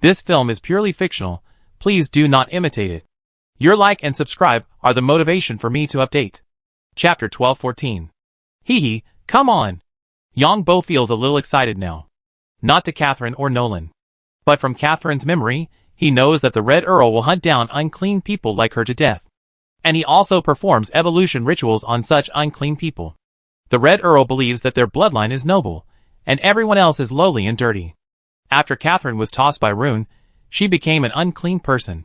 This film is purely fictional. Please do not imitate it. Your like and subscribe are the motivation for me to update. Chapter 1214. Hee, come on. Yang Bo feels a little excited now. Not to Catherine or Nolan. But from Catherine's memory, he knows that the Red Earl will hunt down unclean people like her to death. And he also performs evolution rituals on such unclean people. The Red Earl believes that their bloodline is noble, and everyone else is lowly and dirty. After Catherine was tossed by Rune, she became an unclean person.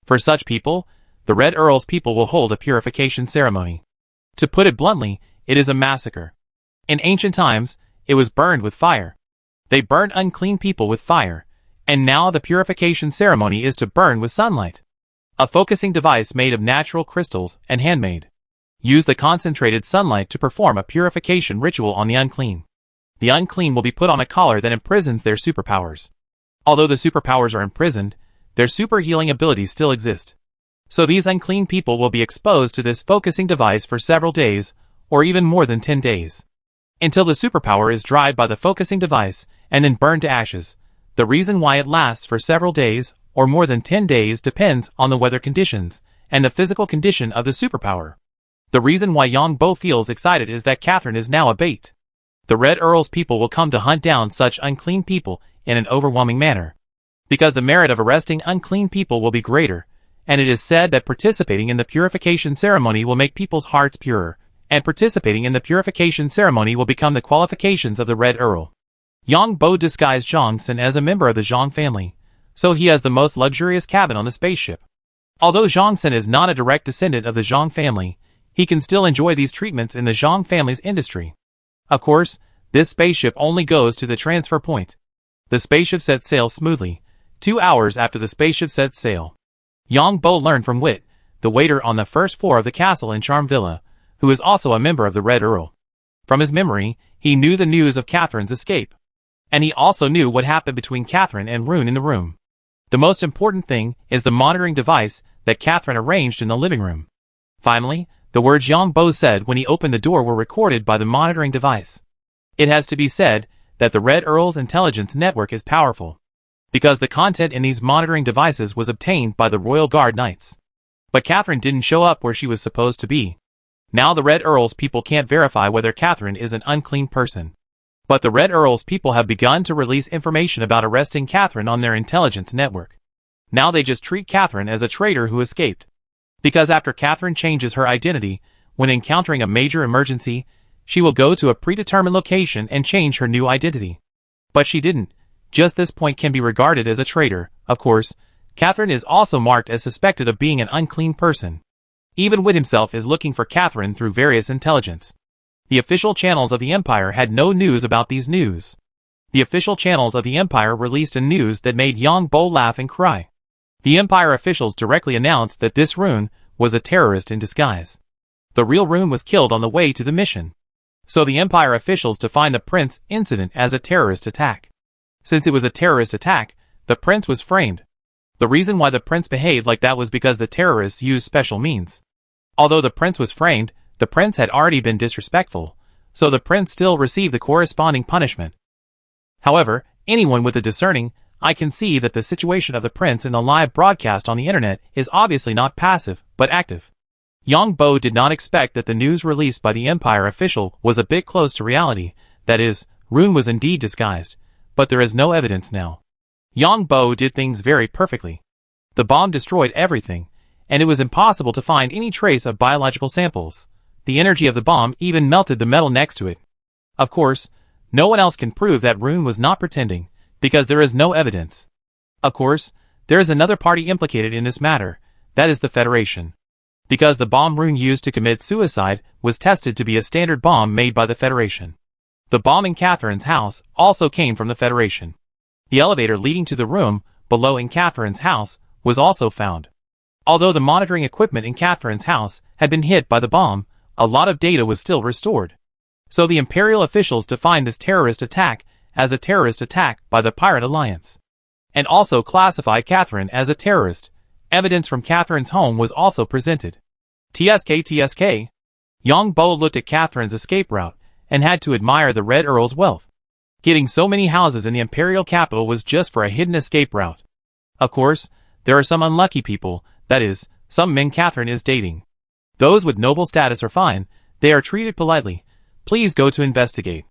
For such people, the Red Earl's people will hold a purification ceremony. To put it bluntly, it is a massacre. In ancient times, it was burned with fire. They burned unclean people with fire, and now the purification ceremony is to burn with sunlight. A focusing device made of natural crystals and handmade. Use the concentrated sunlight to perform a purification ritual on the unclean. The unclean will be put on a collar that imprisons their superpowers. Although the superpowers are imprisoned, their super healing abilities still exist. So these unclean people will be exposed to this focusing device for several days, or even more than 10 days. Until the superpower is dried by the focusing device and then burned to ashes. The reason why it lasts for several days, or more than 10 days depends on the weather conditions and the physical condition of the superpower. The reason why Yang Bo feels excited is that Catherine is now a bait. The Red Earl's people will come to hunt down such unclean people in an overwhelming manner. Because the merit of arresting unclean people will be greater, and it is said that participating in the purification ceremony will make people's hearts purer, and participating in the purification ceremony will become the qualifications of the Red Earl. Yang Bo disguised Zhang Sen as a member of the Zhang family, so he has the most luxurious cabin on the spaceship. Although Zhang Sen is not a direct descendant of the Zhang family, he can still enjoy these treatments in the Zhang family's industry. Of course, this spaceship only goes to the transfer point. The spaceship sets sail smoothly. 2 hours after the spaceship sets sail, Yang Bo learned from Wit, the waiter on the first floor of the castle in Charm Villa, who is also a member of the Red Earl. From his memory, he knew the news of Catherine's escape. And he also knew what happened between Catherine and Rune in the room. The most important thing is the monitoring device that Catherine arranged in the living room. Finally, the words Yang Bo said when he opened the door were recorded by the monitoring device. It has to be said that the Red Earl's intelligence network is powerful, because the content in these monitoring devices was obtained by the Royal Guard Knights. But Catherine didn't show up where she was supposed to be. Now the Red Earl's people can't verify whether Catherine is an unclean person. But the Red Earl's people have begun to release information about arresting Catherine on their intelligence network. Now they just treat Catherine as a traitor who escaped. Because after Catherine changes her identity, when encountering a major emergency, she will go to a predetermined location and change her new identity. But she didn't. Just this point can be regarded as a traitor. Of course, Catherine is also marked as suspected of being an unclean person. Even Wit himself is looking for Catherine through various intelligence. The official channels of the Empire had no news about these news. The official channels of the Empire released a news that made Yang Bo laugh and cry. The Empire officials directly announced that this Rune was a terrorist in disguise. The real Rune was killed on the way to the mission. So the Empire officials defined the Prince incident as a terrorist attack. Since it was a terrorist attack, the Prince was framed. The reason why the Prince behaved like that was because the terrorists used special means. Although the Prince was framed, the Prince had already been disrespectful, so the Prince still received the corresponding punishment. However, anyone with a discerning eye can see that the situation of the Prince in the live broadcast on the internet is obviously not passive, but active. Yang Bo did not expect that the news released by the Empire official was a bit close to reality, that is, Rune was indeed disguised, but there is no evidence now. Yang Bo did things very perfectly. The bomb destroyed everything, and it was impossible to find any trace of biological samples. The energy of the bomb even melted the metal next to it. Of course, no one else can prove that Rune was not pretending, because there is no evidence. Of course, there is another party implicated in this matter, that is the Federation. Because the bomb Rune used to commit suicide was tested to be a standard bomb made by the Federation. The bomb in Catherine's house also came from the Federation. The elevator leading to the room below in Catherine's house was also found. Although the monitoring equipment in Catherine's house had been hit by the bomb, a lot of data was still restored. So the Imperial officials defined this terrorist attack as a terrorist attack by the Pirate Alliance. And also classified Catherine as a terrorist. Evidence from Catherine's home was also presented. TSK. Yang Bo looked at Catherine's escape route and had to admire the Red Earl's wealth. Getting so many houses in the Imperial capital was just for a hidden escape route. Of course, there are some unlucky people, that is, some men Catherine is dating. Those with noble status are fine, they are treated politely. Please go to investigate.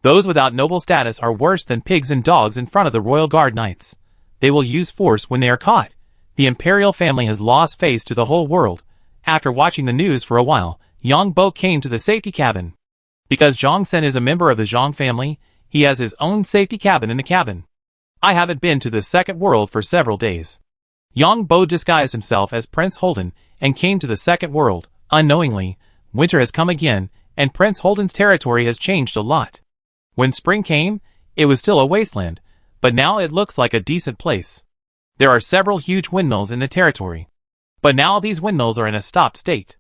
Those without noble status are worse than pigs and dogs in front of the royal guard knights. They will use force when they are caught. The imperial family has lost face to the whole world. After watching the news for a while, Yang Bo came to the safety cabin. Because Zhang Sen is a member of the Zhang family, he has his own safety cabin in the cabin. I haven't been to the second world for several days. Yang Bo disguised himself as Prince Holden and came to the second world. Unknowingly, winter has come again, and Prince Holden's territory has changed a lot. When spring came, it was still a wasteland, but now it looks like a decent place. There are several huge windmills in the territory. But now these windmills are in a stopped state.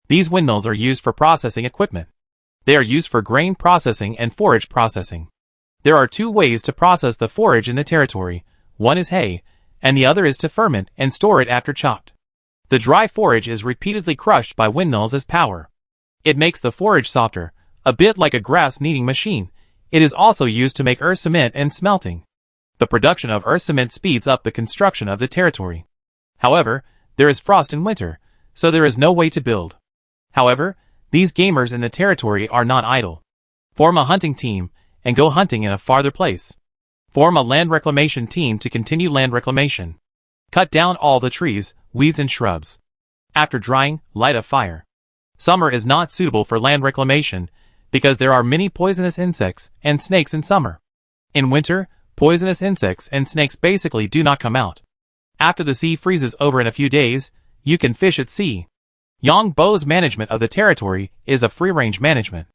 These windmills are used for processing equipment. They are used for grain processing and forage processing. There are two ways to process the forage in the territory. One is hay, and the other is to ferment and store it after chopped. The dry forage is repeatedly crushed by windmills as power. It makes the forage softer, a bit like a grass kneading machine. It is also used to make earth cement and smelting. The production of earth cement speeds up the construction of the territory. However, there is frost in winter, so there is no way to build. However, these gamers in the territory are not idle. Form a hunting team and go hunting in a farther place. Form a land reclamation team to continue land reclamation. Cut down all the trees, weeds and shrubs. After drying, light a fire. Summer is not suitable for land reclamation because there are many poisonous insects and snakes in summer. In winter, poisonous insects and snakes basically do not come out. After the sea freezes over in a few days, you can fish at sea. Yang Bo's management of the territory is a free-range management.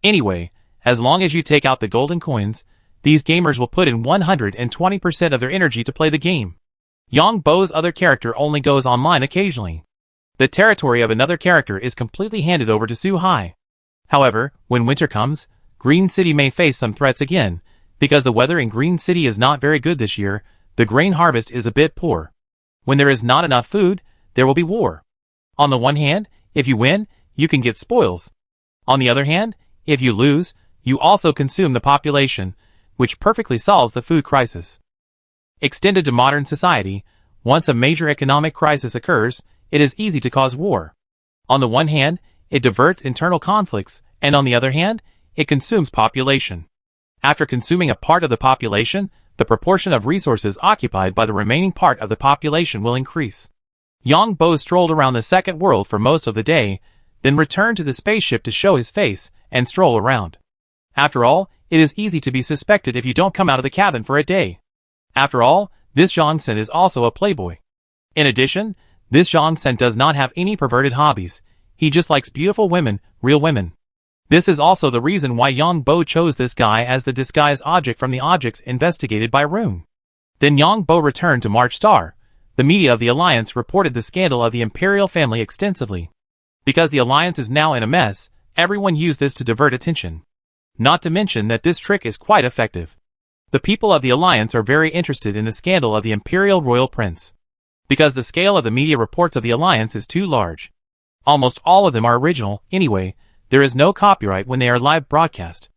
Anyway, as long as you take out the golden coins, these gamers will put in 120% of their energy to play the game. Yang Bo's other character only goes online occasionally. The territory of another character is completely handed over to Su Hai. However, when winter comes, Green City may face some threats again, because the weather in Green City is not very good this year. The grain harvest is a bit poor. When there is not enough food, there will be war. On the one hand, if you win, you can get spoils. On the other hand, if you lose, you also consume the population, which perfectly solves the food crisis. Extended to modern society, once a major economic crisis occurs, it is easy to cause war. On the one hand, it diverts internal conflicts, and on the other hand, it consumes population. After consuming a part of the population, the proportion of resources occupied by the remaining part of the population will increase. Yang Bo strolled around the second world for most of the day, then returned to the spaceship to show his face and stroll around. After all, it is easy to be suspected if you don't come out of the cabin for a day. After all, this Zhang Sen is also a playboy. In addition, this Zhang Sen does not have any perverted hobbies. He just likes beautiful women, real women. This is also the reason why Yang Bo chose this guy as the disguised object from the objects investigated by Rune. Then Yang Bo returned to March Star. The media of the Alliance reported the scandal of the Imperial family extensively. Because the Alliance is now in a mess, everyone used this to divert attention. Not to mention that this trick is quite effective. The people of the Alliance are very interested in the scandal of the Imperial Royal Prince. Because the scale of the media reports of the Alliance is too large. Almost all of them are original, anyway. There is no copyright when they are live broadcast.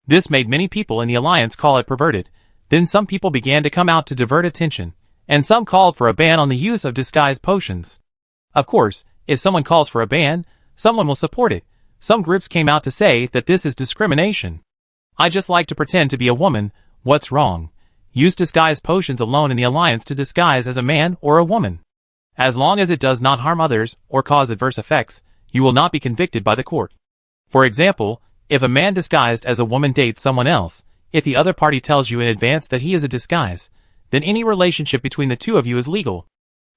This made many people in the Alliance call it perverted. Then some people began to come out to divert attention, and some called for a ban on the use of disguised potions. Of course, if someone calls for a ban, someone will support it. Some groups came out to say that this is discrimination. I just like to pretend to be a woman. What's wrong? Use disguised potions alone in the Alliance to disguise as a man or a woman. As long as it does not harm others or cause adverse effects, you will not be convicted by the court. For example, if a man disguised as a woman dates someone else, if the other party tells you in advance that he is a disguise, then any relationship between the two of you is legal.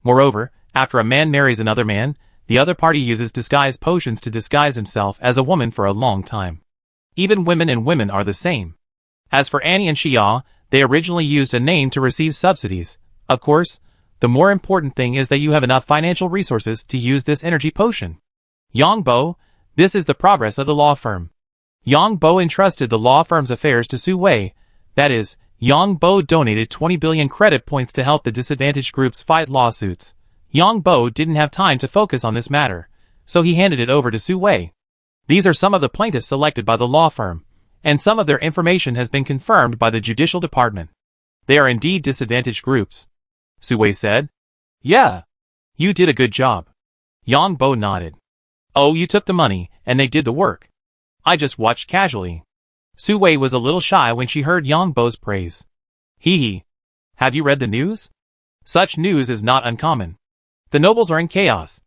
Moreover, after a man marries another man, the other party uses disguised potions to disguise himself as a woman for a long time. Even women and women are the same. As for Annie and Xia, they originally used a name to receive subsidies. Of course, the more important thing is that you have enough financial resources to use this energy potion. Yang Bo, this is the progress of the law firm. Yang Bo entrusted the law firm's affairs to Su Wei. That is, Yang Bo donated 20 billion credit points to help the disadvantaged groups fight lawsuits. Yang Bo didn't have time to focus on this matter, so he handed it over to Su Wei. These are some of the plaintiffs selected by the law firm, and some of their information has been confirmed by the judicial department. They are indeed disadvantaged groups. Sui said. Yeah. You did a good job. Yang Bo nodded. Oh, you took the money, and they did the work. I just watched casually. Sui was a little shy when she heard Yang Bo's praise. Hee hee. Have you read the news? Such news is not uncommon. The nobles are in chaos.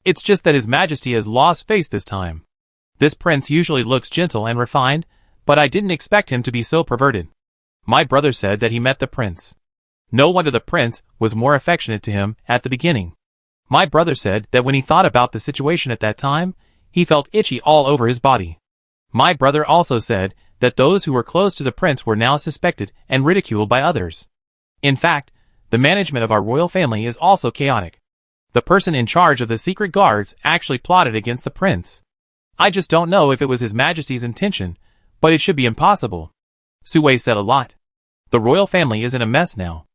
It's just that His Majesty has lost face this time. This prince usually looks gentle and refined, but I didn't expect him to be so perverted. My brother said that he met the prince. No wonder the prince was more affectionate to him at the beginning. My brother said that when he thought about the situation at that time, he felt itchy all over his body. My brother also said that those who were close to the prince were now suspected and ridiculed by others. In fact, the management of our royal family is also chaotic. The person in charge of the secret guards actually plotted against the prince. I just don't know if it was His Majesty's intention, but it should be impossible. Sui said a lot. The royal family is in a mess now.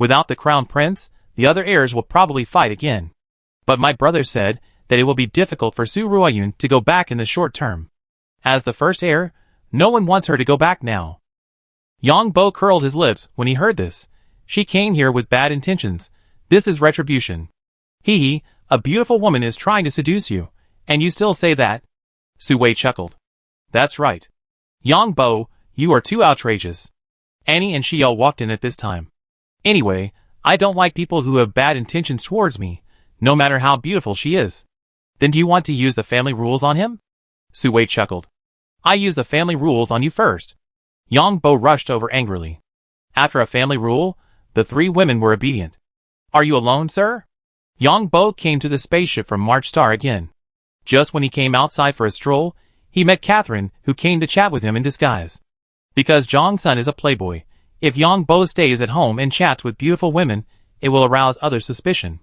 Without the crown prince, the other heirs will probably fight again. But my brother said that it will be difficult for Su Ruoyun to go back in the short term. As the first heir, no one wants her to go back now. Yang Bo curled his lips when he heard this. She came here with bad intentions. This is retribution. Hee hee, a beautiful woman is trying to seduce you, and you still say that? Sui chuckled. That's right. Yang Bo, you are too outrageous. Annie and Xiao walked in at this time. Anyway, I don't like people who have bad intentions towards me, no matter how beautiful she is. Then do you want to use the family rules on him? Sui chuckled. I use the family rules on you first. Yang Bo rushed over angrily. After a family rule, the three women were obedient. Are you alone, sir? Yang Bo came to the spaceship from March Star again. Just when he came outside for a stroll, he met Catherine, who came to chat with him in disguise. Because Zhang Sun is a playboy, if Yang Bo stays at home and chats with beautiful women, it will arouse other suspicion.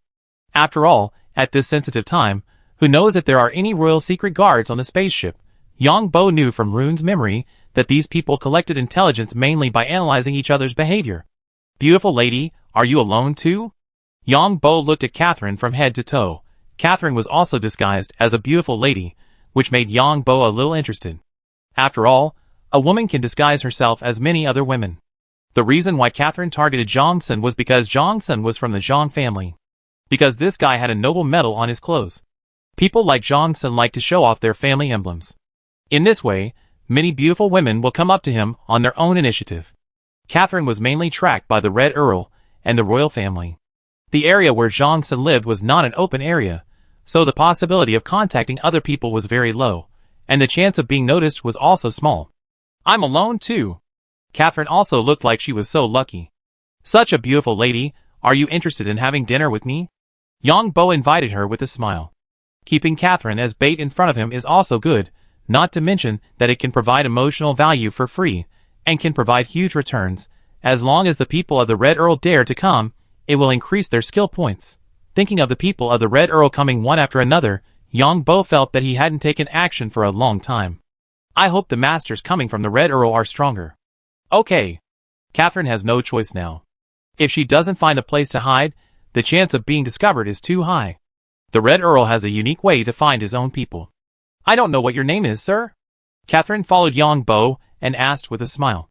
After all, at this sensitive time, who knows if there are any royal secret guards on the spaceship? Yang Bo knew from Rune's memory that these people collected intelligence mainly by analyzing each other's behavior. Beautiful lady, are you alone too? Yang Bo looked at Catherine from head to toe. Catherine was also disguised as a beautiful lady, which made Yang Bo a little interested. After all, a woman can disguise herself as many other women. The reason why Catherine targeted Zhang Sun was because Zhang Sun was from the Zhang family. Because this guy had a noble medal on his clothes. People like Zhang Sun like to show off their family emblems. In this way, many beautiful women will come up to him on their own initiative. Catherine was mainly tracked by the Red Earl and the royal family. The area where Zhang Sun lived was not an open area, so the possibility of contacting other people was very low, and the chance of being noticed was also small. I'm alone too. Catherine also looked like she was so lucky. Such a beautiful lady, are you interested in having dinner with me? Yang Bo invited her with a smile. Keeping Catherine as bait in front of him is also good, not to mention that it can provide emotional value for free, and can provide huge returns. As long as the people of the Red Earl dare to come, it will increase their skill points. Thinking of the people of the Red Earl coming one after another, Yang Bo felt that he hadn't taken action for a long time. I hope the masters coming from the Red Earl are stronger. Okay. Catherine has no choice now. If she doesn't find a place to hide, the chance of being discovered is too high. The Red Earl has a unique way to find his own people. I don't know what your name is, sir? Catherine followed Yang Bo and asked with a smile.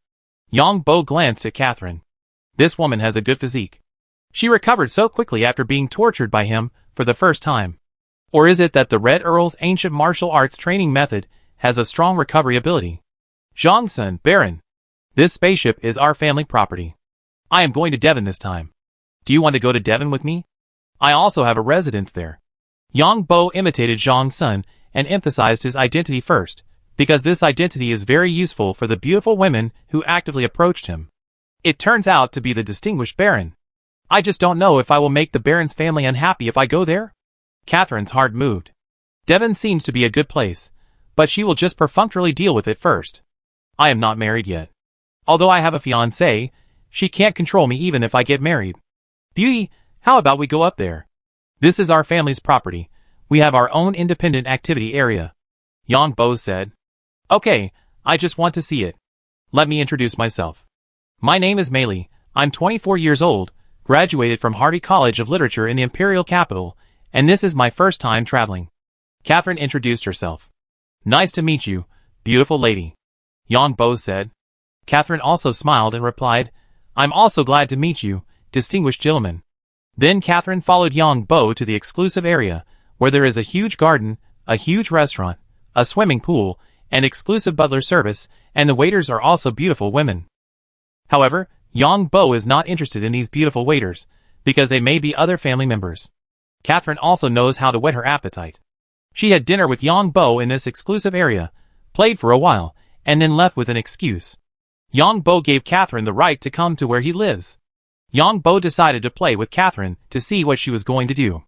Yang Bo glanced at Catherine. This woman has a good physique. She recovered so quickly after being tortured by him for the first time. Or is it that the Red Earl's ancient martial arts training method has a strong recovery ability? Zhang Sun, Baron. This spaceship is our family property. I am going to Devon this time. Do you want to go to Devon with me? I also have a residence there. Yang Bo imitated Zhang Sun and emphasized his identity first, because this identity is very useful for the beautiful women who actively approached him. It turns out to be the distinguished Baron. I just don't know if I will make the Baron's family unhappy if I go there. Catherine's heart moved. Devon seems to be a good place, but she will just perfunctorily deal with it first. I am not married yet. Although I have a fiancé, she can't control me even if I get married. Beauty, how about we go up there? This is our family's property. We have our own independent activity area. Yang Bo said. Okay, I just want to see it. Let me introduce myself. My name is Mei Li. I'm 24 years old, graduated from Hardy College of Literature in the Imperial Capital, and this is my first time traveling. Catherine introduced herself. Nice to meet you, beautiful lady. Yang Bo said. Catherine also smiled and replied, I'm also glad to meet you, distinguished gentleman. Then Catherine followed Yang Bo to the exclusive area, where there is a huge garden, a huge restaurant, a swimming pool, and exclusive butler service, and the waiters are also beautiful women. However, Yang Bo is not interested in these beautiful waiters, because they may be other family members. Catherine also knows how to whet her appetite. She had dinner with Yang Bo in this exclusive area, played for a while, and then left with an excuse. Yang Bo gave Catherine the right to come to where he lives. Yang Bo decided to play with Catherine to see what she was going to do.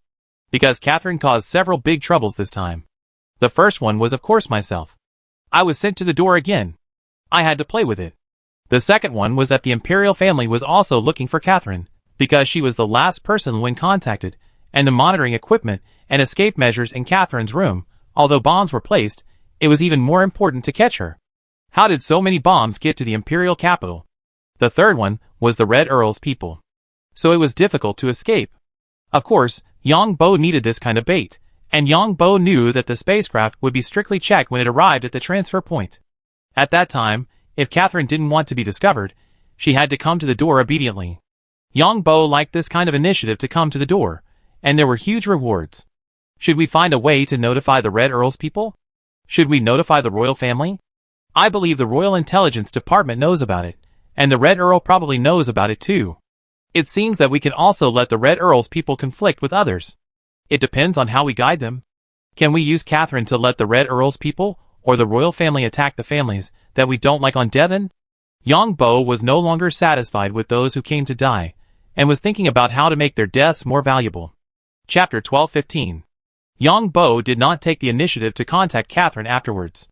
Because Catherine caused several big troubles this time. The first one was of course myself. I was sent to the door again. I had to play with it. The second one was that the imperial family was also looking for Catherine, because she was the last person when contacted, and the monitoring equipment and escape measures in Catherine's room, although bombs were placed, it was even more important to catch her. How did so many bombs get to the imperial capital? The third one was the Red Earl's people. So it was difficult to escape. Of course, Yang Bo needed this kind of bait, and Yang Bo knew that the spacecraft would be strictly checked when it arrived at the transfer point. At that time, if Catherine didn't want to be discovered, she had to come to the door obediently. Yang Bo liked this kind of initiative to come to the door, and there were huge rewards. Should we find a way to notify the Red Earl's people? Should we notify the royal family? I believe the Royal Intelligence Department knows about it, and the Red Earl probably knows about it too. It seems that we can also let the Red Earl's people conflict with others. It depends on how we guide them. Can we use Catherine to let the Red Earl's people, or the royal family attack the families that we don't like on Devon? Yang Bo was no longer satisfied with those who came to die, and was thinking about how to make their deaths more valuable. Chapter 12:15. Yang Bo did not take the initiative to contact Catherine afterwards.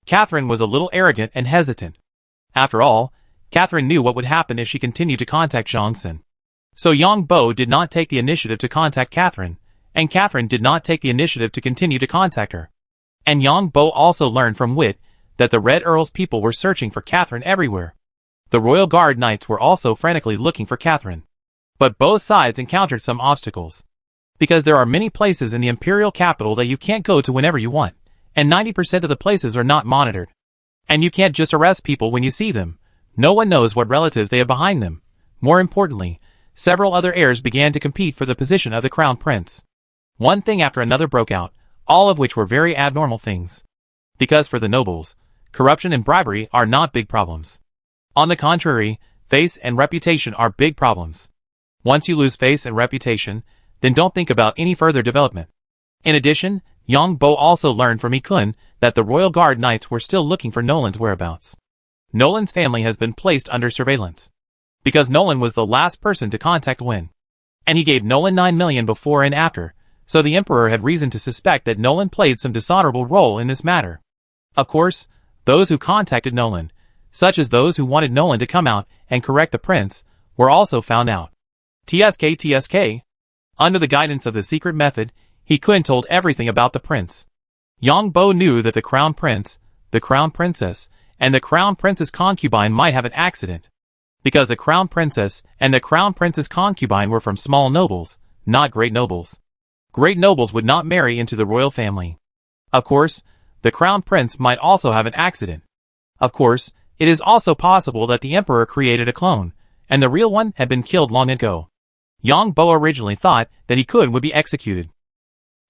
Catherine was a little arrogant and hesitant. After all, Catherine knew what would happen if she continued to contact Zhongxin. So Yang Bo did not take the initiative to contact Catherine, and Catherine did not take the initiative to continue to contact her. And Yang Bo also learned from Wit that the Red Earl's people were searching for Catherine everywhere. The Royal Guard Knights were also frantically looking for Catherine. But both sides encountered some obstacles. Because there are many places in the imperial capital that you can't go to whenever you want, and 90% of the places are not monitored. And you can't just arrest people when you see them. No one knows what relatives they have behind them. More importantly, several other heirs began to compete for the position of the crown prince. One thing after another broke out, all of which were very abnormal things. Because for the nobles, corruption and bribery are not big problems. On the contrary, face and reputation are big problems. Once you lose face and reputation, then don't think about any further development. In addition, Yang Bo also learned from Ikun that the Royal Guard Knights were still looking for Nolan's whereabouts. Nolan's family has been placed under surveillance. Because Nolan was the last person to contact Win. And he gave Nolan 9 million before and after, so the Emperor had reason to suspect that Nolan played some dishonorable role in this matter. Of course, those who contacted Nolan, such as those who wanted Nolan to come out and correct the prince, were also found out. TSK. Under the guidance of the secret method, he couldn't told everything about the prince. Yang Bo knew that the crown prince, the crown princess, and the crown prince's concubine might have an accident. Because the crown princess and the crown prince's concubine were from small nobles, not great nobles. Great nobles would not marry into the royal family. Of course, the crown prince might also have an accident. Of course, it is also possible that the emperor created a clone, and the real one had been killed long ago. Yang Bo originally thought that Ikun would be executed.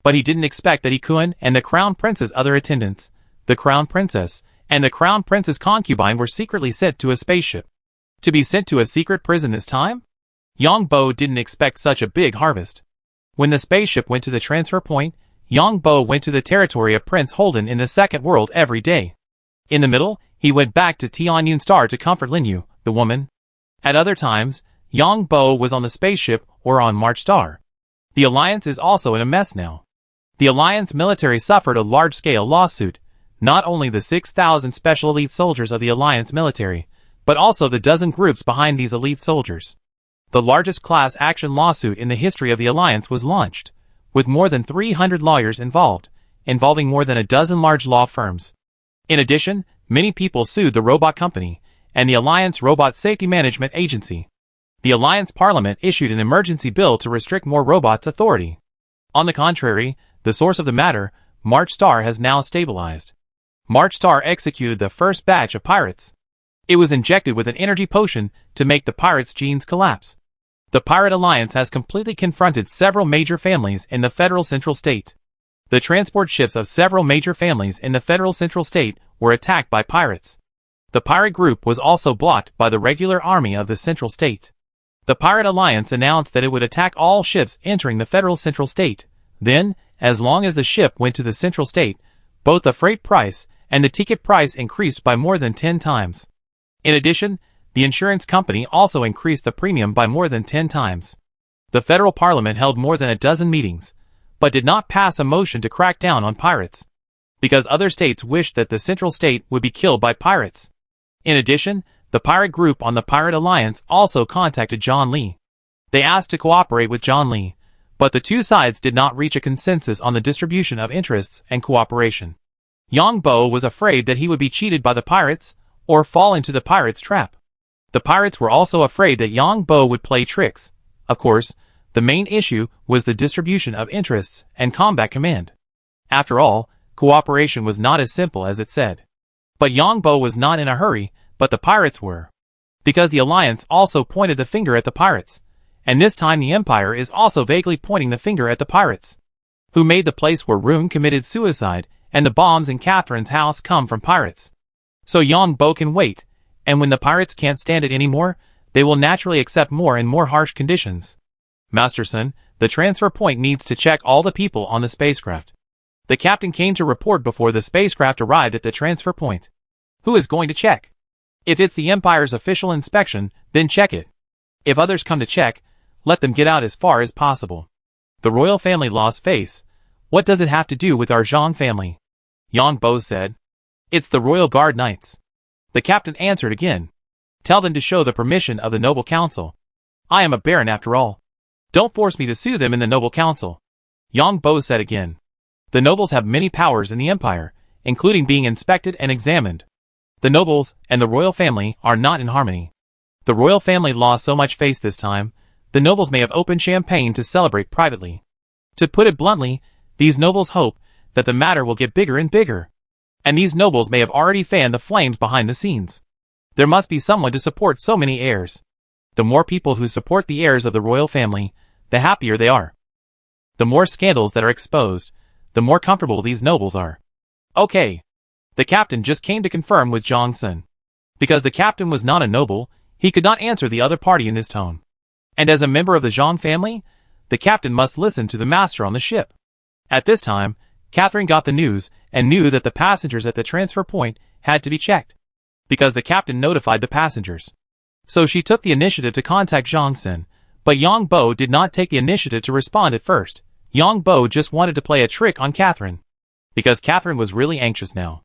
But he didn't expect that Ikun and the crown prince's other attendants, the crown princess, and the crown prince's concubine were secretly sent to a spaceship. To be sent to a secret prison this time? Yang Bo didn't expect such a big harvest. When the spaceship went to the transfer point, Yang Bo went to the territory of Prince Holden in the second world every day. In the middle, he went back to Tianyun Star to comfort Linyu, the woman. At other times, Yang Bo was on the spaceship or on March Star. The Alliance is also in a mess now. The Alliance military suffered a large-scale lawsuit, not only the 6,000 special elite soldiers of the Alliance military, but also the dozen groups behind these elite soldiers. The largest class action lawsuit in the history of the Alliance was launched, with more than 300 lawyers involved, involving more than a dozen large law firms. In addition, many people sued the robot company and the Alliance Robot Safety Management Agency. The Alliance Parliament issued an emergency bill to restrict more robots' authority. On the contrary, the source of the matter, March Star, has now stabilized. March Star executed the first batch of pirates. It was injected with an energy potion to make the pirates' genes collapse. The Pirate Alliance has completely confronted several major families in the federal central state. The transport ships of several major families in the federal central state were attacked by pirates. The pirate group was also blocked by the regular army of the central state. The Pirate Alliance announced that it would attack all ships entering the federal central state. Then, as long as the ship went to the central state, both the freight price and the ticket price increased by more than 10 times. In addition, the insurance company also increased the premium by more than 10 times. The federal parliament held more than a dozen meetings, but did not pass a motion to crack down on pirates, because other states wished that the central state would be killed by pirates. In addition, the pirate group on the Pirate Alliance also contacted John Lee. They asked to cooperate with John Lee, but the two sides did not reach a consensus on the distribution of interests and cooperation. Yang Bo was afraid that he would be cheated by the pirates, or fall into the pirates' trap. The pirates were also afraid that Yang Bo would play tricks. Of course, the main issue was the distribution of interests and combat command. After all, cooperation was not as simple as it said. But Yang Bo was not in a hurry, but the pirates were. Because the alliance also pointed the finger at the pirates, and this time the empire is also vaguely pointing the finger at the pirates, who made the place where Rune committed suicide and the bombs in Catherine's house come from pirates. So Yang Bo can wait, and when the pirates can't stand it anymore, they will naturally accept more and more harsh conditions. Masterson, the transfer point needs to check all the people on the spacecraft. The captain came to report before the spacecraft arrived at the transfer point. Who is going to check? If it's the Empire's official inspection, then check it. If others come to check, let them get out as far as possible. The royal family lost face. What does it have to do with our Zhang family? Yang Bo said. It's the Royal Guard Knights. The captain answered again. Tell them to show the permission of the Noble Council. I am a baron after all. Don't force me to sue them in the Noble Council. Yang Bo said again. The nobles have many powers in the Empire, including being inspected and examined. The nobles and the royal family are not in harmony. The royal family lost so much face this time, the nobles may have opened champagne to celebrate privately. To put it bluntly, these nobles hope that the matter will get bigger and bigger. And these nobles may have already fanned the flames behind the scenes. There must be someone to support so many heirs. The more people who support the heirs of the royal family, the happier they are. The more scandals that are exposed, the more comfortable these nobles are. Okay. The captain just came to confirm with Zhang Sun. Because the captain was not a noble, he could not answer the other party in this tone. And as a member of the Zhang family, the captain must listen to the master on the ship. At this time, Catherine got the news and knew that the passengers at the transfer point had to be checked, because the captain notified the passengers. So she took the initiative to contact Zhang Sun, but Yang Bo did not take the initiative to respond at first. Yang Bo just wanted to play a trick on Catherine, because Catherine was really anxious now.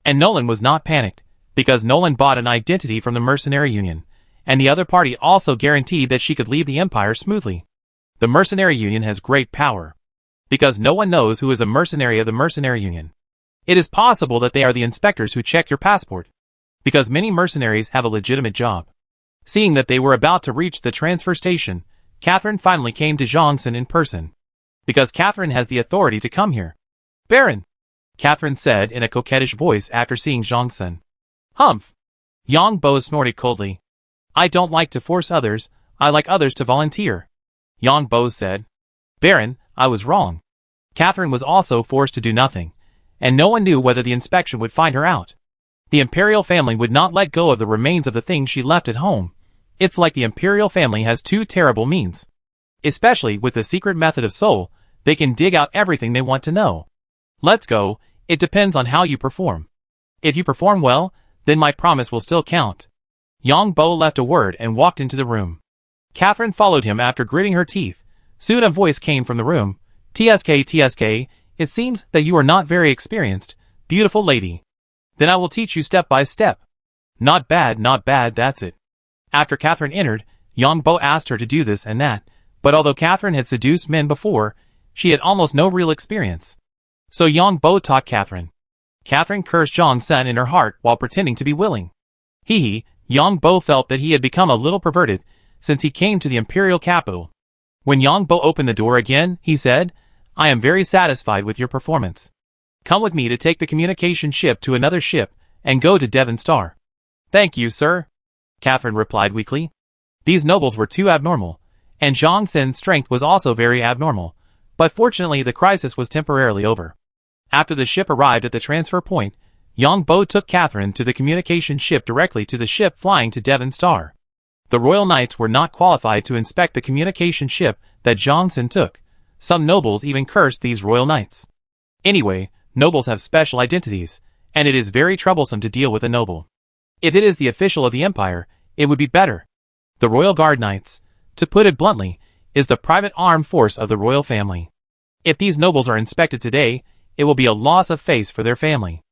And Nolan was not panicked, because Nolan bought an identity from the mercenary union, and the other party also guaranteed that she could leave the Empire smoothly. The mercenary union has great power, because no one knows who is a mercenary of the mercenary union. It is possible that they are the inspectors who check your passport, because many mercenaries have a legitimate job. Seeing that they were about to reach the transfer station, Catherine finally came to Zhang Sun in person, because Catherine has the authority to come here. Baron, Catherine said in a coquettish voice after seeing Zhang Sun. Humph! Yang Bo snorted coldly. I don't like to force others, I like others to volunteer. Yang Bo said. Baron, I was wrong. Catherine was also forced to do nothing, and no one knew whether the inspection would find her out. The imperial family would not let go of the remains of the things she left at home. It's like the imperial family has two terrible means. Especially with the secret method of soul, they can dig out everything they want to know. Let's go, it depends on how you perform. If you perform well, then my promise will still count. Yang Bo left a word and walked into the room. Catherine followed him after gritting her teeth. Soon a voice came from the room. TSK, it seems that you are not very experienced, beautiful lady. Then I will teach you step by step. Not bad, that's it. After Catherine entered, Yang Bo asked her to do this and that, but although Catherine had seduced men before, she had almost no real experience. So Yang Bo taught Catherine. Catherine cursed Zhang Sun in her heart while pretending to be willing. Yang Bo felt that he had become a little perverted since he came to the imperial capital. When Yang Bo opened the door again, he said, I am very satisfied with your performance. Come with me to take the communication ship to another ship and go to Devon Star. Thank you, sir, Catherine replied weakly. These nobles were too abnormal, and Zhang Xin's strength was also very abnormal, but fortunately the crisis was temporarily over. After the ship arrived at the transfer point, Yang Bo took Catherine to the communication ship directly to the ship flying to Devon Star. The royal knights were not qualified to inspect the communication ship that Zhang Xin took. Some nobles even cursed these royal knights. Anyway, nobles have special identities, and it is very troublesome to deal with a noble. If it is the official of the empire, it would be better. The royal guard knights, to put it bluntly, is the private armed force of the royal family. If these nobles are inspected today, it will be a loss of face for their family.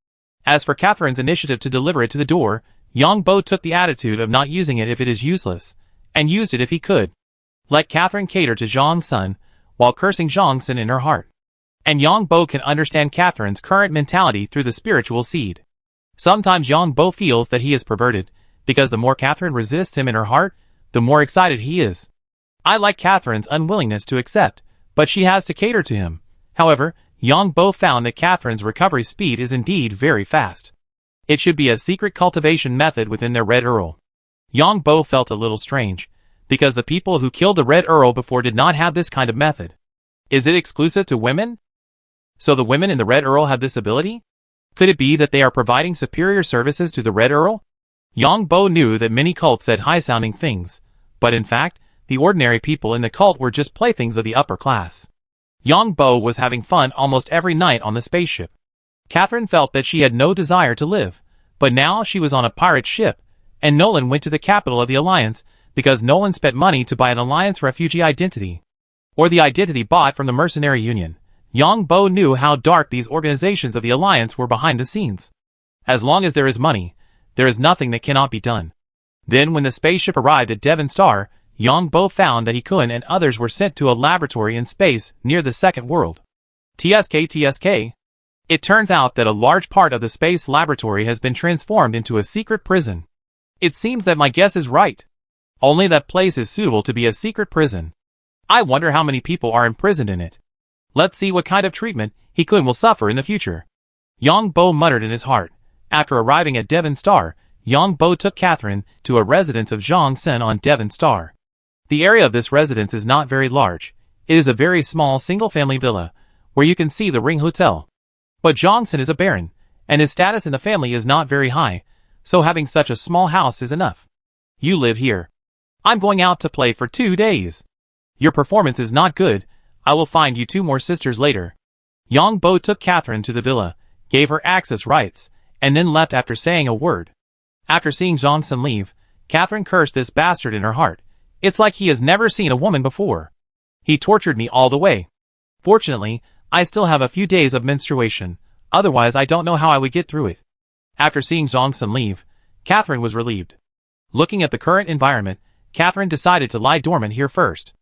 As for Catherine's initiative to deliver it to the door, Yang Bo took the attitude of not using it if it is useless, and used it if he could. Let Catherine cater to Zhang Sun, while cursing Zhang Sun in her heart. And Yang Bo can understand Catherine's current mentality through the spiritual seed. Sometimes Yang Bo feels that he is perverted, because the more Catherine resists him in her heart, the more excited he is. I like Catherine's unwillingness to accept, but she has to cater to him. However, Yang Bo found that Catherine's recovery speed is indeed very fast. It should be a secret cultivation method within their Red Earl. Yang Bo felt a little strange, because the people who killed the Red Earl before did not have this kind of method. Is it exclusive to women? So the women in the Red Earl have this ability? Could it be that they are providing superior services to the Red Earl? Yang Bo knew that many cults said high-sounding things, but in fact, the ordinary people in the cult were just playthings of the upper class. Yang Bo was having fun almost every night on the spaceship. Catherine felt that she had no desire to live, but now she was on a pirate ship, and Nolan went to the capital of the Alliance because Nolan spent money to buy an Alliance refugee identity, or the identity bought from the Mercenary Union. Yang Bo knew how dark these organizations of the Alliance were behind the scenes. As long as there is money, there is nothing that cannot be done. Then when the spaceship arrived at Devon Star, Yang Bo found that he and others were sent to a laboratory in space near the second world. TSK. It turns out that a large part of the space laboratory has been transformed into a secret prison. It seems that my guess is right. Only that place is suitable to be a secret prison. I wonder how many people are imprisoned in it. Let's see what kind of treatment he will suffer in the future. Yang Bo muttered in his heart. After arriving at Devon Star, Yang Bo took Catherine to a residence of Zhang Sen on Devon Star. The area of this residence is not very large. It is a very small single-family villa, where you can see the Ring Hotel. But Zhang Sen is a baron, and his status in the family is not very high, so having such a small house is enough. You live here. I'm going out to play for 2 days. Your performance is not good. I will find you 2 more sisters later. Yang Bo took Catherine to the villa, gave her access rights, and then left after saying a word. After seeing Zhang Sen leave, Catherine cursed this bastard in her heart. It's like he has never seen a woman before. He tortured me all the way. Fortunately, I still have a few days of menstruation, otherwise I don't know how I would get through it. After seeing Zhang Sen leave, Catherine was relieved. Looking at the current environment, Catherine decided to lie dormant here first.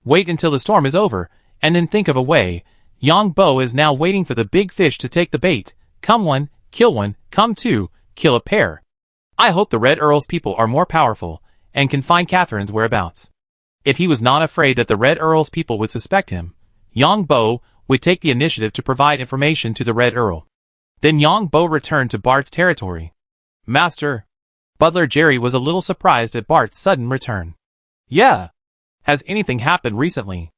Wait until the storm is over, and then think of a way. Yang Bo is now waiting for the big fish to take the bait. Come one, kill one, come two, kill a pair. I hope the Red Earl's people are more powerful, and can find Catherine's whereabouts. If he was not afraid that the Red Earl's people would suspect him, Yang Bo would take the initiative to provide information to the Red Earl. Then Yang Bo returned to Bart's territory. Master. Butler Jerry was a little surprised at Bart's sudden return. Yeah. Has anything happened recently?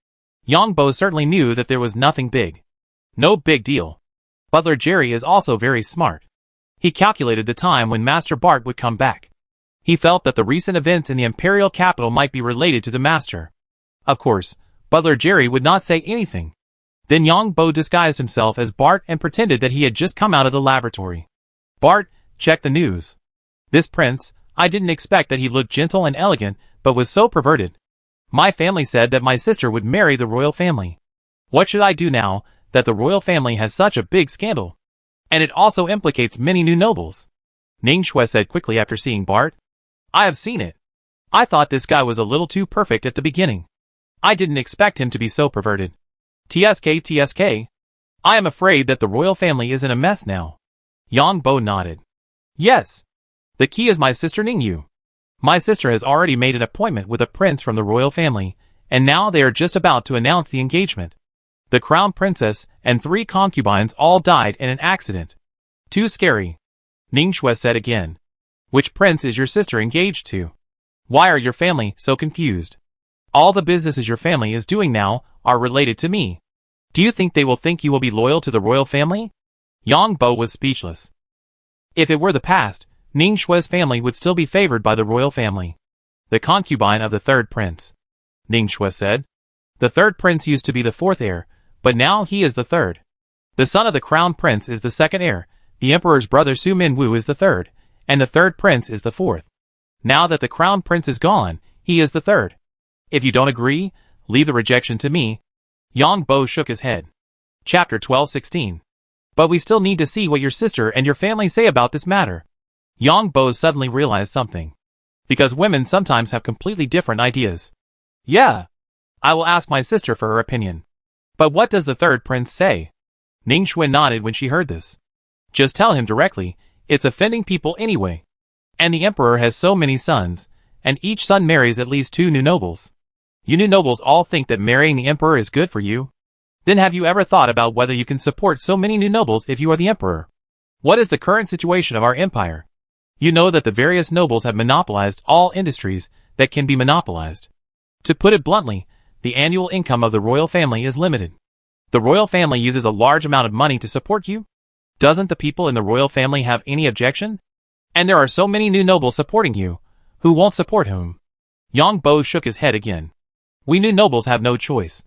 Yang Bo certainly knew that there was nothing big. No big deal. Butler Jerry is also very smart. He calculated the time when Master Bart would come back. He felt that the recent events in the Imperial capital might be related to the Master. Of course, Butler Jerry would not say anything. Then Yang Bo disguised himself as Bart and pretended that he had just come out of the laboratory. Bart, check the news. This prince, I didn't expect that he looked gentle and elegant, but was so perverted. My family said that my sister would marry the royal family. What should I do now that the royal family has such a big scandal? And it also implicates many new nobles. Ning Shui said quickly after seeing Bart. I have seen it. I thought this guy was a little too perfect at the beginning. I didn't expect him to be so perverted. TSK. I am afraid that the royal family is in a mess now. Yang Bo nodded. Yes. The key is my sister Ningyu. My sister has already made an appointment with a prince from the royal family, and now they are just about to announce the engagement. The crown princess and 3 concubines all died in an accident. Too scary. Ning Shui said again. Which prince is your sister engaged to? Why are your family so confused? All the businesses your family is doing now are related to me. Do you think they will think you will be loyal to the royal family? Yang Bo was speechless. If it were the past, Ning Shui's family would still be favored by the royal family. The concubine of the third prince, Ning Shui said. The third prince used to be the fourth heir, but now he is the third. The son of the crown prince is the second heir, the emperor's brother Su Minwu is the third, and the third prince is the fourth. Now that the crown prince is gone, he is the third. If you don't agree, leave the rejection to me. Yang Bo shook his head. Chapter 12:16. But we still need to see what your sister and your family say about this matter. Yang Bo suddenly realized something. Because women sometimes have completely different ideas. Yeah. I will ask my sister for her opinion. But what does the third prince say? Ning Shui nodded when she heard this. Just tell him directly, it's offending people anyway. And the emperor has so many sons, and each son marries at least 2 new nobles. You new nobles all think that marrying the emperor is good for you. Then have you ever thought about whether you can support so many new nobles if you are the emperor? What is the current situation of our empire? You know that the various nobles have monopolized all industries that can be monopolized. To put it bluntly, the annual income of the royal family is limited. The royal family uses a large amount of money to support you. Doesn't the people in the royal family have any objection? And there are so many new nobles supporting you. Who won't support whom? Yang Bo shook his head again. We new nobles have no choice.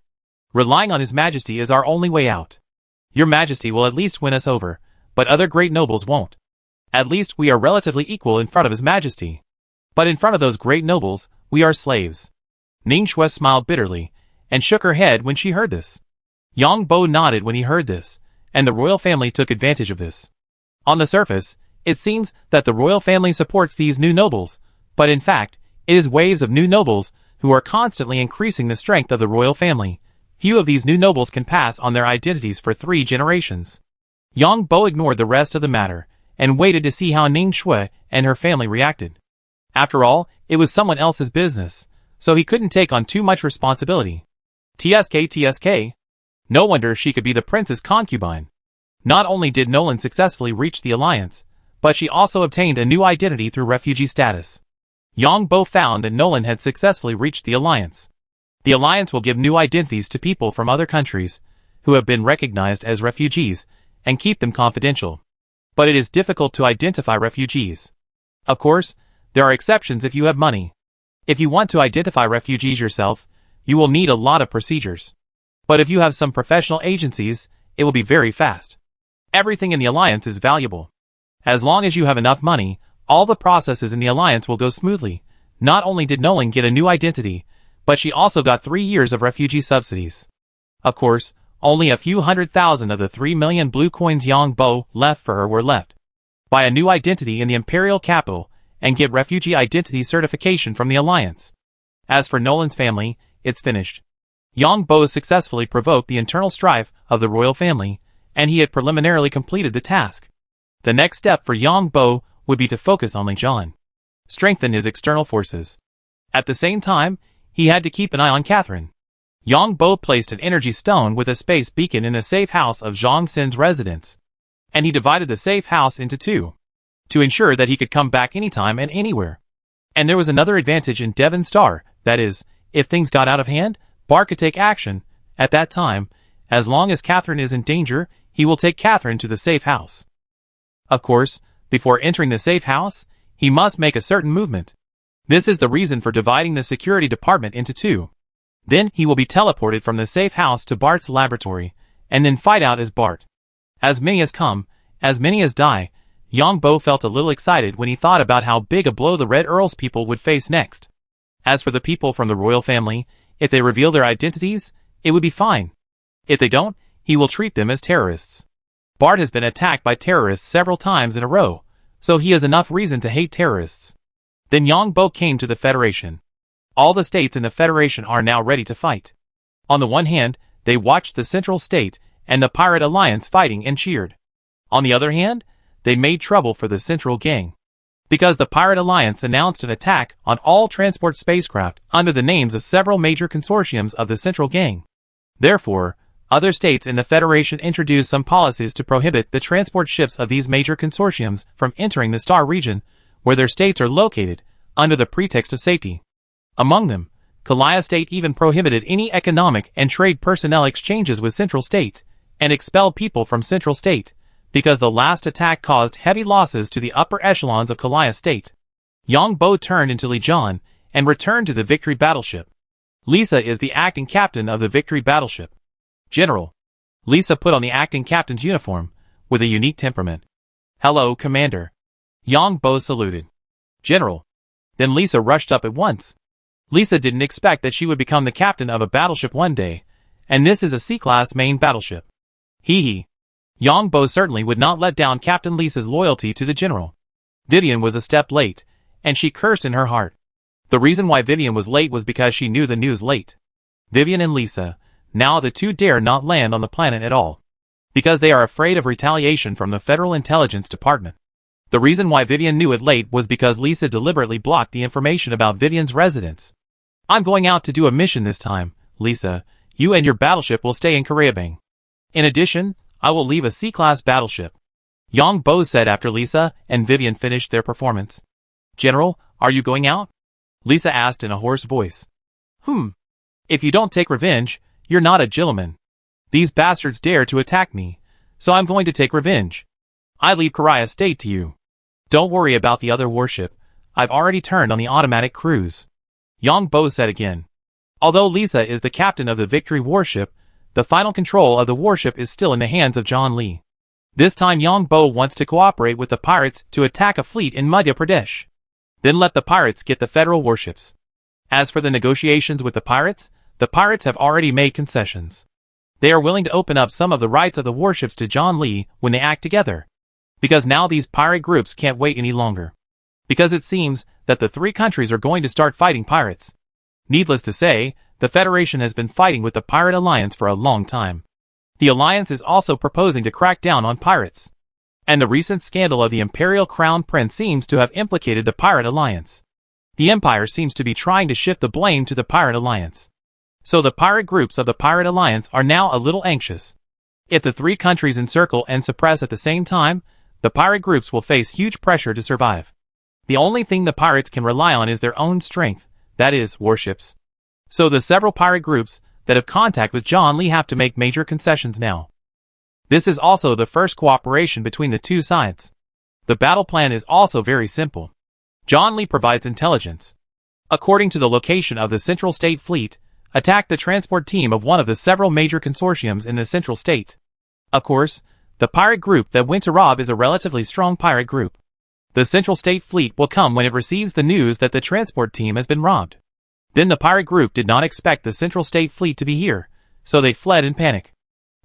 Relying on His Majesty is our only way out. Your Majesty will at least win us over, but other great nobles won't. At least we are relatively equal in front of His Majesty. But in front of those great nobles, we are slaves. Ning Shui smiled bitterly, and shook her head when she heard this. Yang Bo nodded when he heard this, and the royal family took advantage of this. On the surface, it seems that the royal family supports these new nobles, but in fact, it is waves of new nobles who are constantly increasing the strength of the royal family. Few of these new nobles can pass on their identities for 3 generations. Yang Bo ignored the rest of the matter, and waited to see how Ning Shui and her family reacted. After all, it was someone else's business, so he couldn't take on too much responsibility. TSK. No wonder she could be the prince's concubine. Not only did Nolan successfully reach the alliance, but she also obtained a new identity through refugee status. Yang Bo found that Nolan had successfully reached the alliance. The alliance will give new identities to people from other countries who have been recognized as refugees and keep them confidential. But it is difficult to identify refugees. Of course, there are exceptions if you have money. If you want to identify refugees yourself, you will need a lot of procedures. But if you have some professional agencies, it will be very fast. Everything in the alliance is valuable. As long as you have enough money, all the processes in the alliance will go smoothly. Not only did Nolan get a new identity, but she also got 3 years of refugee subsidies. Of course, only a few 100,000 of the 3 million blue coins Yang Bo left for her were left. Buy a new identity in the imperial capital, and get refugee identity certification from the alliance. As for Nolan's family, it's finished. Yang Bo successfully provoked the internal strife of the royal family, and he had preliminarily completed the task. The next step for Yang Bo would be to focus on Li Jian. Strengthen his external forces. At the same time, he had to keep an eye on Catherine. Yang Bo placed an energy stone with a space beacon in a safe house of Zhang Xin's residence. And he divided the safe house into 2. To ensure that he could come back anytime and anywhere. And there was another advantage in Devon Star, that is, if things got out of hand, Bart could take action. At that time, as long as Catherine is in danger, he will take Catherine to the safe house. Of course, before entering the safe house, he must make a certain movement. This is the reason for dividing the security department into 2. Then he will be teleported from the safe house to Bart's laboratory, and then fight out as Bart. As many as come, as many as die. Yang Bo felt a little excited when he thought about how big a blow the Red Earl's people would face next. As for the people from the royal family, if they reveal their identities, it would be fine. If they don't, he will treat them as terrorists. Bart has been attacked by terrorists several times in a row, so he has enough reason to hate terrorists. Then Yang Bo came to the Federation. All the states in the Federation are now ready to fight. On the one hand, they watched the Central State and the Pirate Alliance fighting and cheered. On the other hand, they made trouble for the Central Gang. Because the Pirate Alliance announced an attack on all transport spacecraft under the names of several major consortiums of the Central Gang. Therefore, other states in the Federation introduced some policies to prohibit the transport ships of these major consortiums from entering the Star region, where their states are located, under the pretext of safety. Among them, Kalaya State even prohibited any economic and trade personnel exchanges with Central State, and expelled people from Central State, because the last attack caused heavy losses to the upper echelons of Kalaya State. Yongbo turned into Li Jian and returned to the Victory battleship. Lisa is the acting captain of the Victory battleship. General. Lisa put on the acting captain's uniform, with a unique temperament. Hello, Commander. Yongbo saluted. General. Then Lisa rushed up at once. Lisa didn't expect that she would become the captain of a battleship one day, and this is a C-class main battleship. Hee hee. Yongbo certainly would not let down Captain Lisa's loyalty to the general. Vivian was a step late, and she cursed in her heart. The reason why Vivian was late was because she knew the news late. Vivian and Lisa, now the two dare not land on the planet at all. Because they are afraid of retaliation from the Federal Intelligence Department. The reason why Vivian knew it late was because Lisa deliberately blocked the information about Vivian's residence. I'm going out to do a mission this time, Lisa. You and your battleship will stay in Koreabang. In addition, I will leave a C-class battleship. Yongbo said after Lisa and Vivian finished their performance. General, are you going out? Lisa asked in a hoarse voice. If you don't take revenge, you're not a gentleman. These bastards dare to attack me, so I'm going to take revenge. I leave Korea State to you. Don't worry about the other warship. I've already turned on the automatic cruise. Yongbo said again. Although Lisa is the captain of the Victory warship, the final control of the warship is still in the hands of John Lee. This time Yongbo wants to cooperate with the pirates to attack a fleet in Madhya Pradesh. Then let the pirates get the federal warships. As for the negotiations with the pirates have already made concessions. They are willing to open up some of the rights of the warships to John Lee when they act together. Because now these pirate groups can't wait any longer. Because it seems that the three countries are going to start fighting pirates. Needless to say, the Federation has been fighting with the Pirate Alliance for a long time. The Alliance is also proposing to crack down on pirates. And the recent scandal of the Imperial Crown Prince seems to have implicated the Pirate Alliance. The Empire seems to be trying to shift the blame to the Pirate Alliance. So the pirate groups of the Pirate Alliance are now a little anxious. If the three countries encircle and suppress at the same time, the pirate groups will face huge pressure to survive. The only thing the pirates can rely on is their own strength, that is, warships. So the several pirate groups that have contact with John Lee have to make major concessions now. This is also the first cooperation between the two sides. The battle plan is also very simple. John Lee provides intelligence. According to the location of the Central State Fleet, attack the transport team of one of the several major consortiums in the Central State. Of course, the pirate group that went to rob is a relatively strong pirate group. The Central State Fleet will come when it receives the news that the transport team has been robbed. Then the pirate group did not expect the Central State Fleet to be here, so they fled in panic.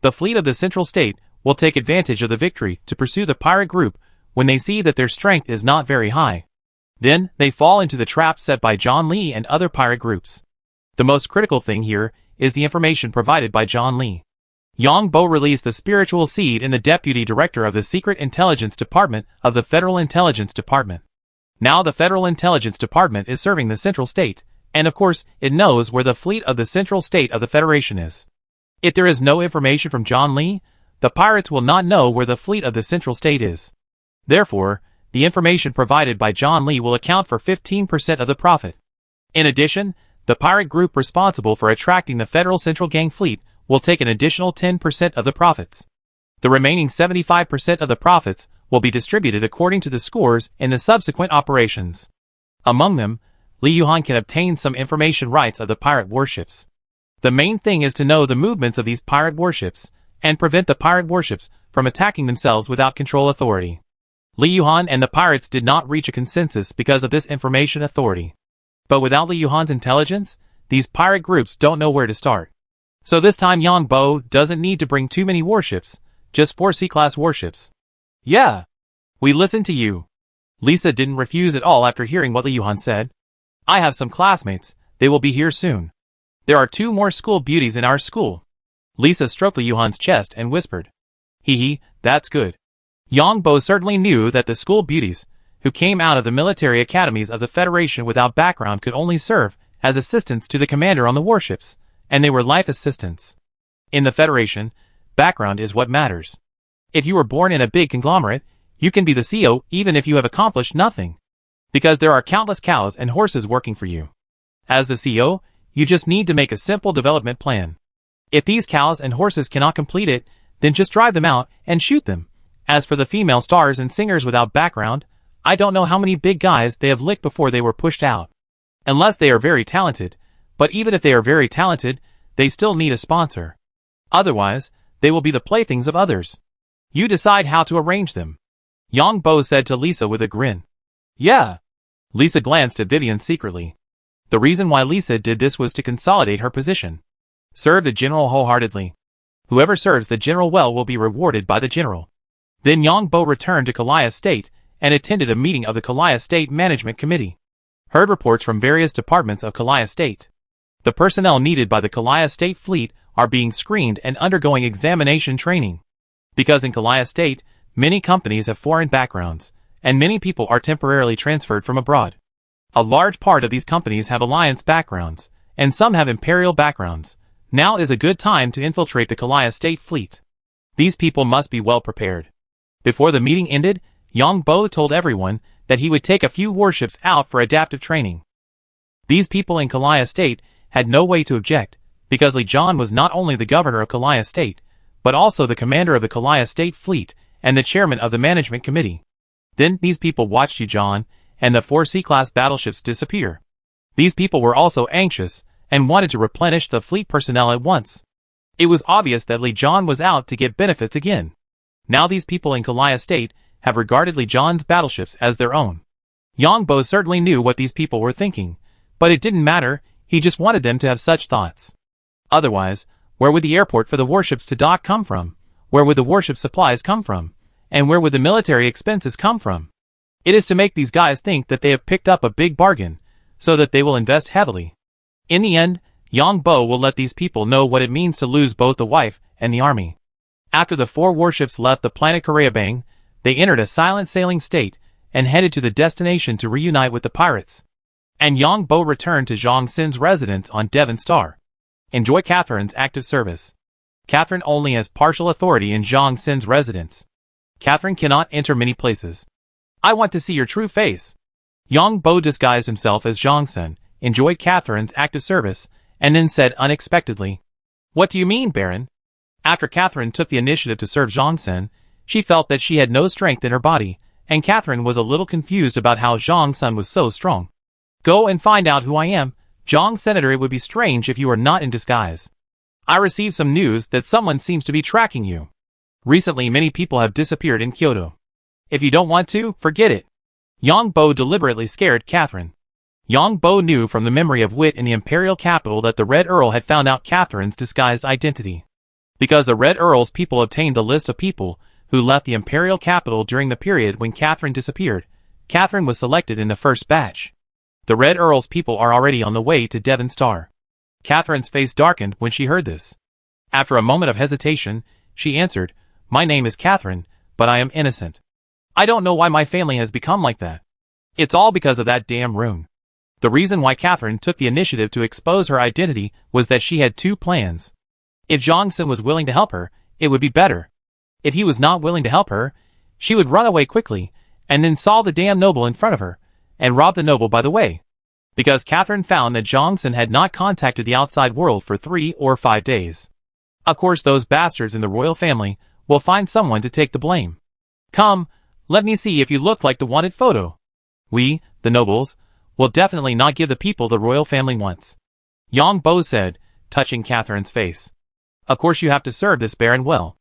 The fleet of the Central State will take advantage of the victory to pursue the pirate group when they see that their strength is not very high. Then, they fall into the trap set by John Lee and other pirate groups. The most critical thing here is the information provided by John Lee. Yongbo released the spiritual seed in the Deputy Director of the Secret Intelligence Department of the Federal Intelligence Department. Now the Federal Intelligence Department is serving the Central State, and of course, it knows where the fleet of the Central State of the Federation is. If there is no information from John Lee, the pirates will not know where the fleet of the Central State is. Therefore, the information provided by John Lee will account for 15% of the profit. In addition, the pirate group responsible for attracting the Federal Central Gang Fleet will take an additional 10% of the profits. The remaining 75% of the profits will be distributed according to the scores in the subsequent operations. Among them, Li Yuhan can obtain some information rights of the pirate warships. The main thing is to know the movements of these pirate warships, and prevent the pirate warships from attacking themselves without control authority. Li Yuhan and the pirates did not reach a consensus because of this information authority. But without Li Yuhan's intelligence, these pirate groups don't know where to start. So this time Yongbo doesn't need to bring too many warships, just 4 C-class warships. Yeah. We listen to you. Lisa didn't refuse at all after hearing what Li Yuhan said. I have some classmates, they will be here soon. There are 2 more school beauties in our school. Lisa stroked Li Yuhan's chest and whispered. Hee hee, that's good. Yongbo certainly knew that the school beauties, who came out of the military academies of the Federation without background, could only serve as assistants to the commander on the warships, and they were life assistants. In the Federation, background is what matters. If you were born in a big conglomerate, you can be the CEO even if you have accomplished nothing. Because there are countless cows and horses working for you. As the CEO, You just need to make a simple development plan. If these cows and horses cannot complete it, then just drive them out and shoot them. As for the female stars and singers without background, I don't know how many big guys they have licked before they were pushed out. Unless they are very talented, but even if they are very talented, they still need a sponsor. Otherwise, they will be the playthings of others. You decide how to arrange them. Yang Bo said to Lisa with a grin. Yeah. Lisa glanced at Vivian secretly. The reason why Lisa did this was to consolidate her position. Serve the general wholeheartedly. Whoever serves the general well will be rewarded by the general. Then Yang Bo returned to Kalaya State and attended a meeting of the Kalaya State Management Committee. Heard reports from various departments of Kalaya State. The personnel needed by the Kalaya State Fleet are being screened and undergoing examination training. Because in Kalaya State, many companies have foreign backgrounds, and many people are temporarily transferred from abroad. A large part of these companies have alliance backgrounds, and some have imperial backgrounds. Now is a good time to infiltrate the Kalaya State Fleet. These people must be well prepared. Before the meeting ended, Yang Bo told everyone that he would take a few warships out for adaptive training. These people in Kalaya State had no way to object, because Li John was not only the governor of Kalaya State, but also the commander of the Kalaya State Fleet and the chairman of the management committee. Then these people watched Li John and the 4 C-class battleships disappear. These people were also anxious and wanted to replenish the fleet personnel at once. It was obvious that Li John was out to get benefits again. Now these people in Kalaya State have regarded Li John's battleships as their own. Yang Bo certainly knew what these people were thinking, but it didn't matter, he just wanted them to have such thoughts. Otherwise, where would the airport for the warships to dock come from? Where would the warship supplies come from? And where would the military expenses come from? It is to make these guys think that they have picked up a big bargain, so that they will invest heavily. In the end, Yang Bo will let these people know what it means to lose both the wife and the army. After the 4 warships left the planet Koreabang, they entered a silent sailing state and headed to the destination to reunite with the pirates. And Yang Bo returned to Zhang Sin's residence on Devon Star. Enjoy Catherine's active service. Catherine only has partial authority in Zhang Sin's residence. Catherine cannot enter many places. I want to see your true face. Yang Bo disguised himself as Zhang Sin, enjoyed Catherine's active service, and then said unexpectedly, "What do you mean, Baron?" After Catherine took the initiative to serve Zhang Sin, she felt that she had no strength in her body, and Catherine was a little confused about how Zhang Sin was so strong. "Go and find out who I am, Zhang Senator. It would be strange if you were not in disguise. I received some news that someone seems to be tracking you. Recently many people have disappeared in Kyoto. If you don't want to, forget it." Yang Bo deliberately scared Catherine. Yang Bo knew from the memory of Wit in the imperial capital that the Red Earl had found out Catherine's disguised identity. Because the Red Earl's people obtained the list of people who left the imperial capital during the period when Catherine disappeared, Catherine was selected in the first batch. The Red Earl's people are already on the way to Devon Star. Catherine's face darkened when she heard this. After a moment of hesitation, she answered, "My name is Catherine, but I am innocent. I don't know why my family has become like that. It's all because of that damn rune." The reason why Catherine took the initiative to expose her identity was that she had 2 plans. If Zhang Sin was willing to help her, it would be better. If he was not willing to help her, she would run away quickly, and then saw the damn noble in front of her, and rob the noble by the way. Because Catherine found that Zhang Sin had not contacted the outside world for 3 or 5 days. Of course those bastards in the royal family will find someone to take the blame. "Come, let me see if you look like the wanted photo. We, the nobles, will definitely not give the people the royal family wants," Yang Bo said, touching Catherine's face. "Of course you have to serve this baron well.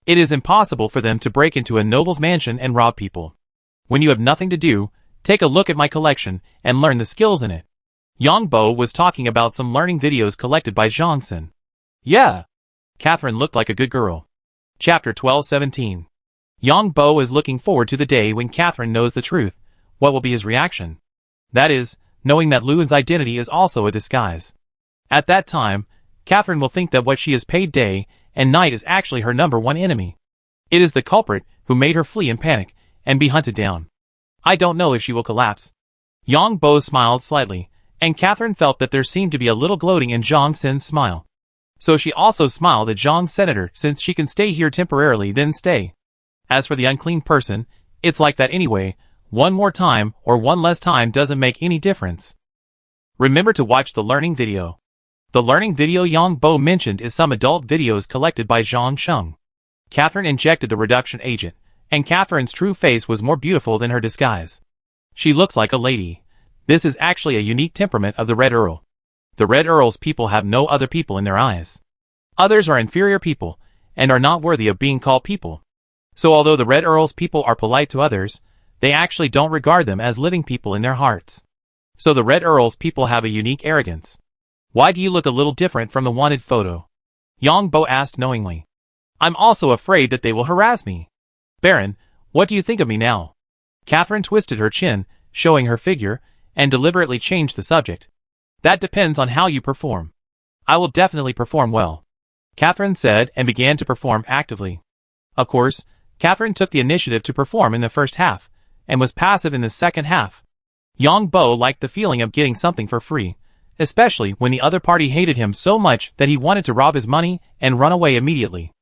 It is impossible for them to break into a noble's mansion and rob people. When you have nothing to do, take a look at my collection and learn the skills in it." Yang Bo was talking about some learning videos collected by Zhang Sin. "Yeah." Catherine looked like a good girl. Chapter 12:17. Yang Bo is looking forward to the day when Catherine knows the truth. What will be his reaction? That is, knowing that Luan's identity is also a disguise. At that time, Catherine will think that what she has paid day and night is actually her #1 enemy. It is the culprit who made her flee in panic and be hunted down. I don't know if she will collapse. Yang Bo smiled slightly, and Catherine felt that there seemed to be a little gloating in Zhang Sin's smile. So she also smiled at Zhang Senator. "Since she can stay here temporarily, then stay. As for the unclean person, it's like that anyway. One more time or one less time doesn't make any difference." Remember to watch the learning video. The learning video Yang Bo mentioned is some adult videos collected by Zhang Sheng. Catherine injected the reduction agent, and Catherine's true face was more beautiful than her disguise. She looks like a lady. This is actually a unique temperament of the Red Earl. The Red Earl's people have no other people in their eyes. Others are inferior people, and are not worthy of being called people. So although the Red Earl's people are polite to others, they actually don't regard them as living people in their hearts. So the Red Earl's people have a unique arrogance. Why do you look a little different from the wanted photo? Yang Bo asked knowingly. I'm also afraid that they will harass me. Baron, what do you think of me now? Catherine twisted her chin, showing her figure, and deliberately changed the subject. That depends on how you perform. I will definitely perform well, Catherine said and began to perform actively. Of course, Catherine took the initiative to perform in the first half, and was passive in the second half. Yang Bo liked the feeling of getting something for free, especially when the other party hated him so much that he wanted to rob his money and run away immediately.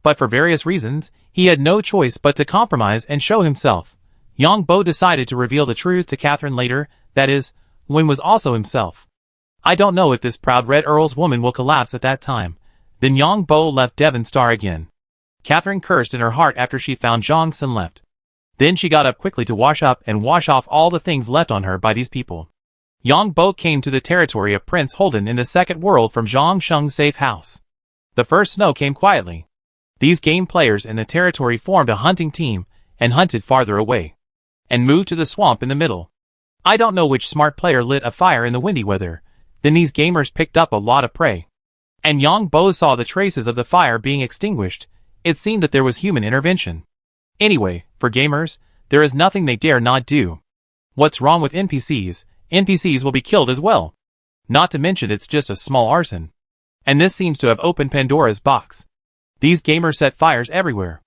But for various reasons, he had no choice but to compromise and show himself. Yang Bo decided to reveal the truth to Catherine later, that is, when was also himself. I don't know if this proud Red Earl's woman will collapse at that time. Then Yang Bo left Devon Star again. Catherine cursed in her heart after she found Zhang Sun left. Then she got up quickly to wash up and wash off all the things left on her by these people. Yang Bo came to the territory of Prince Holden in the second world from Zhang Sheng's safe house. The first snow came quietly. These game players in the territory formed a hunting team and hunted farther away, and moved to the swamp in the middle. I don't know which smart player lit a fire in the windy weather. Then these gamers picked up a lot of prey. And Yang Bo saw the traces of the fire being extinguished. It seemed that there was human intervention. Anyway, for gamers, there is nothing they dare not do. What's wrong with NPCs? NPCs will be killed as well. Not to mention it's just a small arson. And this seems to have opened Pandora's box. These gamers set fires everywhere.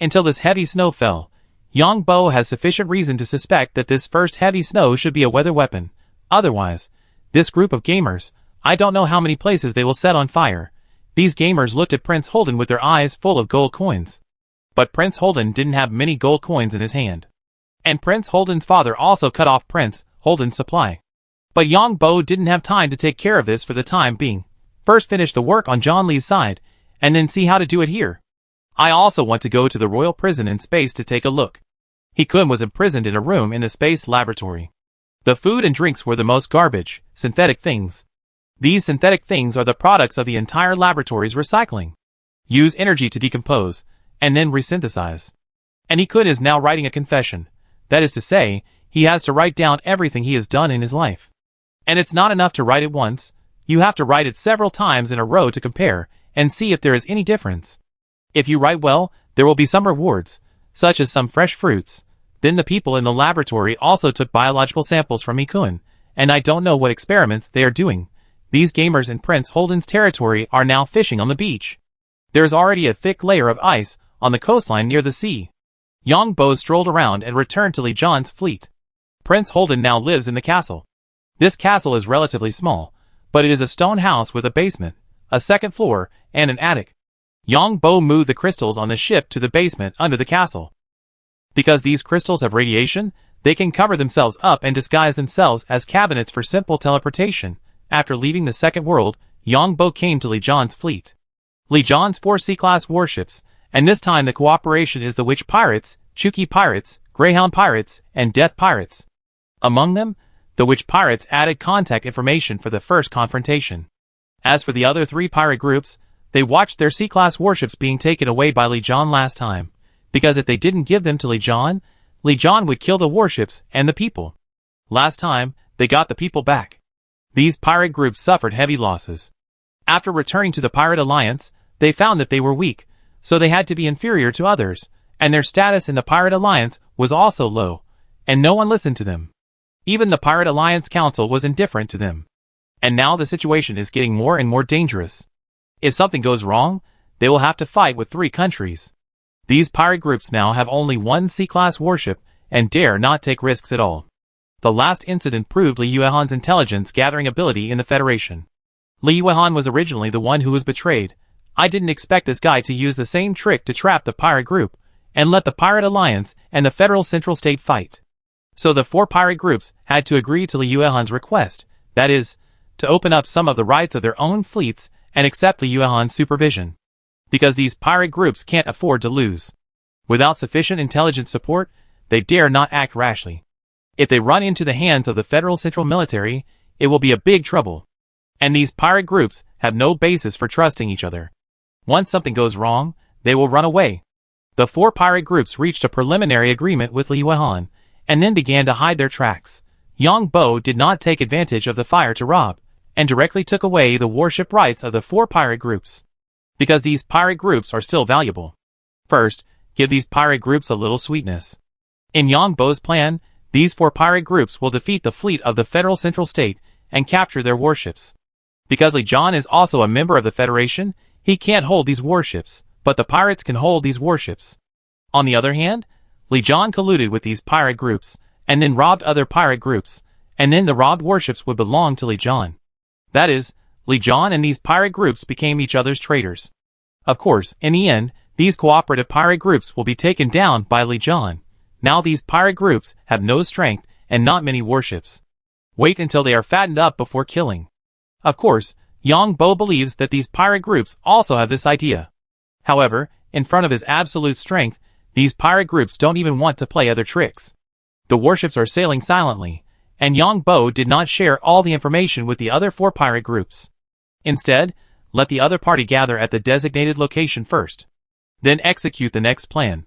Until this heavy snow fell, Yang Bo has sufficient reason to suspect that this first heavy snow should be a weather weapon. Otherwise, this group of gamers, I don't know how many places they will set on fire. These gamers looked at Prince Holden with their eyes full of gold coins. But Prince Holden didn't have many gold coins in his hand. And Prince Holden's father also cut off Prince Holden's supply. But Yang Bo didn't have time to take care of this for the time being. First finish the work on John Lee's side, and then see how to do it here. I also want to go to the royal prison in space to take a look. He Kun was imprisoned in a room in the space laboratory. The food and drinks were the most garbage, synthetic things. These synthetic things are the products of the entire laboratory's recycling. Use energy to decompose, and then resynthesize. And He Kun is now writing a confession. That is to say, he has to write down everything he has done in his life. And it's not enough to write it once, you have to write it several times in a row to compare, and see if there is any difference. If you write well, there will be some rewards, such as some fresh fruits. Then the people in the laboratory also took biological samples from He Kun, and I don't know what experiments they are doing. These gamers in Prince Holden's territory are now fishing on the beach. There is already a thick layer of ice on the coastline near the sea. Yang Bo strolled around and returned to Li Zhan's fleet. Prince Holden now lives in the castle. This castle is relatively small, but it is a stone house with a basement, a second floor, and an attic. Yang Bo moved the crystals on the ship to the basement under the castle. Because these crystals have radiation, they can cover themselves up and disguise themselves as cabinets for simple teleportation. After leaving the second world, Yang Bo came to Li Zhan's fleet. Li Zhan's 4 C-class warships, and this time the cooperation is the Witch Pirates, Chuki Pirates, Greyhound Pirates, and Death Pirates. Among them, the Witch Pirates added contact information for the first confrontation. As for the other 3 pirate groups, they watched their C-class warships being taken away by Li Zhan last time, because if they didn't give them to Li Zhan would kill the warships and the people. Last time, they got the people back. These pirate groups suffered heavy losses. After returning to the Pirate Alliance, they found that they were weak, so they had to be inferior to others, and their status in the Pirate Alliance was also low, and no one listened to them. Even the Pirate Alliance Council was indifferent to them. And now the situation is getting more and more dangerous. If something goes wrong, they will have to fight with 3 countries. These pirate groups now have only 1 C-class warship and dare not take risks at all. The last incident proved Li Yuehan's intelligence gathering ability in the Federation. Li Yuehan was originally the one who was betrayed. I didn't expect this guy to use the same trick to trap the pirate group and let the Pirate Alliance and the Federal Central State fight. So the 4 pirate groups had to agree to Li Yuehan's request, that is, to open up some of the rights of their own fleets and accept Li Yuan's supervision. Because these pirate groups can't afford to lose. Without sufficient intelligence support, they dare not act rashly. If they run into the hands of the Federal Central Military, it will be a big trouble. And these pirate groups have no basis for trusting each other. Once something goes wrong, they will run away. The 4 pirate groups reached a preliminary agreement with Li Yuan, and then began to hide their tracks. Yang Bo did not take advantage of the fire to rob, and directly took away the warship rights of the 4 pirate groups. Because these pirate groups are still valuable. First, give these pirate groups a little sweetness. In Yang Bo's plan, these 4 pirate groups will defeat the fleet of the Federal Central State and capture their warships. Because Li Jian is also a member of the Federation, he can't hold these warships, but the pirates can hold these warships. On the other hand, Li Jian colluded with these pirate groups, and then robbed other pirate groups, and then the robbed warships would belong to Li Jian. That is, Li Jian and these pirate groups became each other's traitors. Of course, in the end, these cooperative pirate groups will be taken down by Li Jian. Now these pirate groups have no strength and not many warships. Wait until they are fattened up before killing. Of course, Yang Bo believes that these pirate groups also have this idea. However, in front of his absolute strength, these pirate groups don't even want to play other tricks. The warships are sailing silently, and Yang Bo did not share all the information with the other 4 pirate groups. Instead, let the other party gather at the designated location first. Then execute the next plan.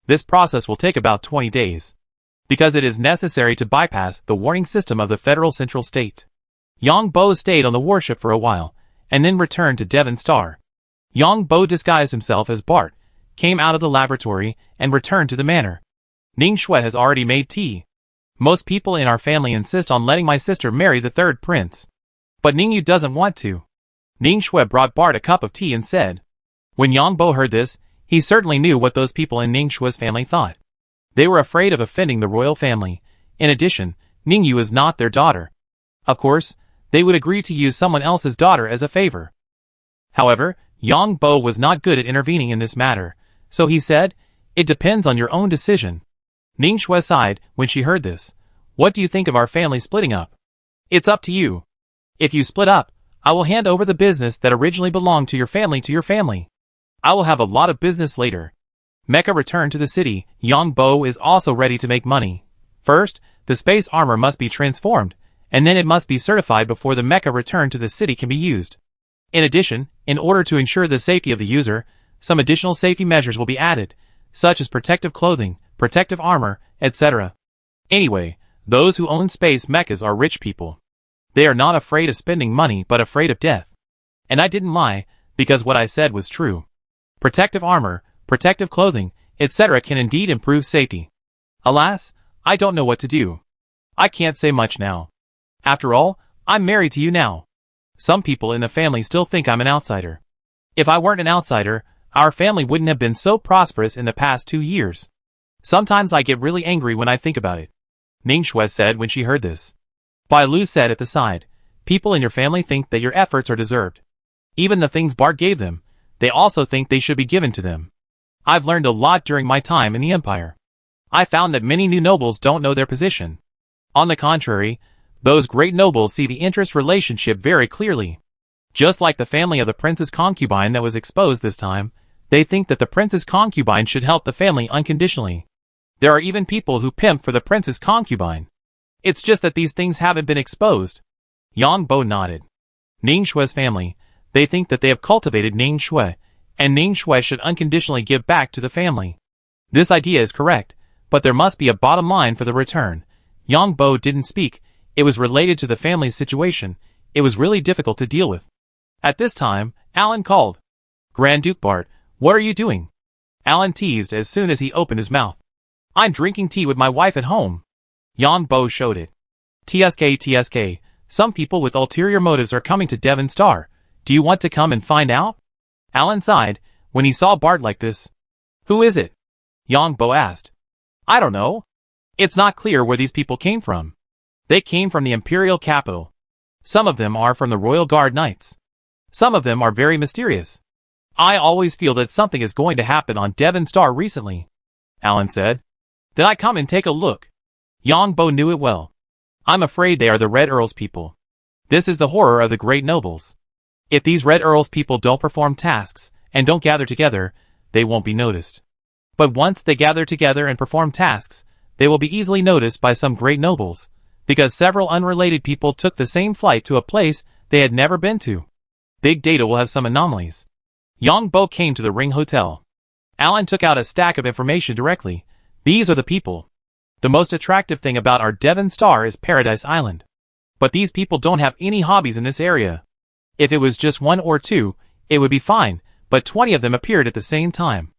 This process will take about 20 days. Because it is necessary to bypass the warning system of the Federal Central State. Yang Bo stayed on the warship for a while, and then returned to Devon Star. Yang Bo disguised himself as Bart, came out of the laboratory, and returned to the manor. Ning Shui has already made tea. Most people in our family insist on letting my sister marry the 3rd prince. But Ning Yu doesn't want to. Ning Shui brought Bart a cup of tea and said. When Yang Bo heard this, he certainly knew what those people in Ning Shui's family thought. They were afraid of offending the royal family. In addition, Ning Yu is not their daughter. Of course, they would agree to use someone else's daughter as a favor. However, Yang Bo was not good at intervening in this matter, so he said, it depends on your own decision. Ning Shui sighed when she heard this. What do you think of our family splitting up? It's up to you. If you split up, I will hand over the business that originally belonged to your family. I will have a lot of business later. Mecha returned to the city. Yang Bo is also ready to make money. First, the space armor must be transformed, and then it must be certified before the mecha return to the city can be used. In addition, in order to ensure the safety of the user, some additional safety measures will be added, such as protective clothing, protective armor, etc. Anyway, those who own space mechas are rich people. They are not afraid of spending money but afraid of death. And I didn't lie, because what I said was true. Protective armor, protective clothing, etc. can indeed improve safety. Alas, I don't know what to do. I can't say much now. After all, I'm married to you now. Some people in the family still think I'm an outsider. If I weren't an outsider, our family wouldn't have been so prosperous in the past 2 years. Sometimes I get really angry when I think about it. Ning Shui said when she heard this. Bai Lu said at the side, people in your family think that your efforts are deserved. Even the things Bart gave them, they also think they should be given to them. I've learned a lot during my time in the Empire. I found that many new nobles don't know their position. On the contrary, those great nobles see the interest relationship very clearly. Just like the family of the prince's concubine that was exposed this time, they think that the prince's concubine should help the family unconditionally. There are even people who pimp for the prince's concubine. It's just that these things haven't been exposed. Yang Bo nodded. Ning Shui's family, they think that they have cultivated Ning Shui, and Ning Shui should unconditionally give back to the family. This idea is correct, but there must be a bottom line for the return. Yang Bo didn't speak. It was related to the family's situation. It was really difficult to deal with. At this time, Alan called. Grand Duke Bart, what are you doing? Alan teased as soon as he opened his mouth. I'm drinking tea with my wife at home. Yang Bo showed it. TSK, some people with ulterior motives are coming to Devon Star. Do you want to come and find out? Alan sighed when he saw Bart like this. Who is it? Yang Bo asked. I don't know. It's not clear where these people came from. They came from the imperial capital. Some of them are from the Royal Guard Knights. Some of them are very mysterious. I always feel that something is going to happen on Devon Star recently, Alan said. Then I come and take a look. Yang Bo knew it well. I'm afraid they are the Red Earl's people. This is the horror of the great nobles. If these Red Earl's people don't perform tasks and don't gather together, they won't be noticed. But once they gather together and perform tasks, they will be easily noticed by some great nobles, because several unrelated people took the same flight to a place they had never been to. Big data will have some anomalies. Yang Bo came to the Ring Hotel. Alan took out a stack of information directly. These are the people. The most attractive thing about our Devon Star is Paradise Island. But these people don't have any hobbies in this area. If it was just 1 or 2, it would be fine, but 20 of them appeared at the same time.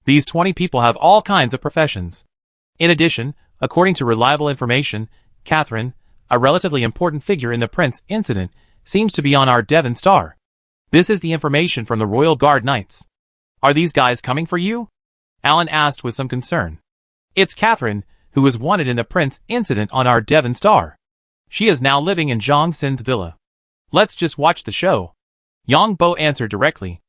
These 20 people have all kinds of professions. In addition, according to reliable information, Catherine, a relatively important figure in the Prince incident, seems to be on our Devon Star. This is the information from the Royal Guard Knights. Are these guys coming for you? Alan asked with some concern. It's Catherine, who was wanted in the Prince incident on our Devon Star. She is now living in Zhang Sin's villa. Let's just watch the show. Yang Bo answered directly.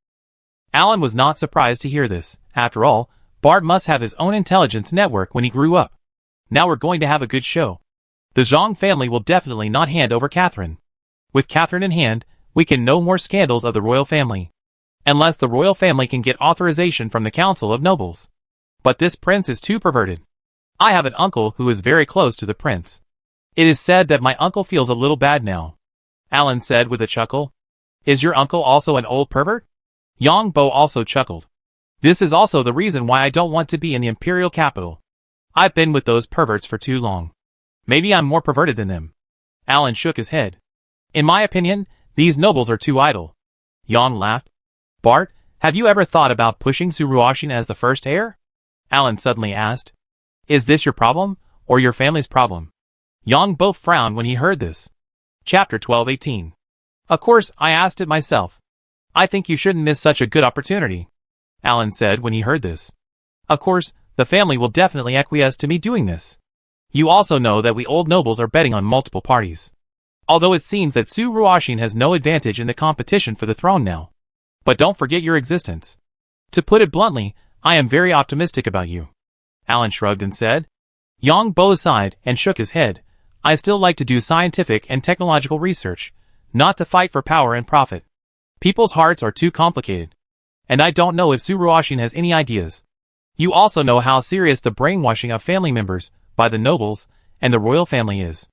Alan was not surprised to hear this. After all, Bart must have his own intelligence network when he grew up. Now we're going to have a good show. The Zhang family will definitely not hand over Catherine. With Catherine in hand, we can know more scandals of the royal family. Unless the royal family can get authorization from the Council of Nobles. But this prince is too perverted. I have an uncle who is very close to the prince. It is said that my uncle feels a little bad now. Alan said with a chuckle. Is your uncle also an old pervert? Yang Bo also chuckled. This is also the reason why I don't want to be in the imperial capital. I've been with those perverts for too long. Maybe I'm more perverted than them. Alan shook his head. In my opinion, these nobles are too idle. Yang laughed. Bart, have you ever thought about pushing Suruoshin as the first heir? Alan suddenly asked. Is this your problem, or your family's problem? Yang both frowned when he heard this. Chapter 12:18. Of course, I asked it myself. I think you shouldn't miss such a good opportunity, Alan said when he heard this. Of course, the family will definitely acquiesce to me doing this. You also know that we old nobles are betting on multiple parties. Although it seems that Suruoshin has no advantage in the competition for the throne now. But don't forget your existence. To put it bluntly, I am very optimistic about you. Alan shrugged and said. Yang Bo sighed and shook his head. I still like to do scientific and technological research, not to fight for power and profit. People's hearts are too complicated. And I don't know if Suruoshin has any ideas. You also know how serious the brainwashing of family members by the nobles and the royal family is.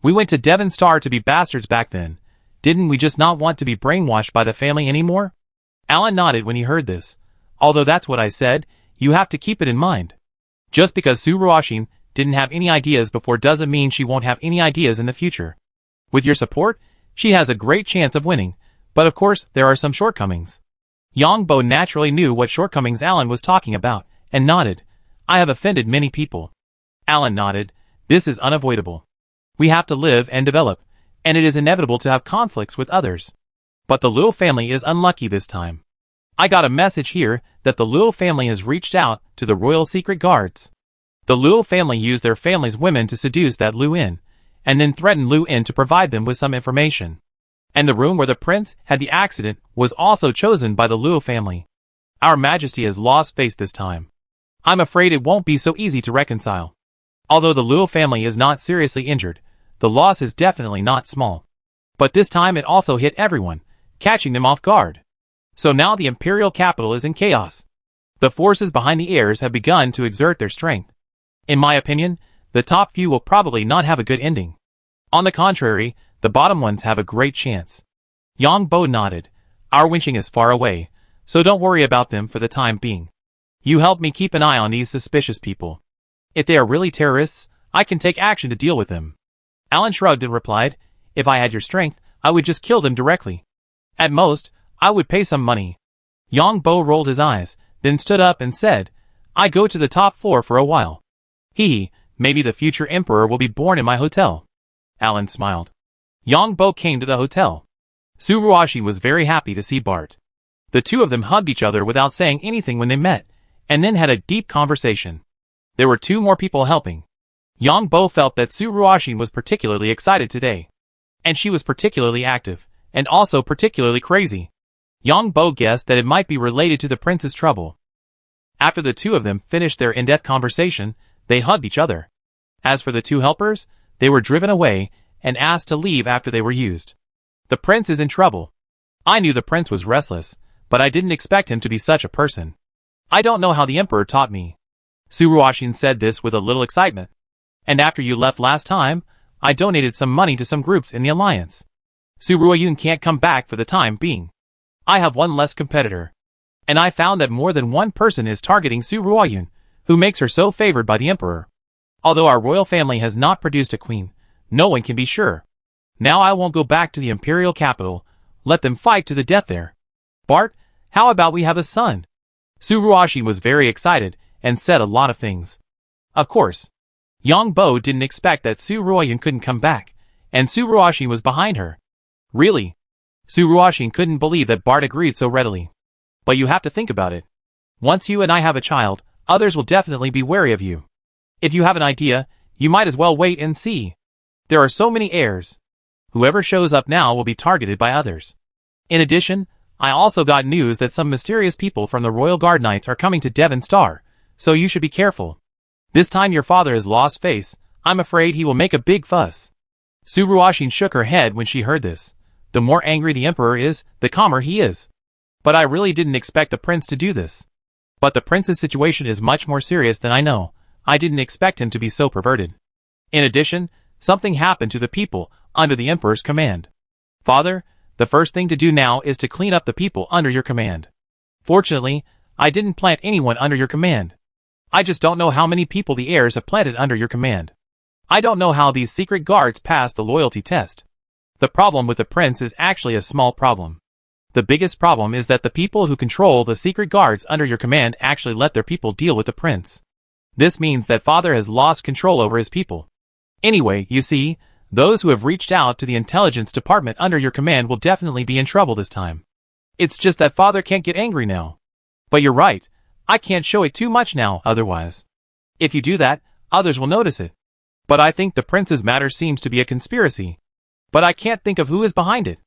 We went to Devon Star to be bastards back then. Didn't we just not want to be brainwashed by the family anymore? Alan nodded when he heard this. Although that's what I said, you have to keep it in mind. Just because Suruoshin didn't have any ideas before doesn't mean she won't have any ideas in the future. With your support, she has a great chance of winning, but of course there are some shortcomings. Yang Bo naturally knew what shortcomings Alan was talking about, and nodded. I have offended many people. Alan nodded. This is unavoidable. We have to live and develop, and it is inevitable to have conflicts with others. But the Liu family is unlucky this time. I got a message here that the Liu family has reached out to the royal secret guards. The Liu family used their family's women to seduce that Liu In, and then threatened Liu In to provide them with some information. And the room where the prince had the accident was also chosen by the Liu family. Our Majesty has lost face this time. I'm afraid it won't be so easy to reconcile. Although the Liu family is not seriously injured, the loss is definitely not small. But this time it also hit everyone, catching them off guard. So now the imperial capital is in chaos. The forces behind the heirs have begun to exert their strength. In my opinion, the top few will probably not have a good ending. On the contrary, the bottom ones have a great chance. Yang Bo nodded. Our winching is far away, so don't worry about them for the time being. You help me keep an eye on these suspicious people. If they are really terrorists, I can take action to deal with them. Alan shrugged and replied, if I had your strength, I would just kill them directly. At most, I would pay some money. Yang Bo rolled his eyes, then stood up and said, I go to the top floor for a while. Maybe the future emperor will be born in my hotel. Alan smiled. Yang Bo came to the hotel. Suruoshin was very happy to see Bart. The two of them hugged each other without saying anything when they met, and then had a deep conversation. There were 2 more people helping. Yang Bo felt that Suruoshin was particularly excited today. And she was particularly active, and also particularly crazy. Yang Bo guessed that it might be related to the prince's trouble. After the 2 of them finished their in-depth conversation, they hugged each other. As for the 2 helpers, they were driven away and asked to leave after they were used. The prince is in trouble. I knew the prince was restless, but I didn't expect him to be such a person. I don't know how the emperor taught me. Suruoshin said this with a little excitement. And after you left last time, I donated some money to some groups in the alliance. Suruoyun can't come back for the time being. I have one less competitor. And I found that more than one person is targeting Suruoyun, who makes her so favored by the emperor. Although our royal family has not produced a queen, no one can be sure. Now I won't go back to the imperial capital. Let them fight to the death there. Bart, how about we have a son? Suruoshin was very excited and said a lot of things. Of course. Yongbo didn't expect that Suruoyun couldn't come back, and Suruoshin was behind her. Really? Suruoshin couldn't believe that Bart agreed so readily. But you have to think about it. Once you and I have a child, others will definitely be wary of you. If you have an idea, you might as well wait and see. There are so many heirs. Whoever shows up now will be targeted by others. In addition, I also got news that some mysterious people from the Royal Guard Knights are coming to Devon Star, so you should be careful. This time your father has lost face. I'm afraid he will make a big fuss. Suruoshin shook her head when she heard this. The more angry the emperor is, the calmer he is. But I really didn't expect the prince to do this. But the prince's situation is much more serious than I know. I didn't expect him to be so perverted. In addition, something happened to the people under the emperor's command. Father, the first thing to do now is to clean up the people under your command. Fortunately, I didn't plant anyone under your command. I just don't know how many people the heirs have planted under your command. I don't know how these secret guards passed the loyalty test. The problem with the prince is actually a small problem. The biggest problem is that the people who control the secret guards under your command actually let their people deal with the prince. This means that father has lost control over his people. Anyway, you see, those who have reached out to the intelligence department under your command will definitely be in trouble this time. It's just that father can't get angry now. But you're right, I can't show it too much now otherwise. If you do that, others will notice it. But I think the prince's matter seems to be a conspiracy. But I can't think of who is behind it.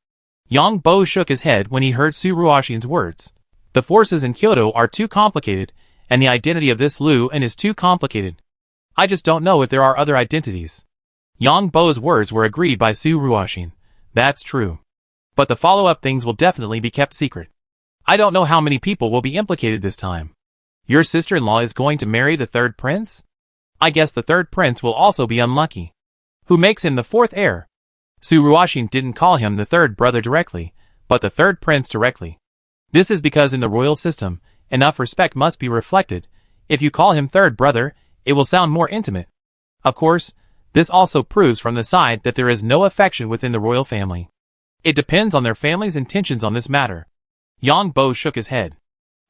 Yongbo shook his head when he heard Suruoshin's words. The forces in Kyoto are too complicated, and the identity of this Lu En is too complicated. I just don't know if there are other identities. Yongbo's words were agreed by Suruoshin. That's true. But the follow-up things will definitely be kept secret. I don't know how many people will be implicated this time. Your sister-in-law is going to marry the third prince? I guess the third prince will also be unlucky. Who makes him the fourth heir? Suruoshin didn't call him the third brother directly, but the third prince directly. This is because in the royal system, enough respect must be reflected. If you call him third brother, it will sound more intimate. Of course, this also proves from the side that there is no affection within the royal family. It depends on their family's intentions on this matter. Yongbo shook his head.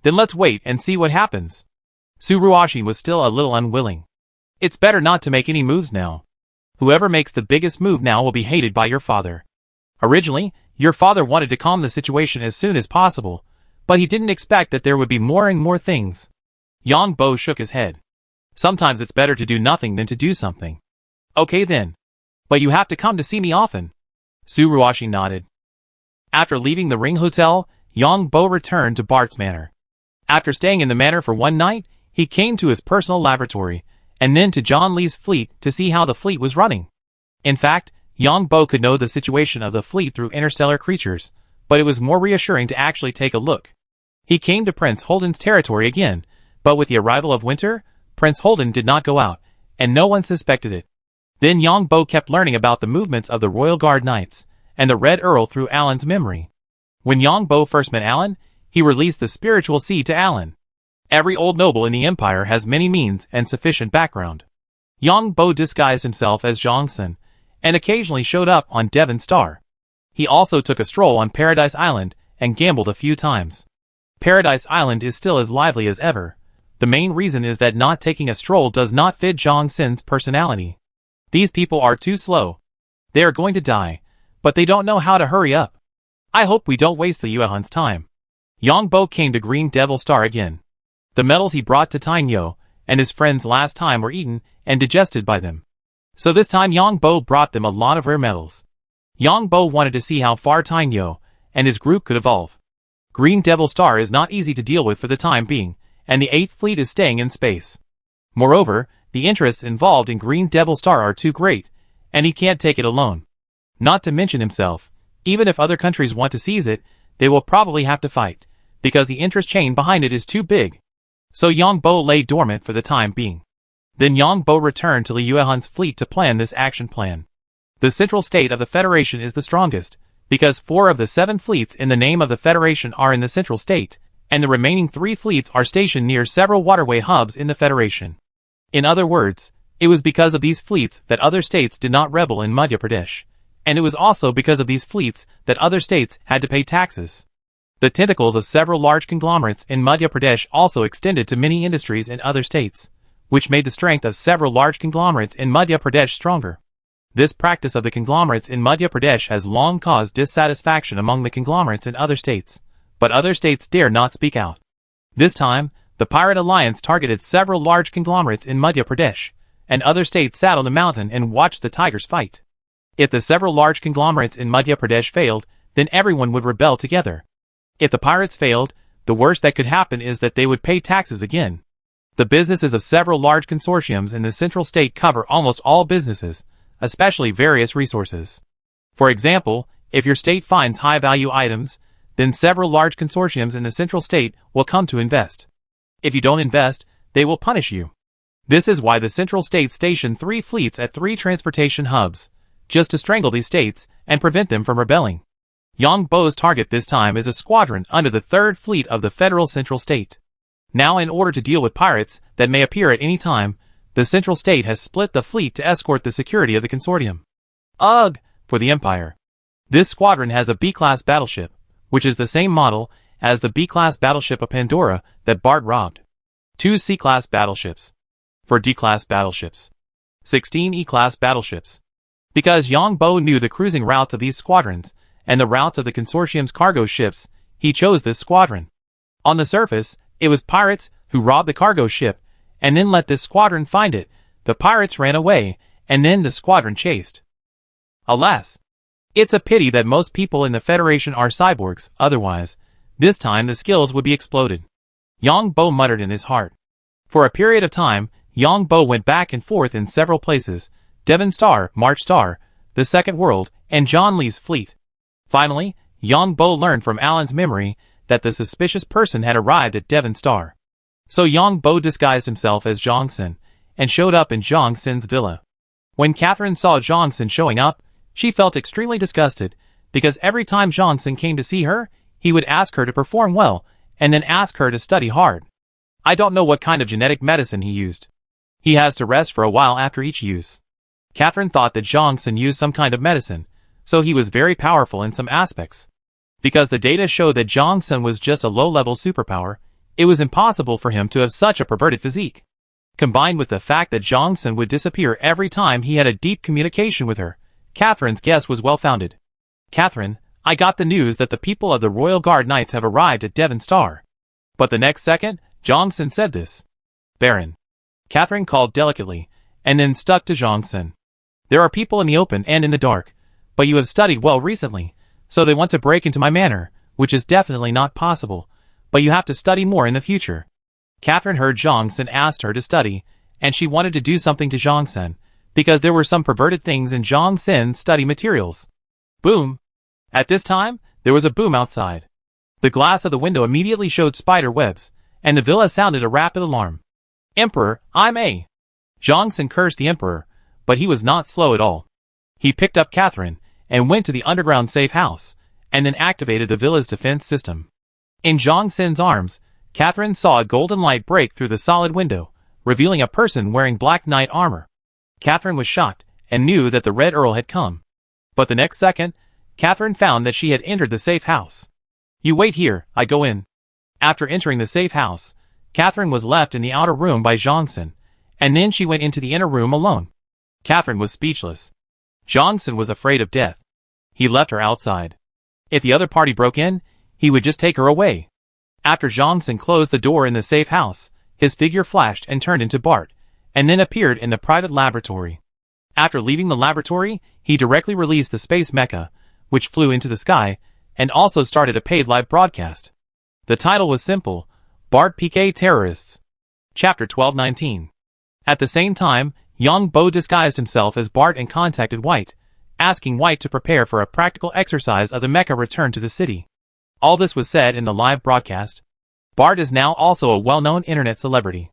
Then let's wait and see what happens. Suruoshin was still a little unwilling. It's better not to make any moves now. Whoever makes the biggest move now will be hated by your father. Originally, your father wanted to calm the situation as soon as possible, but he didn't expect that there would be more and more things. Yongbo shook his head. Sometimes it's better to do nothing than to do something. Okay then. But you have to come to see me often. Suruoshin nodded. After leaving the Ring Hotel, Yongbo returned to Bart's manor. After staying in the manor for one night, he came to his personal laboratory, and then to John Lee's fleet to see how the fleet was running. In fact, Yongbo could know the situation of the fleet through interstellar creatures, but it was more reassuring to actually take a look. He came to Prince Holden's territory again, but with the arrival of winter, Prince Holden did not go out, and no one suspected it. Then Yongbo kept learning about the movements of the Royal Guard Knights, and the Red Earl through Alan's memory. When Yongbo first met Alan, he released the spiritual seed to Alan. Every old noble in the empire has many means and sufficient background. Yongbo disguised himself as Zhongsun, and occasionally showed up on Devon Star. He also took a stroll on Paradise Island and gambled a few times. Paradise Island is still as lively as ever. The main reason is that not taking a stroll does not fit Zhongsun's personality. These people are too slow. They are going to die, but they don't know how to hurry up. I hope we don't waste the Yuehun's time. Yongbo came to Green Devil Star again. The metals he brought to Tainyo and his friends last time were eaten and digested by them. So this time Yongbo brought them a lot of rare metals. Yongbo wanted to see how far Tainyo and his group could evolve. Green Devil Star is not easy to deal with for the time being, and the 8th Fleet is staying in space. Moreover, the interests involved in Green Devil Star are too great, and he can't take it alone. Not to mention himself, Even if other countries want to seize it, they will probably have to fight, because the interest chain behind it is too big. So Yongbo lay dormant for the time being. Then Yongbo returned to Liu Han's fleet to plan this action plan. The central state of the Federation is the strongest, because 4 of the 7 fleets in the name of the Federation are in the central state, and the remaining 3 fleets are stationed near several waterway hubs in the Federation. In other words, it was because of these fleets that other states did not rebel in Madhya Pradesh, and it was also because of these fleets that other states had to pay taxes. The tentacles of several large conglomerates in Madhya Pradesh also extended to many industries in other states, which made the strength of several large conglomerates in Madhya Pradesh stronger. This practice of the conglomerates in Madhya Pradesh has long caused dissatisfaction among the conglomerates in other states, but other states dare not speak out. This time, the Pirate Alliance targeted several large conglomerates in Madhya Pradesh, and other states sat on the mountain and watched the tigers fight. If the several large conglomerates in Madhya Pradesh failed, then everyone would rebel together. If the pirates failed, the worst that could happen is that they would pay taxes again. The businesses of several large consortiums in the central state cover almost all businesses, especially various resources. For example, if your state finds high-value items, then several large consortiums in the central state will come to invest. If you don't invest, they will punish you. This is why the central state stationed 3 fleets at 3 transportation hubs, just to strangle these states and prevent them from rebelling. Yongbo's target this time is a squadron under the 3rd Fleet of the Federal Central State. Now, in order to deal with pirates that may appear at any time, the Central State has split the fleet to escort the security of the consortium. Ugh, for the Empire. This squadron has a B-class battleship, which is the same model as the B-class battleship of Pandora that Bart robbed. 2 C-class battleships. 4 D-class battleships. 16 E-class battleships. Because Yongbo knew the cruising routes of these squadrons, and the routes of the consortium's cargo ships, he chose this squadron. On the surface, it was pirates who robbed the cargo ship, and then let this squadron find it. The pirates ran away, and then the squadron chased. Alas! It's a pity that most people in the Federation are cyborgs, otherwise, this time the skills would be exploded. Yongbo muttered in his heart. For a period of time, Yongbo went back and forth in several places, Devon Star, March Star, the Second World, and John Lee's fleet. Finally, Yongbo learned from Alan's memory that the suspicious person had arrived at Devon Star. So Yongbo disguised himself as Jongsen, and showed up in Jongsen's villa. When Catherine saw Jongsen showing up, she felt extremely disgusted, because every time Jongsen came to see her, he would ask her to perform well, and then ask her to study hard. I don't know what kind of genetic medicine he used. He has to rest for a while after each use. Catherine thought that Jongsen used some kind of medicine, so he was very powerful in some aspects. Because the data showed that Jongsen was just a low-level superpower, it was impossible for him to have such a perverted physique. Combined with the fact that Jongsen would disappear every time he had a deep communication with her, Catherine's guess was well-founded. Catherine, I got the news that the people of the Royal Guard Knights have arrived at Devon Star. But the next second, Jongsen said this. Baron. Catherine called delicately, and then stuck to Jongsen. There are people in the open and in the dark, but you have studied well recently, so they want to break into my manor, which is definitely not possible, but you have to study more in the future. Catherine heard Jongsen asked her to study, and she wanted to do something to Jongsen, because there were some perverted things in Jongsen's study materials. Boom! At this time, there was a boom outside. The glass of the window immediately showed spider webs, and the villa sounded a rapid alarm. Emperor, I'm a... Jongsen cursed the Emperor, but he was not slow at all. He picked up Catherine, and went to the underground safe house, and then activated the villa's defense system. In Jongsen's arms, Catherine saw a golden light break through the solid window, revealing a person wearing black knight armor. Catherine was shocked, and knew that the Red Earl had come. But the next second, Catherine found that she had entered the safe house. You wait here, I go in. After entering the safe house, Catherine was left in the outer room by Jongsen, and then she went into the inner room alone. Catherine was speechless. Jongsen was afraid of death. He left her outside. If the other party broke in, he would just take her away. After Jongsen closed the door in the safe house, his figure flashed and turned into Bart, and then appeared in the private laboratory. After leaving the laboratory, he directly released the space mecha, which flew into the sky, and also started a paid live broadcast. The title was simple, Bart PK Terrorists. Chapter 1219. At the same time, Yongbo disguised himself as Bart and contacted White, asking White to prepare for a practical exercise of the mecha return to the city. All this was said in the live broadcast. Bart is now also a well-known internet celebrity.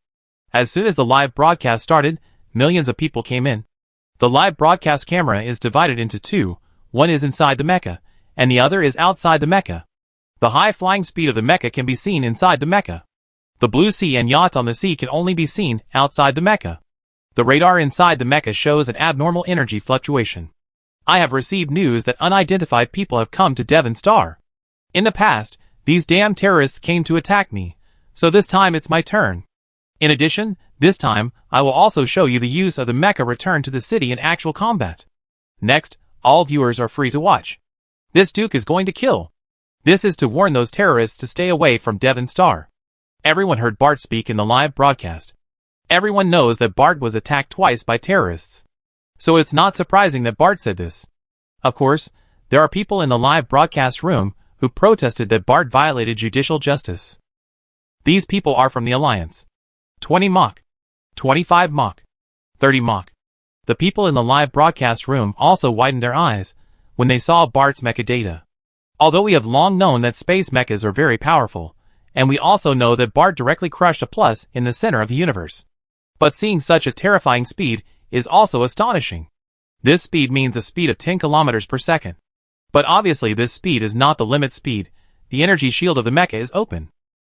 As soon as the live broadcast started, millions of people came in. The live broadcast camera is divided into two, one is inside the mecha, and the other is outside the mecha. The high-flying speed of the mecha can be seen inside the mecha. The blue sea and yachts on the sea can only be seen outside the mecha. The radar inside the mecha shows an abnormal energy fluctuation. I have received news that unidentified people have come to Devon Star. In the past, these damn terrorists came to attack me, so this time it's my turn. In addition, this time, I will also show you the use of the mecha return to the city in actual combat. Next, all viewers are free to watch. This Duke is going to kill. This is to warn those terrorists to stay away from Devon Star. Everyone heard Bart speak in the live broadcast. Everyone knows that Bart was attacked twice by terrorists. So it's not surprising that Bart said this. Of course, there are people in the live broadcast room who protested that Bart violated judicial justice. These people are from the Alliance. 20 Mach. 25 Mach. 30 Mach. The people in the live broadcast room also widened their eyes when they saw Bart's mecha data. Although we have long known that space mechas are very powerful, and we also know that Bart directly crushed a plus in the center of the universe. But seeing such a terrifying speed is also astonishing. This speed means a speed of 10 kilometers per second. But obviously this speed is not the limit speed. The energy shield of the mecha is open.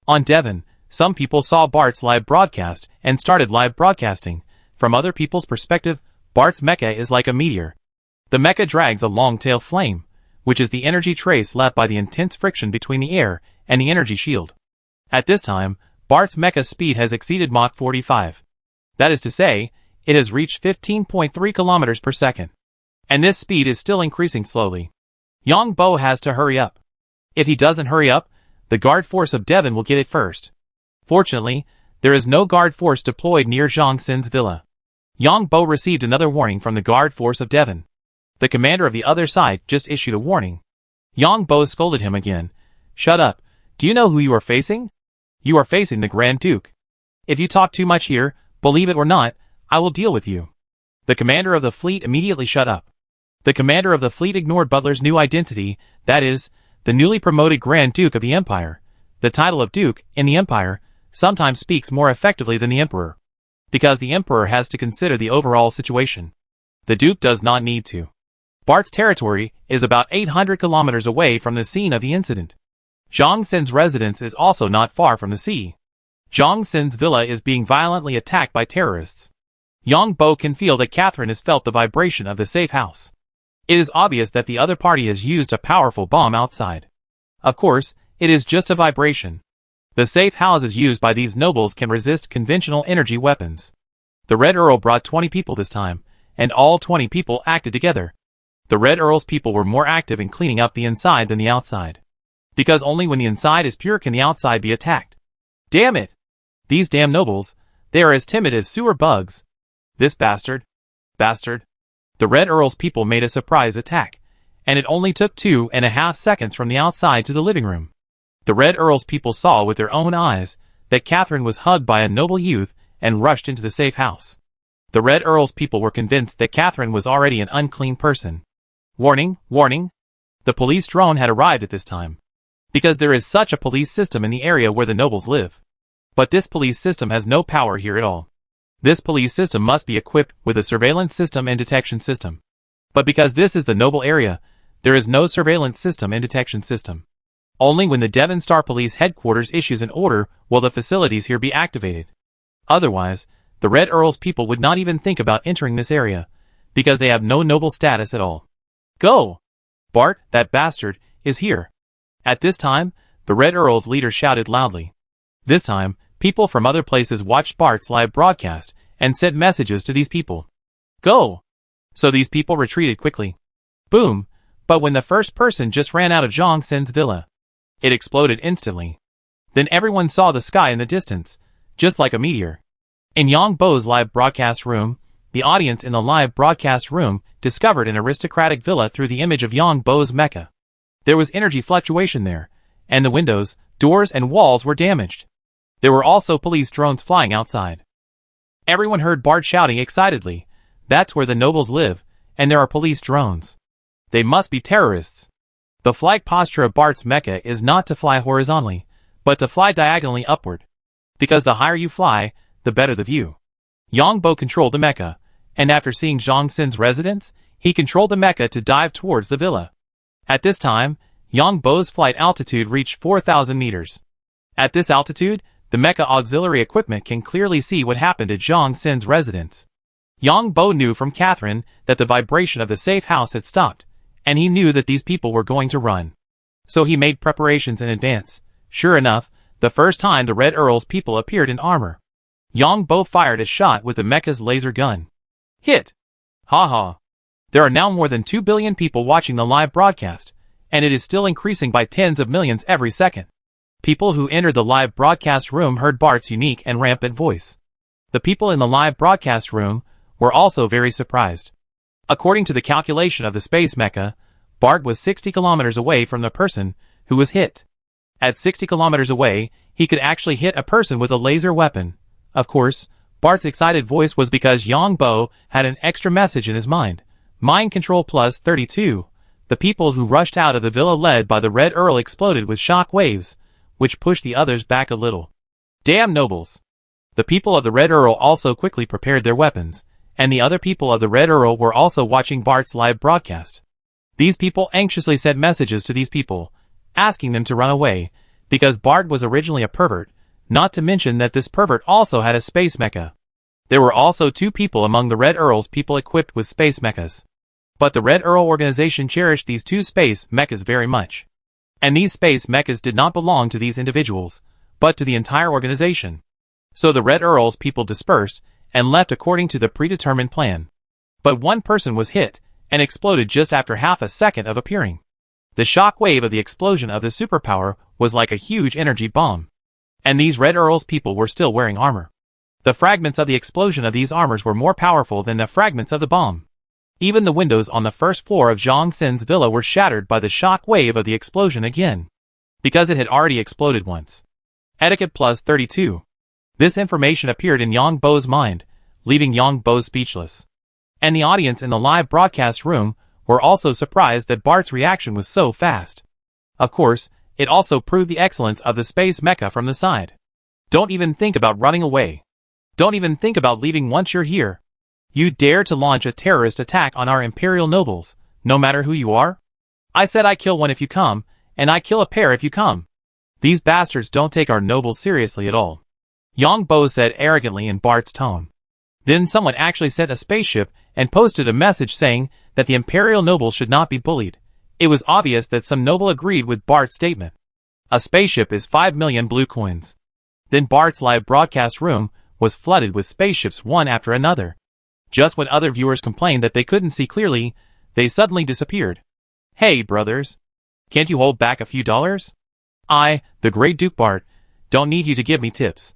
On Devon, some people saw Bart's live broadcast and started live broadcasting. From other people's perspective, Bart's mecha is like a meteor. The mecha drags a long tail flame, which is the energy trace left by the intense friction between the air and the energy shield. At this time, Bart's mecha speed has exceeded Mach 45. That is to say, it has reached 15.3 kilometers per second. And this speed is still increasing slowly. Yang Bo has to hurry up. If he doesn't hurry up, the guard force of Devon will get it first. Fortunately, there is no guard force deployed near Zhang Sin's villa. Yang Bo received another warning from the guard force of Devon. The commander of the other side just issued a warning. Yang Bo scolded him again. Shut up. Do you know who you are facing? You are facing the Grand Duke. If you talk too much here, believe it or not, I will deal with you. The commander of the fleet immediately shut up. The commander of the fleet ignored Butler's new identity, that is, the newly promoted Grand Duke of the Empire. The title of Duke, in the Empire, sometimes speaks more effectively than the Emperor. Because the Emperor has to consider the overall situation. The Duke does not need to. Bart's territory is about 800 kilometers away from the scene of the incident. Zhang Sin's residence is also not far from the sea. Zhang Sin's villa is being violently attacked by terrorists. Yang Bo can feel that Catherine has felt the vibration of the safe house. It is obvious that the other party has used a powerful bomb outside. Of course, it is just a vibration. The safe houses used by these nobles can resist conventional energy weapons. The Red Earl brought 20 people this time, and all 20 people acted together. The Red Earl's people were more active in cleaning up the inside than the outside. Because only when the inside is pure can the outside be attacked. Damn it! These damn nobles, they are as timid as sewer bugs. This bastard. The Red Earl's people made a surprise attack, and it only took 2.5 seconds from the outside to the living room. The Red Earl's people saw with their own eyes that Catherine was hugged by a noble youth and rushed into the safe house. The Red Earl's people were convinced that Catherine was already an unclean person. Warning, warning! The police drone had arrived at this time. Because there is such a police system in the area where the nobles live. But this police system has no power here at all. This police system must be equipped with a surveillance system and detection system. But because this is the noble area, there is no surveillance system and detection system. Only when the Devon Star Police Headquarters issues an order will the facilities here be activated. Otherwise, the Red Earl's people would not even think about entering this area, because they have no noble status at all. Go! Bart, that bastard, is here. At this time, the Red Earl's leader shouted loudly. This time, people from other places watched Bart's live broadcast and sent messages to these people. Go! So these people retreated quickly. Boom! But when the first person just ran out of Zhang Sin's villa, it exploded instantly. Then everyone saw the sky in the distance, just like a meteor. In Yang Bo's live broadcast room, the audience in the live broadcast room discovered an aristocratic villa through the image of Yang Bo's mecha. There was energy fluctuation there, and the windows, doors and walls were damaged. There were also police drones flying outside. Everyone heard Bart shouting excitedly, "That's where the nobles live, and there are police drones. They must be terrorists. The flight posture of Bart's mecha is not to fly horizontally, but to fly diagonally upward. Because the higher you fly, the better the view. Yang Bo controlled the mecha, and after seeing Zhang Xin's residence, he controlled the mecha to dive towards the villa. At this time, Yang Bo's flight altitude reached 4,000 meters. At this altitude, the mecha auxiliary equipment can clearly see what happened at Zhang Xin's residence. Yang Bo knew from Catherine that the vibration of the safe house had stopped, and he knew that these people were going to run. So he made preparations in advance. Sure enough, the first time the Red Earl's people appeared in armor, Yang Bo fired a shot with the mecha's laser gun. Hit! Haha. There are now more than 2 billion people watching the live broadcast, and it is still increasing by tens of millions every second. People who entered the live broadcast room heard Bart's unique and rampant voice. The people in the live broadcast room were also very surprised. According to the calculation of the space mecha, Bart was 60 kilometers away from the person who was hit. At 60 kilometers away, he could actually hit a person with a laser weapon. Of course, Bart's excited voice was because Yang Bo had an extra message in his mind. Mind control plus 32. The people who rushed out of the villa led by the Red Earl exploded with shock waves, which pushed the others back a little. Damn nobles! The people of the Red Earl also quickly prepared their weapons, and the other people of the Red Earl were also watching Bart's live broadcast. These people anxiously sent messages to these people, asking them to run away, because Bart was originally a pervert, not to mention that this pervert also had a space mecha. There were also 2 people among the Red Earl's people equipped with space mechas. But the Red Earl organization cherished these 2 space mechas very much. And these space mechas did not belong to these individuals, but to the entire organization. So the Red Earl's people dispersed, and left according to the predetermined plan. But one person was hit, and exploded just after half a second of appearing. The shock wave of the explosion of the superpower was like a huge energy bomb. And these Red Earl's people were still wearing armor. The fragments of the explosion of these armors were more powerful than the fragments of the bomb. Even the windows on the first floor of Zhang Xin's villa were shattered by the shock wave of the explosion again, because it had already exploded once. Etiquette plus 32. This information appeared in Yang Bo's mind, leaving Yang Bo speechless. And the audience in the live broadcast room were also surprised that Bart's reaction was so fast. Of course, it also proved the excellence of the space mecha from the side. Don't even think about running away. Don't even think about leaving once you're here. You dare to launch a terrorist attack on our imperial nobles, no matter who you are? I said I kill one if you come, and I kill a pair if you come. These bastards don't take our nobles seriously at all. Yang Bo said arrogantly in Bart's tone. Then someone actually sent a spaceship and posted a message saying that the imperial nobles should not be bullied. It was obvious that some noble agreed with Bart's statement. A spaceship is 5 million blue coins. Then Bart's live broadcast room was flooded with spaceships one after another. Just when other viewers complained that they couldn't see clearly, they suddenly disappeared. Hey, brothers. Can't you hold back a few dollars? I, the Great Duke Bart, don't need you to give me tips.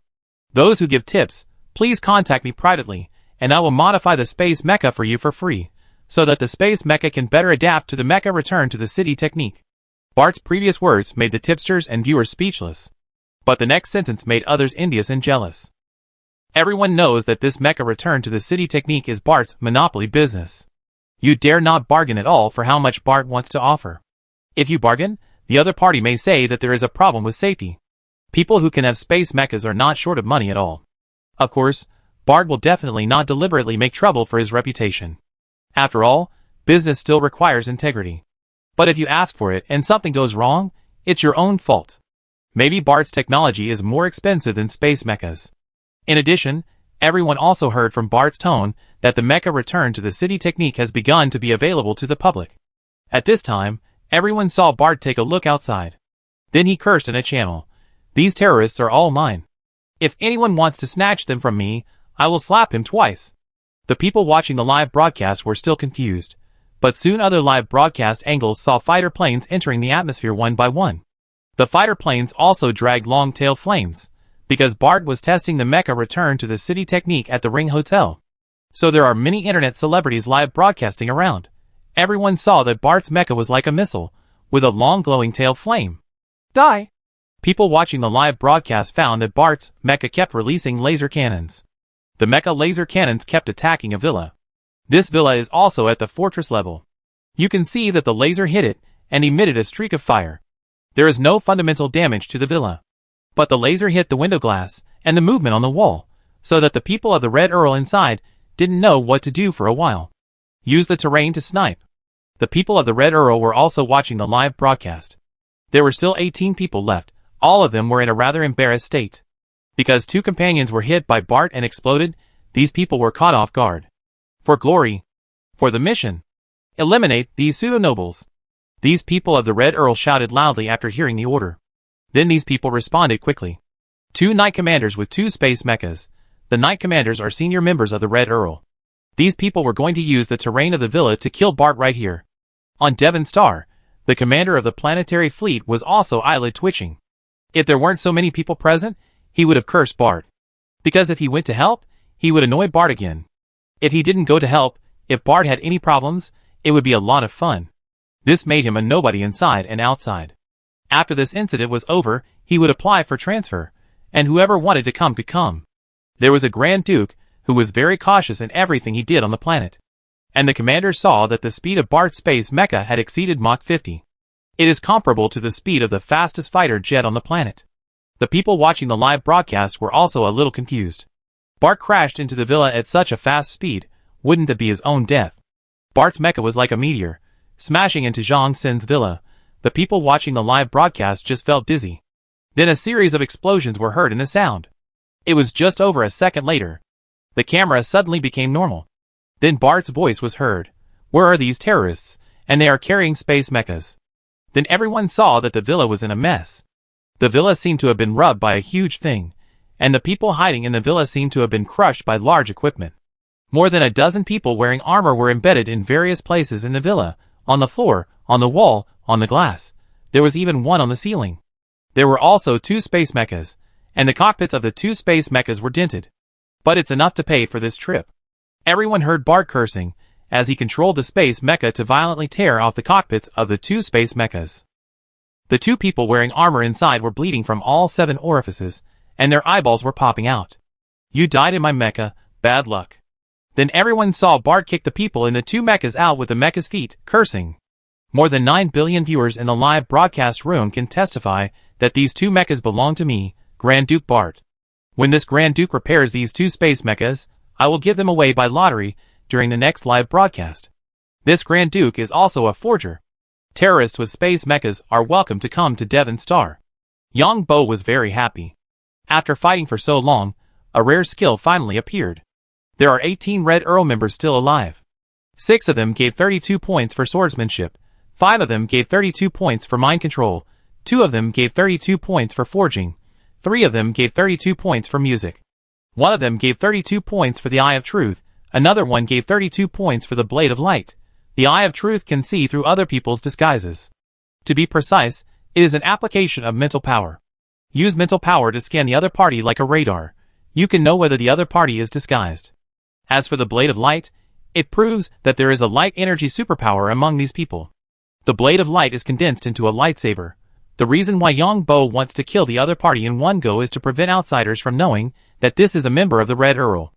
Those who give tips, please contact me privately, and I will modify the space mecha for you for free, so that the space mecha can better adapt to the mecha return to the city technique. Bart's previous words made the tipsters and viewers speechless. But the next sentence made others envious and jealous. Everyone knows that this mecha return to the city technique is Bart's monopoly business. You dare not bargain at all for how much Bart wants to offer. If you bargain, the other party may say that there is a problem with safety. People who can have space mechas are not short of money at all. Of course, Bart will definitely not deliberately make trouble for his reputation. After all, business still requires integrity. But if you ask for it and something goes wrong, it's your own fault. Maybe Bart's technology is more expensive than space mechas. In addition, everyone also heard from Bart's tone that the mecha return to the city technique has begun to be available to the public. At this time, everyone saw Bart take a look outside. Then he cursed in a channel. These terrorists are all mine. If anyone wants to snatch them from me, I will slap him twice. The people watching the live broadcast were still confused, but soon other live broadcast angles saw fighter planes entering the atmosphere one by one. The fighter planes also dragged long-tail flames, because Bart was testing the mecha return to the city technique at the Ring Hotel. So there are many internet celebrities live broadcasting around. Everyone saw that Bart's mecha was like a missile, with a long glowing tail flame. Die! People watching the live broadcast found that Bart's mecha kept releasing laser cannons. The mecha laser cannons kept attacking a villa. This villa is also at the fortress level. You can see that the laser hit it and emitted a streak of fire. There is no fundamental damage to the villa. But the laser hit the window glass and the movement on the wall, so that the people of the Red Earl inside didn't know what to do for a while. Use the terrain to snipe. The people of the Red Earl were also watching the live broadcast. There were still 18 people left. All of them were in a rather embarrassed state. Because 2 companions were hit by Bart and exploded, these people were caught off guard. For glory. For the mission. Eliminate these pseudo-nobles. These people of the Red Earl shouted loudly after hearing the order. Then these people responded quickly. 2 Knight Commanders with 2 space mechas. The Knight Commanders are senior members of the Red Earl. These people were going to use the terrain of the villa to kill Bart right here. On Devon Star, the commander of the planetary fleet was also eyelid twitching. If there weren't so many people present, he would have cursed Bart. Because if he went to help, he would annoy Bart again. If he didn't go to help, if Bart had any problems, it would be a lot of fun. This made him a nobody inside and outside. After this incident was over, he would apply for transfer, and whoever wanted to come could come. There was a Grand Duke, who was very cautious in everything he did on the planet. And the commander saw that the speed of Bart's space mecha had exceeded Mach 50. It is comparable to the speed of the fastest fighter jet on the planet. The people watching the live broadcast were also a little confused. Bart crashed into the villa at such a fast speed, wouldn't it be his own death? Bart's mecha was like a meteor, smashing into Zhang Sin's villa. The people watching the live broadcast just felt dizzy. Then a series of explosions were heard in the sound. It was just over a second later. The camera suddenly became normal. Then Bart's voice was heard. Where are these terrorists? And they are carrying space mechas. Then everyone saw that the villa was in a mess. The villa seemed to have been rubbed by a huge thing, and the people hiding in the villa seemed to have been crushed by large equipment. More than a dozen people wearing armor were embedded in various places in the villa, on the floor, on the wall, on the glass. There was even one on the ceiling. There were also 2 space mechas, and the cockpits of the 2 space mechas were dented. But it's enough to pay for this trip. Everyone heard Bart cursing, as he controlled the space mecha to violently tear off the cockpits of the 2 space mechas. The 2 people wearing armor inside were bleeding from all 7 orifices, and their eyeballs were popping out. You died in my mecha, bad luck. Then everyone saw Bart kick the people in the 2 mechas out with the mecha's feet, cursing. More than 9 billion viewers in the live broadcast room can testify that these 2 mechas belong to me, Grand Duke Bart. When this Grand Duke repairs these 2 space mechas, I will give them away by lottery during the next live broadcast. This Grand Duke is also a forger. Terrorists with space mechas are welcome to come to Devon Star. Yang Bo was very happy. After fighting for so long, a rare skill finally appeared. There are 18 Red Earl members still alive. 6 of them gave 32 points for swordsmanship, 5 of them gave 32 points for mind control, 2 of them gave 32 points for forging, 3 of them gave 32 points for music. 1 of them gave 32 points for the Eye of Truth, another one gave 32 points for the Blade of Light. The Eye of Truth can see through other people's disguises. To be precise, it is an application of mental power. Use mental power to scan the other party like a radar. You can know whether the other party is disguised. As for the Blade of Light, it proves that there is a light energy superpower among these people. The Blade of Light is condensed into a lightsaber. The reason why Yang Bo wants to kill the other party in one go is to prevent outsiders from knowing that this is a member of the Red Earl.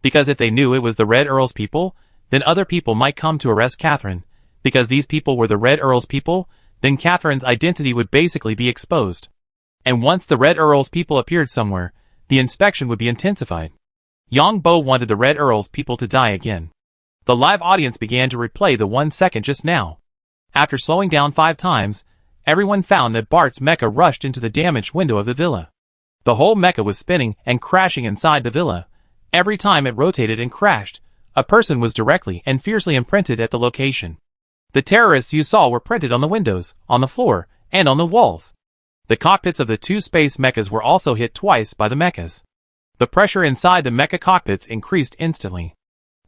Because if they knew it was the Red Earl's people, then other people might come to arrest Catherine. Because these people were the Red Earl's people, then Catherine's identity would basically be exposed. And once the Red Earl's people appeared somewhere, the inspection would be intensified. Yang Bo wanted the Red Earl's people to die again. The live audience began to replay the 1 second just now. After slowing down 5 times, everyone found that Bart's mecha rushed into the damaged window of the villa. The whole mecha was spinning and crashing inside the villa. Every time it rotated and crashed, a person was directly and fiercely imprinted at the location. The terrorists you saw were printed on the windows, on the floor, and on the walls. The cockpits of the 2 space mechas were also hit twice by the mechas. The pressure inside the mecha cockpits increased instantly.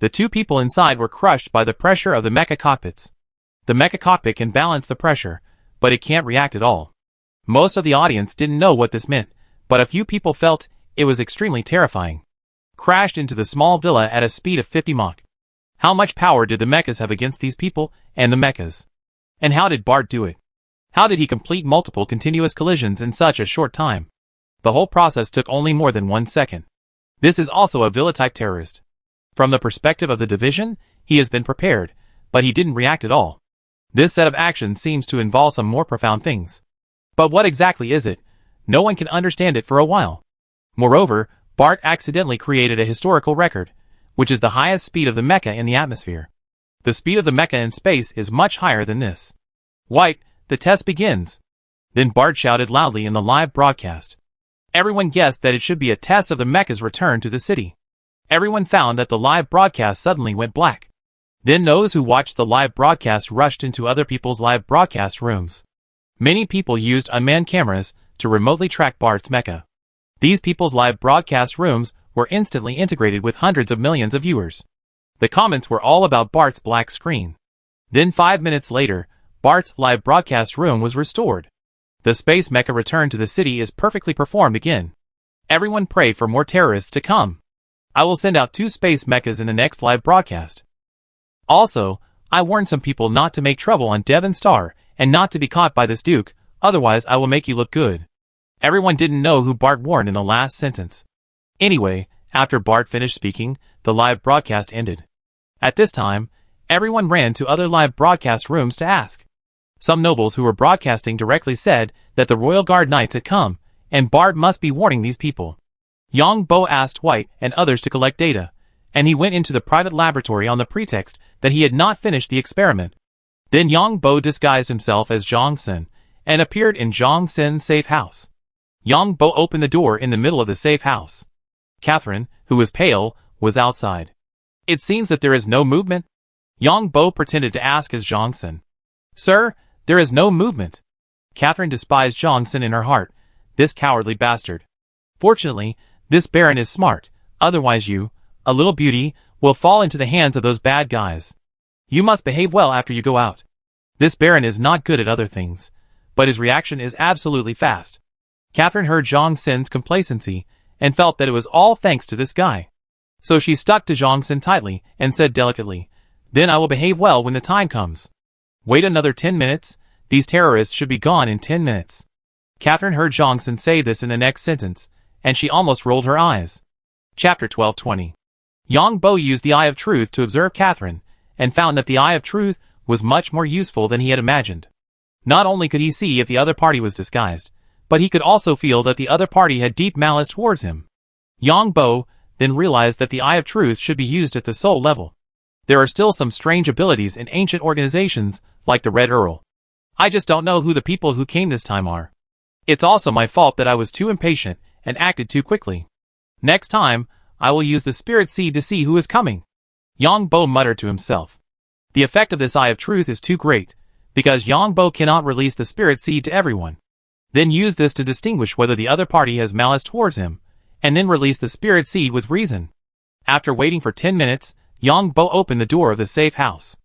The 2 people inside were crushed by the pressure of the mecha cockpits. The mecha cockpit can balance the pressure, but it can't react at all. Most of the audience didn't know what this meant, but a few people felt it was extremely terrifying. Crashed into the small villa at a speed of 50 Mach. How much power did the mechas have against these people and the mechas? And how did Bart do it? How did he complete multiple continuous collisions in such a short time? The whole process took only more than 1 second. This is also a villa-type terrorist. From the perspective of the division, He has been prepared, but he didn't react at all. This set of actions seems to involve some more profound things. But what exactly is it? No one can understand it for a while. Moreover, Bart accidentally created a historical record, which is the highest speed of the mecha in the atmosphere. The speed of the mecha in space is much higher than this. White, the test begins. Then Bart shouted loudly in the live broadcast. Everyone guessed that it should be a test of the mecha's return to the city. Everyone found that the live broadcast suddenly went black. Then those who watched the live broadcast rushed into other people's live broadcast rooms. Many people used unmanned cameras to remotely track Bart's mecha. These people's live broadcast rooms were instantly integrated with hundreds of millions of viewers. The comments were all about Bart's black screen. Then 5 minutes later, Bart's live broadcast room was restored. The space mecha return to the city is perfectly performed again. Everyone pray for more terrorists to come. I will send out 2 space mechas in the next live broadcast. Also, I warned some people not to make trouble on Devon Star and not to be caught by this Duke, otherwise I will make you look good. Everyone didn't know who Bart warned in the last sentence. Anyway, after Bart finished speaking, the live broadcast ended. At this time, everyone ran to other live broadcast rooms to ask. Some nobles who were broadcasting directly said that the Royal Guard Knights had come, and Bart must be warning these people. Yang Bo asked White and others to collect data, and he went into the private laboratory on the pretext that he had not finished the experiment. Then Yang Bo disguised himself as Zhang Xin, and appeared in Zhang Xin's safe house. Yang Bo opened the door in the middle of the safe house. Catherine, who was pale, was outside. It seems that there is no movement. Yang Bo pretended to ask as Zhang Xin. Sir, there is no movement. Catherine despised Zhang Xin in her heart, this cowardly bastard. Fortunately, this Baron is smart, otherwise you, a little beauty, will fall into the hands of those bad guys. You must behave well after you go out. This Baron is not good at other things, but his reaction is absolutely fast. Catherine heard Zhang Xin's complacency, and felt that it was all thanks to this guy. So she stuck to Zhang Xin tightly, and said delicately, Then I will behave well when the time comes. Wait another 10 minutes, these terrorists should be gone in 10 minutes. Catherine heard Zhang Xin say this in the next sentence, and she almost rolled her eyes. Chapter 1220. Yang Bo used the Eye of Truth to observe Catherine, and found that the Eye of Truth was much more useful than he had imagined. Not only could he see if the other party was disguised, but he could also feel that the other party had deep malice towards him. Yang Bo then realized that the Eye of Truth should be used at the soul level. There are still some strange abilities in ancient organizations, like the Red Earl. I just don't know who the people who came this time are. It's also my fault that I was too impatient and acted too quickly. Next time, I will use the Spirit Seed to see who is coming. Yang Bo muttered to himself. The effect of this Eye of Truth is too great, because Yang Bo cannot release the Spirit Seed to everyone. Then use this to distinguish whether the other party has malice towards him, and then release the Spirit Seed with reason. After waiting for 10 minutes, Yang Bo opened the door of the safe house.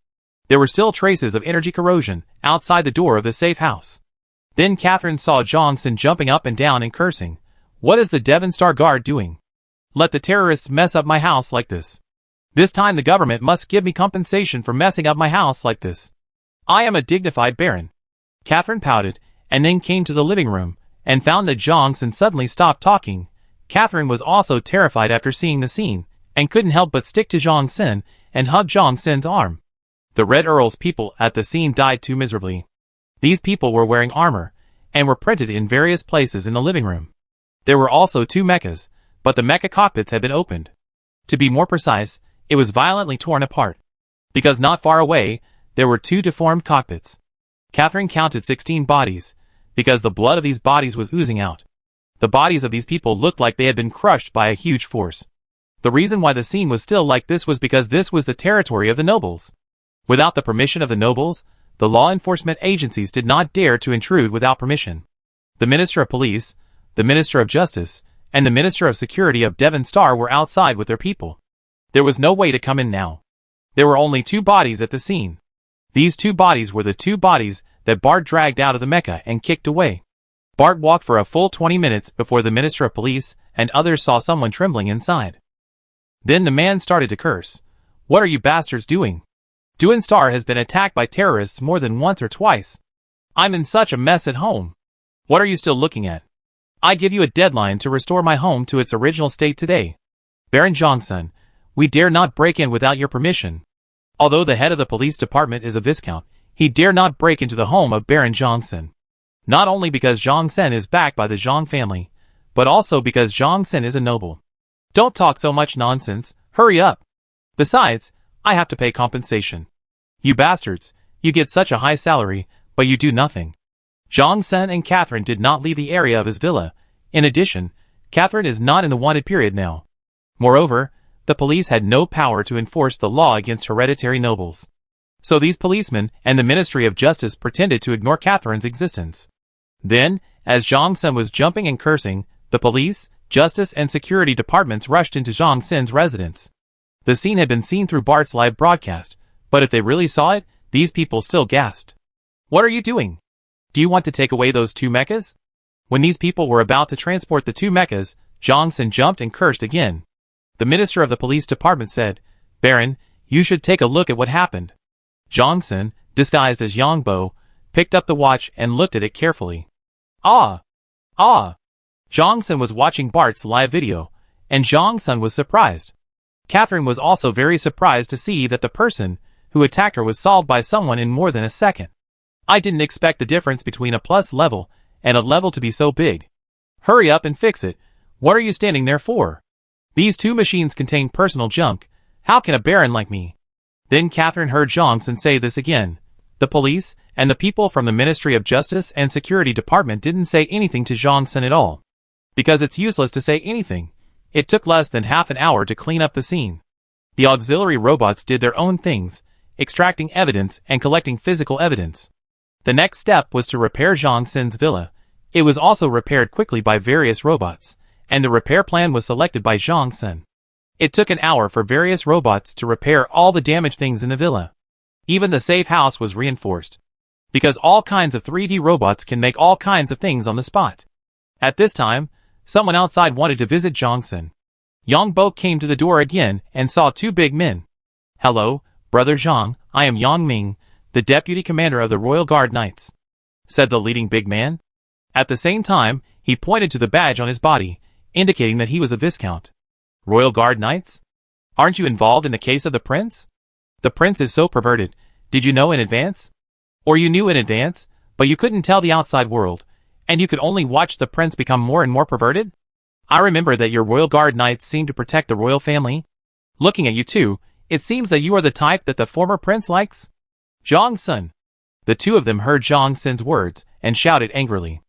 There were still traces of energy corrosion outside the door of the safe house. Then Catherine saw Zhang Xin jumping up and down and cursing. What is the Devon Star Guard doing? Let the terrorists mess up my house like this. This time the government must give me compensation for messing up my house like this. I am a dignified baron. Catherine pouted, and then came to the living room, and found that Zhang Xin suddenly stopped talking. Catherine was also terrified after seeing the scene, and couldn't help but stick to Zhang Xin, and hug Zhang Xin's arm. The Red Earl's people at the scene died too miserably. These people were wearing armor, and were printed in various places in the living room. There were also 2 mechas, but the mecha cockpits had been opened. To be more precise, it was violently torn apart. Because not far away, there were 2 deformed cockpits. Catherine counted 16 bodies, because the blood of these bodies was oozing out. The bodies of these people looked like they had been crushed by a huge force. The reason why the scene was still like this was because this was the territory of the nobles. Without the permission of the nobles, the law enforcement agencies did not dare to intrude without permission. The Minister of Police, the Minister of Justice, and the Minister of Security of Devon Star were outside with their people. There was no way to come in now. There were only 2 bodies at the scene. These 2 bodies were the 2 bodies that Bart dragged out of the mecha and kicked away. Bart walked for a full 20 minutes before the Minister of Police and others saw someone trembling inside. Then the man started to curse. What are you bastards doing? Devon Star has been attacked by terrorists more than once or twice. I'm in such a mess at home. What are you still looking at? I give you a deadline to restore my home to its original state today. Baron Zhang Xin, we dare not break in without your permission. Although the head of the police department is a viscount, he dare not break into the home of Baron Zhongsen. Not only because Zhongsen is backed by the Zhang family, but also because Zhongsen is a noble. Don't talk so much nonsense, hurry up. Besides, I have to pay compensation. You bastards, you get such a high salary, but you do nothing. Zhongsen and Catherine did not leave the area of his villa. In addition, Catherine is not in the wanted period now. Moreover, the police had no power to enforce the law against hereditary nobles. So these policemen and the Ministry of Justice pretended to ignore Catherine's existence. Then, as Zhongsen was jumping and cursing, the police, justice and security departments rushed into Zhongsen's residence. The scene had been seen through Bart's live broadcast, but if they really saw it, these people still gasped. What are you doing? Do you want to take away those 2 mechas? When these people were about to transport the 2 mechas, Zhongsen jumped and cursed again. The minister of the police department said, Baron, you should take a look at what happened. Zhongsen, disguised as Yongbo, picked up the watch and looked at it carefully. Ah! Zhongsen was watching Bart's live video, and Zhongsen was surprised. Catherine was also very surprised to see that the person who attacked her was solved by someone in more than a second. I didn't expect the difference between a plus level and a level to be so big. Hurry up and fix it. What are you standing there for? These 2 machines contain personal junk. How can a baron like me? Then Catherine heard Zhongsen say this again. The police and the people from the Ministry of Justice and Security Department didn't say anything to Zhongsen at all. Because it's useless to say anything. It took less than half an hour to clean up the scene. The auxiliary robots did their own things, extracting evidence and collecting physical evidence. The next step was to repair Zhongsen's villa. It was also repaired quickly by various robots, and the repair plan was selected by Zhongsen. It took an hour for various robots to repair all the damaged things in the villa. Even the safe house was reinforced. Because all kinds of 3D robots can make all kinds of things on the spot. At this time, someone outside wanted to visit Zhongsen. Yongbo came to the door again and saw 2 big men. Hello, Brother Zhang, I am Yang Ming, the deputy commander of the Royal Guard Knights, said the leading big man. At the same time, he pointed to the badge on his body, indicating that he was a viscount. Royal Guard Knights? Aren't you involved in the case of the prince? The prince is so perverted. Did you know in advance? Or you knew in advance, but you couldn't tell the outside world, and you could only watch the prince become more and more perverted? I remember that your Royal Guard Knights seem to protect the royal family. Looking at you too, it seems that you are the type that the former prince likes. Zhongsen. The 2 of them heard Zhongsen's words and shouted angrily.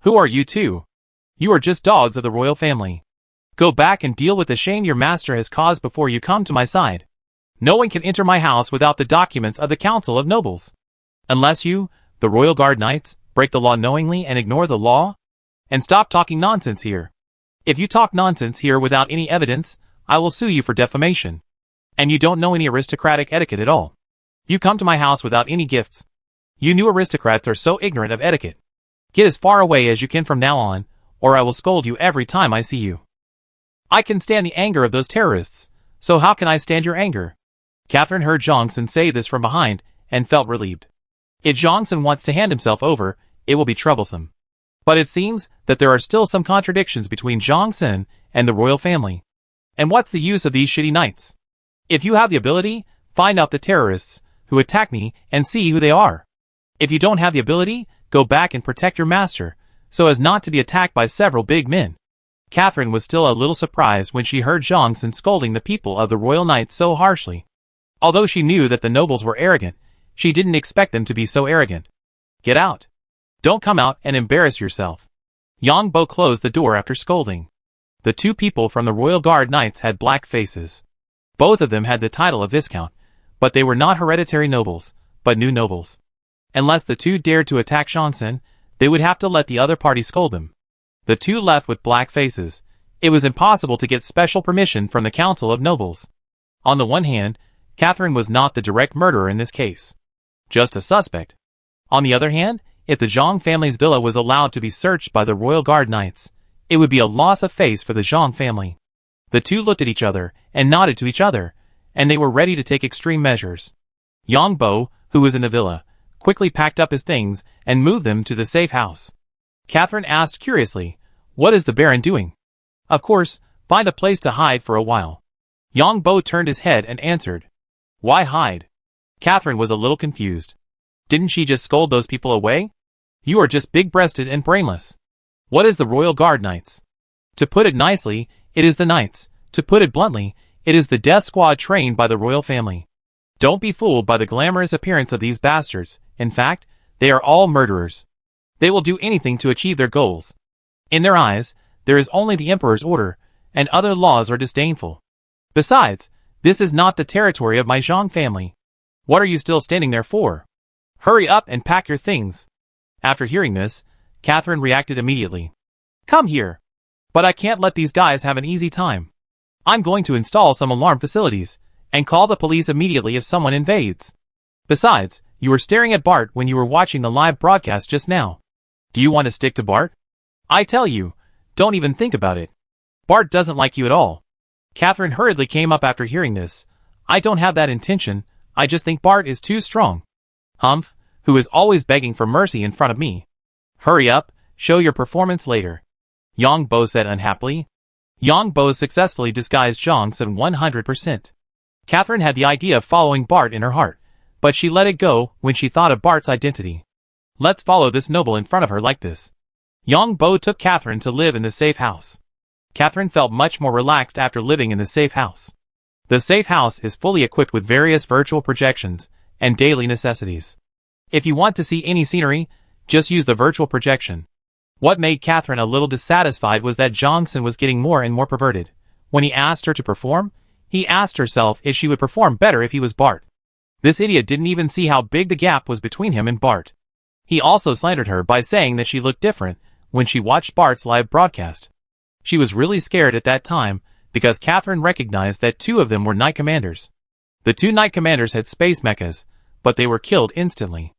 Who are you 2? You are just dogs of the royal family. Go back and deal with the shame your master has caused before you come to my side. No one can enter my house without the documents of the Council of Nobles. Unless you, the Royal Guard Knights, break the law knowingly and ignore the law? And stop talking nonsense here. If you talk nonsense here without any evidence, I will sue you for defamation. And you don't know any aristocratic etiquette at all. You come to my house without any gifts. You new aristocrats are so ignorant of etiquette. Get as far away as you can from now on, or I will scold you every time I see you. I can stand the anger of those terrorists, so how can I stand your anger? Catherine heard Zhongsen say this from behind, and felt relieved. If Zhongsen wants to hand himself over, it will be troublesome. But it seems that there are still some contradictions between Zhongsen and the royal family. And what's the use of these shitty knights? If you have the ability, find out the terrorists who attack me and see who they are. If you don't have the ability, go back and protect your master, so as not to be attacked by several big men. Catherine was still a little surprised when she heard Zhongsen scolding the people of the royal knights so harshly. Although she knew that the nobles were arrogant, she didn't expect them to be so arrogant. Get out. Don't come out and embarrass yourself. Yongbo closed the door after scolding. The 2 people from the Royal Guard Knights had black faces. Both of them had the title of Viscount, but they were not hereditary nobles, but new nobles. Unless the 2 dared to attack Zhongsen, they would have to let the other party scold them. The 2 left with black faces. It was impossible to get special permission from the Council of Nobles. On the one hand, Catherine was not the direct murderer in this case. Just a suspect. On the other hand, if the Zhang family's villa was allowed to be searched by the Royal Guard Knights, it would be a loss of face for the Zhang family. The 2 looked at each other and nodded to each other, and they were ready to take extreme measures. Yongbo, who was in the villa, quickly packed up his things and moved them to the safe house. Catherine asked curiously, "What is the Baron doing?" "Of course, find a place to hide for a while." Yongbo turned his head and answered, "Why hide? Catherine was a little confused. Didn't she just scold those people away? You are just big-breasted and brainless. What is the Royal Guard Knights? To put it nicely, it is the Knights. To put it bluntly, it is the death squad trained by the royal family. Don't be fooled by the glamorous appearance of these bastards. In fact, they are all murderers. They will do anything to achieve their goals. In their eyes, there is only the Emperor's order, and other laws are disdainful. Besides, this is not the territory of my Zhang family. What are you still standing there for? Hurry up and pack your things. After hearing this, Catherine reacted immediately. Come here. But I can't let these guys have an easy time. I'm going to install some alarm facilities, and call the police immediately if someone invades. Besides, you were staring at Bart when you were watching the live broadcast just now. Do you want to stick to Bart? I tell you, don't even think about it. Bart doesn't like you at all. Catherine hurriedly came up after hearing this. I don't have that intention, I just think Bart is too strong. Humph, who is always begging for mercy in front of me. Hurry up, show your performance later. Yang Bo said unhappily. Yang Bo successfully disguised Zhang said 100%. Catherine had the idea of following Bart in her heart, but she let it go when she thought of Bart's identity. Let's follow this noble in front of her like this. Yang Bo took Catherine to live in the safe house. Catherine felt much more relaxed after living in the safe house. The safe house is fully equipped with various virtual projections and daily necessities. If you want to see any scenery, just use the virtual projection. What made Catherine a little dissatisfied was that Johnson was getting more and more perverted. When he asked her to perform, he asked herself if she would perform better if he was Bart. This idiot didn't even see how big the gap was between him and Bart. He also slandered her by saying that she looked different when she watched Bart's live broadcast. She was really scared at that time because Catherine recognized that two of them were Knight Commanders. The two Knight Commanders had space mechas, but they were killed instantly.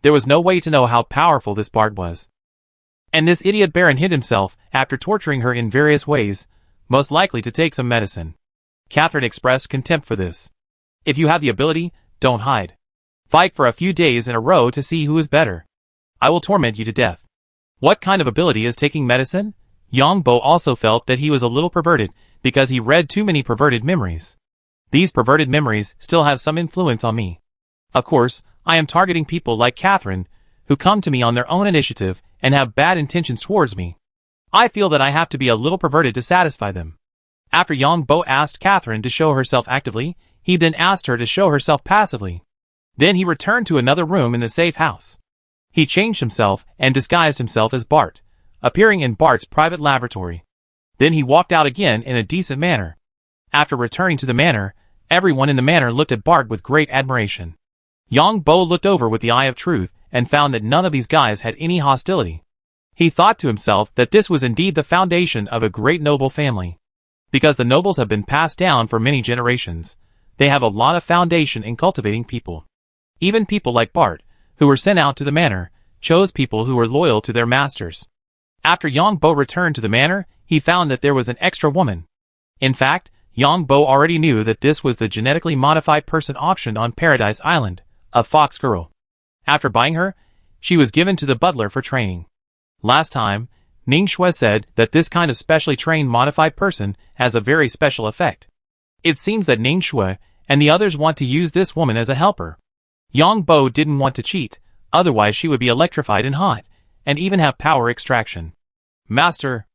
There was no way to know how powerful this Bart was. And this idiot Baron hid himself after torturing her in various ways, most likely to take some medicine. Catherine expressed contempt for this. If you have the ability, don't hide. Fight for a few days in a row to see who is better. I will torment you to death. What kind of ability is taking medicine? Yang Bo also felt that he was a little perverted because he read too many perverted memories. These perverted memories still have some influence on me. Of course, I am targeting people like Catherine, who come to me on their own initiative and have bad intentions towards me. I feel that I have to be a little perverted to satisfy them. After Yang Bo asked Catherine to show herself actively, he then asked her to show herself passively. Then he returned to another room in the safe house. He changed himself and disguised himself as Bart, appearing in Bart's private laboratory. Then he walked out again in a decent manner. After returning to the manor, everyone in the manor looked at Bart with great admiration. Yang Bo looked over with the eye of truth and found that none of these guys had any hostility. He thought to himself that this was indeed the foundation of a great noble family. Because the nobles have been passed down for many generations, they have a lot of foundation in cultivating people. Even people like Bart, who were sent out to the manor, chose people who were loyal to their masters. After Yang Bo returned to the manor, he found that there was an extra woman. In fact, Yang Bo already knew that this was the genetically modified person auctioned on Paradise Island, a fox girl. After buying her, she was given to the butler for training. Last time, Ning Shui said that this kind of specially trained modified person has a very special effect. It seems that Ning Shui and the others want to use this woman as a helper. Yang Bo didn't want to cheat, otherwise she would be electrified and hot, and even have power extraction. Master.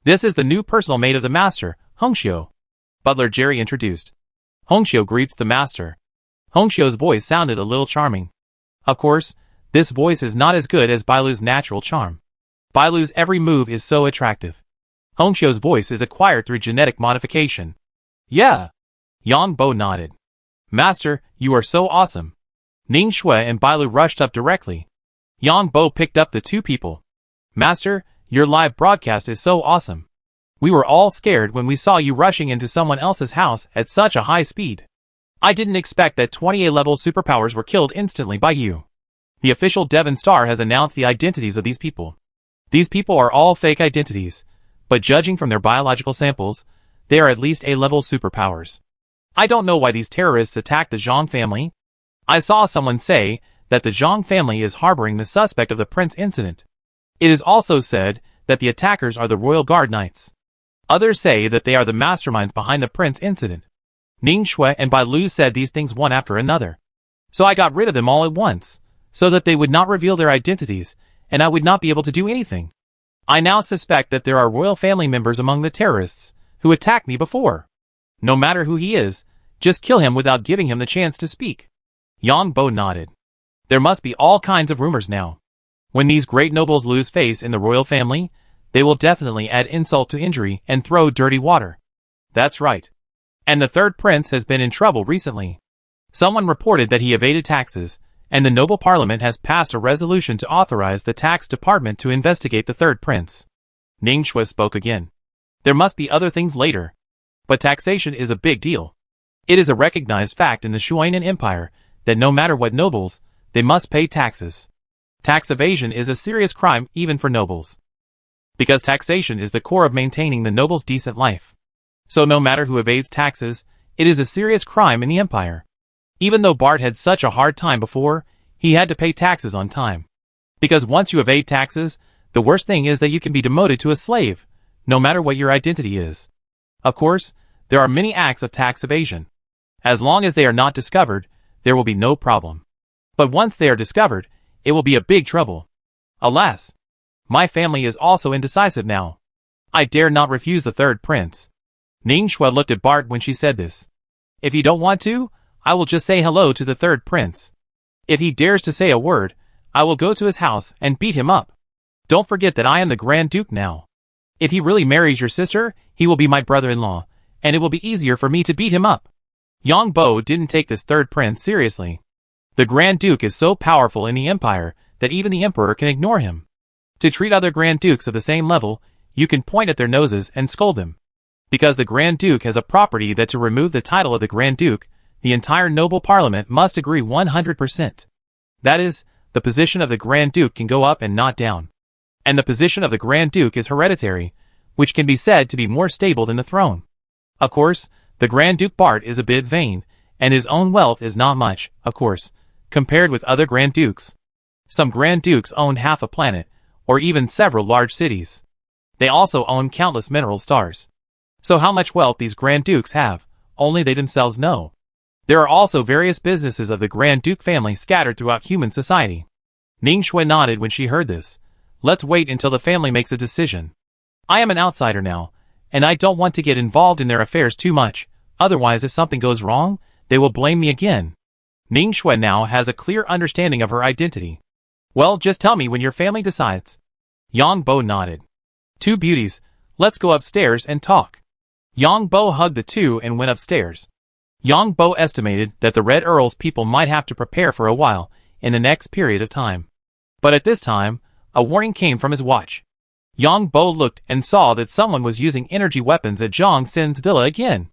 This is the new personal maid of the master, Hongxiu. Butler Jerry introduced. Hongxiu greets the master. Hongxiu's voice sounded a little charming. Of course, this voice is not as good as Bailu's natural charm. Bailu's every move is so attractive. Hongxiu's voice is acquired through genetic modification. Yeah. Yang Bo nodded. Master, you are so awesome. Ning Shui and Bailu rushed up directly. Yang Bo picked up the two people. Master, your live broadcast is so awesome. We were all scared when we saw you rushing into someone else's house at such a high speed. I didn't expect that 20A level superpowers were killed instantly by you. The official Devon Star has announced the identities of these people. These people are all fake identities, but judging from their biological samples, they are at least A-level superpowers. I don't know why these terrorists attacked the Zhang family. I saw someone say that the Zhang family is harboring the suspect of the Prince incident. It is also said that the attackers are the Royal Guard Knights. Others say that they are the masterminds behind the Prince incident. Ning Shui and Bai Lu said these things one after another. So I got rid of them all at once, so that they would not reveal their identities, and I would not be able to do anything. I now suspect that there are royal family members among the terrorists who attacked me before. No matter who he is, just kill him without giving him the chance to speak. Yang Bo nodded. There must be all kinds of rumors now. When these great nobles lose face in the royal family, they will definitely add insult to injury and throw dirty water. That's right. And the third prince has been in trouble recently. Someone reported that he evaded taxes, and the noble parliament has passed a resolution to authorize the tax department to investigate the third prince. Ning Shui spoke again. There must be other things later. But taxation is a big deal. It is a recognized fact in the Shuainan Empire that no matter what nobles, they must pay taxes. Tax evasion is a serious crime even for nobles. Because taxation is the core of maintaining the noble's decent life. So no matter who evades taxes, it is a serious crime in the empire. Even though Bart had such a hard time before, he had to pay taxes on time. Because once you evade taxes, the worst thing is that you can be demoted to a slave, no matter what your identity is. Of course, there are many acts of tax evasion. As long as they are not discovered, there will be no problem. But once they are discovered, it will be a big trouble. Alas, my family is also indecisive now. I dare not refuse the third prince. Ning Shui looked at Bart when she said this. If you don't want to, I will just say hello to the third prince. If he dares to say a word, I will go to his house and beat him up. Don't forget that I am the Grand Duke now. If he really marries your sister, he will be my brother-in-law, and it will be easier for me to beat him up. Yang Bo didn't take this third prince seriously. The Grand Duke is so powerful in the empire that even the emperor can ignore him. To treat other Grand Dukes of the same level, you can point at their noses and scold them. Because the Grand Duke has a property that to remove the title of the Grand Duke, the entire noble parliament must agree 100%. That is, the position of the Grand Duke can go up and not down. And the position of the Grand Duke is hereditary, which can be said to be more stable than the throne. Of course, the Grand Duke Bart is a bit vain, and his own wealth is not much, of course, compared with other Grand Dukes. Some Grand Dukes own half a planet, or even several large cities. They also own countless mineral stars. So how much wealth these Grand Dukes have, only they themselves know. There are also various businesses of the Grand Duke family scattered throughout human society. Ning Shui nodded when she heard this. Let's wait until the family makes a decision. I am an outsider now, and I don't want to get involved in their affairs too much, otherwise if something goes wrong, they will blame me again. Ning Shui now has a clear understanding of her identity. Well, just tell me when your family decides. Yang Bo nodded. Two beauties, let's go upstairs and talk. Yang Bo hugged the two and went upstairs. Yang Bo estimated that the Red Earl's people might have to prepare for a while in the next period of time. But at this time, a warning came from his watch. Yang Bo looked and saw that someone was using energy weapons at Zhang Sin's villa again.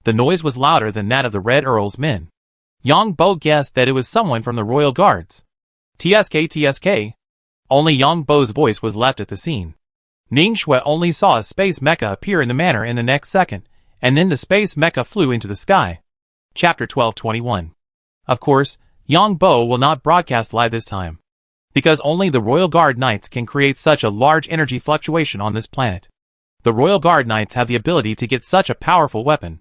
The noise was louder than that of the Red Earl's men. Yang Bo guessed that it was someone from the royal guards. TSK. Only Yang Bo's voice was left at the scene. Ning Shui only saw a space mecha appear in the manor in the next second, and then the space mecha flew into the sky. Chapter 1221. Of course, Yang Bo will not broadcast live this time. Because only the Royal Guard Knights can create such a large energy fluctuation on this planet. The Royal Guard Knights have the ability to get such a powerful weapon.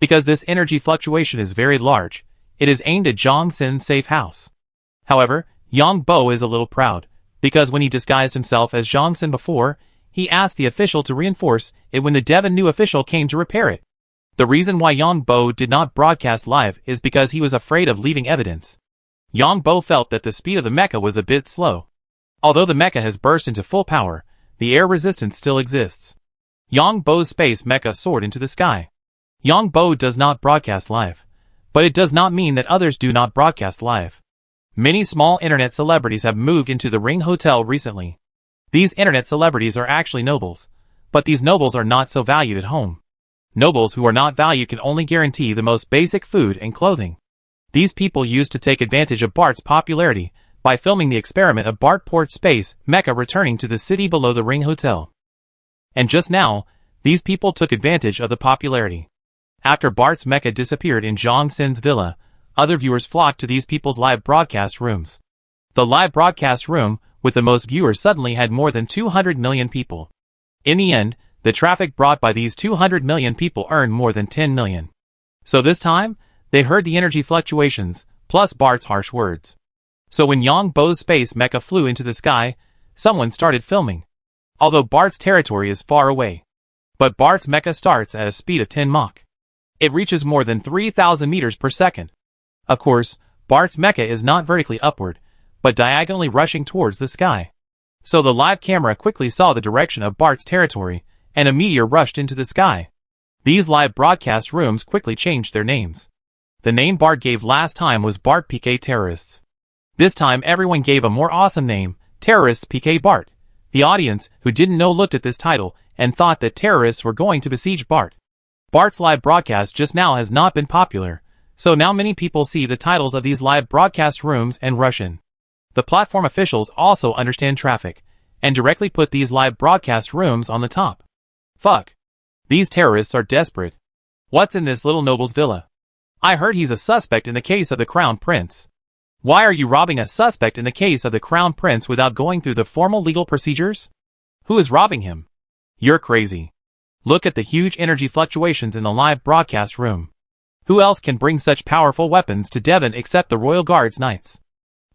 Because this energy fluctuation is very large, it is aimed at Zhang Sin's safe house. However, Yang Bo is a little proud, because when he disguised himself as Zhang Sin before, he asked the official to reinforce it when the Devon new official came to repair it. The reason why Yang Bo did not broadcast live is because he was afraid of leaving evidence. Yang Bo felt that the speed of the mecha was a bit slow. Although the mecha has burst into full power, the air resistance still exists. Yang Bo's space mecha soared into the sky. Yang Bo does not broadcast live, but it does not mean that others do not broadcast live. Many small internet celebrities have moved into the Ring Hotel recently. These internet celebrities are actually nobles, but these nobles are not so valued at home. Nobles who are not valued can only guarantee the most basic food and clothing. These people used to take advantage of Bart's popularity by filming the experiment of Bart Port Space Mecha returning to the city below the Ring Hotel. And just now, these people took advantage of the popularity. After Bart's mecha disappeared in Zhang Sin's villa, other viewers flocked to these people's live broadcast rooms. The live broadcast room, with the most viewers, suddenly had more than 200 million people. In the end, the traffic brought by these 200 million people earned more than 10 million. So this time, they heard the energy fluctuations, plus Bart's harsh words. So when Yang Bo's space mecha flew into the sky, someone started filming. Although Bart's territory is far away. But Bart's mecha starts at a speed of 10 Mach. It reaches more than 3,000 meters per second. Of course, Bart's mecha is not vertically upward, but diagonally rushing towards the sky. So the live camera quickly saw the direction of Bart's territory, and a meteor rushed into the sky. These live broadcast rooms quickly changed their names. The name Bart gave last time was Bart PK Terrorists. This time everyone gave a more awesome name, Terrorists PK Bart. The audience, who didn't know, looked at this title and thought that terrorists were going to besiege Bart. Bart's live broadcast just now has not been popular, so now many people see the titles of these live broadcast rooms and rush in. The platform officials also understand traffic, and directly put these live broadcast rooms on the top. Fuck. These terrorists are desperate. What's in this little noble's villa? I heard he's a suspect in the case of the Crown Prince. Why are you robbing a suspect in the case of the Crown Prince without going through the formal legal procedures? Who is robbing him? You're crazy. Look at the huge energy fluctuations in the live broadcast room. Who else can bring such powerful weapons to Devon except the Royal Guards Knights?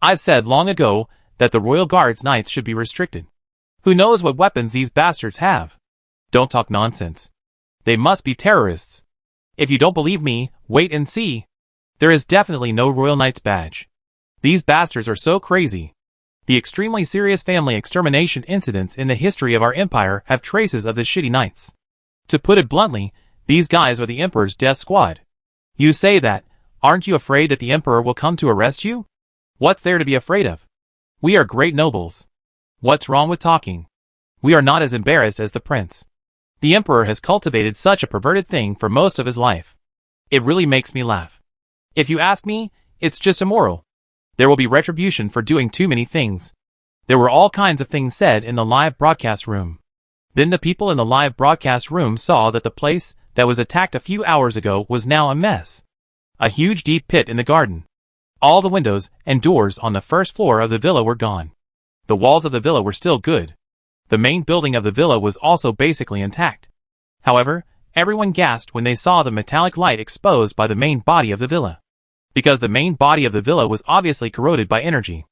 I've said long ago that the Royal Guards Knights should be restricted. Who knows what weapons these bastards have? Don't talk nonsense. They must be terrorists. If you don't believe me, wait and see. There is definitely no Royal Knights badge. These bastards are so crazy. The extremely serious family extermination incidents in the history of our empire have traces of the shitty knights. To put it bluntly, these guys are the Emperor's death squad. You say that, aren't you afraid that the Emperor will come to arrest you? What's there to be afraid of? We are great nobles. What's wrong with talking? We are not as embarrassed as the prince. The Emperor has cultivated such a perverted thing for most of his life. It really makes me laugh. If you ask me, it's just immoral. There will be retribution for doing too many things. There were all kinds of things said in the live broadcast room. Then the people in the live broadcast room saw that the place that was attacked a few hours ago was now a mess. A huge deep pit in the garden. All the windows and doors on the first floor of the villa were gone. The walls of the villa were still good. The main building of the villa was also basically intact. However, everyone gasped when they saw the metallic light exposed by the main body of the villa. Because the main body of the villa was obviously corroded by energy.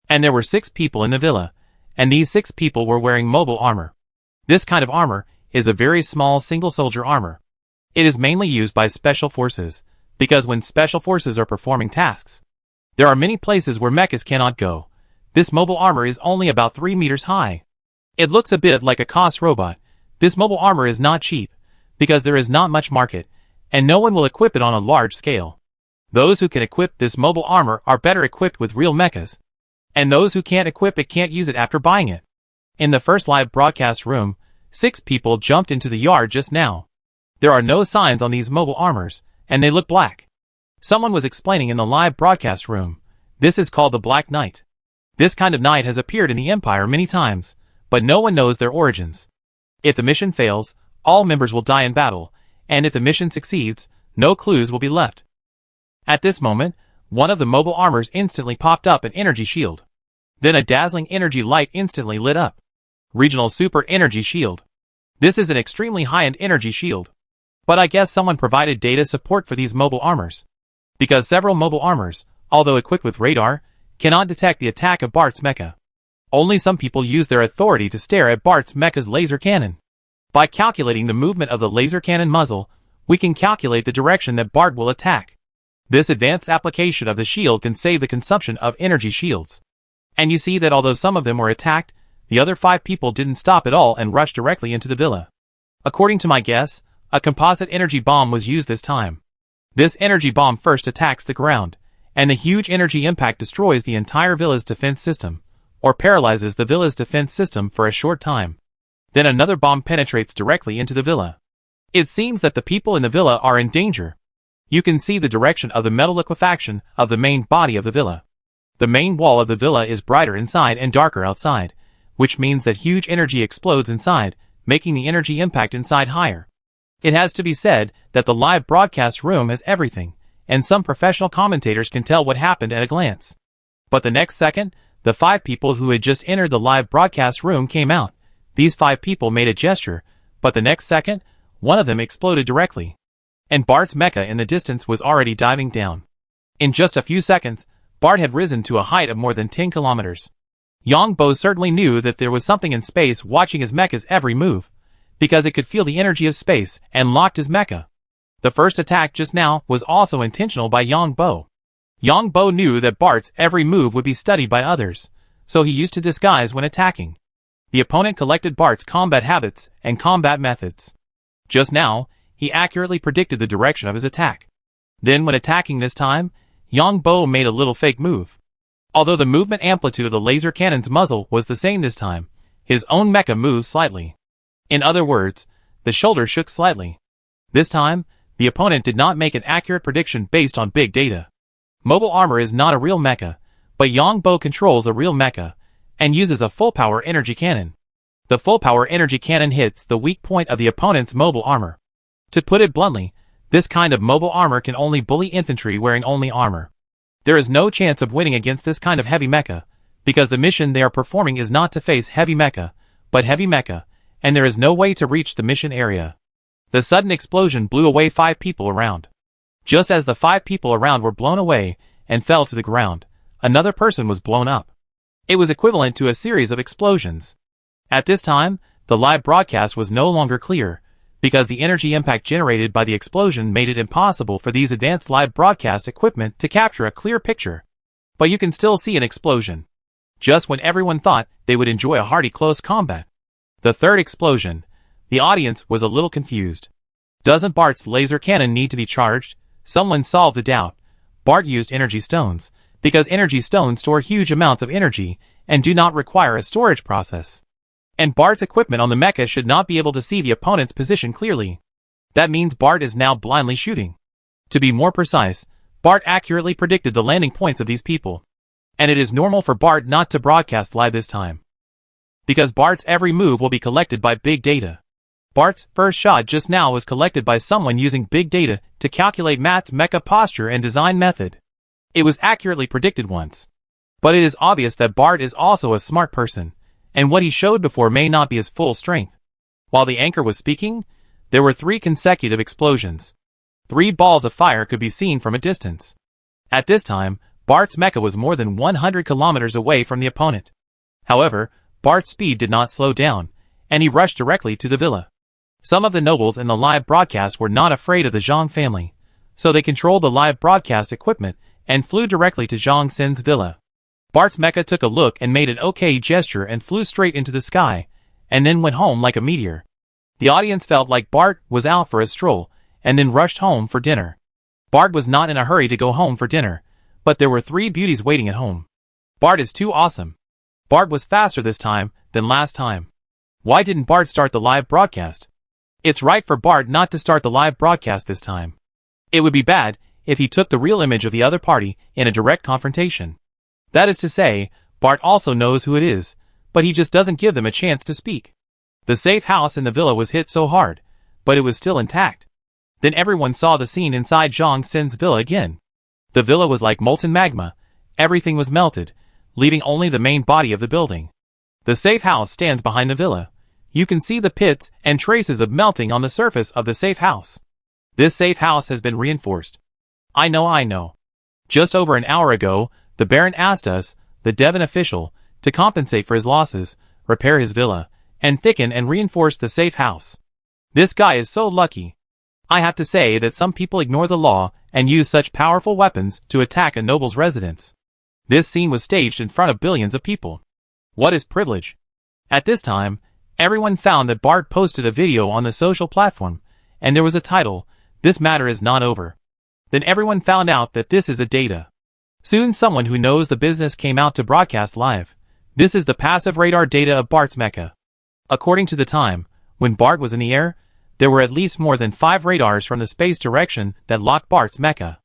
And there were 6 people in the villa, and these 6 people were wearing mobile armor. This kind of armor is a very small single soldier armor. It is mainly used by special forces, because when special forces are performing tasks, there are many places where mechas cannot go. This mobile armor is only about 3 meters high. It looks a bit like a COS robot. This mobile armor is not cheap, because there is not much market, and no one will equip it on a large scale. Those who can equip this mobile armor are better equipped with real mechas. And those who can't equip it can't use it after buying it. In the first live broadcast room, 6 people jumped into the yard just now. There are no signs on these mobile armors, and they look black. Someone was explaining in the live broadcast room. This is called the Black Knight. This kind of knight has appeared in the Empire many times, but no one knows their origins. If the mission fails, all members will die in battle, and if the mission succeeds, no clues will be left. At this moment, one of the mobile armors instantly popped up an energy shield. Then a dazzling energy light instantly lit up. Regional Super Energy Shield. This is an extremely high-end energy shield. But I guess someone provided data support for these mobile armors. Because several mobile armors, although equipped with radar, cannot detect the attack of Bart's mecha. Only some people use their authority to stare at Bart's mecha's laser cannon. By calculating the movement of the laser cannon muzzle, we can calculate the direction that Bart will attack. This advanced application of the shield can save the consumption of energy shields. And you see that although some of them were attacked, the other 5 people didn't stop at all and rushed directly into the villa. According to my guess, a composite energy bomb was used this time. This energy bomb first attacks the ground, and the huge energy impact destroys the entire villa's defense system, or paralyzes the villa's defense system for a short time. Then another bomb penetrates directly into the villa. It seems that the people in the villa are in danger. You can see the direction of the metal liquefaction of the main body of the villa. The main wall of the villa is brighter inside and darker outside, which means that huge energy explodes inside, making the energy impact inside higher. It has to be said that the live broadcast room has everything, and some professional commentators can tell what happened at a glance. But the next second, the 5 people who had just entered the live broadcast room came out. These 5 people made a gesture, but the next second, one of them exploded directly. And Bart's mecha in the distance was already diving down. In just a few seconds, Bart had risen to a height of more than 10 kilometers. Yongbo certainly knew that there was something in space watching his mecha's every move, because it could feel the energy of space and locked his mecha. The first attack just now was also intentional by Yongbo. Yongbo knew that Bart's every move would be studied by others, so he used to disguise when attacking. The opponent collected Bart's combat habits and combat methods. Just now, he accurately predicted the direction of his attack. Then when attacking this time, Yongbo made a little fake move. Although the movement amplitude of the laser cannon's muzzle was the same this time, his own mecha moved slightly. In other words, the shoulder shook slightly. This time, the opponent did not make an accurate prediction based on big data. Mobile armor is not a real mecha, but Yongbo controls a real mecha, and uses a full-power energy cannon. The full-power energy cannon hits the weak point of the opponent's mobile armor. To put it bluntly, this kind of mobile armor can only bully infantry wearing only armor. There is no chance of winning against this kind of heavy mecha, because the mission they are performing is not to face heavy mecha, but heavy mecha, and there is no way to reach the mission area. The sudden explosion blew away 5 people around. Just as the 5 people around were blown away and fell to the ground, another person was blown up. It was equivalent to a series of explosions. At this time, the live broadcast was no longer clear, because the energy impact generated by the explosion made it impossible for these advanced live broadcast equipment to capture a clear picture. But you can still see an explosion. Just when everyone thought they would enjoy a hearty close combat. The third explosion. The audience was a little confused. Doesn't Bart's laser cannon need to be charged? Someone solved the doubt. Bart used energy stones, because energy stones store huge amounts of energy and do not require a storage process. And Bart's equipment on the mecha should not be able to see the opponent's position clearly. That means Bart is now blindly shooting. To be more precise, Bart accurately predicted the landing points of these people. And it is normal for Bart not to broadcast live this time, because Bart's every move will be collected by big data. Bart's first shot just now was collected by someone using big data to calculate Matt's mecha posture and design method. It was accurately predicted once. But it is obvious that Bart is also a smart person, and what he showed before may not be his full strength. While the anchor was speaking, there were 3 consecutive explosions. 3 balls of fire could be seen from a distance. At this time, Bart's mecha was more than 100 kilometers away from the opponent. However, Bart's speed did not slow down, and he rushed directly to the villa. Some of the nobles in the live broadcast were not afraid of the Zhang family, so they controlled the live broadcast equipment and flew directly to Zhang Sin's villa. Bart's mecha took a look and made an okay gesture and flew straight into the sky, and then went home like a meteor. The audience felt like Bart was out for a stroll, and then rushed home for dinner. Bart was not in a hurry to go home for dinner, but there were 3 beauties waiting at home. Bart is too awesome. Bart was faster this time than last time. Why didn't Bart start the live broadcast? It's right for Bart not to start the live broadcast this time. It would be bad if he took the real image of the other party in a direct confrontation. That is to say, Bart also knows who it is, but he just doesn't give them a chance to speak. The safe house in the villa was hit so hard, but it was still intact. Then everyone saw the scene inside Zhang Sin's villa again. The villa was like molten magma. Everything was melted, leaving only the main body of the building. The safe house stands behind the villa. You can see the pits and traces of melting on the surface of the safe house. This safe house has been reinforced. I know. Just over an hour ago, the Baron asked us, the Devon official, to compensate for his losses, repair his villa, and thicken and reinforce the safe house. This guy is so lucky. I have to say that some people ignore the law and use such powerful weapons to attack a noble's residence. This scene was staged in front of billions of people. What is privilege? At this time, everyone found that Bart posted a video on the social platform, and there was a title, "This matter is not over." Then everyone found out that this is a data. Soon someone who knows the business came out to broadcast live. This is the passive radar data of Bart's mecha. According to the time, when Bart was in the air, there were at least more than 5 radars from the space direction that locked Bart's mecha.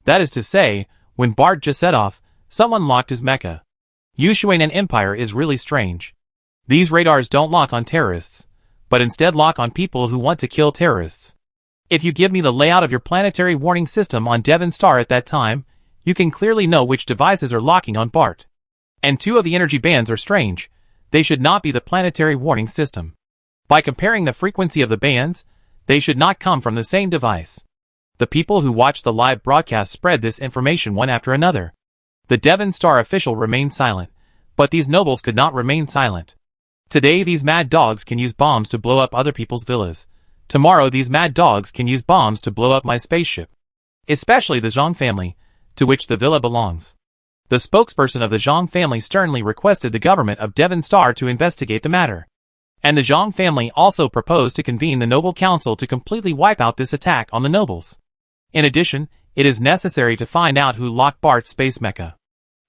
That is to say, when Bart just set off, someone locked his mecha. Yushuan and Empire is really strange. These radars don't lock on terrorists, but instead lock on people who want to kill terrorists. If you give me the layout of your planetary warning system on Devon Star at that time, you can clearly know which devices are locking on Bart. And 2 of the energy bands are strange. They should not be the planetary warning system. By comparing the frequency of the bands, they should not come from the same device. The people who watched the live broadcast spread this information one after another. The Devon Star official remained silent, but these nobles could not remain silent. Today these mad dogs can use bombs to blow up other people's villas. Tomorrow these mad dogs can use bombs to blow up my spaceship. Especially the Zhang family, to which the villa belongs. The spokesperson of the Zhang family sternly requested the government of Devon Star to investigate the matter. And the Zhang family also proposed to convene the Noble Council to completely wipe out this attack on the nobles. In addition, it is necessary to find out who locked Bart's space mecha.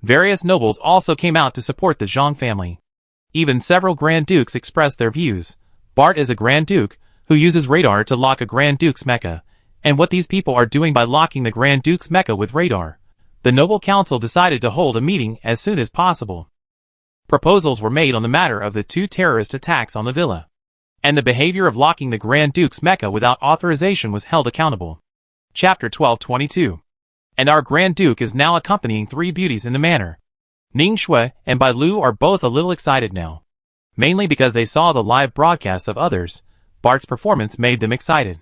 Various nobles also came out to support the Zhang family. Even several Grand Dukes expressed their views. Bart is a Grand Duke, who uses radar to lock a Grand Duke's mecha, and what these people are doing by locking the Grand Duke's mecha with radar. The Noble Council decided to hold a meeting as soon as possible. Proposals were made on the matter of the 2 terrorist attacks on the villa. And the behavior of locking the Grand Duke's mecha without authorization was held accountable. Chapter 1222. And our Grand Duke is now accompanying 3 beauties in the manor. Ning Shui and Bai Lu are both a little excited now. Mainly because they saw the live broadcasts of others. Bart's performance made them excited.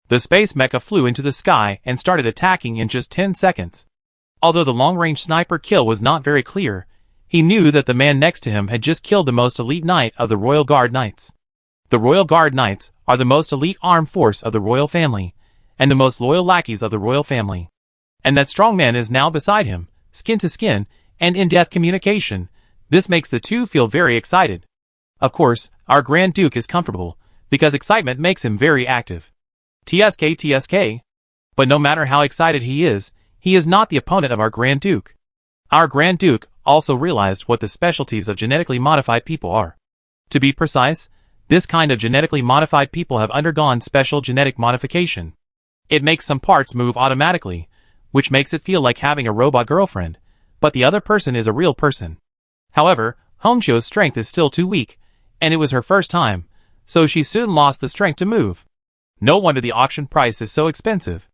The space mecha flew into the sky and started attacking in just 10 seconds. Although the long-range sniper kill was not very clear, he knew that the man next to him had just killed the most elite knight of the Royal Guard Knights. The Royal Guard Knights are the most elite armed force of the royal family, and the most loyal lackeys of the royal family. And that strong man is now beside him, skin to skin, and in-depth communication. This makes the two feel very excited. Of course, our Grand Duke is comfortable, because excitement makes him very active. TSK. But no matter how excited he is not the opponent of our Grand Duke. Our Grand Duke also realized what the specialties of genetically modified people are. To be precise, this kind of genetically modified people have undergone special genetic modification. It makes some parts move automatically, which makes it feel like having a robot girlfriend, but the other person is a real person. However, Hongxiu's strength is still too weak, and it was her first time, so she soon lost the strength to move. No wonder the auction price is so expensive.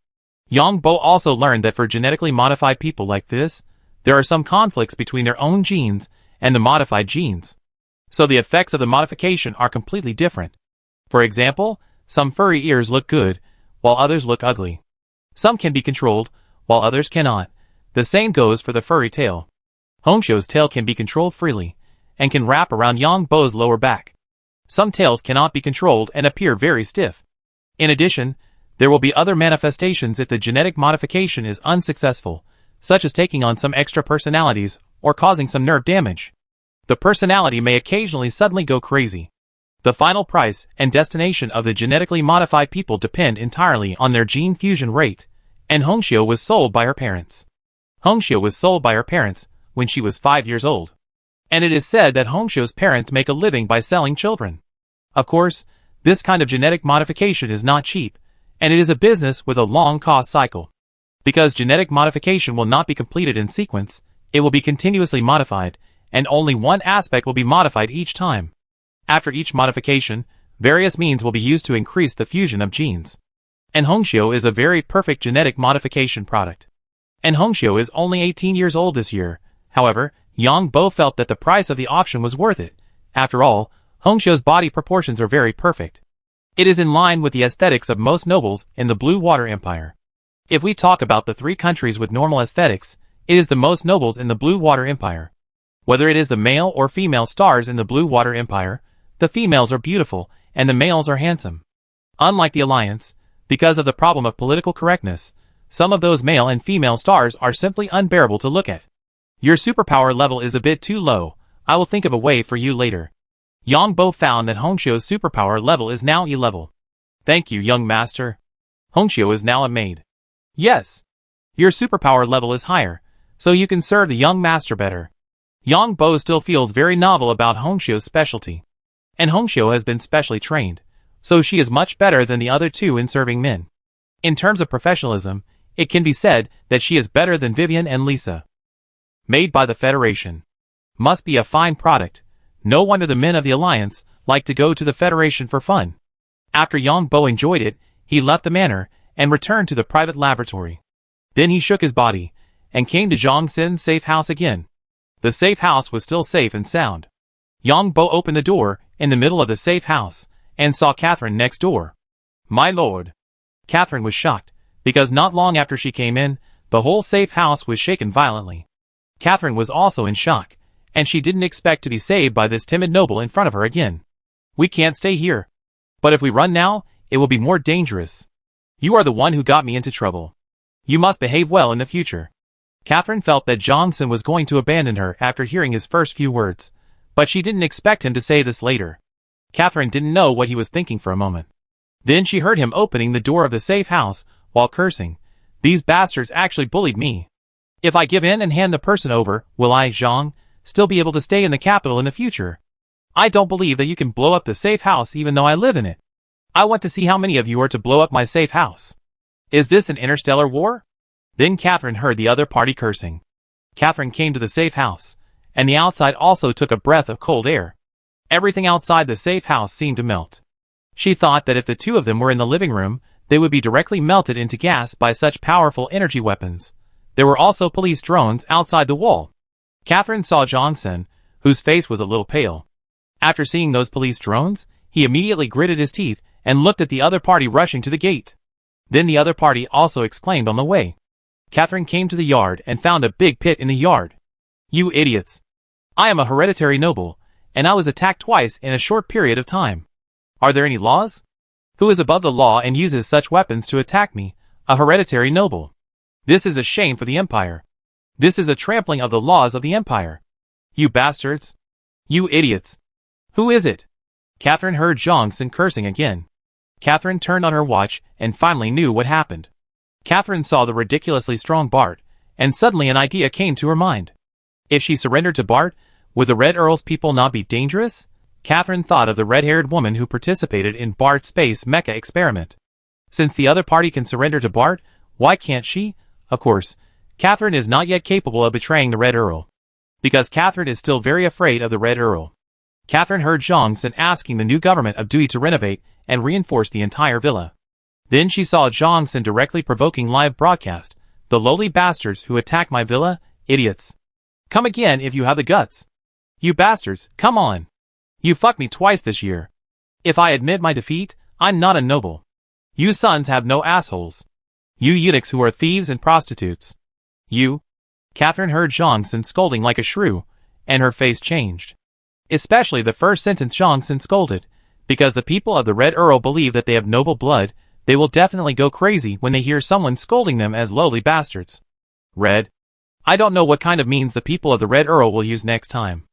Yang Bo also learned that for genetically modified people like this, there are some conflicts between their own genes and the modified genes. So the effects of the modification are completely different. For example, some furry ears look good, while others look ugly. Some can be controlled, while others cannot. The same goes for the furry tail. Hongxiu's tail can be controlled freely, and can wrap around Yang Bo's lower back. Some tails cannot be controlled and appear very stiff. In addition, there will be other manifestations if the genetic modification is unsuccessful, such as taking on some extra personalities or causing some nerve damage. The personality may occasionally suddenly go crazy. The final price and destination of the genetically modified people depend entirely on their gene fusion rate, and Hongxiu was sold by her parents. Hongxiu was sold by her parents when she was 5 years old. And it is said that Hongxiu's parents make a living by selling children. Of course, this kind of genetic modification is not cheap, and it is a business with a long cost cycle. Because genetic modification will not be completed in sequence, it will be continuously modified, and only one aspect will be modified each time. After each modification, various means will be used to increase the fusion of genes. And Hongxiu is a very perfect genetic modification product. And Hongxiu is only 18 years old this year. However, Yang Bo felt that the price of the auction was worth it. After all, Hongxiu's body proportions are very perfect. It is in line with the aesthetics of most nobles in the Blue Water Empire. If we talk about the 3 countries with normal aesthetics, it is the most nobles in the Blue Water Empire. Whether it is the male or female stars in the Blue Water Empire, the females are beautiful and the males are handsome. Unlike the Alliance, because of the problem of political correctness, some of those male and female stars are simply unbearable to look at. Your superpower level is a bit too low. I will think of a way for you later. Yang Bo found that Hongxiu's superpower level is now E level. Thank you, young master. Hongxiu is now a maid. Yes. Your superpower level is higher, so you can serve the young master better. Yang Bo still feels very novel about Hongxiu's specialty. And Hongxiu has been specially trained, so she is much better than the other 2 in serving men. In terms of professionalism, it can be said that she is better than Vivian and Lisa. Made by the Federation. Must be a fine product. No wonder the men of the Alliance like to go to the Federation for fun. After Yang Bo enjoyed it, he left the manor and returned to the private laboratory. Then he shook his body and came to Zhang Xin's safe house again. The safe house was still safe and sound. Yang Bo opened the door in the middle of the safe house and saw Catherine next door. My lord. Catherine was shocked, because not long after she came in, the whole safe house was shaken violently. Catherine was also in shock, and she didn't expect to be saved by this timid noble in front of her again. "We can't stay here. But if we run now, it will be more dangerous. You are the one who got me into trouble. You must behave well in the future." Catherine felt that Jong-sun was going to abandon her after hearing his first few words, but she didn't expect him to say this later. Catherine didn't know what he was thinking for a moment. Then she heard him opening the door of the safe house while cursing. "These bastards actually bullied me. If I give in and hand the person over, will I, Zhang, still be able to stay in the capital in the future? I don't believe that you can blow up the safe house even though I live in it. I want to see how many of you are to blow up my safe house. Is this an interstellar war?" Then Catherine heard the other party cursing. Catherine came to the safe house, and the outside also took a breath of cold air. Everything outside the safe house seemed to melt. She thought that if the two of them were in the living room, they would be directly melted into gas by such powerful energy weapons. There were also police drones outside the wall. Catherine saw Jong-sun, whose face was a little pale. After seeing those police drones, he immediately gritted his teeth and looked at the other party rushing to the gate. Then the other party also exclaimed on the way. Catherine came to the yard and found a big pit in the yard. "You idiots! I am a hereditary noble, and I was attacked twice in a short period of time. Are there any laws? Who is above the law and uses such weapons to attack me, a hereditary noble? This is a shame for the empire. This is a trampling of the laws of the empire. You bastards! You idiots! Who is it?" Catherine heard Jong-sun cursing again. Catherine turned on her watch and finally knew what happened. Catherine saw the ridiculously strong Bart, and suddenly an idea came to her mind. If she surrendered to Bart, would the Red Earl's people not be dangerous? Catherine thought of the red-haired woman who participated in Bart's space mecha experiment. Since the other party can surrender to Bart, why can't she? Of course, Catherine is not yet capable of betraying the Red Earl, because Catherine is still very afraid of the Red Earl. Catherine heard Jong-sun asking the new government of Dewey to renovate and reinforce the entire villa. Then she saw Jong-sun directly provoking live broadcast, "The lowly bastards who attack my villa, idiots. Come again if you have the guts. You bastards, come on. You fucked me twice this year. If I admit my defeat, I'm not a noble. You sons have no assholes. You eunuchs who are thieves and prostitutes. You." Catherine heard Jong-sun scolding like a shrew, and her face changed. Especially the first sentence Jong-sun scolded, because the people of the Red Earl believe that they have noble blood. They will definitely go crazy when they hear someone scolding them as lowly bastards. Red. I don't know what kind of means the people of the Red Earl will use next time.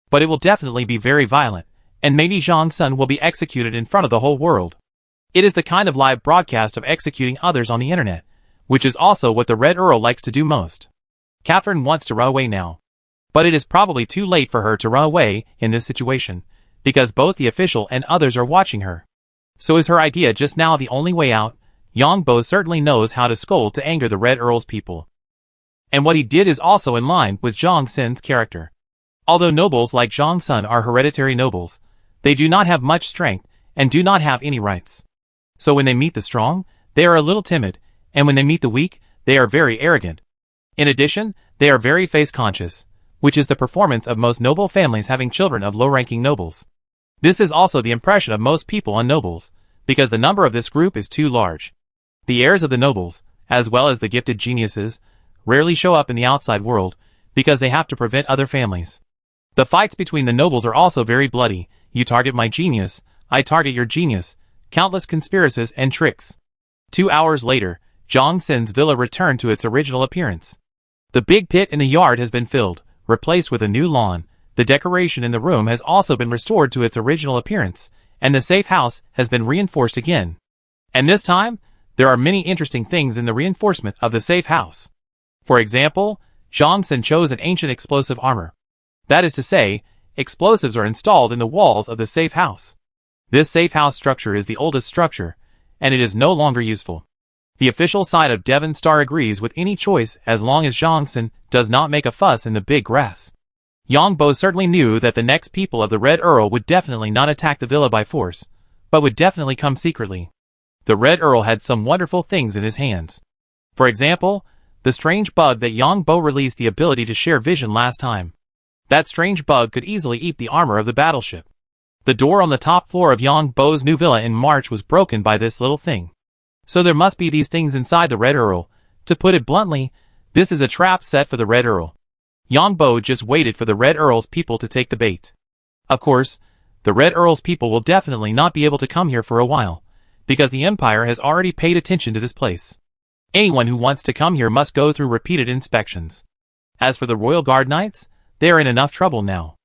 But it will definitely be very violent, and maybe Jong-sun will be executed in front of the whole world. It is the kind of live broadcast of executing others on the internet, which is also what the Red Earl likes to do most. Catherine wants to run away now. But it is probably too late for her to run away in this situation, because both the official and others are watching her. So is her idea just now the only way out? Yongbo certainly knows how to scold to anger the Red Earl's people. And what he did is also in line with Jong-sun's character. Although nobles like Jong-sun are hereditary nobles, they do not have much strength and do not have any rights. So when they meet the strong, they are a little timid, and when they meet the weak, they are very arrogant. In addition, they are very face-conscious, which is the performance of most noble families having children of low-ranking nobles. This is also the impression of most people on nobles, because the number of this group is too large. The heirs of the nobles, as well as the gifted geniuses, rarely show up in the outside world, because they have to prevent other families. The fights between the nobles are also very bloody. You target my genius, I target your genius, countless conspiracies and tricks. 2 hours later, Jong-sun's villa returned to its original appearance. The big pit in the yard has been filled, replaced with a new lawn. The decoration in the room has also been restored to its original appearance, and the safe house has been reinforced again. And this time, there are many interesting things in the reinforcement of the safe house. For example, Jong-sun chose an ancient explosive armor. That is to say, explosives are installed in the walls of the safe house. This safe house structure is the oldest structure, and it is no longer useful. The official side of Devon Star agrees with any choice as long as Jong-sun does not make a fuss in the big grass. Yongbo certainly knew that the next people of the Red Earl would definitely not attack the villa by force, but would definitely come secretly. The Red Earl had some wonderful things in his hands. For example, the strange bug that Yongbo released the ability to share vision last time. That strange bug could easily eat the armor of the battleship. The door on the top floor of Yongbo's new villa in March was broken by this little thing. So there must be these things inside the Red Earl. To put it bluntly, this is a trap set for the Red Earl. Yongbo just waited for the Red Earl's people to take the bait. Of course, the Red Earl's people will definitely not be able to come here for a while, because the Empire has already paid attention to this place. Anyone who wants to come here must go through repeated inspections. As for the Royal Guard Knights, they are in enough trouble now.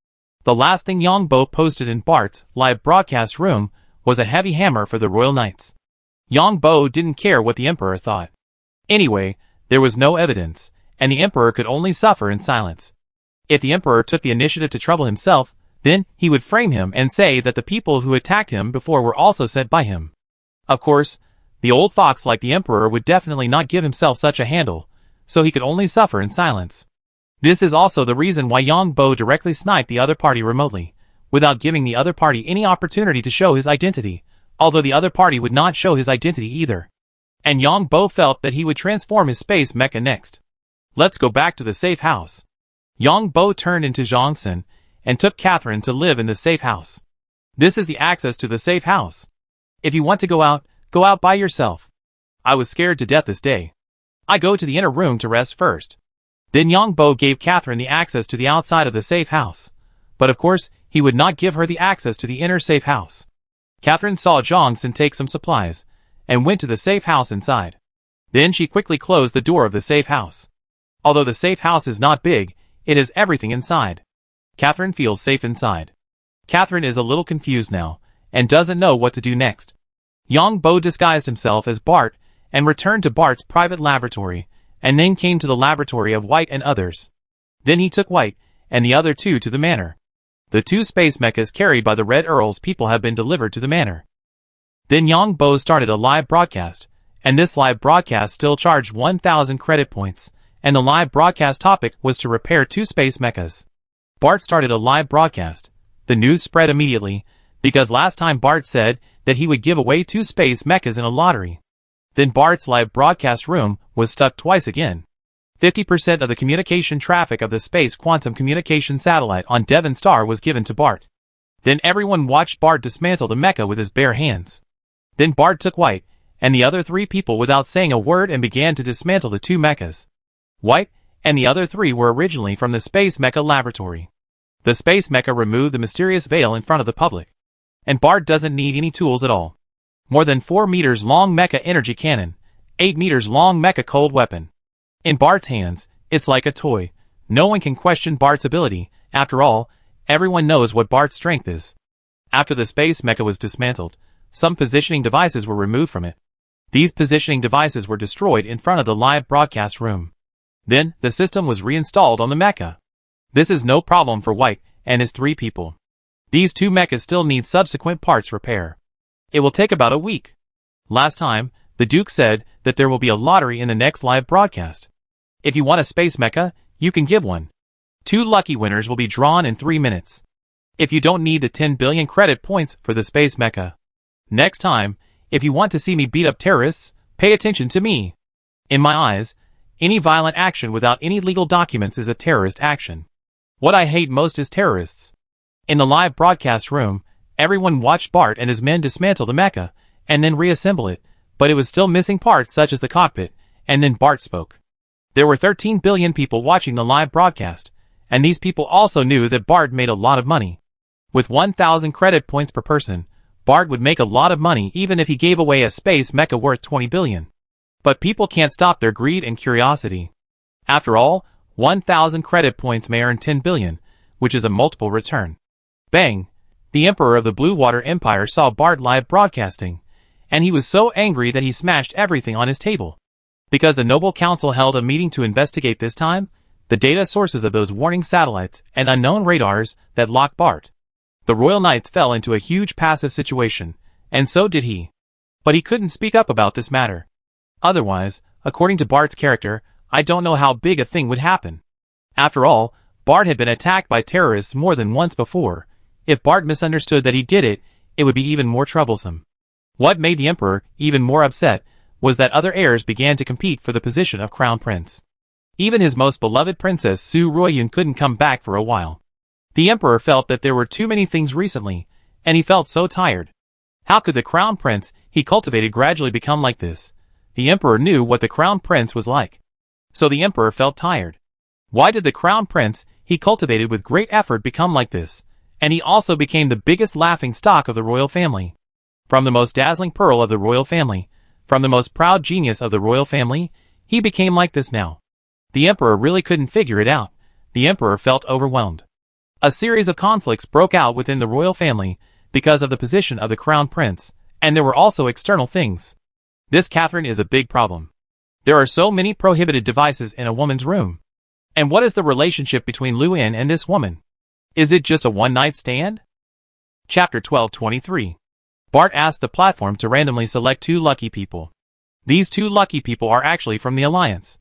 The last thing Yongbo posted in Bart's live broadcast room was a heavy hammer for the Royal Knights. Yongbo didn't care what the Emperor thought. Anyway, there was no evidence, and the Emperor could only suffer in silence. If the Emperor took the initiative to trouble himself, then he would frame him and say that the people who attacked him before were also sent by him. Of course, the old fox like the Emperor would definitely not give himself such a handle, so he could only suffer in silence. This is also the reason why Yongbo directly sniped the other party remotely, without giving the other party any opportunity to show his identity, although the other party would not show his identity either. And Yongbo felt that he would transform his space mecha next. Let's go back to the safe house. Yongbo turned into Zhongsun and took Catherine to live in the safe house. This is the access to the safe house. If you want to go out by yourself. I was scared to death this day. I go to the inner room to rest first. Then Yongbo gave Catherine the access to the outside of the safe house. But of course, he would not give her the access to the inner safe house. Catherine saw Zhongsun take some supplies, and went to the safe house inside. Then she quickly closed the door of the safe house. Although the safe house is not big, it has everything inside. Catherine feels safe inside. Catherine is a little confused now, and doesn't know what to do next. Yongbo disguised himself as Bart, and returned to Bart's private laboratory, and then came to the laboratory of White and others. Then he took White, and the other two to the manor. The two space mechas carried by the Red Earl's people have been delivered to the manor. Then Yongbo started a live broadcast, and this live broadcast still charged 1,000 credit points, and the live broadcast topic was to repair two space mechas. Bart started a live broadcast. The news spread immediately, because last time Bart said that he would give away two space mechas in a lottery. Then Bart's live broadcast room was stuck twice again. 50% of the communication traffic of the space quantum communication satellite on Devon Star was given to Bart. Then everyone watched Bart dismantle the mecha with his bare hands. Then Bart took White, and the other three people without saying a word and began to dismantle the two mechas. White, and the other three were originally from the Space Mecha Laboratory. The Space Mecha removed the mysterious veil in front of the public. And Bart doesn't need any tools at all. More than 4 meters long mecha energy cannon, 8 meters long mecha cold weapon. In Bart's hands, it's like a toy. No one can question Bart's ability. After all, everyone knows what Bart's strength is. After the Space Mecha was dismantled, some positioning devices were removed from it. These positioning devices were destroyed in front of the live broadcast room. Then, the system was reinstalled on the mecha. This is no problem for White and his 3 people. These 2 mechas still need subsequent parts repair. It will take about a week. Last time, the Duke said that there will be a lottery in the next live broadcast. If you want a space mecha, you can give one. 2 lucky winners will be drawn in 3 minutes. If you don't need the 10 billion credit points for the space mecha. Next time, if you want to see me beat up terrorists, pay attention to me. In my eyes, any violent action without any legal documents is a terrorist action. What I hate most is terrorists. In the live broadcast room, everyone watched Bart and his men dismantle the mecha, and then reassemble it, but it was still missing parts such as the cockpit, and then Bart spoke. There were 13 billion people watching the live broadcast, and these people also knew that Bart made a lot of money. With 1,000 credit points per person, Bart would make a lot of money even if he gave away a space mecha worth 20 billion. But people can't stop their greed and curiosity. After all, 1,000 credit points may earn 10 billion, which is a multiple return. Bang! The Emperor of the Blue Water Empire saw Bart live broadcasting, and he was so angry that he smashed everything on his table. Because the Noble Council held a meeting to investigate this time, the data sources of those warning satellites and unknown radars that locked Bart. The Royal Knights fell into a huge passive situation, and so did he. But he couldn't speak up about this matter. Otherwise, according to Bart's character, I don't know how big a thing would happen. After all, Bart had been attacked by terrorists more than once before. If Bart misunderstood that he did it, it would be even more troublesome. What made the Emperor even more upset was that other heirs began to compete for the position of Crown Prince. Even his most beloved princess Su Ruoyun couldn't come back for a while. The Emperor felt that there were too many things recently, and he felt so tired. How could the crown prince he cultivated gradually become like this? The emperor knew what the crown prince was like. So the emperor felt tired. Why did the crown prince he cultivated with great effort become like this? And he also became the biggest laughing stock of the royal family. From the most dazzling pearl of the royal family, from the most proud genius of the royal family, he became like this now. The emperor really couldn't figure it out. The emperor felt overwhelmed. A series of conflicts broke out within the royal family because of the position of the crown prince, and there were also external things. This Catherine is a big problem. There are so many prohibited devices in a woman's room. And what is the relationship between Lu En and this woman? Is it just a one-night stand? Chapter 1223. Bart asked the platform to randomly select 2 lucky people. These 2 lucky people are actually from the Alliance.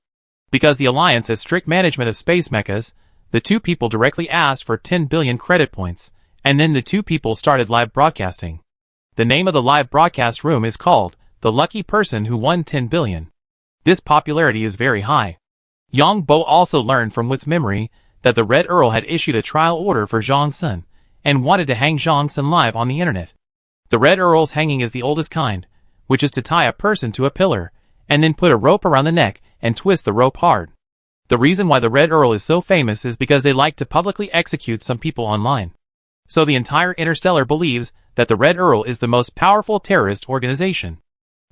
Because the Alliance has strict management of space mechas, the 2 people directly asked for 10 billion credit points, and then the 2 people started live broadcasting. The name of the live broadcast room is called The Lucky Person Who Won 10 Billion. This popularity is very high. Yang Bo also learned from Wit's memory that the Red Earl had issued a trial order for Zhang Sun, and wanted to hang Zhang Sun live on the internet. The Red Earl's hanging is the oldest kind, which is to tie a person to a pillar, and then put a rope around the neck and twist the rope hard. The reason why the Red Earl is so famous is because they like to publicly execute some people online. So the entire Interstellar believes that the Red Earl is the most powerful terrorist organization.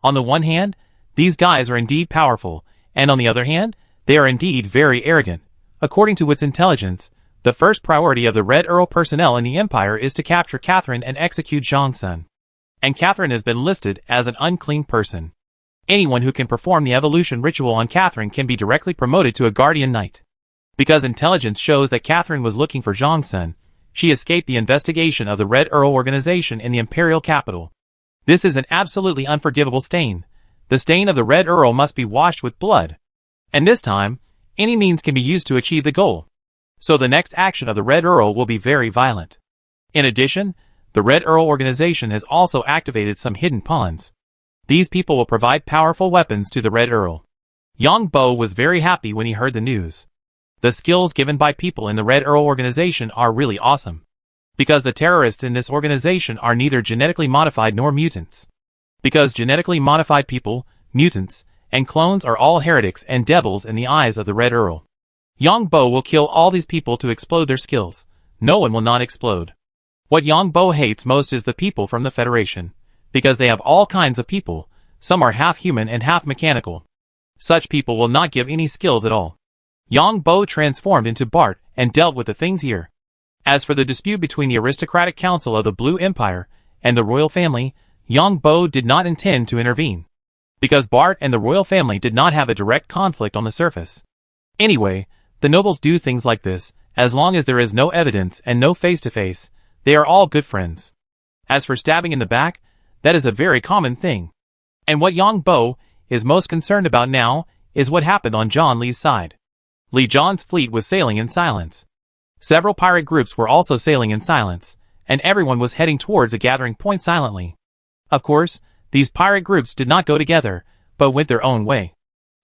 On the one hand, these guys are indeed powerful, and on the other hand, they are indeed very arrogant. According to Wit's intelligence, the first priority of the Red Earl personnel in the Empire is to capture Catherine and execute Zhang Sun. And Catherine has been listed as an unclean person. Anyone who can perform the evolution ritual on Catherine can be directly promoted to a Guardian Knight. Because intelligence shows that Catherine was looking for Zhang Sun, she escaped the investigation of the Red Earl organization in the Imperial capital. This is an absolutely unforgivable stain. The stain of the Red Earl must be washed with blood. And this time, any means can be used to achieve the goal. So the next action of the Red Earl will be very violent. In addition, the Red Earl organization has also activated some hidden pawns. These people will provide powerful weapons to the Red Earl. Yang Bo was very happy when he heard the news. The skills given by people in the Red Earl organization are really awesome. Because the terrorists in this organization are neither genetically modified nor mutants. Because genetically modified people, mutants, and clones are all heretics and devils in the eyes of the Red Earl. Yang Bo will kill all these people to explode their skills. No one will not explode. What Yang Bo hates most is the people from the Federation. Because they have all kinds of people, some are half human and half mechanical. Such people will not give any skills at all. Yang Bo transformed into Bart and dealt with the things here. As for the dispute between the aristocratic council of the Blue Empire and the royal family, Yang Bo did not intend to intervene. Because Bart and the royal family did not have a direct conflict on the surface. Anyway, the nobles do things like this, as long as there is no evidence and no face-to-face, they are all good friends. As for stabbing in the back, that is a very common thing. And what Yang Bo is most concerned about now is what happened on John Lee's side. Li Zhan's fleet was sailing in silence. Several pirate groups were also sailing in silence, and everyone was heading towards a gathering point silently. Of course, these pirate groups did not go together, but went their own way.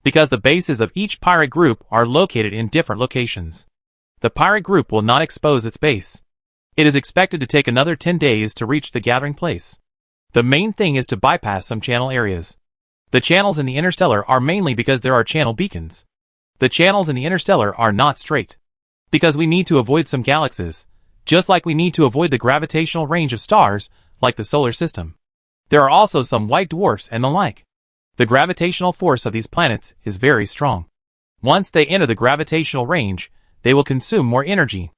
Because the bases of each pirate group are located in different locations. The pirate group will not expose its base. It is expected to take another 10 days to reach the gathering place. The main thing is to bypass some channel areas. The channels in the Interstellar are mainly because there are channel beacons. The channels in the Interstellar are not straight. Because we need to avoid some galaxies, just like we need to avoid the gravitational range of stars, like the solar system. There are also some white dwarfs and the like. The gravitational force of these planets is very strong. Once they enter the gravitational range, they will consume more energy.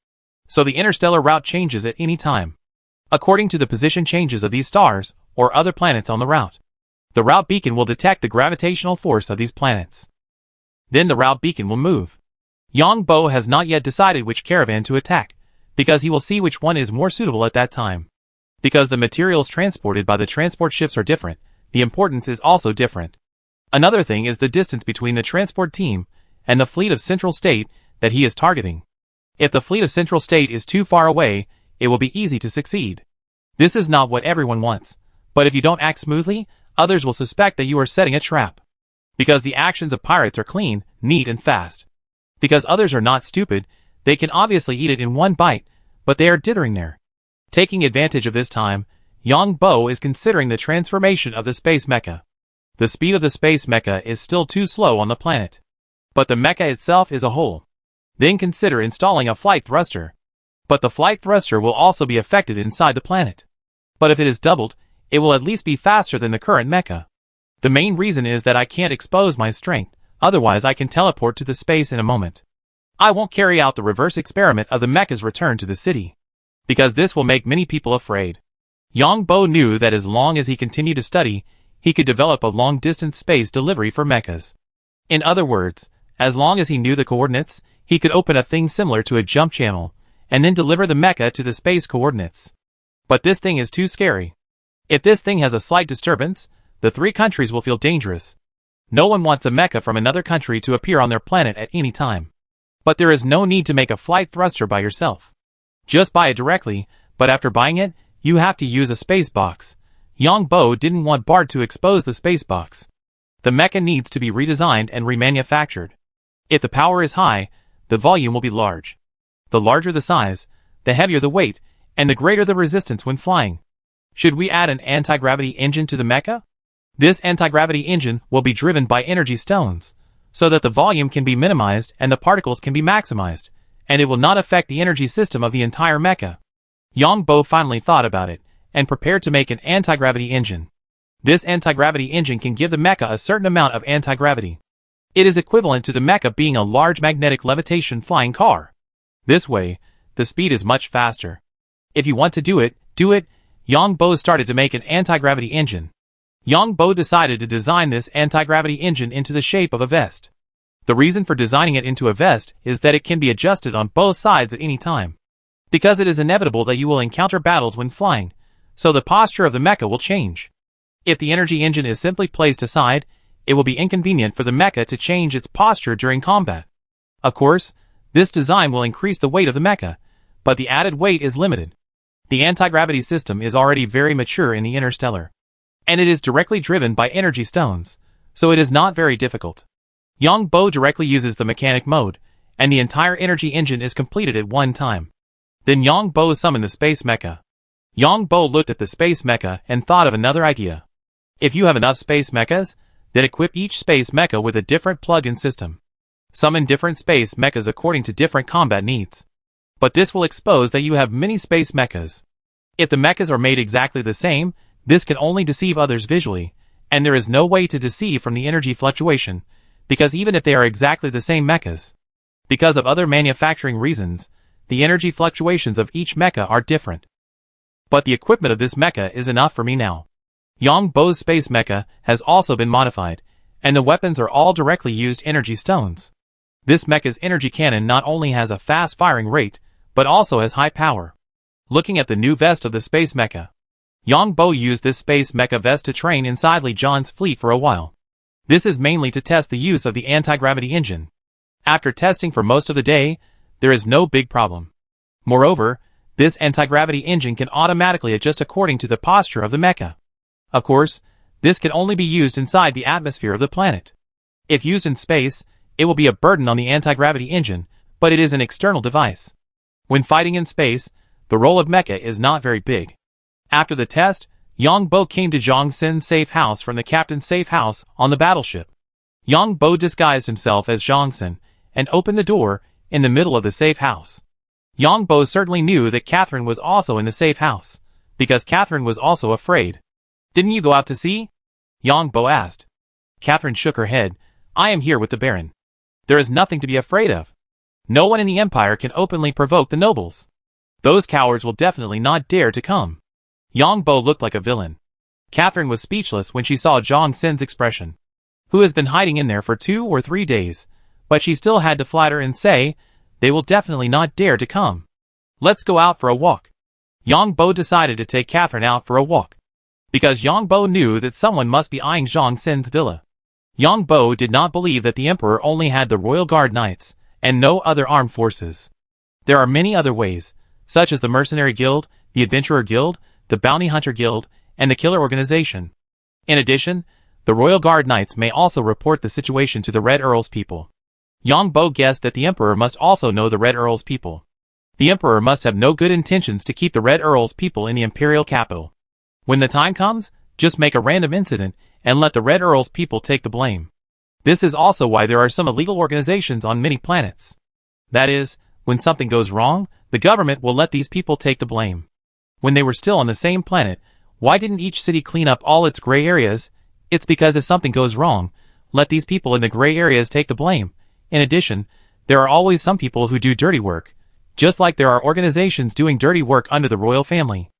So the interstellar route changes at any time, according to the position changes of these stars or other planets on the route. The route beacon will detect the gravitational force of these planets. Then the route beacon will move. Yang Bo has not yet decided which caravan to attack, because he will see which one is more suitable at that time. Because the materials transported by the transport ships are different, the importance is also different. Another thing is the distance between the transport team and the fleet of Central State that he is targeting. If the fleet of Central State is too far away, it will be easy to succeed. This is not what everyone wants, but if you don't act smoothly, others will suspect that you are setting a trap. Because the actions of pirates are clean, neat and fast. Because others are not stupid, they can obviously eat it in one bite, but they are dithering there. Taking advantage of this time, Yang Bo is considering the transformation of the space mecha. The speed of the space mecha is still too slow on the planet. But the mecha itself is a whole. Then consider installing a flight thruster. But the flight thruster will also be affected inside the planet. But if it is doubled, it will at least be faster than the current mecha. The main reason is that I can't expose my strength, otherwise I can teleport to the space in a moment. I won't carry out the reverse experiment of the mecha's return to the city, because this will make many people afraid. Yang Bo knew that as long as he continued to study, he could develop a long-distance space delivery for mechas. In other words, as long as he knew the coordinates, he could open a thing similar to a jump channel, and then deliver the mecha to the space coordinates. But this thing is too scary. If this thing has a slight disturbance, the three countries will feel dangerous. No one wants a mecha from another country to appear on their planet at any time. But there is no need to make a flight thruster by yourself. Just buy it directly, but after buying it, you have to use a space box. Yang Bo didn't want Bart to expose the space box. The mecha needs to be redesigned and remanufactured. If the power is high, the volume will be large. The larger the size, the heavier the weight, and the greater the resistance when flying. Should we add an anti-gravity engine to the mecha? This anti-gravity engine will be driven by energy stones, so that the volume can be minimized and the particles can be maximized, and it will not affect the energy system of the entire mecha. Yang Bo finally thought about it, and prepared to make an anti-gravity engine. This anti-gravity engine can give the mecha a certain amount of anti-gravity. It is equivalent to the mecha being a large magnetic levitation flying car. This way, the speed is much faster. If you want to do it, Yang Bo started to make an anti-gravity engine. Yang Bo decided to design this anti-gravity engine into the shape of a vest. The reason for designing it into a vest is that it can be adjusted on both sides at any time. Because it is inevitable that you will encounter battles when flying, so the posture of the mecha will change. If the energy engine is simply placed aside, it will be inconvenient for the mecha to change its posture during combat. Of course, this design will increase the weight of the mecha, but the added weight is limited. The anti-gravity system is already very mature in the Interstellar, and it is directly driven by energy stones, so it is not very difficult. Yang Bo directly uses the mechanic mode, and the entire energy engine is completed at one time. Then Yang Bo summoned the space mecha. Yang Bo looked at the space mecha and thought of another idea. If you have enough space mechas, then equip each space mecha with a different plug-in system. Summon different space mechas according to different combat needs. But this will expose that you have many space mechas. If the mechas are made exactly the same, this can only deceive others visually, and there is no way to deceive from the energy fluctuation, because even if they are exactly the same mechas, because of other manufacturing reasons, the energy fluctuations of each mecha are different. But the equipment of this mecha is enough for me now. Yang Bo's space mecha has also been modified, and the weapons are all directly used energy stones. This mecha's energy cannon not only has a fast firing rate, but also has high power. Looking at the new vest of the space mecha, Yang Bo used this space mecha vest to train inside Li Zhan's fleet for a while. This is mainly to test the use of the anti-gravity engine. After testing for most of the day, there is no big problem. Moreover, this anti-gravity engine can automatically adjust according to the posture of the mecha. Of course, this can only be used inside the atmosphere of the planet. If used in space, it will be a burden on the anti-gravity engine, but it is an external device. When fighting in space, the role of mecha is not very big. After the test, Yang Bo came to Zhang Xin's safe house from the captain's safe house on the battleship. Yang Bo disguised himself as Zhang Xin and opened the door in the middle of the safe house. Yang Bo certainly knew that Catherine was also in the safe house, because Catherine was also afraid. "Didn't you go out to sea?" Yang Bo asked. Catherine shook her head. "I am here with the Baron. There is nothing to be afraid of. No one in the Empire can openly provoke the nobles. Those cowards will definitely not dare to come." Yang Bo looked like a villain. Catherine was speechless when she saw Zhang Xin's expression. Who has been hiding in there for 2 or 3 days, but she still had to flatter and say, "They will definitely not dare to come. Let's go out for a walk." Yang Bo decided to take Catherine out for a walk, because Yang Bo knew that someone must be eyeing Zhang Xin's villa. Yang Bo did not believe that the Emperor only had the Royal Guard Knights, and no other armed forces. There are many other ways, such as the Mercenary Guild, the Adventurer Guild, the Bounty Hunter Guild, and the Killer Organization. In addition, the Royal Guard Knights may also report the situation to the Red Earl's people. Yang Bo guessed that the Emperor must also know the Red Earl's people. The Emperor must have no good intentions to keep the Red Earl's people in the Imperial capital. When the time comes, just make a random incident and let the Red Earl's people take the blame. This is also why there are some illegal organizations on many planets. That is, when something goes wrong, the government will let these people take the blame. When they were still on the same planet, why didn't each city clean up all its gray areas? It's because if something goes wrong, let these people in the gray areas take the blame. In addition, there are always some people who do dirty work, just like there are organizations doing dirty work under the royal family.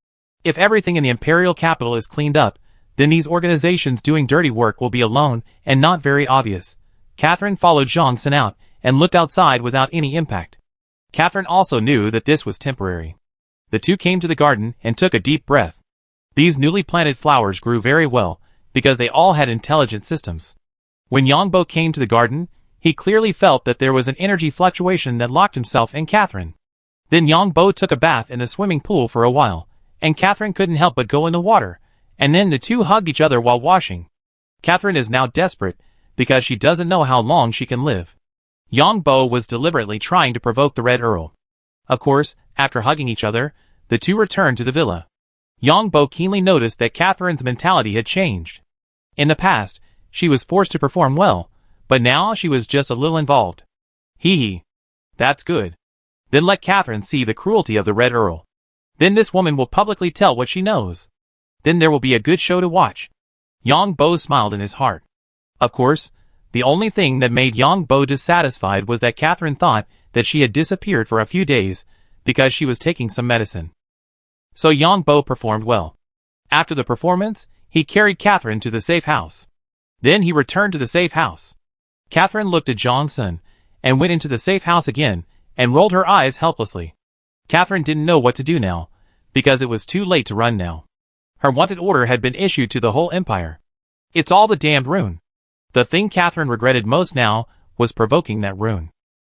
If everything in the imperial capital is cleaned up, then these organizations doing dirty work will be alone and not very obvious. Catherine followed Zhang Sun out and looked outside without any impact. Catherine also knew that this was temporary. The two came to the garden and took a deep breath. These newly planted flowers grew very well because they all had intelligent systems. When Yongbo came to the garden, he clearly felt that there was an energy fluctuation that locked himself and Catherine. Then Yongbo took a bath in the swimming pool for a while, and Catherine couldn't help but go in the water, and then the two hugged each other while washing. Catherine is now desperate because she doesn't know how long she can live. Yongbo was deliberately trying to provoke the Red Earl. Of course, after hugging each other, the two returned to the villa. Yongbo keenly noticed that Catherine's mentality had changed. In the past, she was forced to perform well, but now she was just a little involved. Hee. That's good. Then let Catherine see the cruelty of the Red Earl. Then this woman will publicly tell what she knows. Then there will be a good show to watch. Yongbo smiled in his heart. Of course, the only thing that made Yongbo dissatisfied was that Catherine thought that she had disappeared for a few days because she was taking some medicine. So Yongbo performed well. After the performance, he carried Catherine to the safe house. Then he returned to the safe house. Catherine looked at Zhang Sun and went into the safe house again and rolled her eyes helplessly. Catherine didn't know what to do now, because it was too late to run now. Her wanted order had been issued to the whole empire. It's all the damned rune. The thing Catherine regretted most now was provoking that rune.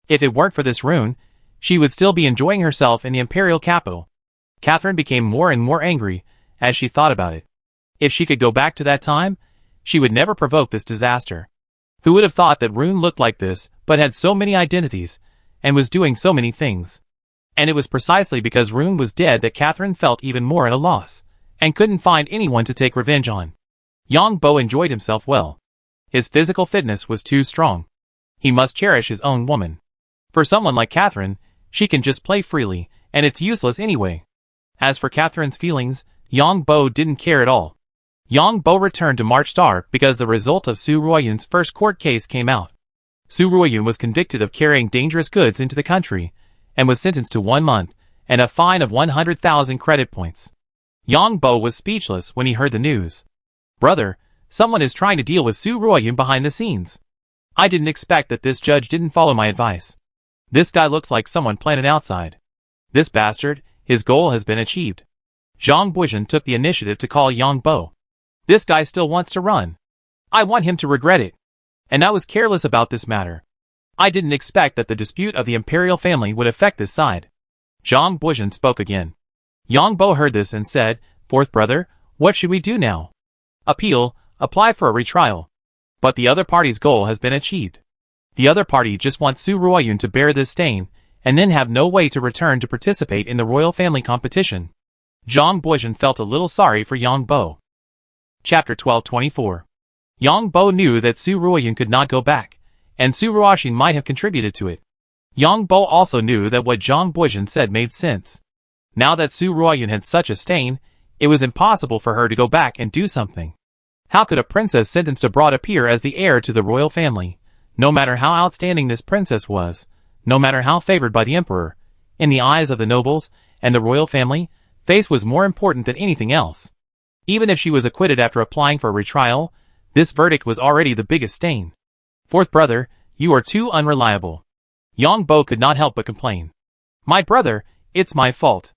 If it weren't for this rune, she would still be enjoying herself in the imperial capital. Catherine became more and more angry as she thought about it. If she could go back to that time, she would never provoke this disaster. Who would have thought that Rune looked like this, but had so many identities, and was doing so many things? And it was precisely because Rune was dead that Catherine felt even more at a loss, and couldn't find anyone to take revenge on. Yongbo enjoyed himself well. His physical fitness was too strong. He must cherish his own woman. For someone like Catherine, she can just play freely, and it's useless anyway. As for Catherine's feelings, Yongbo didn't care at all. Yongbo returned to March Star because the result of Su Ruoyun's first court case came out. Su Ruoyun was convicted of carrying dangerous goods into the country, and was sentenced to 1 month, and a fine of 100,000 credit points. Yongbo was speechless when he heard the news. Brother, someone is trying to deal with Su Ruoyun behind the scenes. I didn't expect that this judge didn't follow my advice. This guy looks like someone planted outside. This bastard, his goal has been achieved. Zhang Buizhen took the initiative to call Yongbo. This guy still wants to run. I want him to regret it. And I was careless about this matter. I didn't expect that the dispute of the imperial family would affect this side. Zhang Buizhen spoke again. Yongbo heard this and said, Fourth brother, what should we do now? Appeal, apply for a retrial. But the other party's goal has been achieved. The other party just wants Su Ruoyun to bear this stain, and then have no way to return to participate in the royal family competition. Zhang Buizhen felt a little sorry for Yongbo. Chapter 1224. Yongbo knew that Su Ruoyun could not go back, and Su Ruoxin might have contributed to it. Yongbo also knew that what Zhang Buizhen said made sense. Now that Su Ruoyun had such a stain, it was impossible for her to go back and do something. How could a princess sentenced abroad appear as the heir to the royal family? No matter how outstanding this princess was, no matter how favored by the emperor, in the eyes of the nobles and the royal family, face was more important than anything else. Even if she was acquitted after applying for a retrial, this verdict was already the biggest stain. Fourth brother, you are too unreliable. Yongbo could not help but complain. My brother, it's my fault.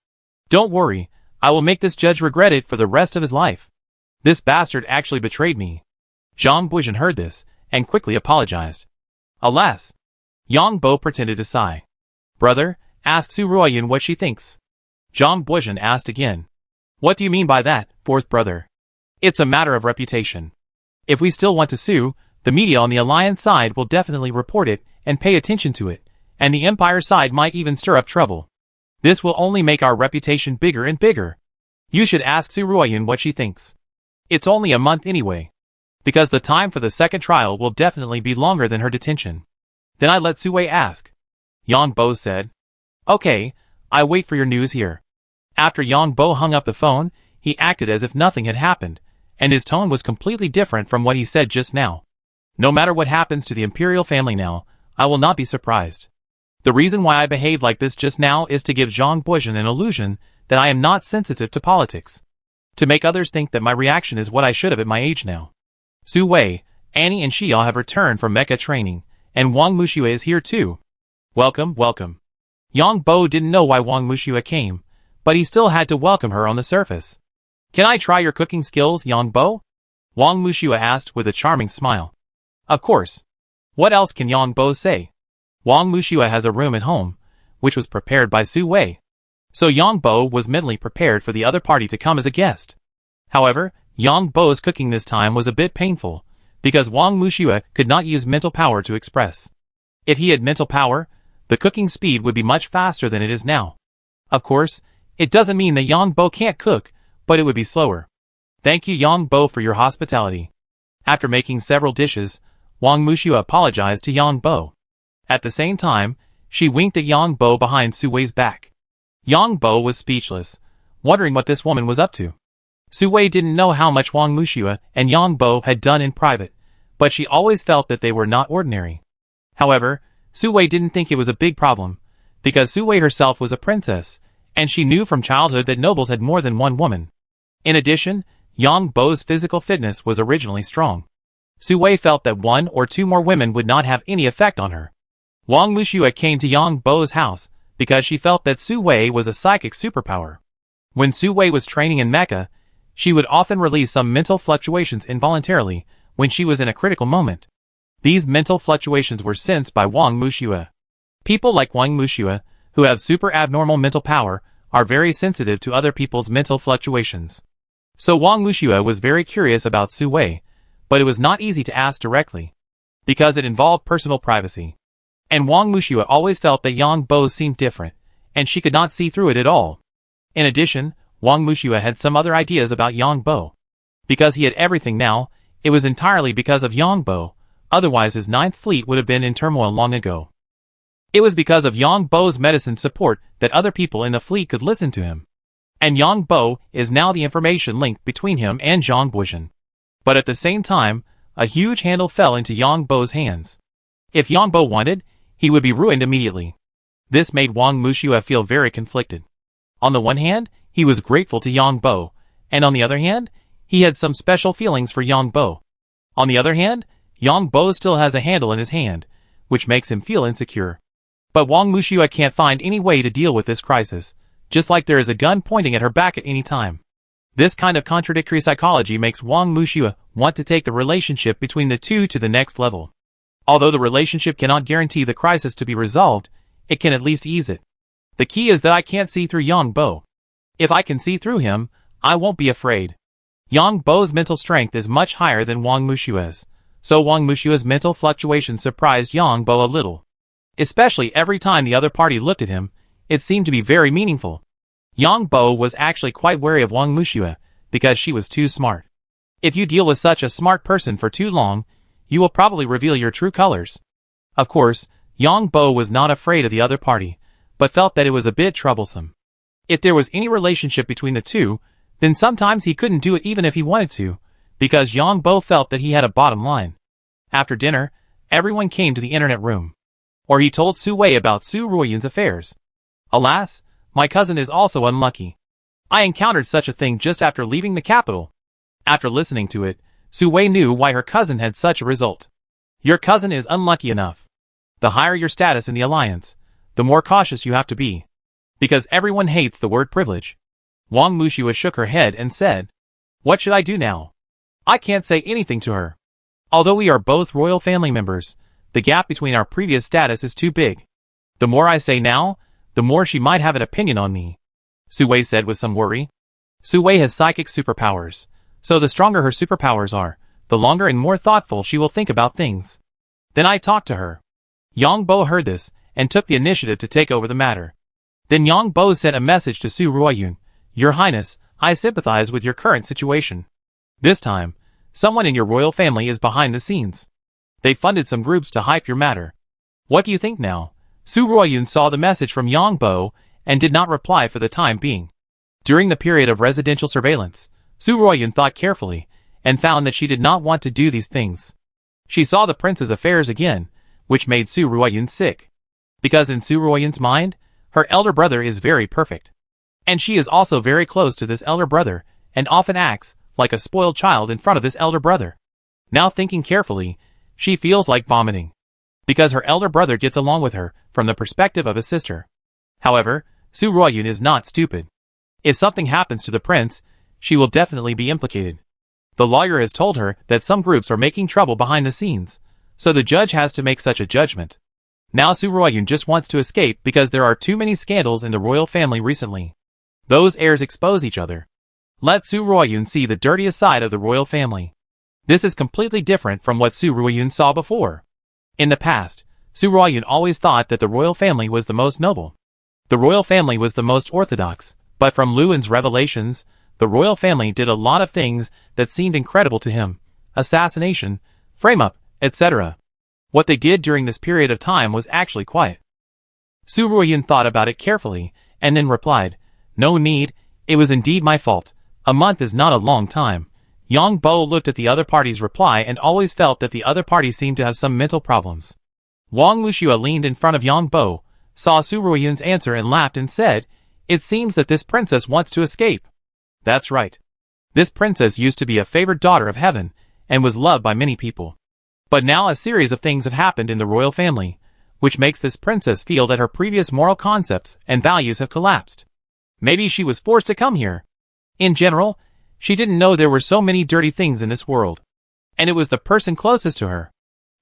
Don't worry, I will make this judge regret it for the rest of his life. This bastard actually betrayed me. Zhang Buizhen heard this, and quickly apologized. Alas! Yongbo pretended to sigh. Brother, ask Su Ruoyun what she thinks. Zhang Buizhen asked again. What do you mean by that, fourth brother? It's a matter of reputation. If we still want to sue, the media on the alliance side will definitely report it and pay attention to it, and the empire side might even stir up trouble. This will only make our reputation bigger and bigger. You should ask Su Ruoyun what she thinks. It's only a month anyway. Because the time for the second trial will definitely be longer than her detention. Then I let Su Wei ask. Yang Bo said. Okay, I wait for your news here. After Yang Bo hung up the phone, he acted as if nothing had happened, and his tone was completely different from what he said just now. No matter what happens to the imperial family now, I will not be surprised. The reason why I behaved like this just now is to give Zhang Buizhen an illusion that I am not sensitive to politics. To make others think that my reaction is what I should have at my age now. Su Wei, Annie and Xiao have returned from mecha training, and Wang Muxue is here too. Welcome, welcome. Yang Bo didn't know why Wang Muxue came, but he still had to welcome her on the surface. Can I try your cooking skills, Yang Bo? Wang Muxue asked with a charming smile. Of course. What else can Yang Bo say? Wang Muxue has a room at home, which was prepared by Su Wei. So Yang Bo was mentally prepared for the other party to come as a guest. However, Yang Bo's cooking this time was a bit painful, because Wang Muxue could not use mental power to express. If he had mental power, the cooking speed would be much faster than it is now. Of course, it doesn't mean that Yang Bo can't cook, but it would be slower. Thank you Yang Bo for your hospitality. After making several dishes, Wang Muxue apologized to Yang Bo. At the same time, she winked at Yang Bo behind Su Wei's back. Yang Bo was speechless, wondering what this woman was up to. Su Wei didn't know how much Wang Muxue and Yang Bo had done in private, but she always felt that they were not ordinary. However, Su Wei didn't think it was a big problem, because Su Wei herself was a princess, and she knew from childhood that nobles had more than one woman. In addition, Yang Bo's physical fitness was originally strong. Su Wei felt that one or two more women would not have any effect on her. Wang Muxue came to Yang Bo's house because she felt that Su Wei was a psychic superpower. When Su Wei was training in mecha, she would often release some mental fluctuations involuntarily when she was in a critical moment. These mental fluctuations were sensed by Wang Muxue. People like Wang Muxue, who have super abnormal mental power, are very sensitive to other people's mental fluctuations. So Wang Muxue was very curious about Su Wei, but it was not easy to ask directly, because it involved personal privacy. And Wang Muxue always felt that Yang Bo seemed different, and she could not see through it at all. In addition, Wang Muxue had some other ideas about Yang Bo. Because he had everything now, it was entirely because of Yang Bo, otherwise his ninth fleet would have been in turmoil long ago. It was because of Yang Bo's medicine support that other people in the fleet could listen to him. And Yang Bo is now the information link between him and Zhang Buizhen. But at the same time, a huge handle fell into Yang Bo's hands. If Yang Bo wanted, he would be ruined immediately. This made Wang Muxue feel very conflicted. On the one hand, he was grateful to Yang Bo, and on the other hand, he had some special feelings for Yang Bo. On the other hand, Yang Bo still has a handle in his hand, which makes him feel insecure. But Wang Muxue can't find any way to deal with this crisis, just like there is a gun pointing at her back at any time. This kind of contradictory psychology makes Wang Muxue want to take the relationship between the two to the next level. Although the relationship cannot guarantee the crisis to be resolved, it can at least ease it. The key is that I can't see through Yang Bo. If I can see through him, I won't be afraid. Yang Bo's mental strength is much higher than Wang Muxue's, so Wang Muxue's mental fluctuations surprised Yang Bo a little. Especially every time the other party looked at him, it seemed to be very meaningful. Yang Bo was actually quite wary of Wang Muxue, because she was too smart. If you deal with such a smart person for too long, you will probably reveal your true colors. Of course, Yang Bo was not afraid of the other party, but felt that it was a bit troublesome. If there was any relationship between the two, then sometimes he couldn't do it even if he wanted to, because Yang Bo felt that he had a bottom line. After dinner, everyone came to the internet room. Or he told Su Wei about Su Ruoyun's affairs. Alas, my cousin is also unlucky. I encountered such a thing just after leaving the capital. After listening to it, Su Wei knew why her cousin had such a result. Your cousin is unlucky enough. The higher your status in the alliance, the more cautious you have to be. Because everyone hates the word privilege. Wang Muxue shook her head and said, "What should I do now? I can't say anything to her. Although we are both royal family members, the gap between our previous status is too big. The more I say now, the more she might have an opinion on me," Su Wei said with some worry. Su Wei has psychic superpowers, so the stronger her superpowers are, the longer and more thoughtful she will think about things. Then I talked to her. Yang Bo heard this, and took the initiative to take over the matter. Then Yang Bo sent a message to Su Ruoyun. "Your Highness, I sympathize with your current situation. This time, someone in your royal family is behind the scenes. They funded some groups to hype your matter. What do you think now? Su Ruoyun saw the message from Yang Bo and did not reply for the time being. During the period of residential surveillance, Su Ruoyun thought carefully and found that she did not want to do these things. She saw the prince's affairs again, which made Su Ruoyun sick. Because in Su Ruoyun's mind, her elder brother is very perfect. And she is also very close to this elder brother and often acts like a spoiled child in front of this elder brother. Now thinking carefully, she feels like vomiting. Because her elder brother gets along with her from the perspective of a sister. However, Su Ruoyun is not stupid. If something happens to the prince, she will definitely be implicated. The lawyer has told her that some groups are making trouble behind the scenes, so the judge has to make such a judgment. Now Su Ruoyun just wants to escape because there are too many scandals in the royal family recently. Those heirs expose each other. Let Su Ruoyun see the dirtiest side of the royal family. This is completely different from what Su Ruoyun saw before. In the past, Su Ruoyun always thought that the royal family was the most noble. The royal family was the most orthodox, but from Luan's revelations, the royal family did a lot of things that seemed incredible to him. Assassination, frame-up, etc. What they did during this period of time was actually quiet. Su Ruoyun thought about it carefully, and then replied, "No need, it was indeed my fault. A month is not a long time." Yang Bo looked at the other party's reply and always felt that the other party seemed to have some mental problems. Wang Wuxia leaned in front of Yang Bo, saw Su Ruoyun's answer and laughed and said, "It seems that this princess wants to escape." That's right. This princess used to be a favored daughter of heaven, and was loved by many people. But now a series of things have happened in the royal family, which makes this princess feel that her previous moral concepts and values have collapsed. Maybe she was forced to come here. In general, she didn't know there were so many dirty things in this world. And it was the person closest to her.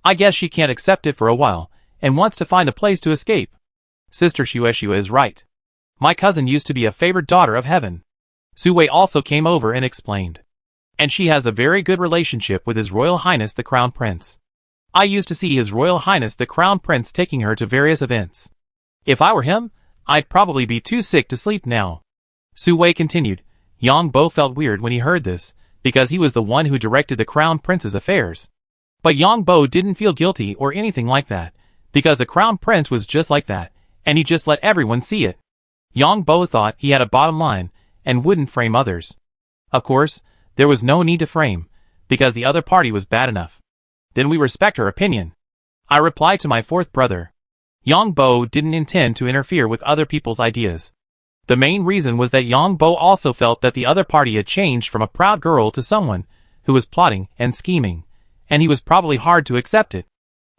I guess she can't accept it for a while, and wants to find a place to escape. Sister Shueshua is right. My cousin used to be a favored daughter of heaven. Su Wei also came over and explained. And she has a very good relationship with His Royal Highness the Crown Prince. I used to see His Royal Highness the Crown Prince taking her to various events. If I were him, I'd probably be too sick to sleep now. Su Wei continued. Yang Bo felt weird when he heard this, because he was the one who directed the Crown Prince's affairs. But Yang Bo didn't feel guilty or anything like that, because the Crown Prince was just like that, and he just let everyone see it. Yang Bo thought he had a bottom line, and wouldn't frame others. Of course, there was no need to frame, because the other party was bad enough. Then we respect her opinion. I replied to my fourth brother. Yang Bo didn't intend to interfere with other people's ideas. The main reason was that Yang Bo also felt that the other party had changed from a proud girl to someone who was plotting and scheming, and he was probably hard to accept it.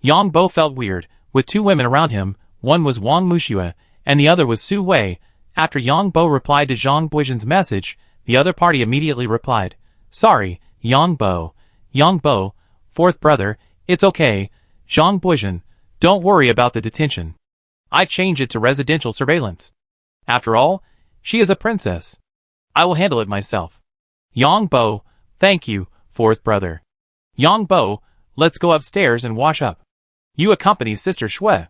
Yang Bo felt weird, with two women around him. One was Wang Wuxia, and the other was Su Wei. After Yang Bo replied to Zhang Buizhen's message, the other party immediately replied, "Sorry, Yang Bo. Yang Bo, fourth brother, it's okay. Zhang Buizhen, don't worry about the detention. I changed it to residential surveillance. After all, she is a princess. I will handle it myself." Yang Bo, thank you, fourth brother. Yang Bo, let's go upstairs and wash up. You accompany Sister Shui,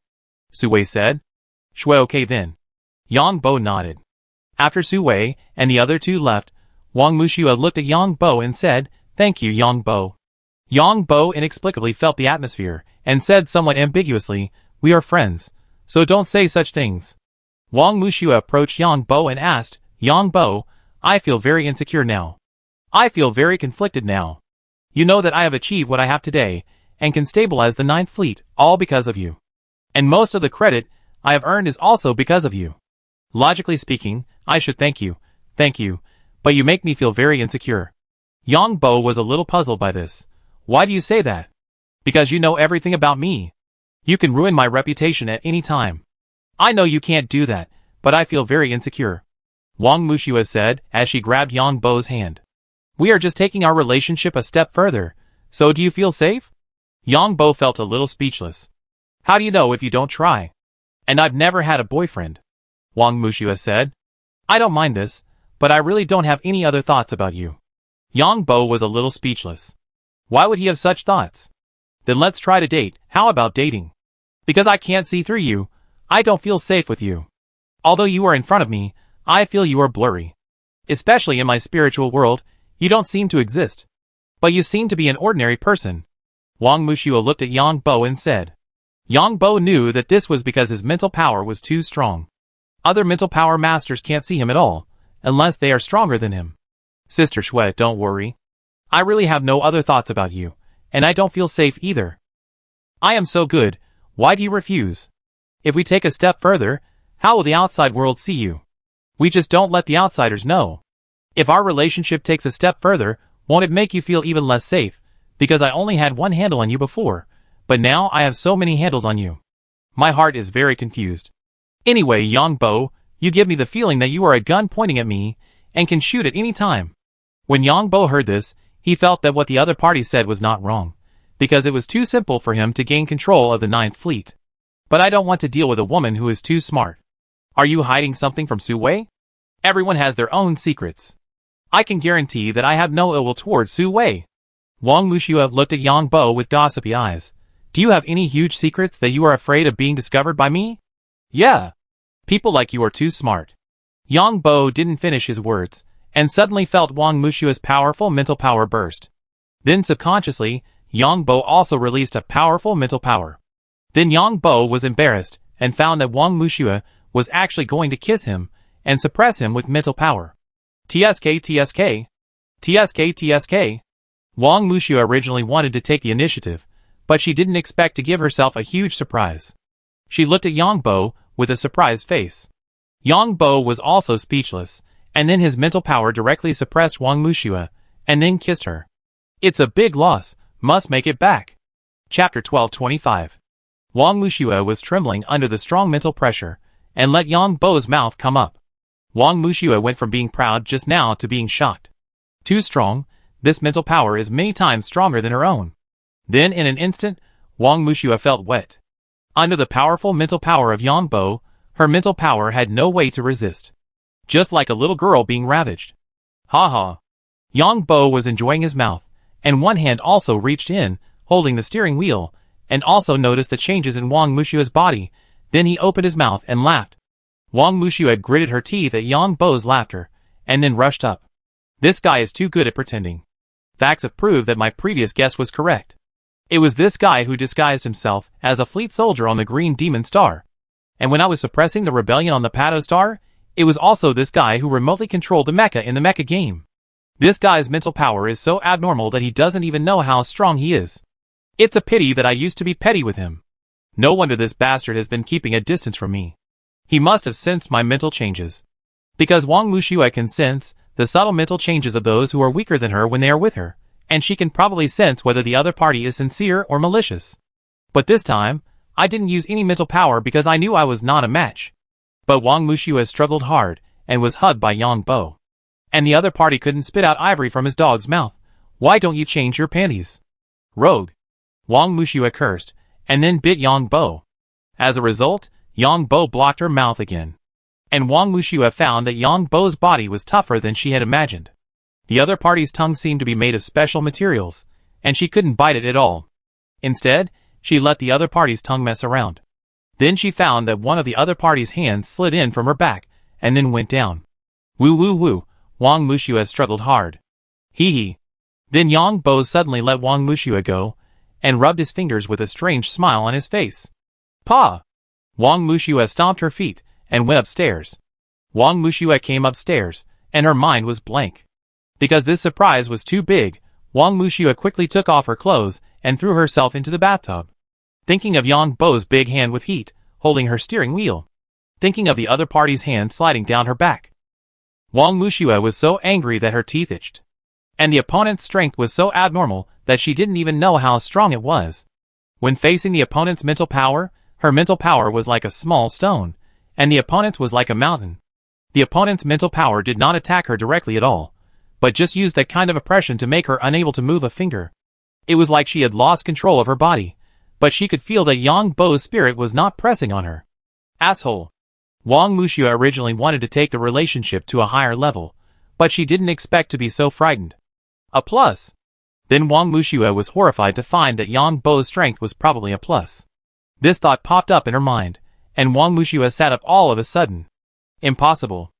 Su Wei said. Shui, okay then. Yang Bo nodded. After Su Wei and the other two left, Wang Wuxia looked at Yang Bo and said, "Thank you, Yang Bo." Yang Bo inexplicably felt the atmosphere, and said somewhat ambiguously, "We are friends, so don't say such things." Wang Wuxia approached Yang Bo and asked, "Yang Bo, I feel very insecure now. I feel very conflicted now. You know that I have achieved what I have today, and can stabilize the Ninth Fleet, all because of you. And most of the credit I have earned is also because of you. Logically speaking, I should thank you, but you make me feel very insecure." Yang Bo was a little puzzled by this. "Why do you say that?" "Because you know everything about me. You can ruin my reputation at any time. I know you can't do that, but I feel very insecure," Wang Wuxia said as she grabbed Yang Bo's hand. "We are just taking our relationship a step further, so do you feel safe?" Yang Bo felt a little speechless. "How do you know if you don't try? And I've never had a boyfriend," Wang Wuxia said. "I don't mind this, but I really don't have any other thoughts about you." Yang Bo was a little speechless. Why would he have such thoughts? "Then let's try to date. How about dating? Because I can't see through you, I don't feel safe with you. Although you are in front of me, I feel you are blurry. Especially in my spiritual world, you don't seem to exist. But you seem to be an ordinary person. Wang Muxue looked at Yang Bo and said. Yang Bo knew that this was because his mental power was too strong. Other mental power masters can't see him at all, unless they are stronger than him. Sister Shui, don't worry. I really have no other thoughts about you, and I don't feel safe either. I am so good, why do you refuse? If we take a step further, how will the outside world see you? We just don't let the outsiders know. If our relationship takes a step further, won't it make you feel even less safe? Because I only had one handle on you before, but now I have so many handles on you. My heart is very confused. Anyway, Yang Bo, you give me the feeling that you are a gun pointing at me, and can shoot at any time. When Yang Bo heard this, he felt that what the other party said was not wrong, because it was too simple for him to gain control of the Ninth Fleet. But I don't want to deal with a woman who is too smart. Are you hiding something from Su Wei? Everyone has their own secrets. I can guarantee that I have no ill will towards Su Wei. Wang Muxue looked at Yang Bo with gossipy eyes. Do you have any huge secrets that you are afraid of being discovered by me? Yeah. People like you are too smart. Yang Bo didn't finish his words, and suddenly felt Wang Muxue's powerful mental power burst. Then subconsciously, Yang Bo also released a powerful mental power. Then Yang Bo was embarrassed, and found that Wang Muxue was actually going to kiss him, and suppress him with mental power. TSK. Wang Muxue originally wanted to take the initiative, but she didn't expect to give herself a huge surprise. She looked at Yang Bo with a surprised face. Yang Bo was also speechless, and then his mental power directly suppressed Wang Muxue, and then kissed her. It's a big loss, must make it back. Chapter 1225. Wang Muxue was trembling under the strong mental pressure, and let Yang Bo's mouth come up. Wang Muxue went from being proud just now to being shocked. Too strong, this mental power is many times stronger than her own. Then in an instant, Wang Muxue felt wet. Under the powerful mental power of Yang Bo, her mental power had no way to resist. Just like a little girl being ravaged. Ha ha. Yang Bo was enjoying his mouth, and one hand also reached in, holding the steering wheel, and also noticed the changes in Wang Muxue's body. Then he opened his mouth and laughed. Wang Muxue gritted her teeth at Yang Bo's laughter, and then rushed up. This guy is too good at pretending. Facts have proved that my previous guess was correct. It was this guy who disguised himself as a fleet soldier on the Green Demon Star. And when I was suppressing the rebellion on the Pato Star, it was also this guy who remotely controlled the mecha in the mecha game. This guy's mental power is so abnormal that he doesn't even know how strong he is. It's a pity that I used to be petty with him. No wonder this bastard has been keeping a distance from me. He must have sensed my mental changes. Because Wang Muxue can sense the subtle mental changes of those who are weaker than her when they are with her, and she can probably sense whether the other party is sincere or malicious. But this time, I didn't use any mental power because I knew I was not a match. But Wang Muxue struggled hard, and was hugged by Yang Bo. And the other party couldn't spit out ivory from his dog's mouth. Why don't you change your panties? Rogue. Wang Muxue cursed, and then bit Yang Bo. As a result, Yang Bo blocked her mouth again. And Wang Muxue found that Yang Bo's body was tougher than she had imagined. The other party's tongue seemed to be made of special materials, and she couldn't bite it at all. Instead, she let the other party's tongue mess around. Then she found that one of the other party's hands slid in from her back, and then went down. Woo woo woo, Wang Muxue struggled hard. Hee hee. Then Yang Bo suddenly let Wang Muxue go, and rubbed his fingers with a strange smile on his face. Pa! Wang Muxue stomped her feet, and went upstairs. Wang Muxue came upstairs, and her mind was blank. Because this surprise was too big, Wang Muxue quickly took off her clothes, and threw herself into the bathtub. Thinking of Yang Bo's big hand with heat, holding her steering wheel. Thinking of the other party's hand sliding down her back. Wang Muxue was so angry that her teeth itched. And the opponent's strength was so abnormal that she didn't even know how strong it was. When facing the opponent's mental power, her mental power was like a small stone, and the opponent's was like a mountain. The opponent's mental power did not attack her directly at all, but just used that kind of oppression to make her unable to move a finger. It was like she had lost control of her body, but she could feel that Yang Bo's spirit was not pressing on her. Asshole. Wang Muxue originally wanted to take the relationship to a higher level, but she didn't expect to be so frightened. A plus. Then Wang Muxue was horrified to find that Yang Bo's strength was probably a plus. This thought popped up in her mind, and Wang Muxue sat up all of a sudden. Impossible.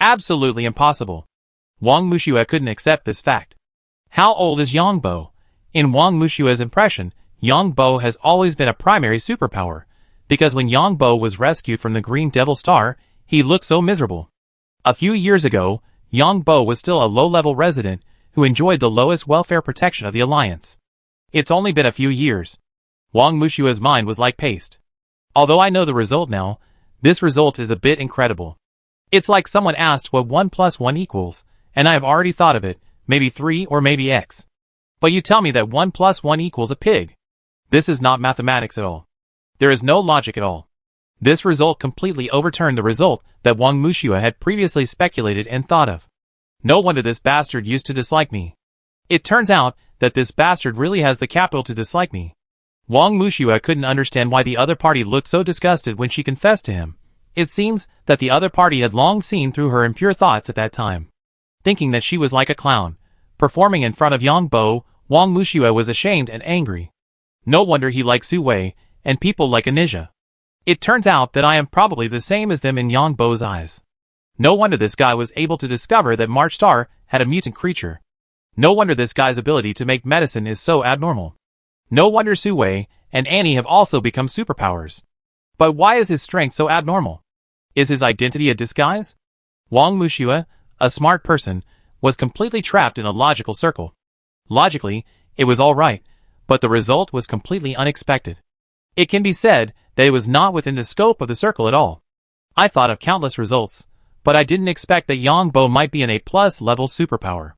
Absolutely impossible. Wang Muxue couldn't accept this fact. How old is Yangbo? In Wang Muxue's impression, Yangbo has always been a primary superpower, because when Yangbo was rescued from the Green Devil Star, he looked so miserable. A few years ago, Yangbo was still a low-level resident who enjoyed the lowest welfare protection of the Alliance. It's only been a few years. Wang Mushua's mind was like paste. Although I know the result now, this result is a bit incredible. It's like someone asked what 1 plus 1 equals, and I have already thought of it, maybe 3 or maybe X. But you tell me that 1 plus 1 equals a pig. This is not mathematics at all. There is no logic at all. This result completely overturned the result that Wang Muxue had previously speculated and thought of. No wonder this bastard used to dislike me. It turns out that this bastard really has the capital to dislike me. Wang Muxue couldn't understand why the other party looked so disgusted when she confessed to him. It seems that the other party had long seen through her impure thoughts at that time. Thinking that she was like a clown, performing in front of Yangbo, Wang Muxue was ashamed and angry. No wonder he liked Su Wei, and people like Anisia. It turns out that I am probably the same as them in Yangbo's eyes. No wonder this guy was able to discover that March Star had a mutant creature. No wonder this guy's ability to make medicine is so abnormal. No wonder Su Wei and Annie have also become superpowers. But why is his strength so abnormal? Is his identity a disguise? Wang Muxue, a smart person, was completely trapped in a logical circle. Logically, it was all right, but the result was completely unexpected. It can be said that it was not within the scope of the circle at all. I thought of countless results, but I didn't expect that Yangbo might be an A+ level superpower.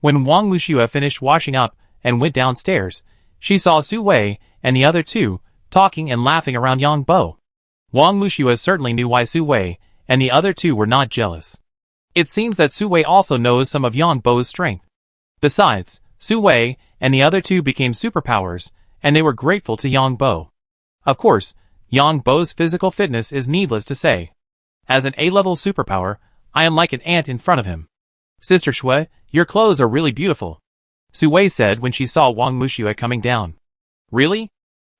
When Wang Muxue finished washing up and went downstairs, she saw Su Wei and the other two talking and laughing around Yangbo. Wang Muxue certainly knew why Su Wei and the other two were not jealous. It seems that Su Wei also knows some of Yangbo's strength. Besides, Su Wei and the other two became superpowers, and they were grateful to Yangbo. Of course, Yangbo's physical fitness is needless to say. As an A-level superpower, I am like an ant in front of him. Sister Shui, your clothes are really beautiful, Su Wei said when she saw Wang Muxue coming down. Really?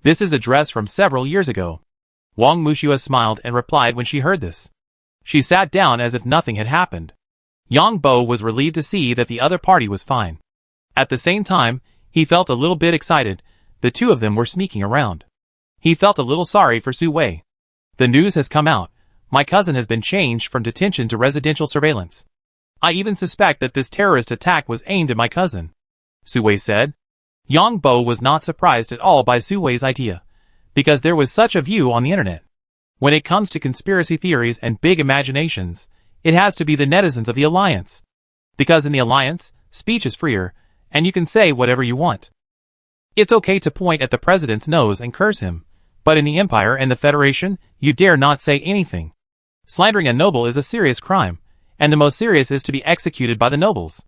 This is a dress from several years ago. Wang Muxue smiled and replied when she heard this. She sat down as if nothing had happened. Yangbo was relieved to see that the other party was fine. At the same time, he felt a little bit excited. The two of them were sneaking around. He felt a little sorry for Su Wei. The news has come out. My cousin has been changed from detention to residential surveillance. I even suspect that this terrorist attack was aimed at my cousin, Su Wei said. Yangbo was not surprised at all by Su Wei's idea, because there was such a view on the internet. When it comes to conspiracy theories and big imaginations, it has to be the netizens of the Alliance. Because in the Alliance, speech is freer, and you can say whatever you want. It's okay to point at the president's nose and curse him, but in the Empire and the Federation, you dare not say anything. Slandering a noble is a serious crime, and the most serious is to be executed by the nobles.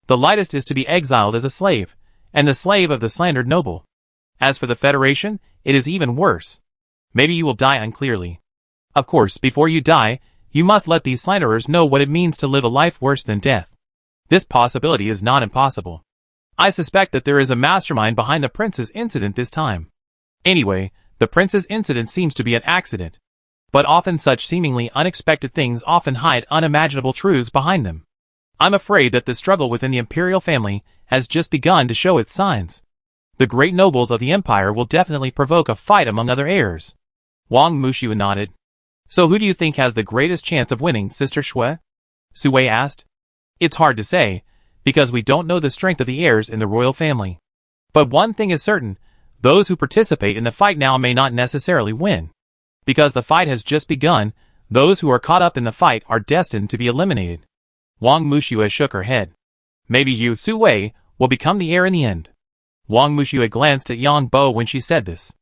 The lightest is to be exiled as a slave, and the slave of the slandered noble. As for the Federation, it is even worse. Maybe you will die unclearly. Of course, before you die, you must let these slanderers know what it means to live a life worse than death. This possibility is not impossible. I suspect that there is a mastermind behind the prince's incident this time. Anyway, the prince's incident seems to be an accident. But often such seemingly unexpected things often hide unimaginable truths behind them. I'm afraid that the struggle within the imperial family has just begun to show its signs. The great nobles of the empire will definitely provoke a fight among other heirs. Wang Muxue nodded. So who do you think has the greatest chance of winning, Sister Shui? Su Wei asked. It's hard to say, because we don't know the strength of the heirs in the royal family. But one thing is certain, those who participate in the fight now may not necessarily win. Because the fight has just begun, those who are caught up in the fight are destined to be eliminated. Wang Muxue shook her head. Maybe you, Su Wei, will become the heir in the end. Wang Muxue glanced at Yangbo when she said this.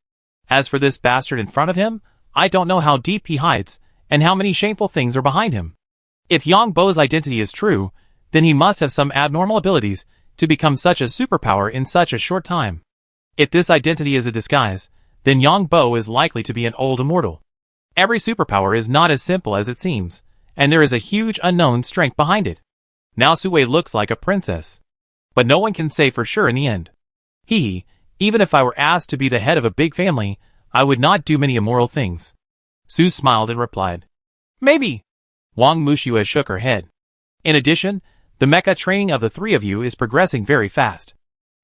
As for this bastard in front of him, I don't know how deep he hides, and how many shameful things are behind him. If Yangbo's identity is true, then he must have some abnormal abilities to become such a superpower in such a short time. If this identity is a disguise, then Yangbo is likely to be an old immortal. Every superpower is not as simple as it seems, and there is a huge unknown strength behind it. Now Su Wei looks like a princess. But no one can say for sure in the end. Even if I were asked to be the head of a big family, I would not do many immoral things. Su smiled and replied. Maybe. Wang Muxue shook her head. In addition, The mecha training of the three of you is progressing very fast.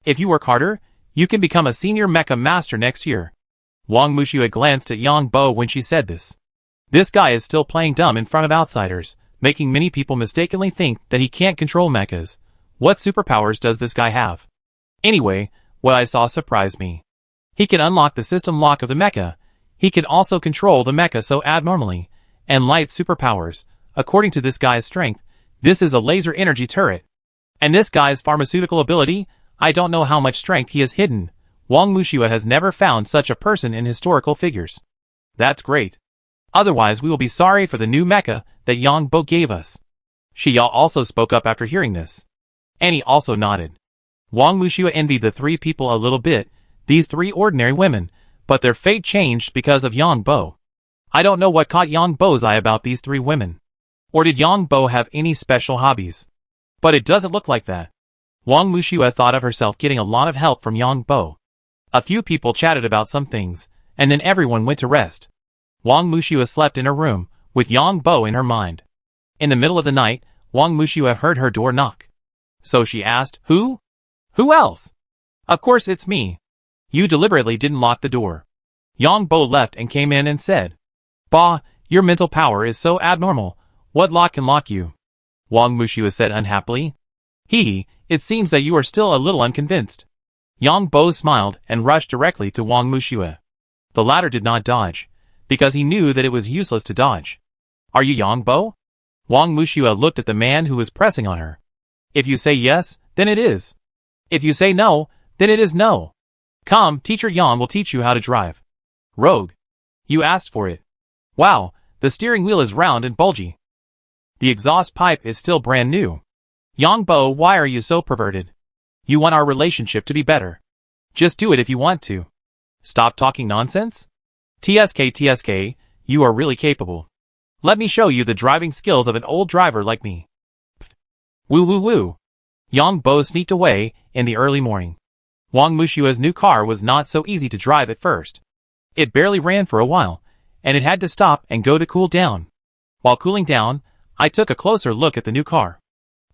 If you work harder, you can become a senior mecha master next year. Wang Muxue glanced at Yang Bo when she said this. This guy is still playing dumb in front of outsiders, making many people mistakenly think that he can't control mechas. What superpowers does this guy have? Anyway, what I saw surprised me. He can unlock the system lock of the mecha. He can also control the mecha so abnormally, and light superpowers. According to this guy's strength, this is a laser energy turret. And this guy's pharmaceutical ability, I don't know how much strength he has hidden. Wang Muxue has never found such a person in historical figures. That's great. Otherwise we will be sorry for the new mecha that Yang Bo gave us. Xia also spoke up after hearing this. Annie also nodded. Wang Muxue envied the three people a little bit, these three ordinary women, but their fate changed because of Yang Bo. I don't know what caught Yang Bo's eye about these three women. Or did Yang Bo have any special hobbies? But it doesn't look like that. Wang Muxue thought of herself getting a lot of help from Yang Bo. A few people chatted about some things, and then everyone went to rest. Wang Muxue slept in her room, with Yang Bo in her mind. In the middle of the night, Wang Muxue heard her door knock. So she asked, Who? Who else? Of course it's me. You deliberately didn't lock the door. Yang Bo left and came in and said, Bah, your mental power is so abnormal. What lock can lock you? Wang Muxue said unhappily. Hee, it seems that you are still a little unconvinced. Yang Bo smiled and rushed directly to Wang Muxue. The latter did not dodge, because he knew that it was useless to dodge. Are you Yang Bo? Wang Muxue looked at the man who was pressing on her. If you say yes, then it is. If you say no, then it is no. Come, Teacher Yang will teach you how to drive. Rogue. You asked for it. Wow, the steering wheel is round and bulgy. The exhaust pipe is still brand new. Yang Bo, why are you so perverted? You want our relationship to be better. Just do it if you want to. Stop talking nonsense. TSK, you are really capable. Let me show you the driving skills of an old driver like me. Woo woo woo. Yang Bo sneaked away in the early morning. Wang Muxue's new car was not so easy to drive at first. It barely ran for a while, and it had to stop and go to cool down. While cooling down, I took a closer look at the new car.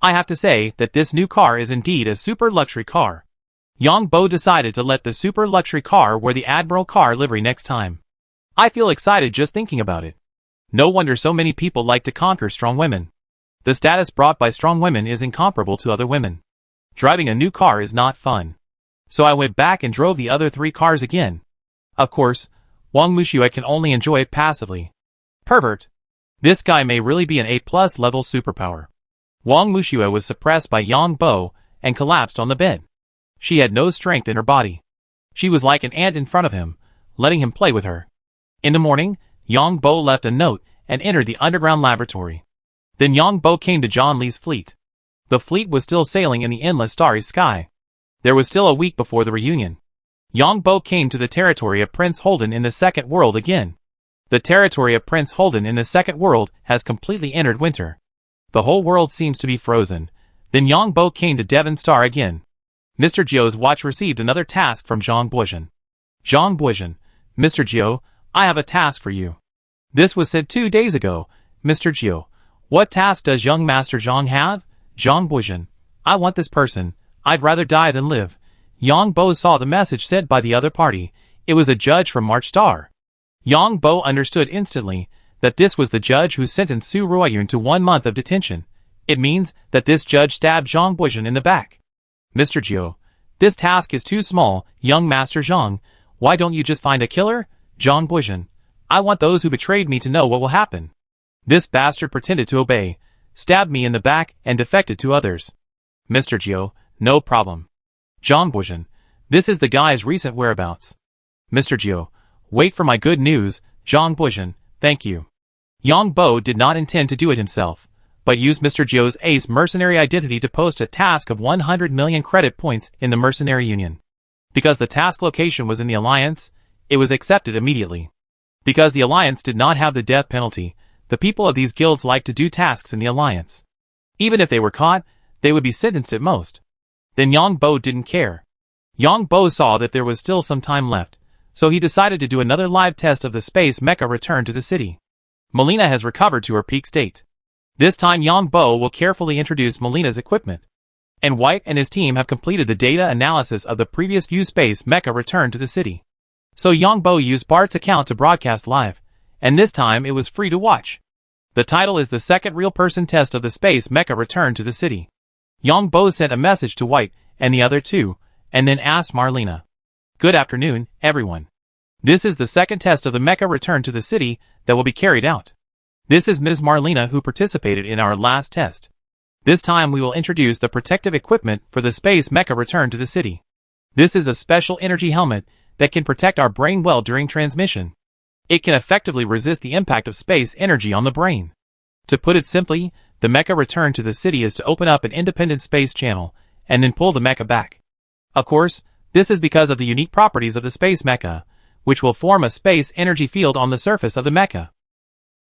I have to say that this new car is indeed a super luxury car. Yang Bo decided to let the super luxury car wear the Admiral car livery next time. I feel excited just thinking about it. No wonder so many people like to conquer strong women. The status brought by strong women is incomparable to other women. Driving a new car is not fun. So I went back and drove the other three cars again. Of course, Wang Muxue can only enjoy it passively. Pervert. This guy may really be an A+ level superpower. Wang Muxue was suppressed by Yang Bo and collapsed on the bed. She had no strength in her body. She was like an ant in front of him, letting him play with her. In the morning, Yang Bo left a note and entered the underground laboratory. Then Yang Bo came to John Lee's fleet. The fleet was still sailing in the endless starry sky. There was still a week before the reunion. Yang Bo came to the territory of Prince Holden in the second world again. The territory of Prince Holden in the second world has completely entered winter. The whole world seems to be frozen. Then Yang Bo came to Devon Star again. Mr. Jio's watch received another task from Zhang Buizhen. Zhang Buizhen, Mr. Jio, I have a task for you. This was said 2 days ago. Mr. Jio, what task does young Master Zhang have? Zhang Buizhen, I want this person. I'd rather die than live. Yang Bo saw the message sent by the other party. It was a judge from March Star. Yang Bo understood instantly that this was the judge who sentenced Su Ruoyun to 1 month of detention. It means that this judge stabbed Zhang Buizhen in the back. Mr. Jio, this task is too small, young Master Zhang. Why don't you just find a killer? Zhang Buizhen, I want those who betrayed me to know what will happen. This bastard pretended to obey, stabbed me in the back, and defected to others. Mr. Jio, no problem. Zhang Buizhen, this is the guy's recent whereabouts. Mr. Jio, wait for my good news. Zhang Buizhen, thank you. Yang Bo did not intend to do it himself, but used Mr. Jio's ace mercenary identity to post a task of 100 million credit points in the mercenary union. Because the task location was in the Alliance, it was accepted immediately. Because the Alliance did not have the death penalty, the people of these guilds liked to do tasks in the Alliance. Even if they were caught, they would be sentenced at most. Then Yang Bo didn't care. Yang Bo saw that there was still some time left, so he decided to do another live test of the space mecha return to the city. Melina has recovered to her peak state. This time Yang Bo will carefully introduce Melina's equipment. And White and his team have completed the data analysis of the previous few space mecha returned to the city. So Yang Bo used Bart's account to broadcast live, and this time it was free to watch. The title is the second real-person test of the space mecha returned to the city. Yang Bo sent a message to White and the other two, and then asked Marlena. Good afternoon, everyone. This is the second test of the mecha returned to the city that will be carried out. This is Ms. Marlena who participated in our last test. This time we will introduce the protective equipment for the space mecha return to the city. This is a special energy helmet that can protect our brain well during transmission. It can effectively resist the impact of space energy on the brain. To put it simply, the mecha return to the city is to open up an independent space channel and then pull the mecha back. Of course, this is because of the unique properties of the space mecha, which will form a space energy field on the surface of the mecha.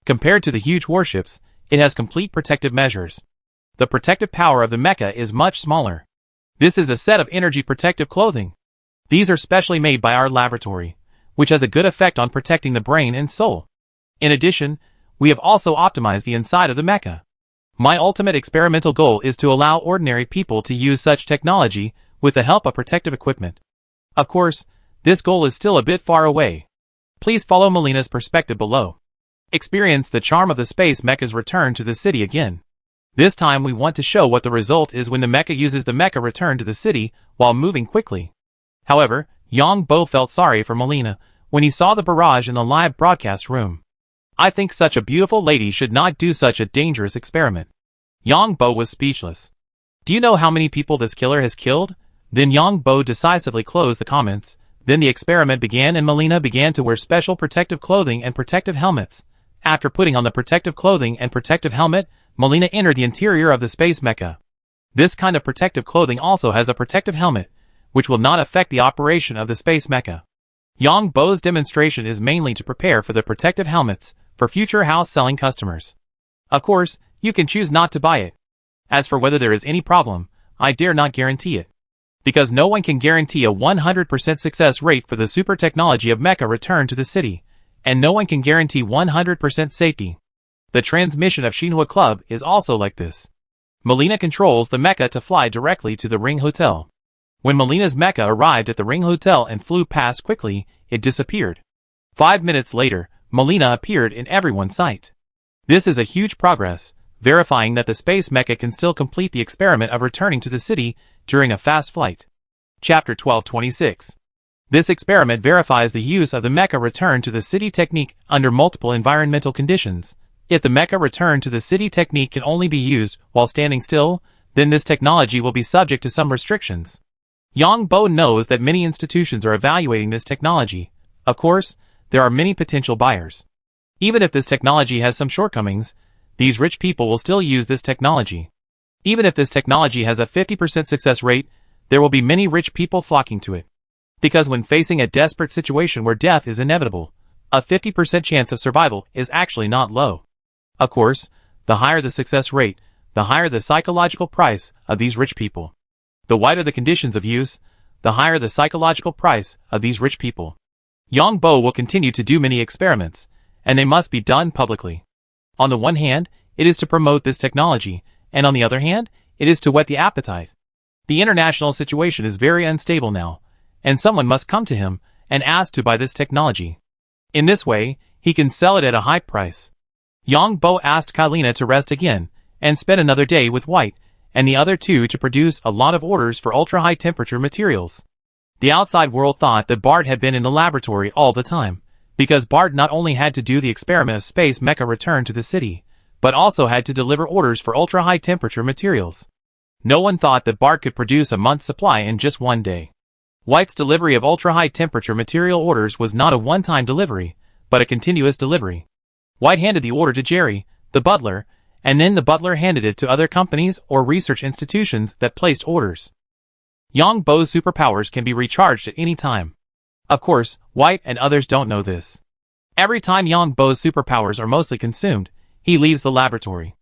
Compared to the huge warships, it has complete protective measures. The protective power of the mecha is much smaller. This is a set of energy protective clothing. These are specially made by our laboratory, which has a good effect on protecting the brain and soul. In addition, we have also optimized the inside of the mecha. My ultimate experimental goal is to allow ordinary people to use such technology with the help of protective equipment. Of course, this goal is still a bit far away. Please follow Melena's perspective below. Experience the charm of the space mecha's return to the city again. This time we want to show what the result is when the mecha uses the mecha return to the city while moving quickly. However, Yang Bo felt sorry for Melena when he saw the barrage in the live broadcast room. I think such a beautiful lady should not do such a dangerous experiment. Yang Bo was speechless. Do you know how many people this killer has killed? Then Yang Bo decisively closed the comments. Then the experiment began and Melena began to wear special protective clothing and protective helmets. After putting on the protective clothing and protective helmet, Melena entered the interior of the space mecha. This kind of protective clothing also has a protective helmet, which will not affect the operation of the space mecha. Yang Bo's demonstration is mainly to prepare for the protective helmets for future house-selling customers. Of course, you can choose not to buy it. As for whether there is any problem, I dare not guarantee it. Because no one can guarantee a 100% success rate for the super technology of mecha return to the city, and no one can guarantee 100% safety. The transmission of Xinhua Club is also like this. Melena controls the mecha to fly directly to the Ring Hotel. When Melena's mecha arrived at the Ring Hotel and flew past quickly, it disappeared. 5 minutes later, Melena appeared in everyone's sight. This is a huge progress, verifying that the space mecha can still complete the experiment of returning to the city during a fast flight. Chapter 1226. This experiment verifies the use of the mecha return to the city technique under multiple environmental conditions. If the mecha return to the city technique can only be used while standing still, then this technology will be subject to some restrictions. Yang Bo knows that many institutions are evaluating this technology. Of course, there are many potential buyers. Even if this technology has some shortcomings, these rich people will still use this technology. Even if this technology has a 50% success rate, there will be many rich people flocking to it. Because when facing a desperate situation where death is inevitable, a 50% chance of survival is actually not low. Of course, the higher the success rate, the higher the psychological price of these rich people. The wider the conditions of use, the higher the psychological price of these rich people. Yang Bo will continue to do many experiments, and they must be done publicly. On the one hand, it is to promote this technology, and on the other hand, it is to whet the appetite. The international situation is very unstable now, and someone must come to him and ask to buy this technology. In this way, he can sell it at a high price. Yang Bo asked Kalina to rest again, and spend another day with White, and the other two to produce a lot of orders for ultra-high temperature materials. The outside world thought that Bart had been in the laboratory all the time, because Bart not only had to do the experiment of space mecha return to the city, but also had to deliver orders for ultra-high temperature materials. No one thought that Bart could produce a month's supply in just one day. White's delivery of ultra-high temperature material orders was not a one-time delivery, but a continuous delivery. White handed the order to Jerry, the butler, and then the butler handed it to other companies or research institutions that placed orders. Yang Bo's superpowers can be recharged at any time. Of course, White and others don't know this. Every time Yang Bo's superpowers are mostly consumed, he leaves the laboratory.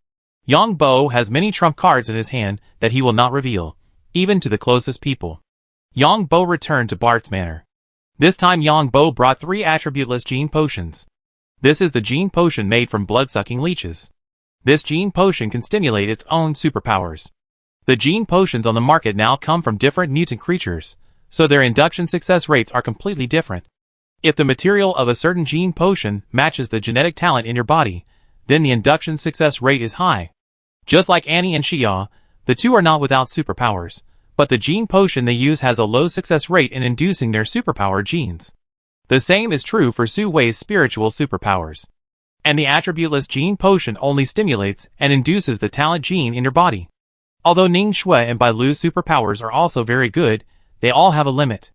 Yang Bo has many trump cards in his hand that he will not reveal, even to the closest people. Yang Bo returned to Bart's manor. This time Yang Bo brought 3 attributeless gene potions. This is the gene potion made from blood-sucking leeches. This gene potion can stimulate its own superpowers. The gene potions on the market now come from different mutant creatures, so their induction success rates are completely different. If the material of a certain gene potion matches the genetic talent in your body, then the induction success rate is high. Just like Annie and Xia, the two are not without superpowers, but the gene potion they use has a low success rate in inducing their superpower genes. The same is true for Su Wei's spiritual superpowers. And the attributeless gene potion only stimulates and induces the talent gene in your body. Although Ning Shui and Bai Lu's superpowers are also very good, they all have a limit.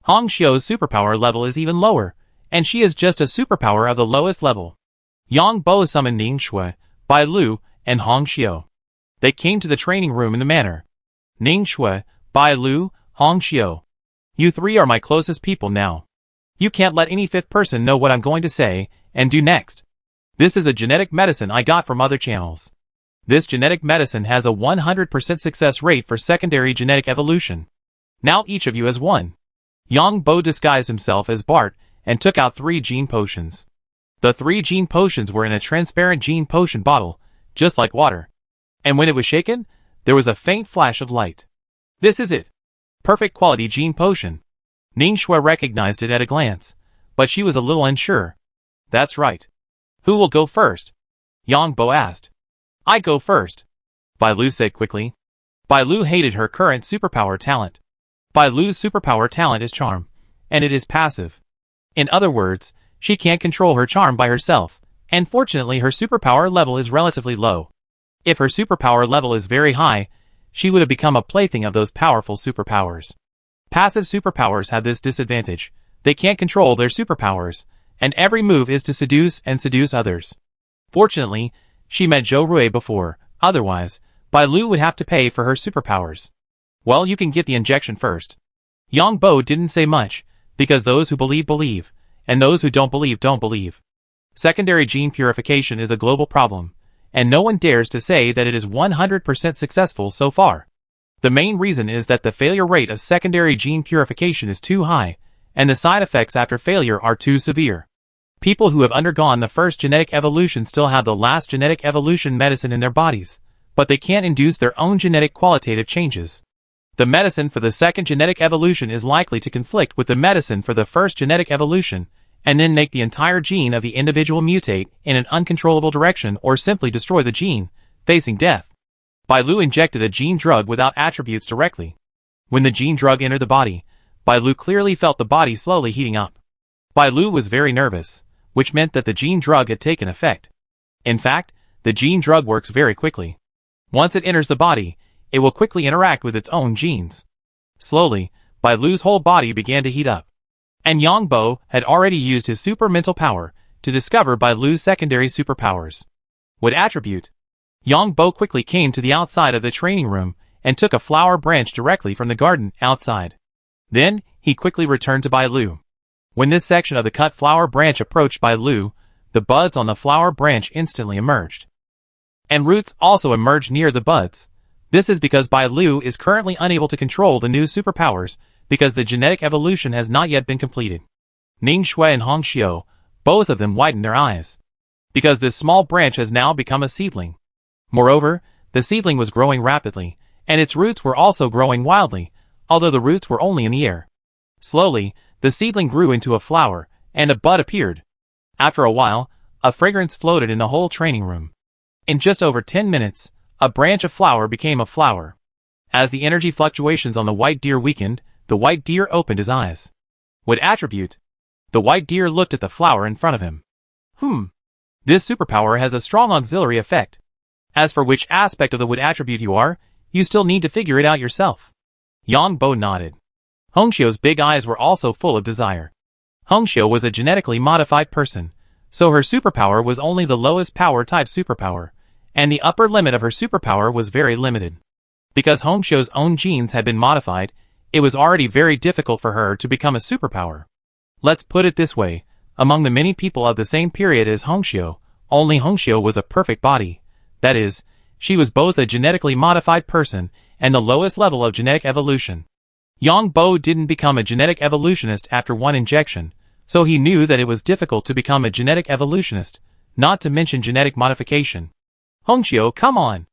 Hong Xiu's superpower level is even lower, and she is just a superpower of the lowest level. Yang Bo summoned Ning Shui, Bai Lu, and Hong Xiu. They came to the training room in the manner. Ning Shui, Bai Lu, Hong Xiu. You three are my closest people now. You can't let any fifth person know what I'm going to say and do next. This is a genetic medicine I got from other channels. This genetic medicine has a 100% success rate for secondary genetic evolution. Now each of you has one. Yang Bo disguised himself as Bart and took out 3 gene potions. The 3 gene potions were in a transparent gene potion bottle, just like water. And when it was shaken, there was a faint flash of light. This is it. Perfect quality gene potion. Ning Shui recognized it at a glance, but she was a little unsure. That's right. Who will go first? Yang Bo asked. I go first. Bai Lu said quickly. Bai Lu hated her current superpower talent. Bai Lu's superpower talent is charm, and it is passive. In other words, she can't control her charm by herself, and fortunately her superpower level is relatively low. If her superpower level is very high, she would have become a plaything of those powerful superpowers. Passive superpowers have this disadvantage. They can't control their superpowers, and every move is to seduce and seduce others. Fortunately, she met Zhou Rui before, otherwise, Bai Lu would have to pay for her superpowers. Well, you can get the injection first. Yang Bo didn't say much, because those who believe believe, and those who don't believe don't believe. Secondary gene purification is a global problem, and no one dares to say that it is 100% successful so far. The main reason is that the failure rate of secondary gene purification is too high, and the side effects after failure are too severe. People who have undergone the first genetic evolution still have the last genetic evolution medicine in their bodies, but they can't induce their own genetic qualitative changes. The medicine for the second genetic evolution is likely to conflict with the medicine for the first genetic evolution, and then make the entire gene of the individual mutate in an uncontrollable direction or simply destroy the gene, facing death. Bai Lu injected a gene drug without attributes directly. When the gene drug entered the body, Bai Lu clearly felt the body slowly heating up. Bai Lu was very nervous, which meant that the gene drug had taken effect. In fact, the gene drug works very quickly. Once it enters the body, it will quickly interact with its own genes. Slowly, Bai Lu's whole body began to heat up. And Yang Bo had already used his super mental power to discover Bai Lu's secondary superpowers. What attribute? Yang Bo quickly came to the outside of the training room and took a flower branch directly from the garden outside. Then, he quickly returned to Bai Lu. When this section of the cut flower branch approached Bai Lu, the buds on the flower branch instantly emerged. And roots also emerged near the buds. This is because Bai Lu is currently unable to control the new superpowers because the genetic evolution has not yet been completed. Ning Shui and Hong Xiu, both of them widened their eyes. Because this small branch has now become a seedling. Moreover, the seedling was growing rapidly, and its roots were also growing wildly, although the roots were only in the air. Slowly, the seedling grew into a flower, and a bud appeared. After a while, a fragrance floated in the whole training room. In just over 10 minutes, a branch of flower became a flower. As the energy fluctuations on the white deer weakened, the white deer opened his eyes. What attribute? The white deer looked at the flower in front of him. This superpower has a strong auxiliary effect. As for which aspect of the wood attribute you are, you still need to figure it out yourself. Yang Bo nodded. Hongxiu's big eyes were also full of desire. Hongxiu was a genetically modified person, so her superpower was only the lowest power type superpower, and the upper limit of her superpower was very limited. Because Hongxiu's own genes had been modified, it was already very difficult for her to become a superpower. Let's put it this way, among the many people of the same period as Hongxiu, only Hongxiu was a perfect body. That is, she was both a genetically modified person and the lowest level of genetic evolution. Yang Bo didn't become a genetic evolutionist after one injection, so he knew that it was difficult to become a genetic evolutionist, not to mention genetic modification. Hongxiu, come on.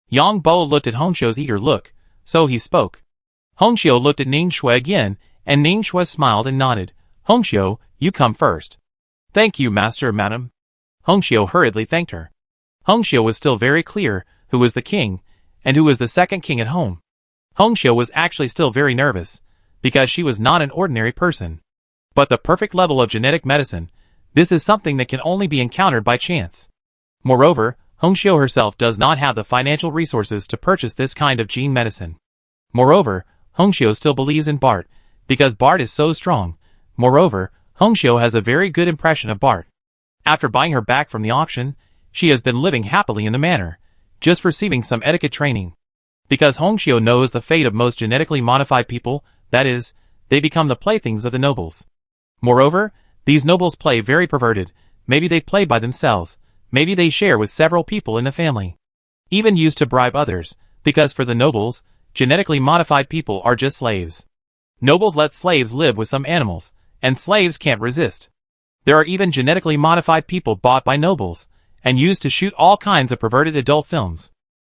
Yang Bo looked at Hongxiu's eager look, so he spoke. Hongxiu looked at Ning Shui again, and Ning Shui smiled and nodded. Hongxiu, you come first. Thank you, master, madam. Hongxiu hurriedly thanked her. Hongxiu was still very clear who was the king, and who was the second king at home. Hongxiu was actually still very nervous, because she was not an ordinary person. But the perfect level of genetic medicine, this is something that can only be encountered by chance. Moreover, Hongxiu herself does not have the financial resources to purchase this kind of gene medicine. Moreover, Hongxiu still believes in Bart, because Bart is so strong. Moreover, Hongxiu has a very good impression of Bart. After buying her back from the auction, she has been living happily in the manor, just receiving some etiquette training. Because Hongxiu knows the fate of most genetically modified people, that is, they become the playthings of the nobles. Moreover, these nobles play very perverted, maybe they play by themselves, maybe they share with several people in the family. Even used to bribe others, because for the nobles, genetically modified people are just slaves. Nobles let slaves live with some animals, and slaves can't resist. There are even genetically modified people bought by nobles, and used to shoot all kinds of perverted adult films.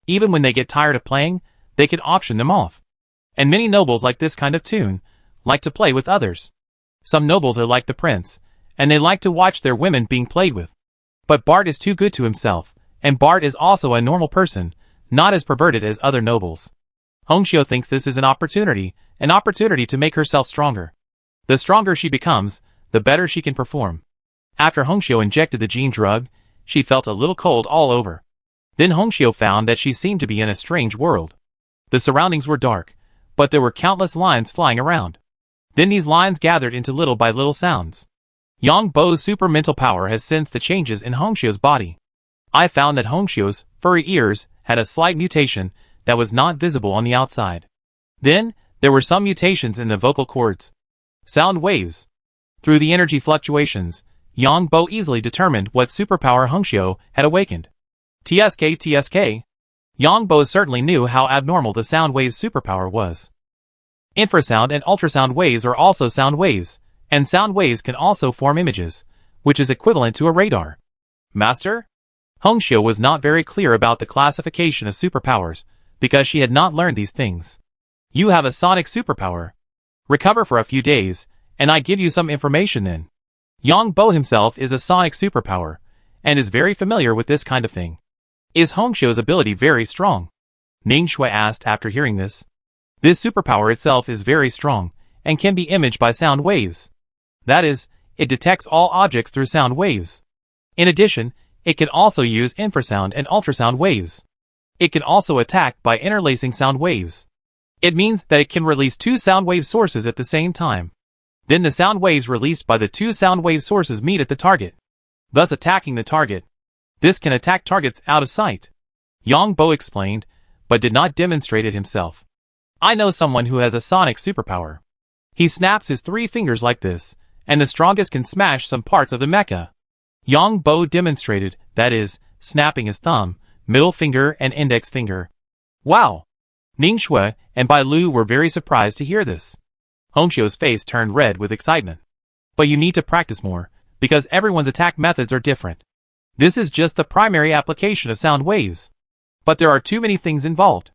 Even when they get tired of playing, they can auction them off. And many nobles like this kind of tune, like to play with others. Some nobles are like the prince, and they like to watch their women being played with. But Bart is too good to himself, and Bart is also a normal person, not as perverted as other nobles. Hongxiu thinks this is an opportunity to make herself stronger. The stronger she becomes, the better she can perform. After Hongxiu injected the gene drug, she felt a little cold all over. Then Hongxiu found that she seemed to be in a strange world. The surroundings were dark, but there were countless lines flying around. Then these lines gathered into little by little sounds. Yang Bo's super mental power has sensed the changes in Hongxiu's body. I found that Hongxiu's furry ears had a slight mutation that was not visible on the outside. Then, there were some mutations in the vocal cords. Sound waves. Through the energy fluctuations, Yang Bo easily determined what superpower Hongxiu had awakened. TSK. Yang Bo certainly knew how abnormal the sound wave's superpower was. Infrasound and ultrasound waves are also sound waves, and sound waves can also form images, which is equivalent to a radar. Master? Hongxiu was not very clear about the classification of superpowers, because she had not learned these things. You have a sonic superpower. Recover for a few days, and I give you some information then. Yang Bo himself is a sonic superpower, and is very familiar with this kind of thing. Is Hongxiu's ability very strong? Ning Shui asked after hearing this. This superpower itself is very strong, and can be imaged by sound waves. That is, it detects all objects through sound waves. In addition, it can also use infrasound and ultrasound waves. It can also attack by interlacing sound waves. It means that it can release two sound wave sources at the same time. Then the sound waves released by the two sound wave sources meet at the target, thus attacking the target. This can attack targets out of sight. Yang Bo explained, but did not demonstrate it himself. I know someone who has a sonic superpower. He snaps his 3 fingers like this, and the strongest can smash some parts of the mecha. Yang Bo demonstrated, that is, snapping his thumb, middle finger and index finger. Wow! Ning Shui and Bai Lu were very surprised to hear this. Hongxiu's face turned red with excitement. But you need to practice more, because everyone's attack methods are different. This is just the primary application of sound waves. But there are too many things involved.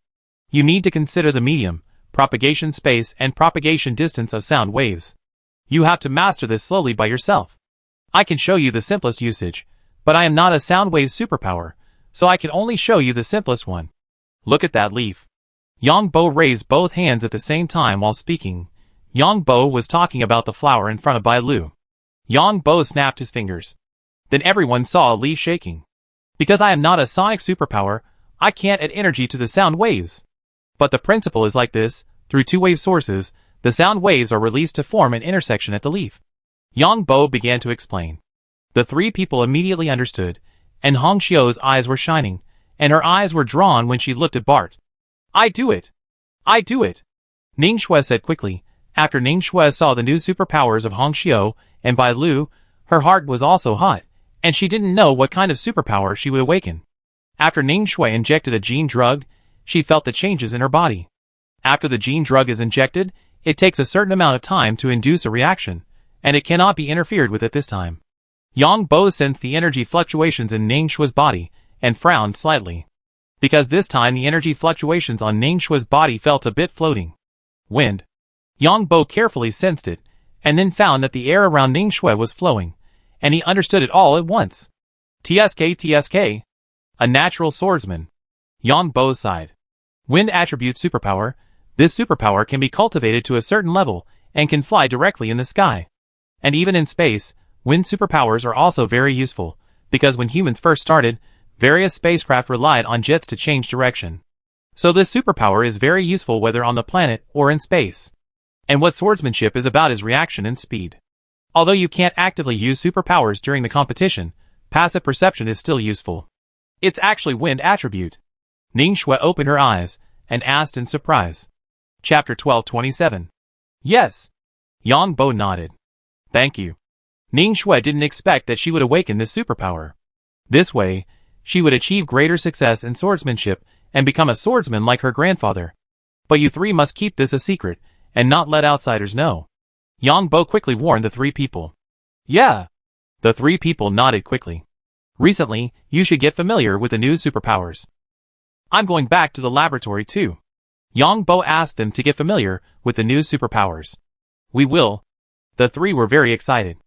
You need to consider the medium, propagation space and propagation distance of sound waves. You have to master this slowly by yourself. I can show you the simplest usage, but I am not a sound wave superpower, so I can only show you the simplest one. Look at that leaf. Yang Bo raised both hands at the same time while speaking. Yang Bo was talking about the flower in front of Bai Lu. Yang Bo snapped his fingers. Then everyone saw a leaf shaking. Because I am not a sonic superpower, I can't add energy to the sound waves. But the principle is like this, through 2 wave sources, the sound waves are released to form an intersection at the leaf. Yang Bo began to explain. The 3 people immediately understood, and Hongxiu's eyes were shining, and her eyes were drawn when she looked at Bart. I do it! I do it! Ning Shui said quickly. After Ning Shui saw the new superpowers of Hongxiu and Bai Lu, her heart was also hot, and she didn't know what kind of superpower she would awaken. After Ning Shui injected a gene drug, she felt the changes in her body. After the gene drug is injected, it takes a certain amount of time to induce a reaction, and it cannot be interfered with at this time. Yang Bo sensed the energy fluctuations in Ning Shui's body, and frowned slightly. Because this time the energy fluctuations on Ning Shue's body felt a bit floating. Wind. Yang Bo carefully sensed it, and then found that the air around Ning Shui was flowing, and he understood it all at once. TSK. A natural swordsman. Yang Bo sighed. Wind attribute superpower. This superpower can be cultivated to a certain level, and can fly directly in the sky. And even in space, wind superpowers are also very useful, because when humans first started, various spacecraft relied on jets to change direction. So this superpower is very useful whether on the planet or in space. And what swordsmanship is about is reaction and speed. Although you can't actively use superpowers during the competition, passive perception is still useful. It's actually wind attribute. Ning Shui opened her eyes, and asked in surprise. Chapter 1227. Yes. Yang Bo nodded. Thank you. Ning Shui didn't expect that she would awaken this superpower. This way, she would achieve greater success in swordsmanship and become a swordsman like her grandfather. But you three must keep this a secret, and not let outsiders know. Yang Bo quickly warned the three people. Yeah. The three people nodded quickly. Recently, you should get familiar with the new superpowers. I'm going back to the laboratory too. Yang Bo asked them to get familiar with the new superpowers. We will. The three were very excited.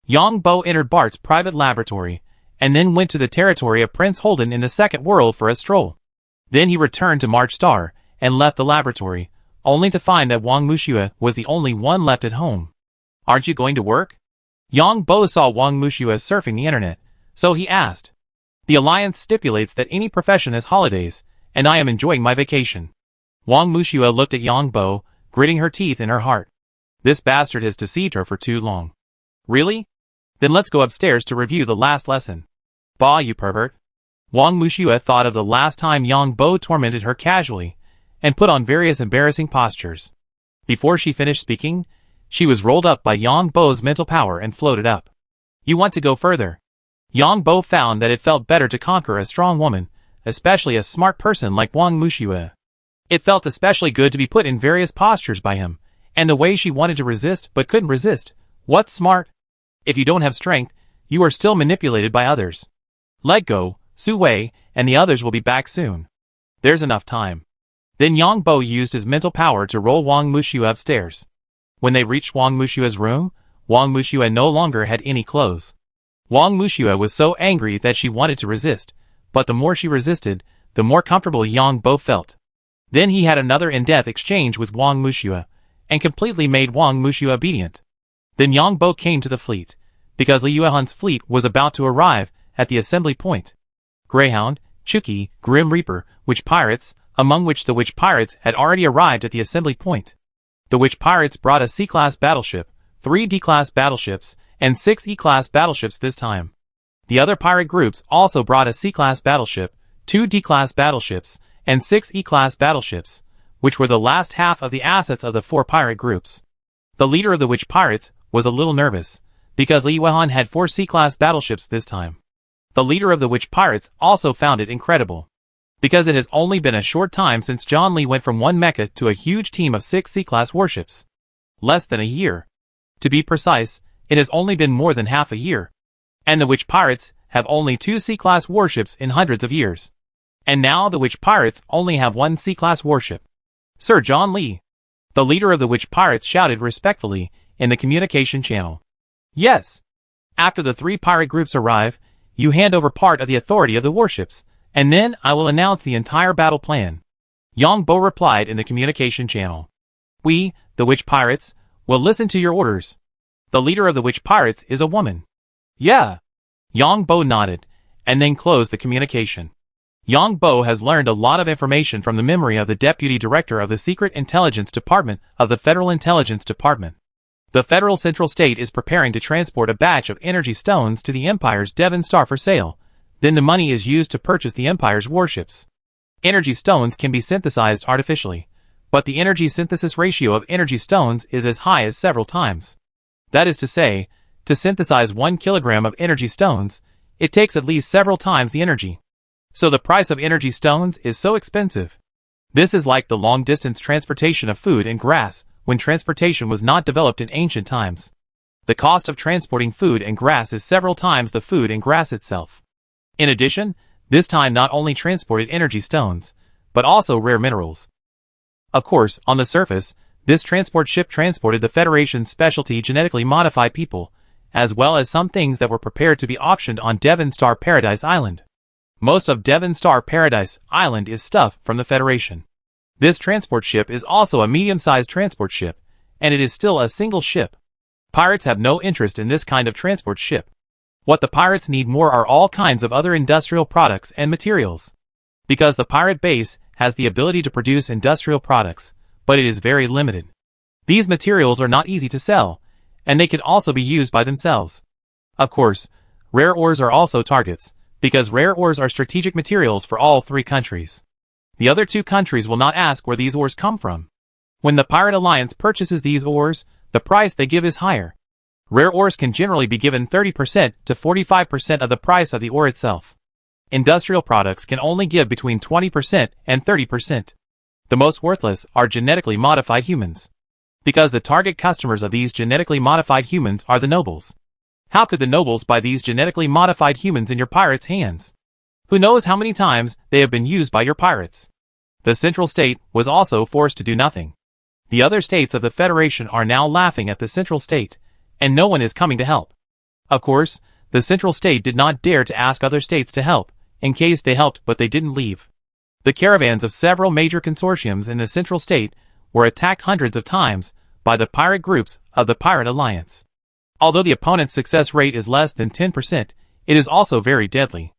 Yang Bo entered Bart's private laboratory, and then went to the territory of Prince Holden in the second world for a stroll. Then he returned to March Star, and left the laboratory, only to find that Wang Muxue was the only one left at home. Aren't you going to work? Yang Bo saw Wang Muxue surfing the internet, so he asked. The alliance stipulates that any profession has holidays, and I am enjoying my vacation. Wang Muxue looked at Yang Bo, gritting her teeth in her heart. This bastard has deceived her for too long. Really? Then let's go upstairs to review the last lesson. Bah, you pervert. Wang Muxue thought of the last time Yang Bo tormented her casually, and put on various embarrassing postures. Before she finished speaking, she was rolled up by Yang Bo's mental power and floated up. You want to go further? Yang Bo found that it felt better to conquer a strong woman, especially a smart person like Wang Muxue. It felt especially good to be put in various postures by him, and the way she wanted to resist but couldn't resist. What's smart? If you don't have strength, you are still manipulated by others. Let go, Su Wei, and the others will be back soon. There's enough time. Then Yang Bo used his mental power to roll Wang Muxue upstairs. When they reached Wang Muxue's room, Wang Muxue no longer had any clothes. Wang Muxue was so angry that she wanted to resist, but the more she resisted, the more comfortable Yang Bo felt. Then he had another in-depth exchange with Wang Muxue, and completely made Wang Muxue obedient. Then Yang Bo came to the fleet, because Li Yuehan's fleet was about to arrive at the assembly point. Greyhound, Chuki, Grim Reaper, Witch Pirates, among which the Witch Pirates had already arrived at the assembly point. The Witch Pirates brought a C-class battleship, 3 D-class battleships, and 6 E-class battleships this time. The other pirate groups also brought a C-class battleship, 2 D-class battleships, and 6 E-class battleships, which were the last half of the assets of the 4 pirate groups. The leader of the Witch Pirates was a little nervous, because Li Yuehan had 4 C-class battleships this time. The leader of the Witch Pirates also found it incredible, because it has only been a short time since John Lee went from one mecha to a huge team of 6 C-class warships. Less than a year. To be precise, it has only been more than half a year. And the Witch Pirates have only 2 C-class warships in hundreds of years. And now the Witch Pirates only have 1 C-class warship. Sir John Lee. The leader of the Witch Pirates shouted respectfully in the communication channel. Yes. After the 3 pirate groups arrive, you hand over part of the authority of the warships, and then I will announce the entire battle plan. Yang Bo replied in the communication channel. We, the Witch Pirates, will listen to your orders. The leader of the Witch Pirates is a woman. Yeah. Yang Bo nodded, and then closed the communication. Yang Bo has learned a lot of information from the memory of the Deputy Director of the Secret Intelligence Department of the Federal Intelligence Department. The Federal Central State is preparing to transport a batch of energy stones to the Empire's Devon Star for sale. Then the money is used to purchase the Empire's warships. Energy stones can be synthesized artificially, but the energy synthesis ratio of energy stones is as high as several times. That is to say, to synthesize 1 kilogram of energy stones, it takes at least several times the energy. So the price of energy stones is so expensive. This is like the long-distance transportation of food and grass, when transportation was not developed in ancient times. The cost of transporting food and grass is several times the food and grass itself. In addition, This time not only transported energy stones, but also rare minerals. Of course, on the surface, this transport ship transported the Federation's specialty genetically modified people, as well as some things that were prepared to be auctioned on Devon Star Paradise Island. Most of Devon Star Paradise Island is stuff from the Federation. This transport ship is also a medium-sized transport ship, and it is still a single ship. Pirates have no interest in this kind of transport ship. What the pirates need more are all kinds of other industrial products and materials. Because the pirate base has the ability to produce industrial products, but it is very limited. These materials are not easy to sell, and they can also be used by themselves. Of course, rare ores are also targets, because rare ores are strategic materials for all three countries. The other two countries will not ask where these ores come from. When the Pirate Alliance purchases these ores, the price they give is higher. Rare ores can generally be given 30% to 45% of the price of the ore itself. Industrial products can only give between 20% and 30%. The most worthless are genetically modified humans. Because the target customers of these genetically modified humans are the nobles. How could the nobles buy these genetically modified humans in your pirates' hands? Who knows how many times they have been used by your pirates? The Central State was also forced to do nothing. The other states of the Federation are now laughing at the Central State, and no one is coming to help. Of course, the Central State did not dare to ask other states to help, in case they helped but they didn't leave. The caravans of several major consortiums in the Central State were attacked hundreds of times by the pirate groups of the Pirate Alliance. Although the opponent's success rate is less than 10%, it is also very deadly.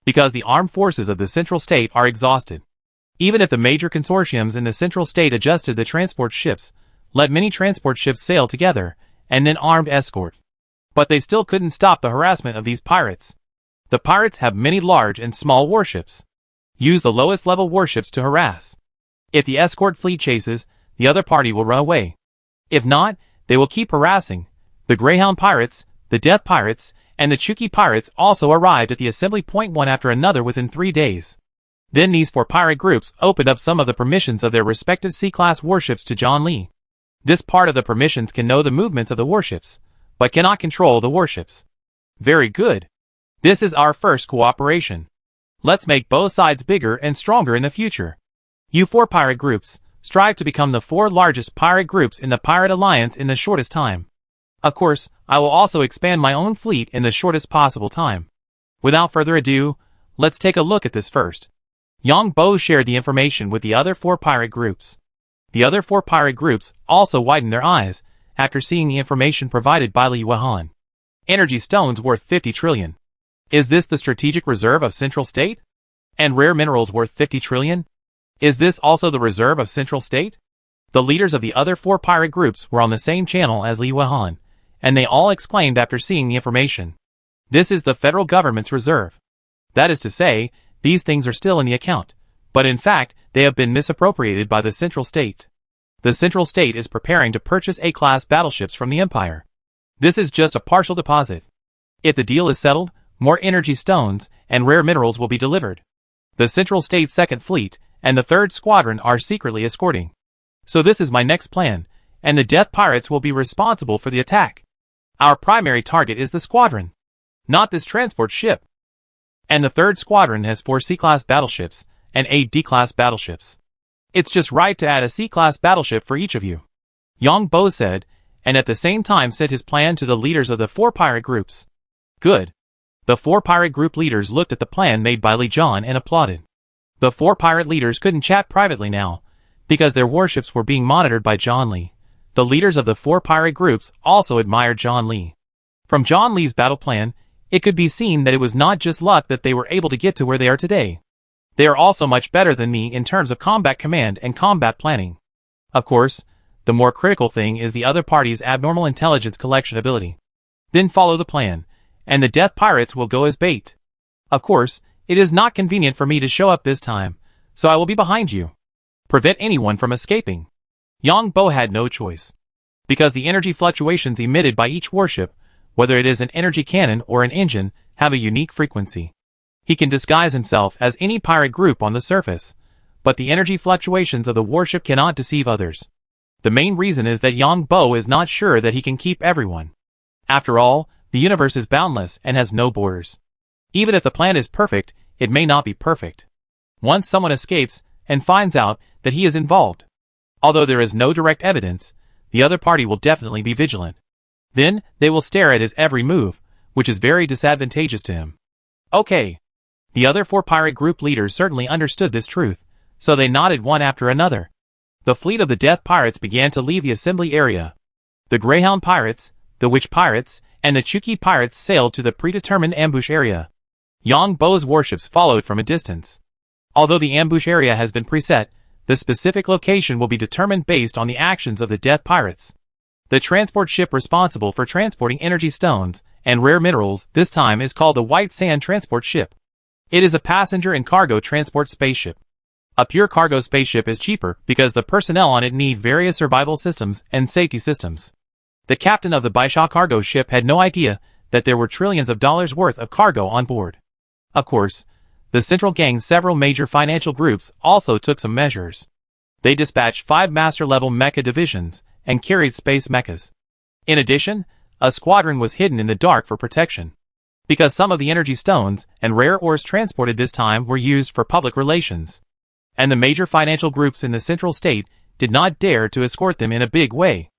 Because the armed forces of the Central State are exhausted. Even if the major consortiums in the Central State adjusted the transport ships, let many transport ships sail together, and then armed escort. But they still couldn't stop the harassment of these pirates. The pirates have many large and small warships. Use the lowest level warships to harass. If the escort fleet chases, the other party will run away. If not, they will keep harassing. The Greyhound pirates, the Death pirates, and the Chuki pirates also arrived at the assembly point one after another within 3 days. Then these four pirate groups opened up some of the permissions of their respective C-class warships to John Lee. This part of the permissions can know the movements of the warships, but cannot control the warships. Very good. This is our first cooperation. Let's make both sides bigger and stronger in the future. You four pirate groups, strive to become the four largest pirate groups in the Pirate Alliance in the shortest time. Of course, I will also expand my own fleet in the shortest possible time. Without further ado, let's take a look at this first. Yang Bo shared the information with the other four pirate groups. The other four pirate groups also widened their eyes after seeing the information provided by Li Wehan. Energy stones worth 50 trillion. Is this the strategic reserve of Central State? And rare minerals worth 50 trillion? Is this also the reserve of Central State? The leaders of the other four pirate groups were on the same channel as Li Wehan, and they all exclaimed after seeing the information. This is the federal government's reserve. That is to say, these things are still in the account, but in fact, they have been misappropriated by the Central State. The Central State is preparing to purchase A-class battleships from the Empire. This is just a partial deposit. If the deal is settled, more energy stones and rare minerals will be delivered. The Central State's Second Fleet and the Third Squadron are secretly escorting. So this is my next plan, and the Death Pirates will be responsible for the attack. Our primary target is the squadron, not this transport ship. And the Third Squadron has 4 C-class battleships and 8 D-class battleships. It's just right to add a C-class battleship for each of you. Yang Bo said, and at the same time sent his plan to the leaders of the 4 pirate groups. Good. The 4 pirate group leaders looked at the plan made by Li John and applauded. The 4 pirate leaders couldn't chat privately now, because their warships were being monitored by John Lee. The leaders of the 4 pirate groups also admired John Lee. From John Lee's battle plan, it could be seen that it was not just luck that they were able to get to where they are today. They are also much better than me in terms of combat command and combat planning. Of course, the more critical thing is the other party's abnormal intelligence collection ability. Then follow the plan, and the Death Pirates will go as bait. Of course, it is not convenient for me to show up this time, so I will be behind you. Prevent anyone from escaping. Yang Bo had no choice. Because the energy fluctuations emitted by each warship, whether it is an energy cannon or an engine, have a unique frequency. He can disguise himself as any pirate group on the surface, but the energy fluctuations of the warship cannot deceive others. The main reason is that Yang Bo is not sure that he can keep everyone. After all, the universe is boundless and has no borders. Even if the plan is perfect, it may not be perfect. Once someone escapes and finds out that he is involved, although there is no direct evidence, the other party will definitely be vigilant. Then, they will stare at his every move, which is very disadvantageous to him. Okay. The other 4 pirate group leaders certainly understood this truth, so they nodded one after another. The fleet of the Death Pirates began to leave the assembly area. The Greyhound Pirates, the Witch Pirates, and the Chuki Pirates sailed to the predetermined ambush area. Yang Bo's warships followed from a distance. Although the ambush area has been preset, the specific location will be determined based on the actions of the Death Pirates. The transport ship responsible for transporting energy stones and rare minerals this time is called the White Sand Transport Ship. It is a passenger and cargo transport spaceship. A pure cargo spaceship is cheaper because the personnel on it need various survival systems and safety systems. The captain of the Baisha cargo ship had no idea that there were trillions of dollars worth of cargo on board. Of course, the Central Gang's several major financial groups also took some measures. They dispatched 5 master-level mecha divisions and carried space mechas. In addition, a squadron was hidden in the dark for protection. Because some of the energy stones and rare ores transported this time were used for public relations. And the major financial groups in the Central State did not dare to escort them in a big way.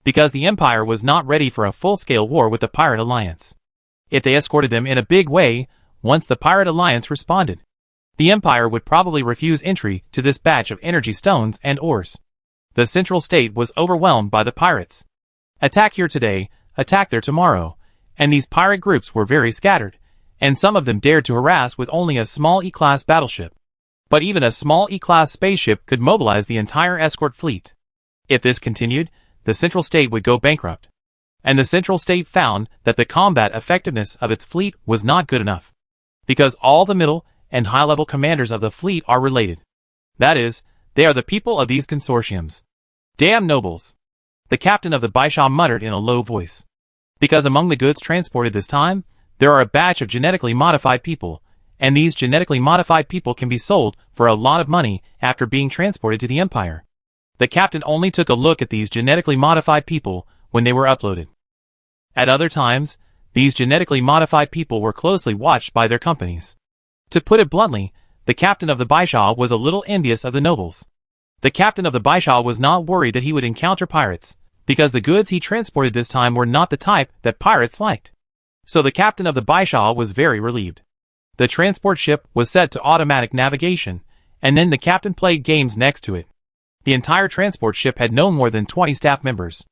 Because the Empire was not ready for a full-scale war with the Pirate Alliance. If they escorted them in a big way, once the Pirate Alliance responded, the Empire would probably refuse entry to this batch of energy stones and ores. The Central State was overwhelmed by the pirates. Attack here today, attack there tomorrow, and these pirate groups were very scattered, and some of them dared to harass with only a small E-class battleship. But even a small E-class spaceship could mobilize the entire escort fleet. If this continued, the Central State would go bankrupt. And the Central State found that the combat effectiveness of its fleet was not good enough. Because all the middle and high-level commanders of the fleet are related. That is, they are the people of these consortiums. Damn nobles! The captain of the Baisha muttered in a low voice. Because among the goods transported this time, there are a batch of genetically modified people, and these genetically modified people can be sold for a lot of money after being transported to the Empire. The captain only took a look at these genetically modified people when they were uploaded. At other times, these genetically modified people were closely watched by their companies. To put it bluntly, the captain of the Baisha was a little envious of the nobles. The captain of the Baisha was not worried that he would encounter pirates, because the goods he transported this time were not the type that pirates liked. So the captain of the Baisha was very relieved. The transport ship was set to automatic navigation, and then the captain played games next to it. The entire transport ship had no more than 20 staff members.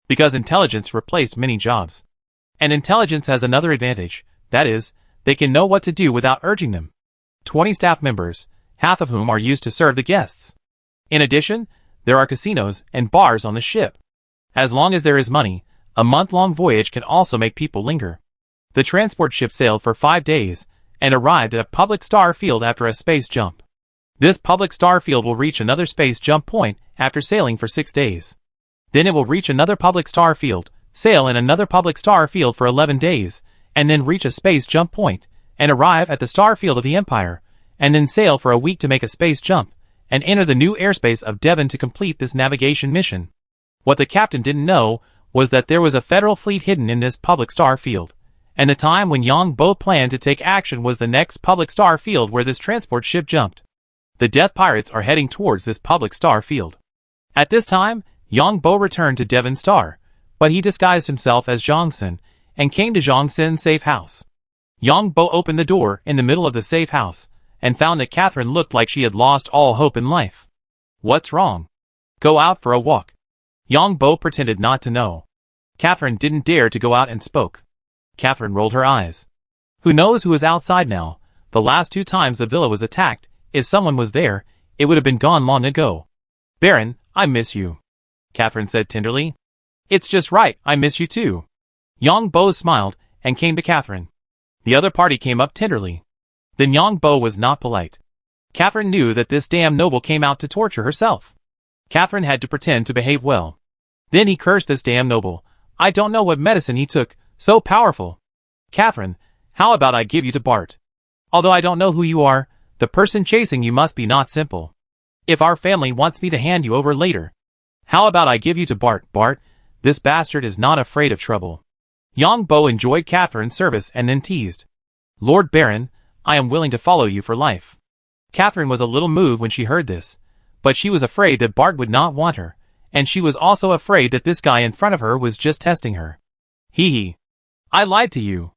Because intelligence replaced many jobs. And intelligence has another advantage, that is, they can know what to do without urging them. 20 staff members, half of whom are used to serve the guests. In addition, there are casinos and bars on the ship. As long as there is money, a month-long voyage can also make people linger. The transport ship sailed for 5 days, and arrived at a public star field after a space jump. This public star field will reach another space jump point after sailing for 6 days. Then it will reach another public star field, sail in another public star field for 11 days, and then reach a space jump point, and arrive at the star field of the Empire, and then sail for a week to make a space jump, and enter the new airspace of Devon to complete this navigation mission. What the captain didn't know was that there was a federal fleet hidden in this public star field, and the time when Yang Bo planned to take action was the next public star field where this transport ship jumped. The Death Pirates are heading towards this public star field. At this time, Yang Bo returned to Devon Star, but he disguised himself as Zhang Xin, and came to Zhang Xin's safe house. Yang Bo opened the door in the middle of the safe house, and found that Catherine looked like she had lost all hope in life. What's wrong? Go out for a walk. Yang Bo pretended not to know. Catherine didn't dare to go out and spoke. Catherine rolled her eyes. Who knows who is outside now? The last 2 times the villa was attacked, if someone was there, it would have been gone long ago. Baron, I miss you. Catherine said tenderly. It's just right, I miss you too. Yang Bo smiled, and came to Catherine. The other party came up tenderly. Then Yang Bo was not polite. Catherine knew that this damn noble came out to torture herself. Catherine had to pretend to behave well. Then he cursed this damn noble. I don't know what medicine he took, so powerful. Catherine, how about I give you to Bart? Although I don't know who you are, the person chasing you must be not simple. If our family wants me to hand you over later. How about I give you to Bart? Bart, this bastard is not afraid of trouble. Yang Bo enjoyed Catherine's service and then teased. Lord Baron, I am willing to follow you for life. Catherine was a little moved when she heard this, but she was afraid that Bart would not want her, and she was also afraid that this guy in front of her was just testing her. Hee hee. I lied to you.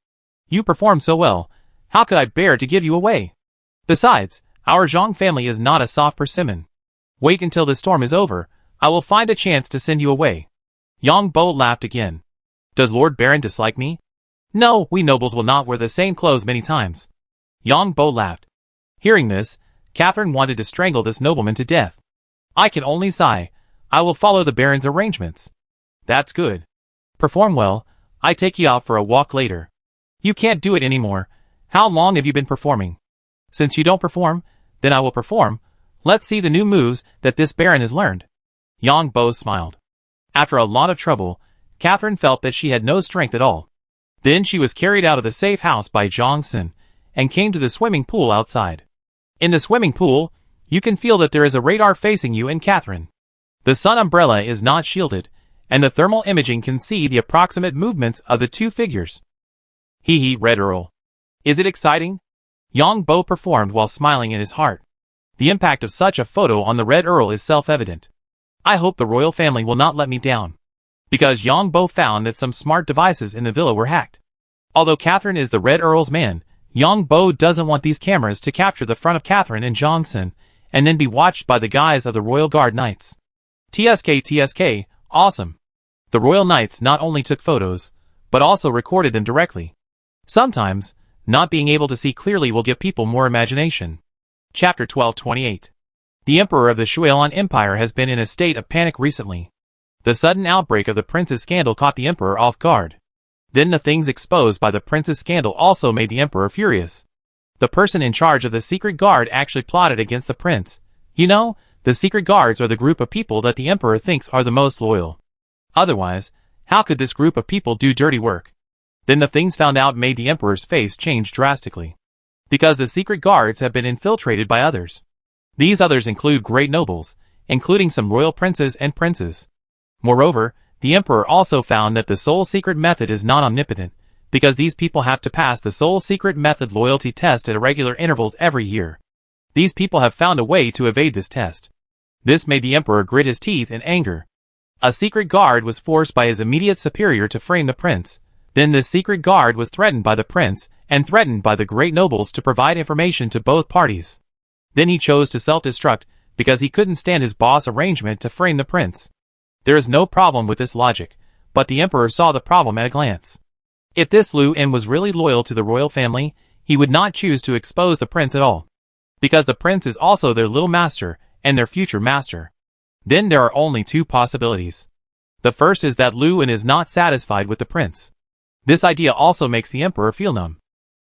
You performed so well, how could I bear to give you away? Besides, our Zhang family is not a soft persimmon. Wait until the storm is over, I will find a chance to send you away. Yang Bo laughed again. Does Lord Baron dislike me? No, we nobles will not wear the same clothes many times. Yang Bo laughed. Hearing this, Catherine wanted to strangle this nobleman to death. I can only sigh. I will follow the Baron's arrangements. That's good. Perform well, I take you out for a walk later. You can't do it anymore. How long have you been performing? Since you don't perform, then I will perform. Let's see the new moves that this Baron has learned. Yang Bo smiled. After a lot of trouble, Catherine felt that she had no strength at all. Then she was carried out of the safe house by Zhang Xin, and came to the swimming pool outside. In the swimming pool, you can feel that there is a radar facing you and Catherine. The sun umbrella is not shielded, and the thermal imaging can see the approximate movements of the two figures. Hee hee, Red Earl. Is it exciting? Yang Bo performed while smiling in his heart. The impact of such a photo on the Red Earl is self-evident. I hope the royal family will not let me down. Because Yang Bo found that some smart devices in the villa were hacked. Although Catherine is the Red Earl's man, Yang Bo doesn't want these cameras to capture the front of Catherine and Zhang Xin, and then be watched by the guys of the Royal Guard Knights. TSK, awesome. The Royal Knights not only took photos, but also recorded them directly. Sometimes, not being able to see clearly will give people more imagination. Chapter 1228. The Emperor of the Shuilan Empire has been in a state of panic recently. The sudden outbreak of the prince's scandal caught the Emperor off guard. Then the things exposed by the prince's scandal also made the Emperor furious. The person in charge of the secret guard actually plotted against the prince. You know, the secret guards are the group of people that the Emperor thinks are the most loyal. Otherwise, how could this group of people do dirty work? Then the things found out made the Emperor's face change drastically. Because the secret guards have been infiltrated by others. These others include great nobles, including some royal princes and princes. Moreover, the Emperor also found that the Soul Secret method is not omnipotent, because these people have to pass the Soul Secret method loyalty test at irregular intervals every year. These people have found a way to evade this test. This made the Emperor grit his teeth in anger. A secret guard was forced by his immediate superior to frame the prince. Then this secret guard was threatened by the prince, and threatened by the great nobles to provide information to both parties. Then he chose to self-destruct, because he couldn't stand his boss' arrangement to frame the prince. There is no problem with this logic, but the Emperor saw the problem at a glance. If this Lu En was really loyal to the royal family, he would not choose to expose the prince at all. Because the prince is also their little master, and their future master. Then there are only two possibilities. The first is that Lu En is not satisfied with the prince. This idea also makes the Emperor feel numb.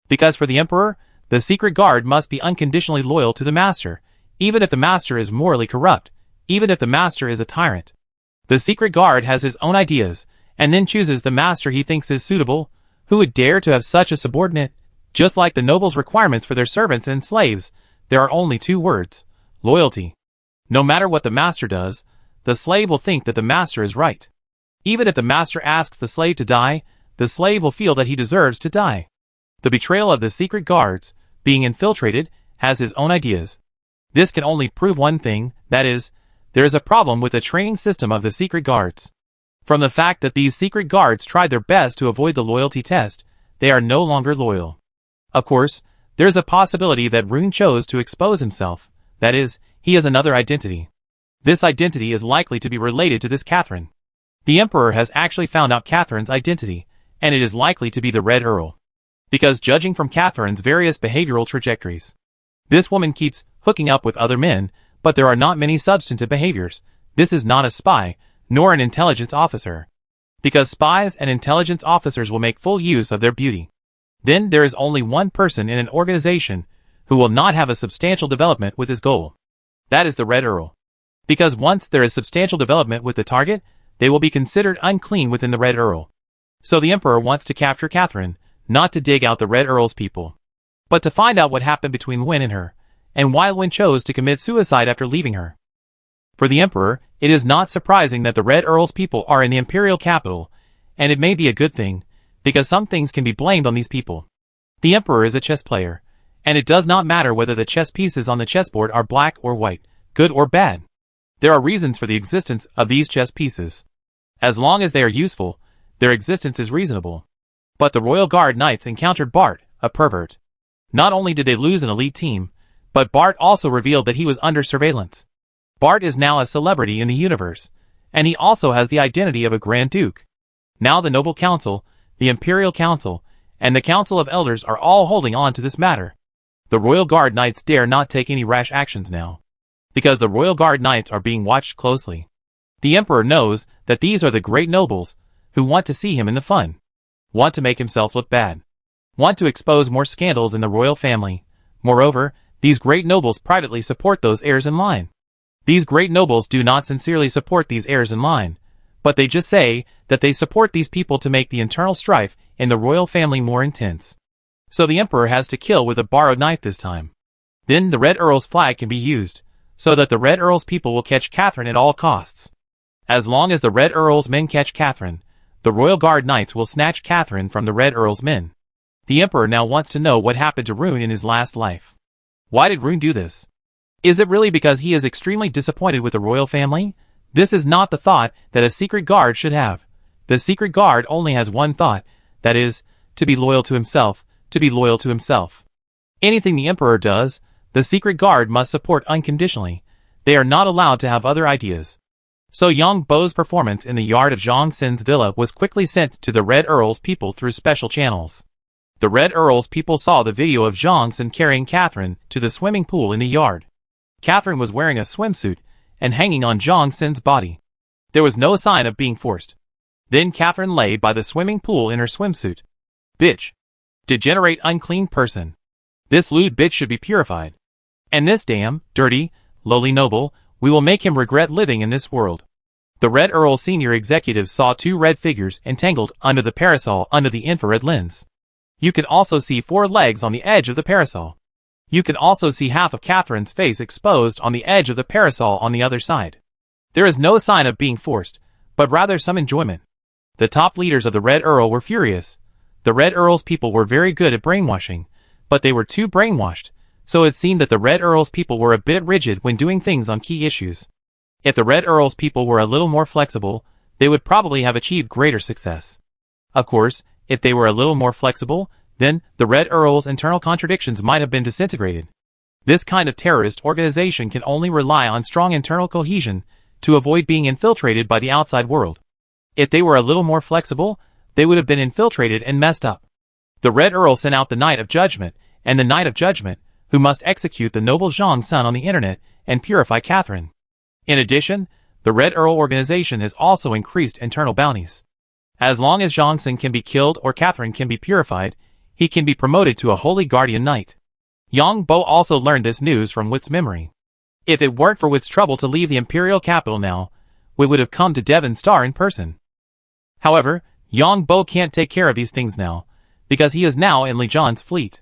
Because for the Emperor, the secret guard must be unconditionally loyal to the master, even if the master is morally corrupt, even if the master is a tyrant. The secret guard has his own ideas, and then chooses the master he thinks is suitable. Who would dare to have such a subordinate? Just like the nobles' requirements for their servants and slaves, there are only two words: loyalty. No matter what the master does, the slave will think that the master is right. Even if the master asks the slave to die, the slave will feel that he deserves to die. The betrayal of the secret guards, being infiltrated, has his own ideas. This can only prove one thing, that is, there is a problem with the training system of the secret guards. From the fact that these secret guards tried their best to avoid the loyalty test, they are no longer loyal. Of course, there is a possibility that Rune chose to expose himself, that is, he has another identity. This identity is likely to be related to this Catherine. The Emperor has actually found out Catherine's identity, and it is likely to be the Red Earl. Because judging from Catherine's various behavioral trajectories, this woman keeps hooking up with other men, but there are not many substantive behaviors. This is not a spy, nor an intelligence officer. Because spies and intelligence officers will make full use of their beauty. Then there is only one person in an organization who will not have a substantial development with his goal. That is the Red Earl. Because once there is substantial development with the target, they will be considered unclean within the Red Earl. So the Emperor wants to capture Catherine, not to dig out the Red Earl's people, but to find out what happened between Wen and her, and why Wen chose to commit suicide after leaving her. For the Emperor, it is not surprising that the Red Earl's people are in the imperial capital, and it may be a good thing, because some things can be blamed on these people. The Emperor is a chess player, And it does not matter whether the chess pieces on the chessboard are black or white, good or bad. There are reasons for the existence of these chess pieces. As long as they are useful, their existence is reasonable. But the Royal Guard Knights encountered Bart, a pervert. Not only did they lose an elite team, but Bart also revealed that he was under surveillance. Bart is now a celebrity in the universe, and he also has the identity of a Grand Duke. Now the Noble Council, the Imperial Council, and the Council of Elders are all holding on to this matter. The Royal Guard Knights dare not take any rash actions now, because the Royal Guard Knights are being watched closely. The Emperor knows that these are the great nobles who want to see him in the fun, want to make himself look bad, want to expose more scandals in the royal family. Moreover, these great nobles privately support those heirs in line. These great nobles do not sincerely support these heirs in line, but they just say that they support these people to make the internal strife in the royal family more intense. So the Emperor has to kill with a borrowed knife this time. Then the Red Earl's flag can be used, so that the Red Earl's people will catch Catherine at all costs. As long as the Red Earl's men catch Catherine, the Royal Guard Knights will snatch Catherine from the Red Earl's men. The Emperor now wants to know what happened to Rune in his last life. Why did Rune do this? Is it really because he is extremely disappointed with the royal family? This is not the thought that a secret guard should have. The secret guard only has one thought, that is, to be loyal to himself, to be loyal to himself. Anything the Emperor does, the secret guard must support unconditionally. They are not allowed to have other ideas. So Yang Bo's performance in the yard of Zhang Xin's villa was quickly sent to the Red Earl's people through special channels. The Red Earl's people saw the video of Zhang Xin carrying Catherine to the swimming pool in the yard. Catherine was wearing a swimsuit and hanging on Zhang Xin's body. There was no sign of being forced. Then Catherine lay by the swimming pool in her swimsuit. Bitch. Degenerate unclean person. This lewd bitch should be purified. And this damn, dirty, lowly noble, we will make him regret living in this world. The Red Earl senior executives saw two red figures entangled under the parasol under the infrared lens. You could also see 4 legs on the edge of the parasol. You could also see half of Catherine's face exposed on the edge of the parasol on the other side. There is no sign of being forced, but rather some enjoyment. The top leaders of the Red Earl were furious. The Red Earl's people were very good at brainwashing, but they were too brainwashed, so it seemed that the Red Earl's people were a bit rigid when doing things on key issues. If the Red Earl's people were a little more flexible, they would probably have achieved greater success. Of course, if they were a little more flexible, then the Red Earl's internal contradictions might have been disintegrated. This kind of terrorist organization can only rely on strong internal cohesion to avoid being infiltrated by the outside world. If they were a little more flexible, they would have been infiltrated and messed up. The Red Earl sent out the Knight of Judgment, and the Knight of Judgment, who must execute the noble Zhang Sun on the internet and purify Catherine. In addition, the Red Earl organization has also increased internal bounties. As long as Zhang Sun can be killed or Catherine can be purified, he can be promoted to a Holy Guardian Knight. Yang Bo also learned this news from Wit's memory. If it weren't for Wit's trouble to leave the imperial capital now, Wit would have come to Devon Star in person. However, Yang Bo can't take care of these things now, because he is now in Li Zhan's fleet.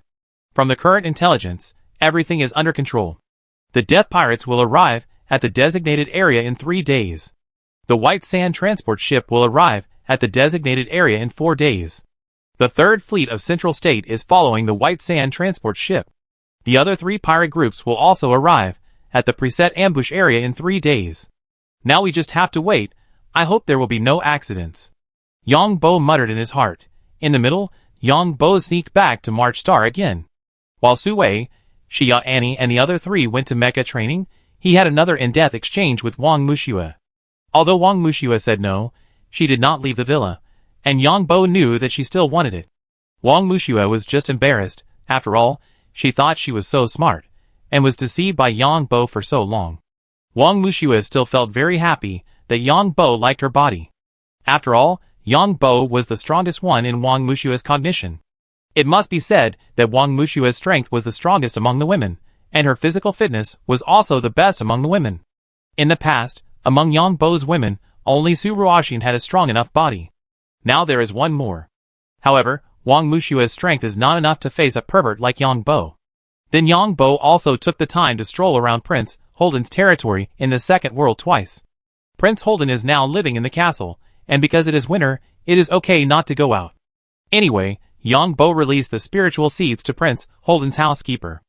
From the current intelligence, everything is under control. The Death Pirates will arrive at the designated area in 3 days. The White Sand transport ship will arrive at the designated area in 4 days. The Third Fleet of Central State is following the White Sand transport ship. The other 3 pirate groups will also arrive at the preset ambush area in 3 days. Now we just have to wait. I hope there will be no accidents. Yang Bo muttered in his heart. In the middle, Yang Bo sneaked back to March Star again. While Su Wei, Xia Annie and the other 3 went to mecha training, he had another in-depth exchange with Wang Muxue. Although Wang Muxue said no, she did not leave the villa, and Yang Bo knew that she still wanted it. Wang Muxue was just embarrassed. After all, she thought she was so smart, and was deceived by Yang Bo for so long. Wang Muxue still felt very happy that Yang Bo liked her body. After all, Yang Bo was the strongest one in Wang Muxue's cognition. It must be said that Wang Muxue's strength was the strongest among the women, and her physical fitness was also the best among the women. In the past, among Yang Bo's women, only Su Ruoxin had a strong enough body. Now there is one more. However, Wang Muxue's strength is not enough to face a pervert like Yang Bo. Then Yang Bo also took the time to stroll around Prince Holden's territory in the second world twice. Prince Holden is now living in the castle, and because it is winter, it is okay not to go out. Anyway, Yang Bo released the spiritual seeds to Prince Holden's housekeeper.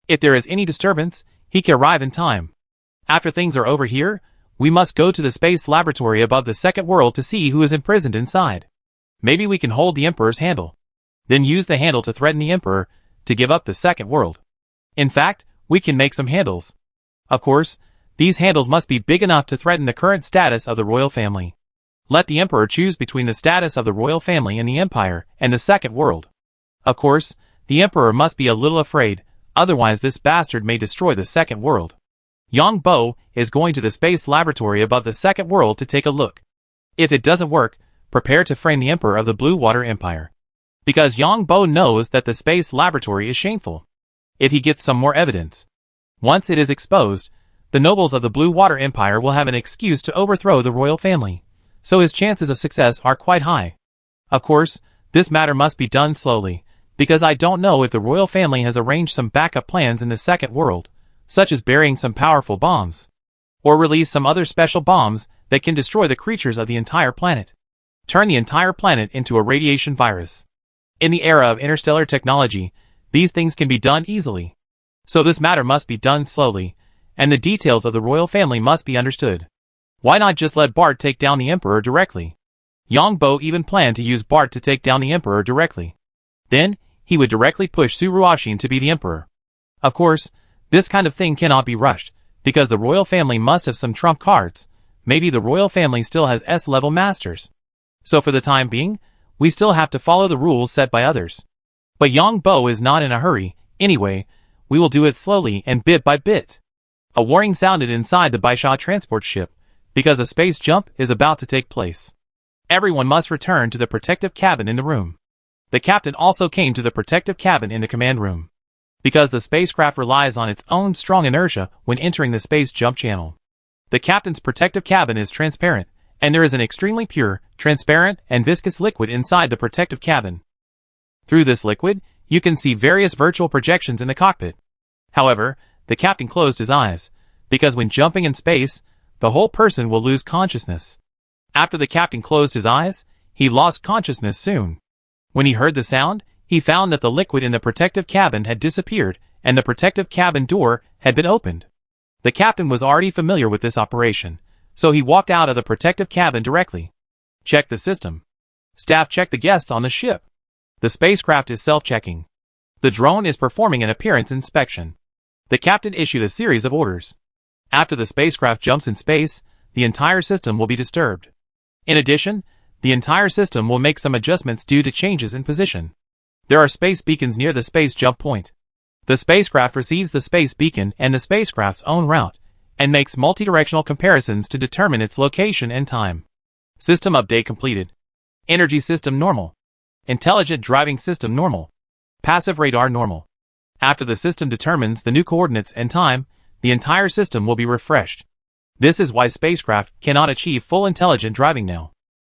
If there is any disturbance, he can arrive in time. After things are over here, we must go to the space laboratory above the second world to see who is imprisoned inside. Maybe we can hold the Emperor's handle. Then use the handle to threaten the Emperor to give up the second world. In fact, we can make some handles. Of course, these handles must be big enough to threaten the current status of the royal family. Let the Emperor choose between the status of the royal family in the Empire and the second world. Of course, the Emperor must be a little afraid, otherwise this bastard may destroy the second world. Yang Bo is going to the space laboratory above the second world to take a look. If it doesn't work, prepare to frame the Emperor of the Blue Water Empire. Because Yang Bo knows that the space laboratory is shameful. If he gets some more evidence. Once it is exposed, the nobles of the Blue Water Empire will have an excuse to overthrow the royal family, so his chances of success are quite high. Of course, this matter must be done slowly, because I don't know if the royal family has arranged some backup plans in the second world, such as burying some powerful bombs, or release some other special bombs that can destroy the creatures of the entire planet. Turn the entire planet into a radiation virus. In the era of interstellar technology, these things can be done easily. So this matter must be done slowly, and the details of the royal family must be understood. Why not just let Bart take down the Emperor directly? Yang Bo even planned to use Bart to take down the Emperor directly. Then, he would directly push Suruoshin to be the Emperor. Of course, this kind of thing cannot be rushed, because the royal family must have some trump cards. Maybe the royal family still has S-level masters. So for the time being, we still have to follow the rules set by others. But Yang Bo is not in a hurry. Anyway, we will do it slowly and bit by bit. A warning sounded inside the Baisha transport ship, because a space jump is about to take place. Everyone must return to the protective cabin in the room. The captain also came to the protective cabin in the command room. Because the spacecraft relies on its own strong inertia when entering the space jump channel. The captain's protective cabin is transparent, and there is an extremely pure, transparent, and viscous liquid inside the protective cabin. Through this liquid, you can see various virtual projections in the cockpit. However, the captain closed his eyes, because when jumping in space, the whole person will lose consciousness. After the captain closed his eyes, he lost consciousness soon. When he heard the sound, he found that the liquid in the protective cabin had disappeared, and the protective cabin door had been opened. The captain was already familiar with this operation, so he walked out of the protective cabin directly. Check the system. Staff check the guests on the ship. The spacecraft is self-checking. The drone is performing an appearance inspection. The captain issued a series of orders. After the spacecraft jumps in space, the entire system will be disturbed. In addition, the entire system will make some adjustments due to changes in position. There are space beacons near the space jump point. The spacecraft receives the space beacon and the spacecraft's own route, and makes multi-directional comparisons to determine its location and time. System update completed. Energy system normal. Intelligent driving system normal. Passive radar normal. After the system determines the new coordinates and time, the entire system will be refreshed. This is why spacecraft cannot achieve full intelligent driving now.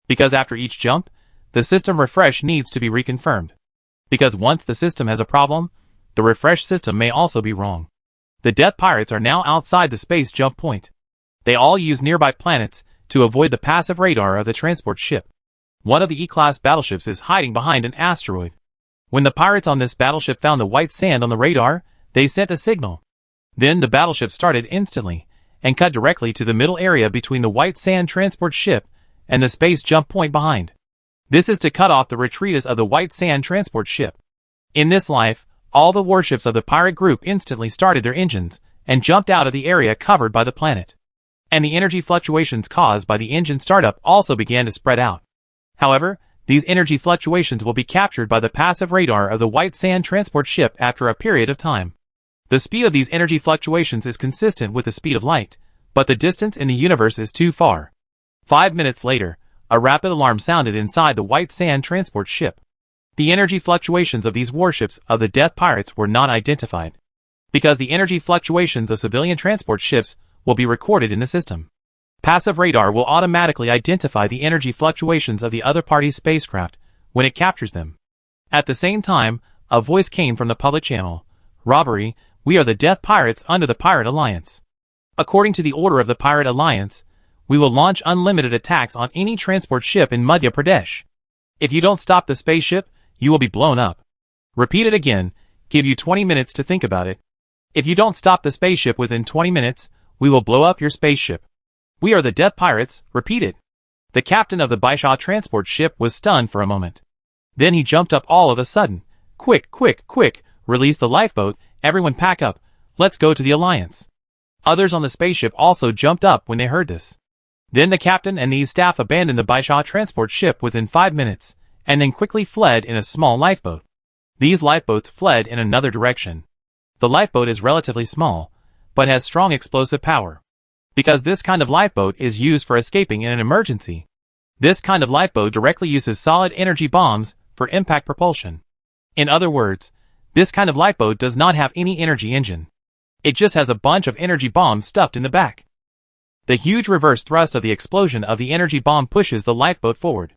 Because after each jump, the system refresh needs to be reconfirmed. Because once the system has a problem, the refresh system may also be wrong. The Death Pirates are now outside the space jump point. They all use nearby planets to avoid the passive radar of the transport ship. One of the E-class battleships is hiding behind an asteroid. When the pirates on this battleship found the white sand on the radar, they sent a signal. Then the battleship started instantly, and cut directly to the middle area between the white sand transport ship and the space jump point behind. This is to cut off the retreats of the white sand transport ship. In this life, all the warships of the pirate group instantly started their engines, and jumped out of the area covered by the planet. And the energy fluctuations caused by the engine startup also began to spread out. However, these energy fluctuations will be captured by the passive radar of the white sand transport ship after a period of time. The speed of these energy fluctuations is consistent with the speed of light, but the distance in the universe is too far. 5 minutes later, a rapid alarm sounded inside the white sand transport ship. The energy fluctuations of these warships of the Death Pirates were not identified. Because the energy fluctuations of civilian transport ships will be recorded in the system. Passive radar will automatically identify the energy fluctuations of the other party's spacecraft when it captures them. At the same time, a voice came from the public channel. Robbery, we are the Death Pirates under the Pirate Alliance. According to the order of the Pirate Alliance, we will launch unlimited attacks on any transport ship in Madhya Pradesh. If you don't stop the spaceship, you will be blown up. Repeat it again, give you 20 minutes to think about it. If you don't stop the spaceship within 20 minutes, we will blow up your spaceship. We are the Death Pirates, repeat it. The captain of the Baisha transport ship was stunned for a moment. Then he jumped up all of a sudden. Quick, quick, quick, release the lifeboat, everyone pack up, let's go to the Alliance. Others on the spaceship also jumped up when they heard this. Then the captain and his staff abandoned the Baisha transport ship within 5 minutes, and then quickly fled in a small lifeboat. These lifeboats fled in another direction. The lifeboat is relatively small, but has strong explosive power. Because this kind of lifeboat is used for escaping in an emergency. This kind of lifeboat directly uses solid energy bombs for impact propulsion. In other words, this kind of lifeboat does not have any energy engine. It just has a bunch of energy bombs stuffed in the back. The huge reverse thrust of the explosion of the energy bomb pushes the lifeboat forward.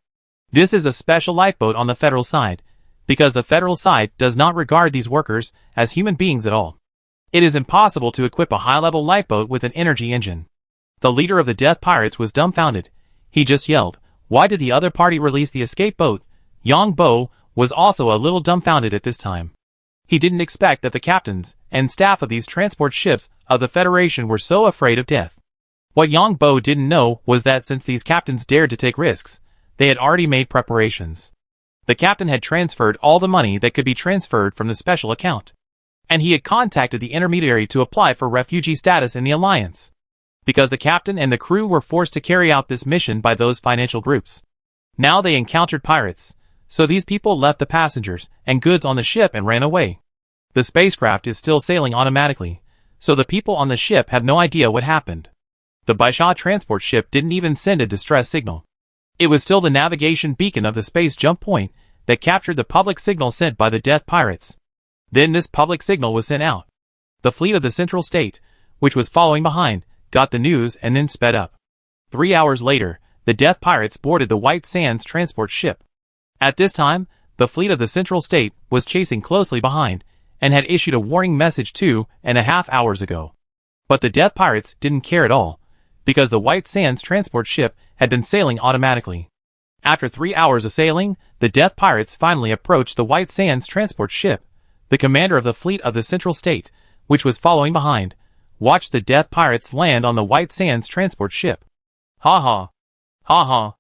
This is a special lifeboat on the federal side, because the federal side does not regard these workers as human beings at all. It is impossible to equip a high-level lifeboat with an energy engine. The leader of the Death Pirates was dumbfounded. He just yelled, "Why did the other party release the escape boat?" Yang Bo was also a little dumbfounded at this time. He didn't expect that the captains and staff of these transport ships of the Federation were so afraid of death. What Yang Bo didn't know was that since these captains dared to take risks, they had already made preparations. The captain had transferred all the money that could be transferred from the special account. And he had contacted the intermediary to apply for refugee status in the Alliance. Because the captain and the crew were forced to carry out this mission by those financial groups. Now they encountered pirates, so these people left the passengers and goods on the ship and ran away. The spacecraft is still sailing automatically, so the people on the ship have no idea what happened. The Baisha transport ship didn't even send a distress signal. It was still the navigation beacon of the space jump point that captured the public signal sent by the Death Pirates. Then this public signal was sent out. The fleet of the Central State, which was following behind, got the news and then sped up. 3 hours later, the Death Pirates boarded the White Sands transport ship. At this time, the fleet of the Central State was chasing closely behind and had issued a warning message 2.5 hours ago. But the Death Pirates didn't care at all, because the White Sands transport ship had been sailing automatically. After 3 hours of sailing, the Death Pirates finally approached the White Sands transport ship. The commander of the fleet of the Central State, which was following behind, watched the Death Pirates land on the White Sands transport ship. Ha ha. Ha ha.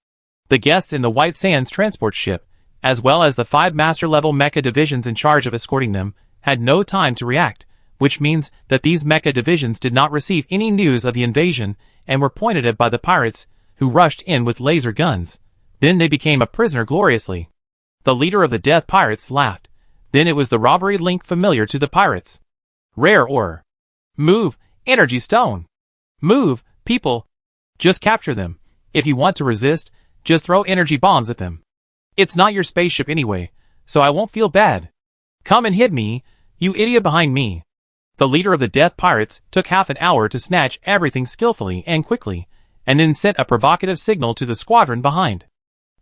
The guests in the White Sands transport ship, as well as the 5 master-level mecha divisions in charge of escorting them, had no time to react, which means that these mecha divisions did not receive any news of the invasion and were pointed at by the pirates, who rushed in with laser guns. Then they became a prisoner gloriously. The leader of the Death Pirates laughed. Then it was the robbery link familiar to the pirates. Rare ore. Move, energy stone. Move, people. Just capture them. If you want to resist, just throw energy bombs at them. It's not your spaceship anyway, so I won't feel bad. Come and hit me, you idiot behind me. The leader of the Death Pirates took half an hour to snatch everything skillfully and quickly, and then sent a provocative signal to the squadron behind.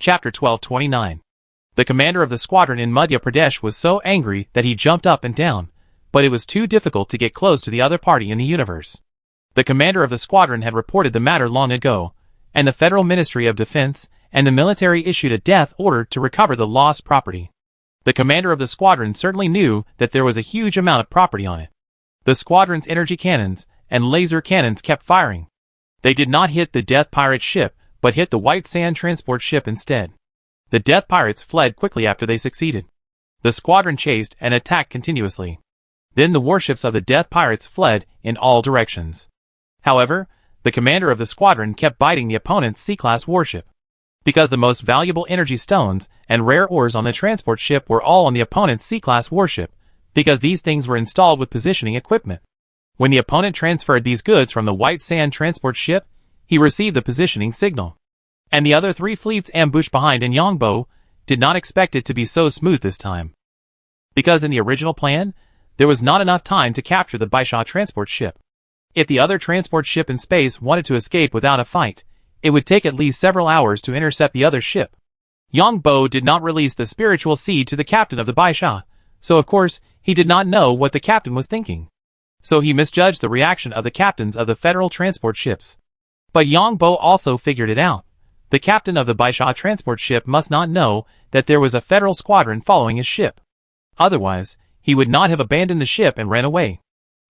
Chapter 1229. The commander of the squadron in Madhya Pradesh was so angry that he jumped up and down, but it was too difficult to get close to the other party in the universe. The commander of the squadron had reported the matter long ago, and the Federal Ministry of Defense and the military issued a death order to recover the lost property. The commander of the squadron certainly knew that there was a huge amount of property on it. The squadron's energy cannons and laser cannons kept firing. They did not hit the Death Pirate ship, but hit the White Sand transport ship instead. The Death Pirates fled quickly after they succeeded. The squadron chased and attacked continuously. Then the warships of the Death Pirates fled in all directions. However, the commander of the squadron kept biting the opponent's C-class warship. Because the most valuable energy stones and rare ores on the transport ship were all on the opponent's C-class warship, because these things were installed with positioning equipment. When the opponent transferred these goods from the White Sand transport ship, he received the positioning signal. And the other 3 fleets ambushed behind in Yangbo did not expect it to be so smooth this time. Because in the original plan, there was not enough time to capture the Baisha transport ship. If the other transport ship in space wanted to escape without a fight, it would take at least several hours to intercept the other ship. Yangbo did not release the spiritual seed to the captain of the Baisha, so of course he did not know what the captain was thinking. So he misjudged the reaction of the captains of the federal transport ships. But Yangbo also figured it out. The captain of the Baisha transport ship must not know that there was a federal squadron following his ship. Otherwise, he would not have abandoned the ship and ran away.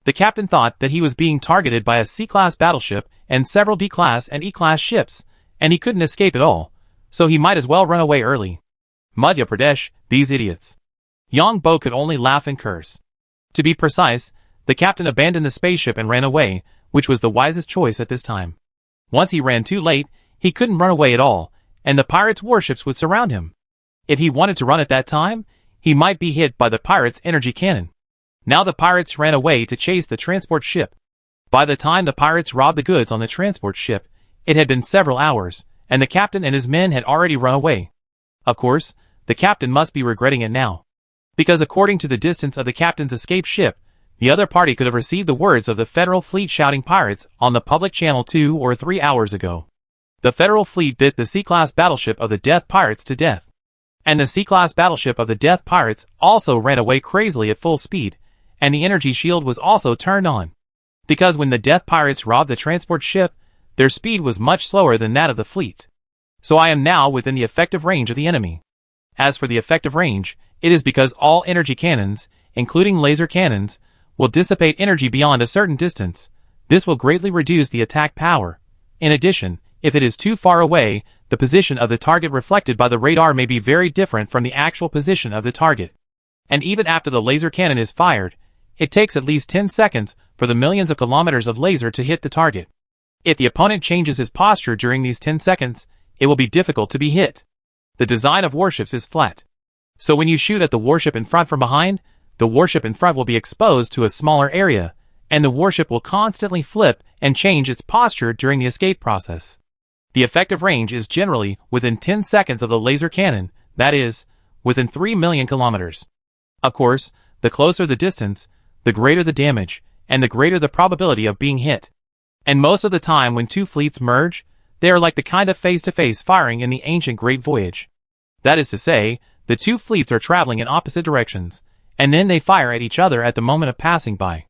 The captain thought that he was being targeted by a C-class battleship and several D-class and E-class ships, and he couldn't escape at all, so he might as well run away early. Madhya Pradesh, these idiots. Yang Bo could only laugh and curse. To be precise, the captain abandoned the spaceship and ran away, which was the wisest choice at this time. Once he ran too late, he couldn't run away at all, and the pirates' warships would surround him. If he wanted to run at that time, he might be hit by the pirates' energy cannon. Now the pirates ran away to chase the transport ship. By the time the pirates robbed the goods on the transport ship, it had been several hours, and the captain and his men had already run away. Of course, the captain must be regretting it now. Because according to the distance of the captain's escaped ship, the other party could have received the words of the Federal Fleet shouting pirates on the public channel 2 or 3 hours ago. The Federal Fleet bit the C-class battleship of the Death Pirates to death. And the C-class battleship of the Death Pirates also ran away crazily at full speed, and the energy shield was also turned on. Because when the Death Pirates robbed the transport ship, their speed was much slower than that of the fleet. So I am now within the effective range of the enemy. As for the effective range, it is because all energy cannons, including laser cannons, will dissipate energy beyond a certain distance. This will greatly reduce the attack power. In addition, if it is too far away, the position of the target reflected by the radar may be very different from the actual position of the target. And even after the laser cannon is fired, it takes at least 10 seconds for the millions of kilometers of laser to hit the target. If the opponent changes his posture during these 10 seconds, it will be difficult to be hit. The design of warships is flat. So when you shoot at the warship in front from behind, the warship in front will be exposed to a smaller area, and the warship will constantly flip and change its posture during the escape process. The effective range is generally within 10 seconds of the laser cannon, that is, within 3 million kilometers. Of course, the closer the distance, the greater the damage, and the greater the probability of being hit. And most of the time when two fleets merge, they are like the kind of face-to-face firing in the ancient Great Voyage. That is to say, the two fleets are traveling in opposite directions, and then they fire at each other at the moment of passing by.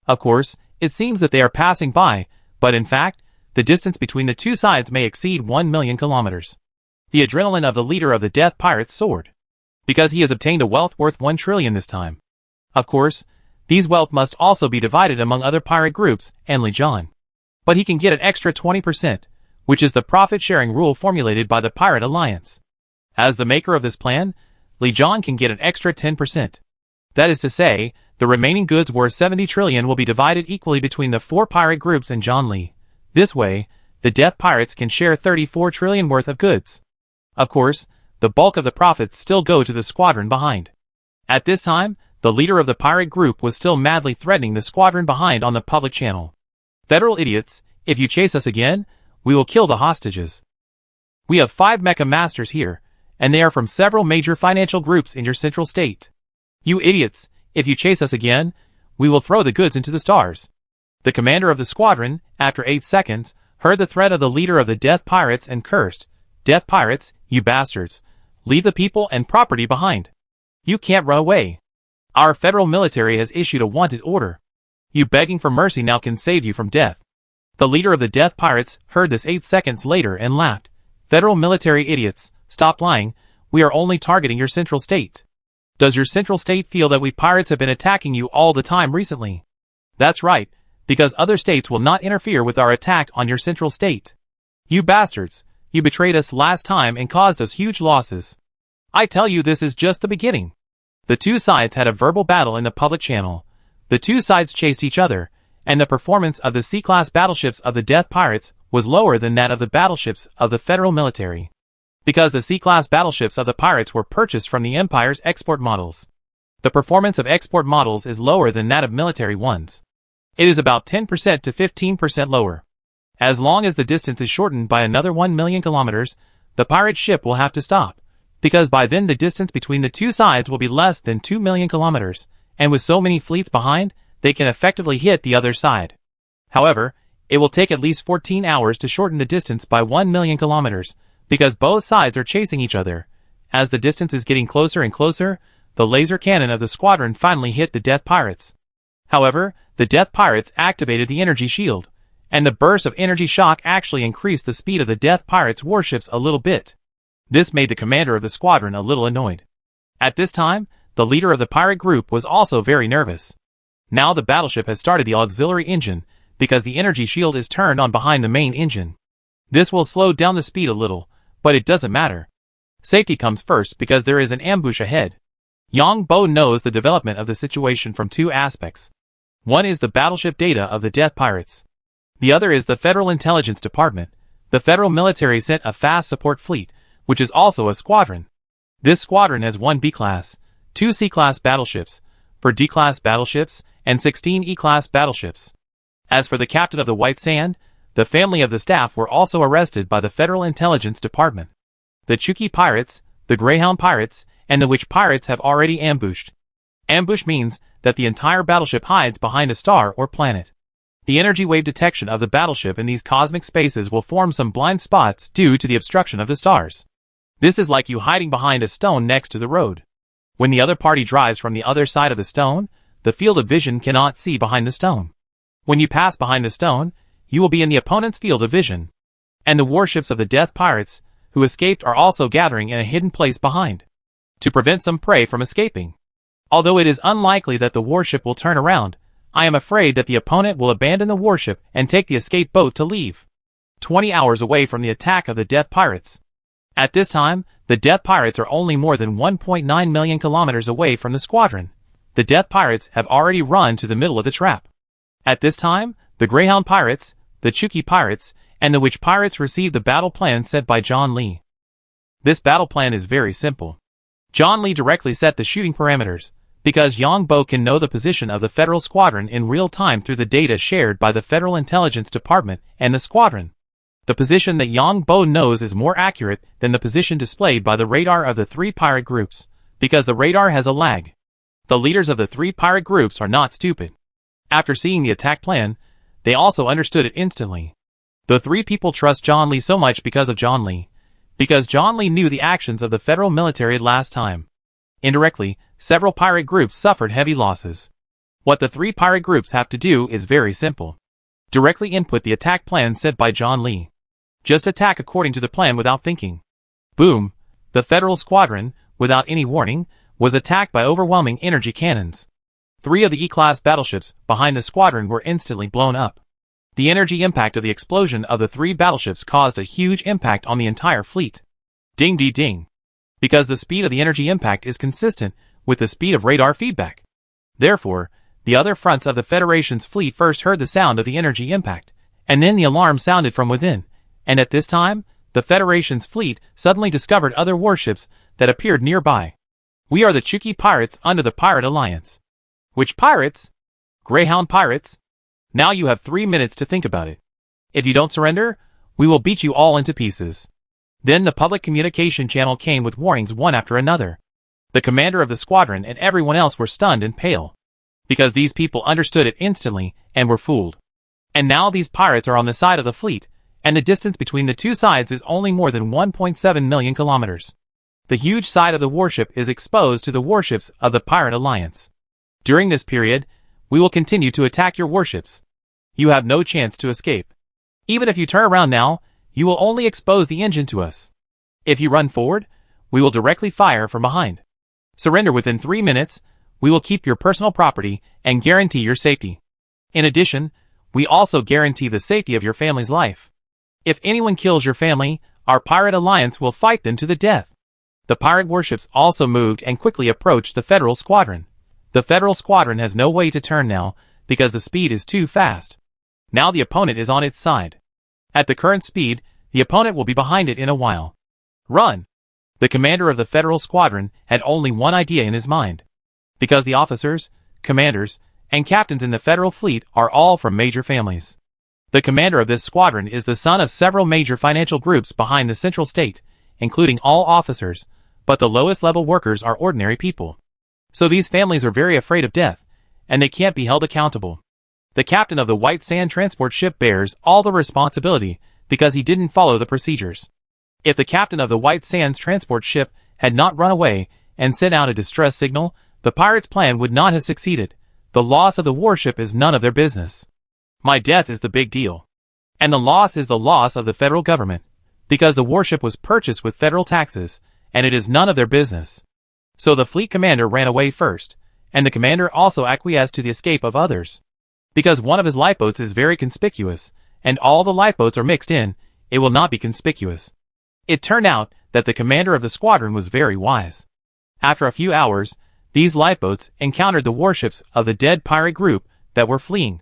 Of course, it seems that they are passing by, but in fact, the distance between the two sides may exceed 1 million kilometers. The adrenaline of the leader of the Death Pirates soared, because he has obtained a wealth worth 1 trillion this time. Of course, these wealth must also be divided among other pirate groups and Li John. But he can get an extra 20%, which is the profit-sharing rule formulated by the Pirate Alliance. As the maker of this plan, Li John can get an extra 10%. That is to say, the remaining goods worth 70 trillion will be divided equally between the 4 pirate groups and John Lee. This way, the Death Pirates can share 34 trillion worth of goods. Of course, the bulk of the profits still go to the squadron behind. At this time, the leader of the pirate group was still madly threatening the squadron behind on the public channel. Federal idiots, if you chase us again, we will kill the hostages. We have 5 mecha masters here, and they are from several major financial groups in your central state. You idiots, if you chase us again, we will throw the goods into the stars. The commander of the squadron, after 8 seconds, heard the threat of the leader of the Death Pirates and cursed, "Death Pirates, you bastards, leave the people and property behind. You can't run away. Our federal military has issued a wanted order. You begging for mercy now can save you from death." The leader of the Death Pirates heard this 8 seconds later and laughed. "Federal military idiots, stop lying, we are only targeting your central state. Does your central state feel that we pirates have been attacking you all the time recently? That's right, because other states will not interfere with our attack on your central state. You bastards, you betrayed us last time and caused us huge losses. I tell you this is just the beginning." The two sides had a verbal battle in the public channel. The two sides chased each other, and the performance of the C-class battleships of the Death Pirates was lower than that of the battleships of the federal military. Because the C-class battleships of the pirates were purchased from the Empire's export models. The performance of export models is lower than that of military ones. It is about 10% to 15% lower. As long as the distance is shortened by another 1 million kilometers, the pirate ship will have to stop, because by then the distance between the two sides will be less than 2 million kilometers, and with so many fleets behind, they can effectively hit the other side. However, it will take at least 14 hours to shorten the distance by 1 million kilometers, because both sides are chasing each other. As the distance is getting closer and closer, the laser cannon of the squadron finally hit the Death Pirates. However, the Death Pirates activated the energy shield, and the burst of energy shock actually increased the speed of the Death Pirates' warships a little bit. This made the commander of the squadron a little annoyed. At this time, the leader of the pirate group was also very nervous. Now the battleship has started the auxiliary engine, because the energy shield is turned on behind the main engine. This will slow down the speed a little, but it doesn't matter. Safety comes first because there is an ambush ahead. Yang Bo knows the development of the situation from two aspects. One is the battleship data of the Death Pirates. The other is the Federal Intelligence Department. The federal military sent a fast support fleet, which is also a squadron. This squadron has 1 B-class, 2 C-class battleships, 4 D-class battleships, and 16 E-class battleships. As for the captain of the White Sand, the family of the staff were also arrested by the Federal Intelligence Department. The Chuki Pirates, the Greyhound Pirates, and the Witch Pirates have already ambushed. Ambush means that the entire battleship hides behind a star or planet. The energy wave detection of the battleship in these cosmic spaces will form some blind spots due to the obstruction of the stars. This is like you hiding behind a stone next to the road. When the other party drives from the other side of the stone, the field of vision cannot see behind the stone. When you pass behind the stone, you will be in the opponent's field of vision. And the warships of the Death Pirates, who escaped, are also gathering in a hidden place behind, to prevent some prey from escaping. Although it is unlikely that the warship will turn around, I am afraid that the opponent will abandon the warship and take the escape boat to leave. 20 hours away from the attack of the Death Pirates. At this time, the Death Pirates are only more than 1.9 million kilometers away from the squadron. The Death Pirates have already run to the middle of the trap. At this time, the Greyhound Pirates, the Chuki Pirates, and the Witch Pirates received the battle plan set by John Lee. This battle plan is very simple. John Lee directly set the shooting parameters, because Yang Bo can know the position of the Federal Squadron in real time through the data shared by the Federal Intelligence Department and the Squadron. The position that Yang Bo knows is more accurate than the position displayed by the radar of the 3 pirate groups, because the radar has a lag. The leaders of the 3 pirate groups are not stupid. After seeing the attack plan, they also understood it instantly. The 3 people trust John Lee so much because of John Lee, because John Lee knew the actions of the federal military last time. Indirectly, several pirate groups suffered heavy losses. What the 3 pirate groups have to do is very simple. Directly input the attack plan set by John Lee. Just attack according to the plan without thinking. Boom! The Federal Squadron, without any warning, was attacked by overwhelming energy cannons. 3 of the E-class battleships behind the squadron were instantly blown up. The energy impact of the explosion of the 3 battleships caused a huge impact on the entire fleet. Ding dee ding. Because the speed of the energy impact is consistent with the speed of radar feedback. Therefore, the other fronts of the Federation's fleet first heard the sound of the energy impact, and then the alarm sounded from within, and at this time, the Federation's fleet suddenly discovered other warships that appeared nearby. We are the Chuki Pirates under the Pirate Alliance. Which pirates? Greyhound Pirates? Now you have 3 minutes to think about it. If you don't surrender, we will beat you all into pieces. Then the public communication channel came with warnings one after another. The commander of the squadron and everyone else were stunned and pale, because these people understood it instantly and were fooled. And now these pirates are on the side of the fleet, and the distance between the two sides is only more than 1.7 million kilometers. The huge side of the warship is exposed to the warships of the Pirate Alliance. During this period, we will continue to attack your warships. You have no chance to escape. Even if you turn around now, you will only expose the engine to us. If you run forward, we will directly fire from behind. Surrender within 3 minutes, we will keep your personal property and guarantee your safety. In addition, we also guarantee the safety of your family's life. If anyone kills your family, our Pirate Alliance will fight them to the death. The pirate warships also moved and quickly approached the Federal Squadron. The Federal Squadron has no way to turn now, because the speed is too fast. Now the opponent is on its side. At the current speed, the opponent will be behind it in a while. Run! The commander of the Federal Squadron had only one idea in his mind. Because the officers, commanders, and captains in the Federal Fleet are all from major families. The commander of this squadron is the son of several major financial groups behind the Central State, including all officers, but the lowest level workers are ordinary people. So these families are very afraid of death, and they can't be held accountable. The captain of the White Sand transport ship bears all the responsibility because he didn't follow the procedures. If the captain of the White Sands transport ship had not run away and sent out a distress signal, the pirates' plan would not have succeeded. The loss of the warship is none of their business. My death is the big deal. And the loss is the loss of the federal government, because the warship was purchased with federal taxes, and it is none of their business. So the fleet commander ran away first, and the commander also acquiesced to the escape of others. Because one of his lifeboats is very conspicuous, and all the lifeboats are mixed in, it will not be conspicuous. It turned out that the commander of the squadron was very wise. After a few hours, these lifeboats encountered the warships of the dead pirate group that were fleeing.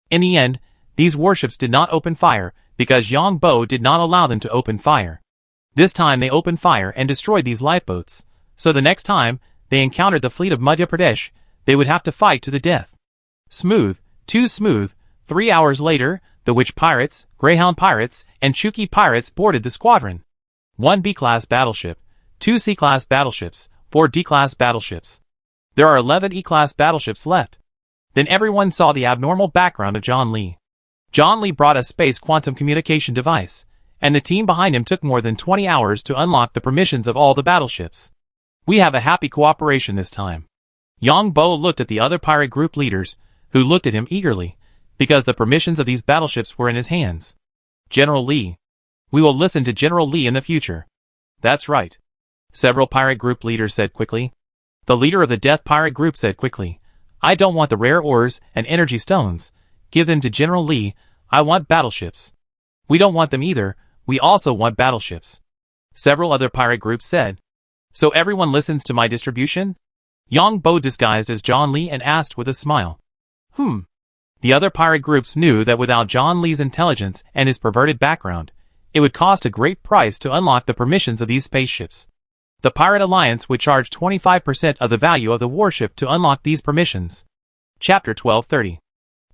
In the end, these warships did not open fire because Yang Bo did not allow them to open fire. This time they opened fire and destroyed these lifeboats, so the next time they encountered the fleet of Madhya Pradesh, they would have to fight to the death. Smooth, too smooth. 3 hours later, the Witch Pirates, Greyhound Pirates, and Chuki Pirates boarded the squadron. 1 B-class battleship, 2 C-class battleships, 4 D-class battleships. There are 11 E-class battleships left. Then everyone saw the abnormal background of John Lee. John Lee brought a space quantum communication device, and the team behind him took more than 20 hours to unlock the permissions of all the battleships. We have a happy cooperation this time. Yang Bo looked at the other pirate group leaders, who looked at him eagerly, because the permissions of these battleships were in his hands. General Lee. We will listen to General Lee in the future. That's right. Several pirate group leaders said quickly. The leader of the Death Pirate group said quickly, I don't want the rare ores and energy stones. Give them to General Lee. I want battleships. We don't want them either. We also want battleships. Several other pirate groups said. So everyone listens to my distribution? Yang Bo disguised as John Lee and asked with a smile. The other pirate groups knew that without John Lee's intelligence and his perverted background, it would cost a great price to unlock the permissions of these spaceships. The Pirate Alliance would charge 25% of the value of the warship to unlock these permissions. Chapter 1230.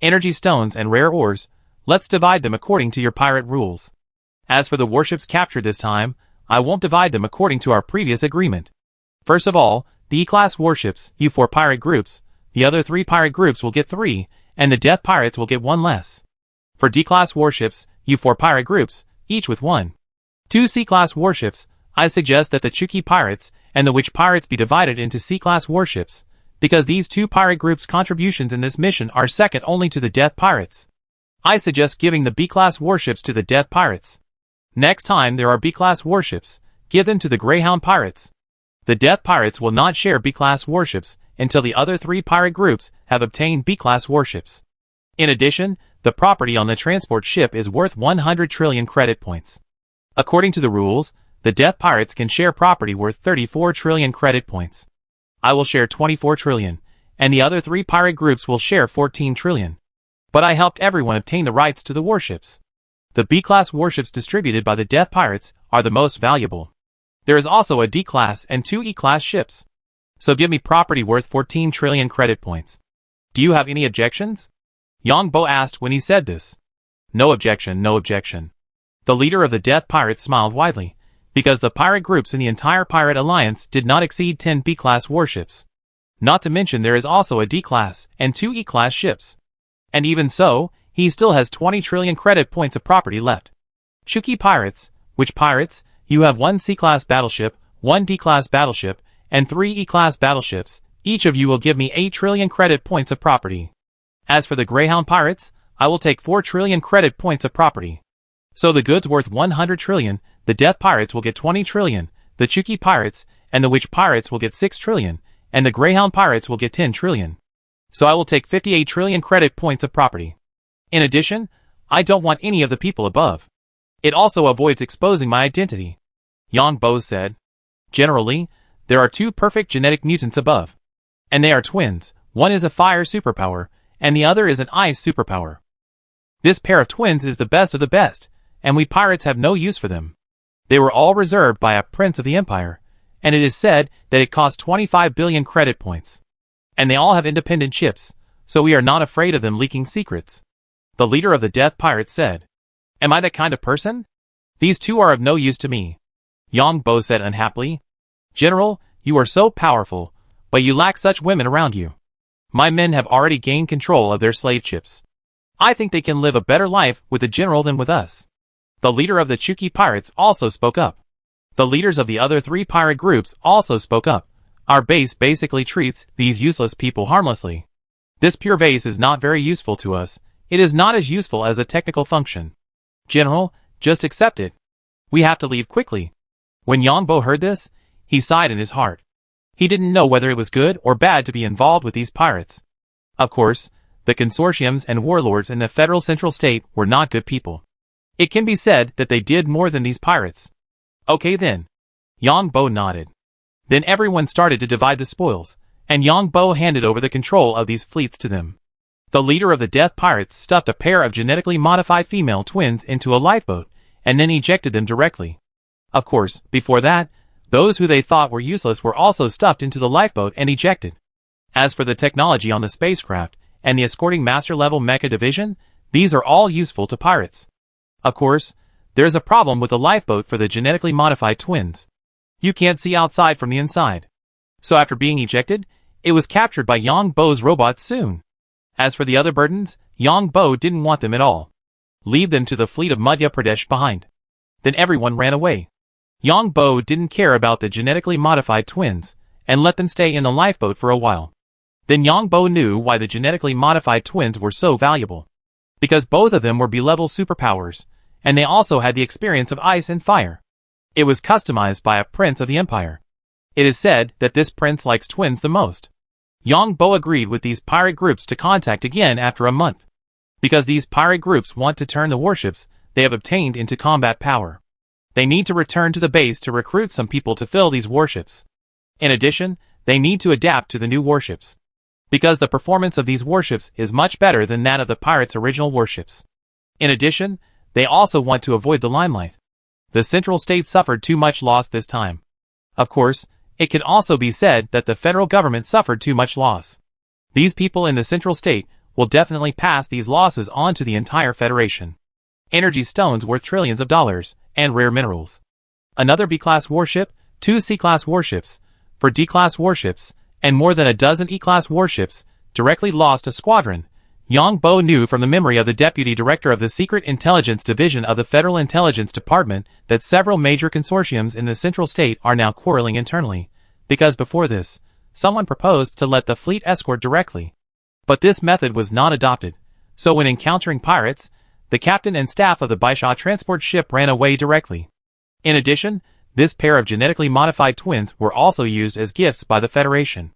Energy stones and rare ores, let's divide them according to your pirate rules. As for the warships captured this time, I won't divide them according to our previous agreement. First of all, the E-class warships, you 4 pirate groups, the other 3 pirate groups will get 3, and the Death Pirates will get 1 less. For D-class warships, you 4 pirate groups, each with 1. 2 C-class warships, I suggest that the Chuki Pirates and the Witch Pirates be divided into C-class warships, because these 2 pirate groups' contributions in this mission are second only to the Death Pirates. I suggest giving the B-class warships to the Death Pirates. Next time there are B-class warships, give them to the Greyhound Pirates. The Death Pirates will not share B-class warships until the other 3 pirate groups have obtained B-class warships. In addition, the property on the transport ship is worth 100 trillion credit points. According to the rules, the Death Pirates can share property worth 34 trillion credit points. I will share 24 trillion, and the other 3 pirate groups will share 14 trillion. But I helped everyone obtain the rights to the warships. The B-class warships distributed by the Death Pirates are the most valuable. There is also a D-class and 2 E-class ships. So give me property worth 14 trillion credit points. Do you have any objections? Yang Bo asked when he said this. No objection, no objection. The leader of the Death Pirates smiled widely, because the pirate groups in the entire Pirate Alliance did not exceed 10 B-class warships. Not to mention there is also a D-class and 2 E-class ships. And even so, he still has 20 trillion credit points of property left. Chuki Pirates, Witch Pirates, you have 1 C-class battleship, 1 D-class battleship, and 3 E-class battleships. Each of you will give me 8 trillion credit points of property. As for the Greyhound Pirates, I will take 4 trillion credit points of property. So the goods worth 100 trillion, the Death Pirates will get 20 trillion, the Chuki Pirates and the Witch Pirates will get 6 trillion, and the Greyhound Pirates will get 10 trillion. So I will take 58 trillion credit points of property. In addition, I don't want any of the people above. It also avoids exposing my identity. Yang Bo said. Generally, there are 2 perfect genetic mutants above. And they are twins. One is a fire superpower, and the other is an ice superpower. This pair of twins is the best of the best, and we pirates have no use for them. They were all reserved by a prince of the empire, and it is said that it costs 25 billion credit points. And they all have independent chips, so we are not afraid of them leaking secrets. The leader of the Death Pirates said. Am I that kind of person? These 2 are of no use to me. Yang Bo said unhappily. General, you are so powerful, but you lack such women around you. My men have already gained control of their slave ships. I think they can live a better life with the general than with us. The leader of the Chuki Pirates also spoke up. The leaders of the other 3 pirate groups also spoke up. Our base basically treats these useless people harmlessly. This pure vase is not very useful to us. It is not as useful as a technical function. General, just accept it. We have to leave quickly. When Yongbo heard this, he sighed in his heart. He didn't know whether it was good or bad to be involved with these pirates. Of course, the consortiums and warlords in the federal central state were not good people. It can be said that they did more than these pirates. Okay then. Yongbo nodded. Then everyone started to divide the spoils, and Yongbo handed over the control of these fleets to them. The leader of the death pirates stuffed a pair of genetically modified female twins into a lifeboat, and then ejected them directly. Of course, before that, those who they thought were useless were also stuffed into the lifeboat and ejected. As for the technology on the spacecraft, and the escorting master-level mecha division, these are all useful to pirates. Of course, there's a problem with the lifeboat for the genetically modified twins. You can't see outside from the inside. So after being ejected, it was captured by Yongbo's robots soon. As for the other burdens, Yongbo didn't want them at all. Leave them to the fleet of Madhya Pradesh behind. Then everyone ran away. Yongbo didn't care about the genetically modified twins, and let them stay in the lifeboat for a while. Then Yongbo knew why the genetically modified twins were so valuable. Because both of them were B-level superpowers, and they also had the experience of ice and fire. It was customized by a prince of the empire. It is said that this prince likes twins the most. Yongbo agreed with these pirate groups to contact again after a month. Because these pirate groups want to turn the warships they have obtained into combat power. They need to return to the base to recruit some people to fill these warships. In addition, they need to adapt to the new warships. Because the performance of these warships is much better than that of the pirates' original warships. In addition, they also want to avoid the limelight. The central state suffered too much loss this time. Of course, it can also be said that the federal government suffered too much loss. These people in the central state will definitely pass these losses on to the entire federation. Energy stones worth trillions of dollars, and rare minerals. Another B-class warship, 2 C-class warships, 4 D-class warships, and more than a dozen E-class warships, directly lost a squadron. Yongbo knew from the memory of the Deputy Director of the Secret Intelligence Division of the Federal Intelligence Department that several major consortiums in the central state are now quarreling internally, because before this, someone proposed to let the fleet escort directly. But this method was not adopted, so when encountering pirates, the captain and staff of the Baisha transport ship ran away directly. In addition, this pair of genetically modified twins were also used as gifts by the Federation.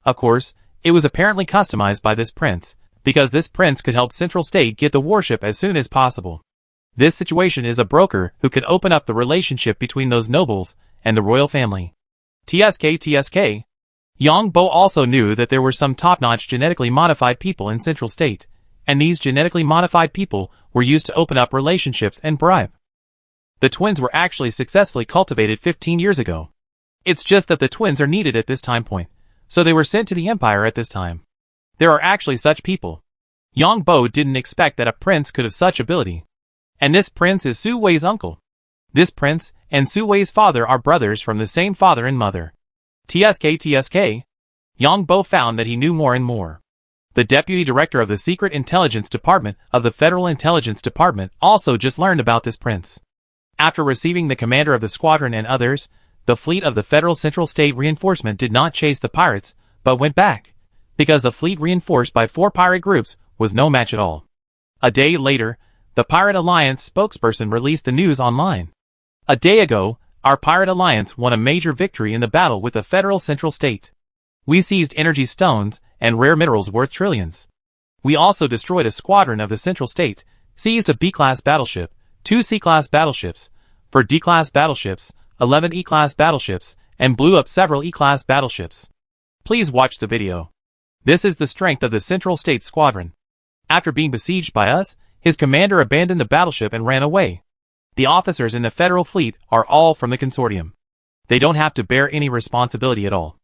Of course, it was apparently customized by this prince, because this prince could help Central State get the warship as soon as possible. This situation is a broker who could open up the relationship between those nobles and the royal family. TSK. Yongbo also knew that there were some top-notch genetically modified people in Central State, and these genetically modified people were used to open up relationships and bribe. The twins were actually successfully cultivated 15 years ago. It's just that the twins are needed at this time point, so they were sent to the Empire at this time. There are actually such people. Yongbo didn't expect that a prince could have such ability. And this prince is Su Wei's uncle. This prince and Su Wei's father are brothers from the same father and mother. TSK. Yongbo found that he knew more and more. The Deputy Director of the Secret Intelligence Department of the Federal Intelligence Department also just learned about this prince. After receiving the commander of the squadron and others, the fleet of the Federal Central State Reinforcement did not chase the pirates, but went back, because the fleet reinforced by 4 pirate groups was no match at all. A day later, the Pirate Alliance spokesperson released the news online. A day ago, our Pirate Alliance won a major victory in the battle with the Federal Central State. We seized energy stones and rare minerals worth trillions. We also destroyed a squadron of the Central State, seized a B-class battleship, 2 C-class battleships, 4 D-class battleships, 11 E-class battleships, and blew up several E-class battleships. Please watch the video. This is the strength of the Central State Squadron. After being besieged by us, his commander abandoned the battleship and ran away. The officers in the Federal Fleet are all from the consortium. They don't have to bear any responsibility at all.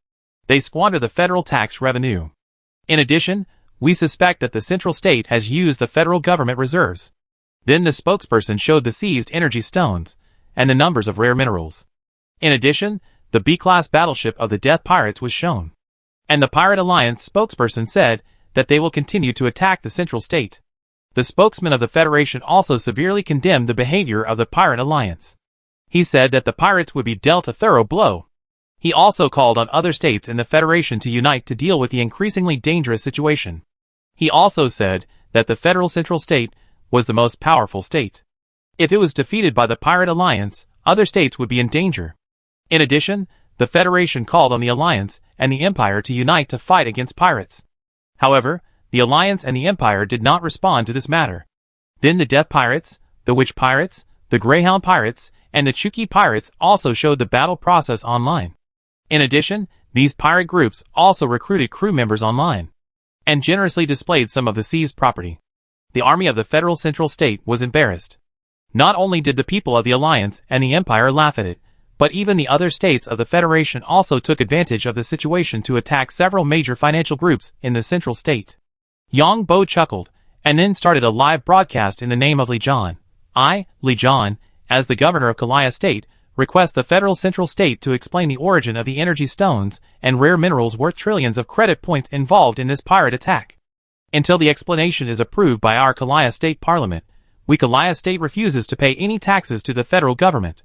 They squander the federal tax revenue. In addition, we suspect that the Central State has used the federal government reserves. Then the spokesperson showed the seized energy stones and the numbers of rare minerals. In addition, the B-class battleship of the Death Pirates was shown. And the Pirate Alliance spokesperson said that they will continue to attack the Central State. The spokesman of the Federation also severely condemned the behavior of the Pirate Alliance. He said that the pirates would be dealt a thorough blow. He also called on other states in the Federation to unite to deal with the increasingly dangerous situation. He also said that the Federal Central State was the most powerful state. If it was defeated by the Pirate Alliance, other states would be in danger. In addition, the Federation called on the Alliance and the Empire to unite to fight against pirates. However, the Alliance and the Empire did not respond to this matter. Then the Death Pirates, the Witch Pirates, the Greyhound Pirates, and the Chuki Pirates also showed the battle process online. In addition, these pirate groups also recruited crew members online and generously displayed some of the seized property. The army of the Federal Central State was embarrassed. Not only did the people of the Alliance and the Empire laugh at it, but even the other states of the Federation also took advantage of the situation to attack several major financial groups in the Central State. Yang Bo chuckled, and then started a live broadcast in the name of Li John. Li John, as the governor of Kalaya State, request the Federal Central State to explain the origin of the energy stones and rare minerals worth trillions of credit points involved in this pirate attack. Until the explanation is approved by our Kalaya State Parliament, Kalaya State refuses to pay any taxes to the federal government.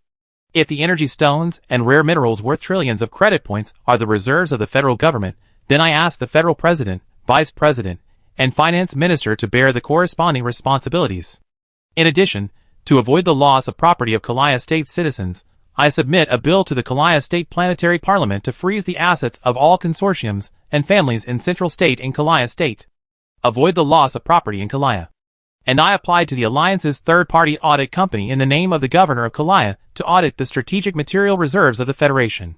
If the energy stones and rare minerals worth trillions of credit points are the reserves of the federal government, then I ask the federal president, vice president, and finance minister to bear the corresponding responsibilities. In addition, to avoid the loss of property of Kalaya State citizens, I submit a bill to the Kalaya State Planetary Parliament to freeze the assets of all consortiums and families in Central State and Kalaya State. Avoid the loss of property in Kalaya. And I applied to the Alliance's third-party audit company in the name of the governor of Kalaya to audit the strategic material reserves of the Federation.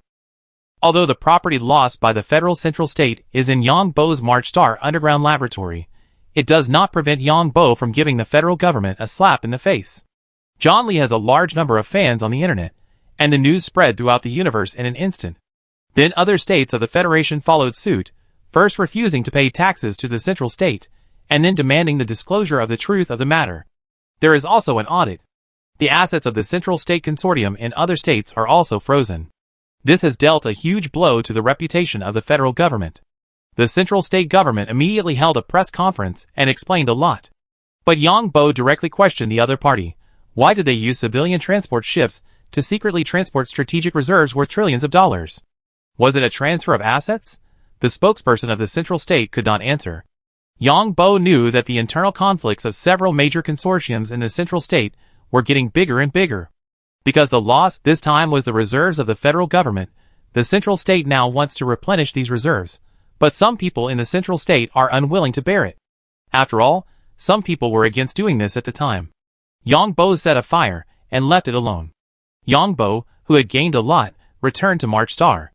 Although the property lost by the Federal Central State is in Yang Bo's March Star underground laboratory, it does not prevent Yang Bo from giving the federal government a slap in the face. John Lee has a large number of fans on the internet, and the news spread throughout the universe in an instant. Then other states of the Federation followed suit, first refusing to pay taxes to the Central State, and then demanding the disclosure of the truth of the matter. There is also an audit. The assets of the Central State Consortium in other states are also frozen. This has dealt a huge blow to the reputation of the federal government. The Central State government immediately held a press conference and explained a lot. But Yang Bo directly questioned the other party. Why did they use civilian transport ships to secretly transport strategic reserves worth trillions of dollars? Was it a transfer of assets? The spokesperson of the Central State could not answer. Yang Bo knew that the internal conflicts of several major consortiums in the Central State were getting bigger and bigger. Because the loss this time was the reserves of the federal government, the Central State now wants to replenish these reserves, but some people in the Central State are unwilling to bear it. After all, some people were against doing this at the time. Yang Bo set a fire and left it alone. Yang Bo, who had gained a lot, returned to March Star.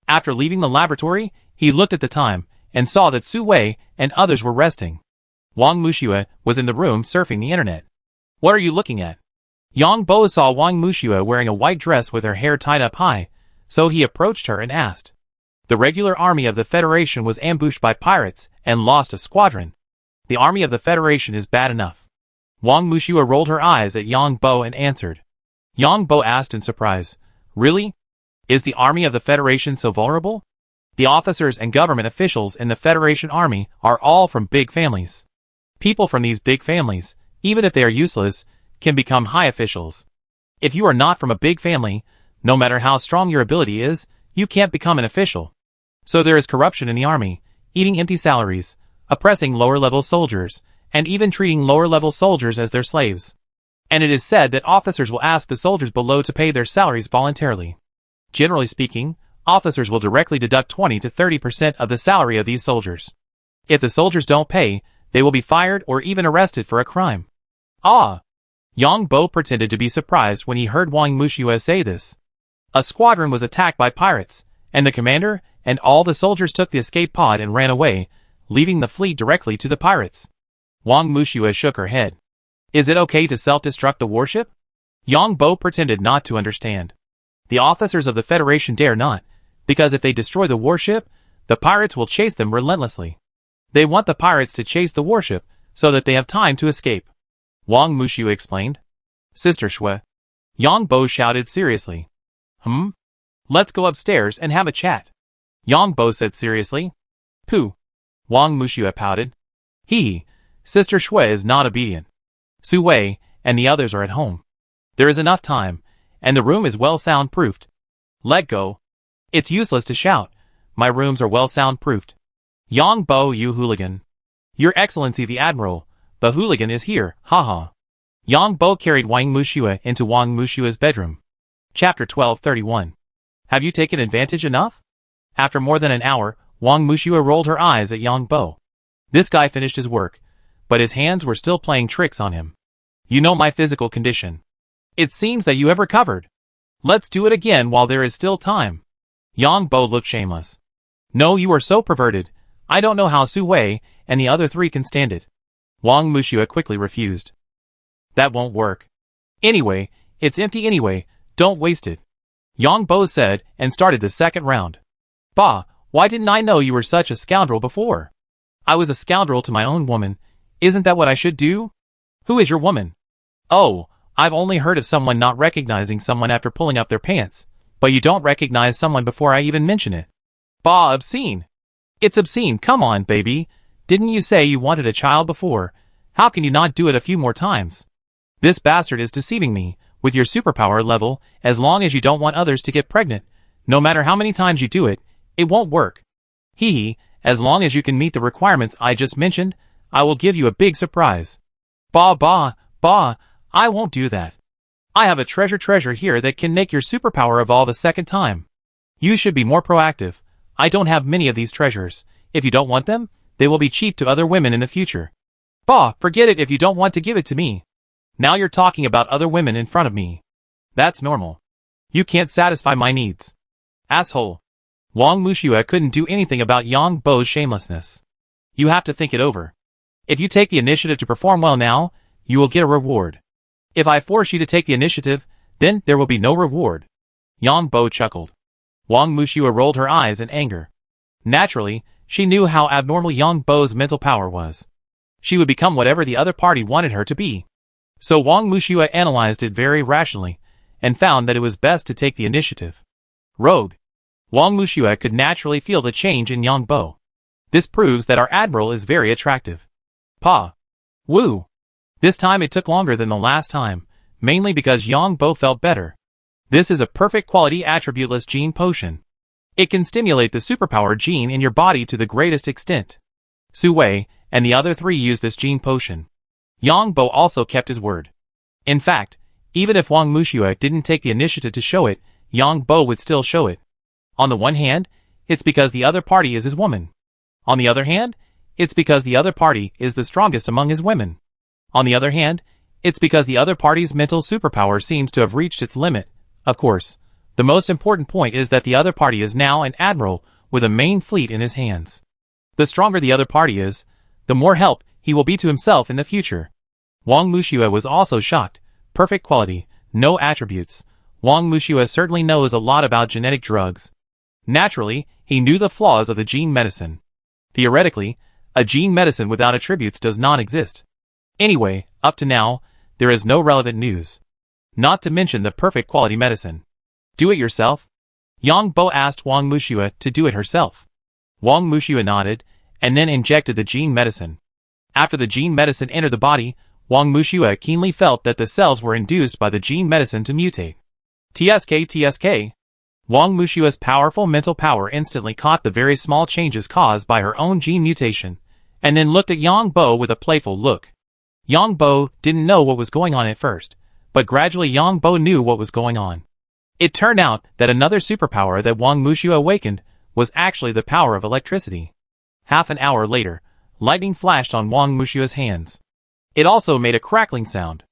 After leaving the laboratory, he looked at the time and saw that Su Wei and others were resting. Wang Muxue was in the room surfing the internet. What are you looking at? Yang Bo saw Wang Muxue wearing a white dress with her hair tied up high, so he approached her and asked. The regular army of the Federation was ambushed by pirates and lost a squadron. The army of the Federation is bad enough. Wang Muxue rolled her eyes at Yang Bo and answered. Yang Bo asked in surprise, Really? Is the army of the Federation so vulnerable? The officers and government officials in the Federation army are all from big families. People from these big families, even if they are useless, can become high officials. If you are not from a big family, no matter how strong your ability is, you can't become an official. So there is corruption in the army, eating empty salaries, oppressing lower-level soldiers, and even treating lower-level soldiers as their slaves. And it is said that officers will ask the soldiers below to pay their salaries voluntarily. Generally speaking, officers will directly deduct 20 to 30% of the salary of these soldiers. If the soldiers don't pay, they will be fired or even arrested for a crime. Ah! Yang Bo pretended to be surprised when he heard Wang Muxue say this. A squadron was attacked by pirates, and the commander and all the soldiers took the escape pod and ran away, leaving the fleet directly to the pirates. Wang Muxue shook her head. Is it okay to self-destruct the warship? Yang Bo pretended not to understand. The officers of the Federation dare not, because if they destroy the warship, the pirates will chase them relentlessly. They want the pirates to chase the warship, so that they have time to escape. Wang Muxue explained. Sister Shui. Yang Bo shouted seriously. Let's go upstairs and have a chat. Yang Bo said seriously. Pooh. Wang Muxue pouted. Sister Shui is not obedient. Su Wei and the others are at home. There is enough time, and the room is well soundproofed. Let go. It's useless to shout. My rooms are well soundproofed. Yang Bo, you hooligan. Your Excellency the Admiral, the hooligan is here, haha. Yang Bo carried Wang Mushua into Wang Mushua's bedroom. Chapter 1231. Have you taken advantage enough? After more than an hour, Wang Mushua rolled her eyes at Yang Bo. This guy finished his work, but his hands were still playing tricks on him. You know my physical condition. It seems that you have recovered. Let's do it again while there is still time. Yang Bo looked shameless. No, you are so perverted. I don't know how Su Wei and the other three can stand it. Wang Mushua quickly refused. That won't work. Anyway, it's empty anyway, don't waste it. Yang Bo said and started the second round. Bah, why didn't I know you were such a scoundrel before? I was a scoundrel to my own woman. Isn't that what I should do? Who is your woman? Oh, I've only heard of someone not recognizing someone after pulling up their pants, but you don't recognize someone before I even mention it. Bah, obscene. It's obscene, come on, baby. Didn't you say you wanted a child before? How can you not do it a few more times? This bastard is deceiving me, with your superpower level, as long as you don't want others to get pregnant. No matter how many times you do it, it won't work. Hee hee, as long as you can meet the requirements I just mentioned, I will give you a big surprise. Bah, I won't do that. I have a treasure here that can make your superpower evolve a second time. You should be more proactive. I don't have many of these treasures. If you don't want them, they will be cheap to other women in the future. Bah, forget it if you don't want to give it to me. Now you're talking about other women in front of me. That's normal. You can't satisfy my needs. Asshole. Wang Mushua couldn't do anything about Yang Bo's shamelessness. You have to think it over. If you take the initiative to perform well now, you will get a reward. If I force you to take the initiative, then there will be no reward. Yang Bo chuckled. Wang Mushua rolled her eyes in anger. Naturally, she knew how abnormal Yang Bo's mental power was. She would become whatever the other party wanted her to be. So Wang Mushua analyzed it very rationally, and found that it was best to take the initiative. Rogue. Wang Mushua could naturally feel the change in Yang Bo. This proves that our admiral is very attractive. Pa. Woo. This time it took longer than the last time, mainly because Yang Bo felt better. This is a perfect quality attributeless gene potion. It can stimulate the superpower gene in your body to the greatest extent. Su Wei and the other three used this gene potion. Yang Bo also kept his word. In fact, even if Wang Mushua didn't take the initiative to show it, Yang Bo would still show it. On the one hand, it's because the other party is his woman. On the other hand, it's because the other party is the strongest among his women. On the other hand, it's because the other party's mental superpower seems to have reached its limit. Of course, the most important point is that the other party is now an admiral with a main fleet in his hands. The stronger the other party is, the more help he will be to himself in the future. Wang Mushua was also shocked. Perfect quality, no attributes. Wang Mushua certainly knows a lot about genetic drugs. Naturally, he knew the flaws of the gene medicine. Theoretically, a gene medicine without attributes does not exist. Anyway, up to now, there is no relevant news. Not to mention the perfect quality medicine. Do it yourself? Yang Bo asked Wang Mushua to do it herself. Wang Mushua nodded, and then injected the gene medicine. After the gene medicine entered the body, Wang Mushua keenly felt that the cells were induced by the gene medicine to mutate. TSK. Wang Mushua's powerful mental power instantly caught the very small changes caused by her own gene mutation, and then looked at Yang Bo with a playful look. Yang Bo didn't know what was going on at first, but gradually Yang Bo knew what was going on. It turned out that another superpower that Wang Mushua awakened was actually the power of electricity. Half an hour later, lightning flashed on Wang Mushua's hands. It also made a crackling sound.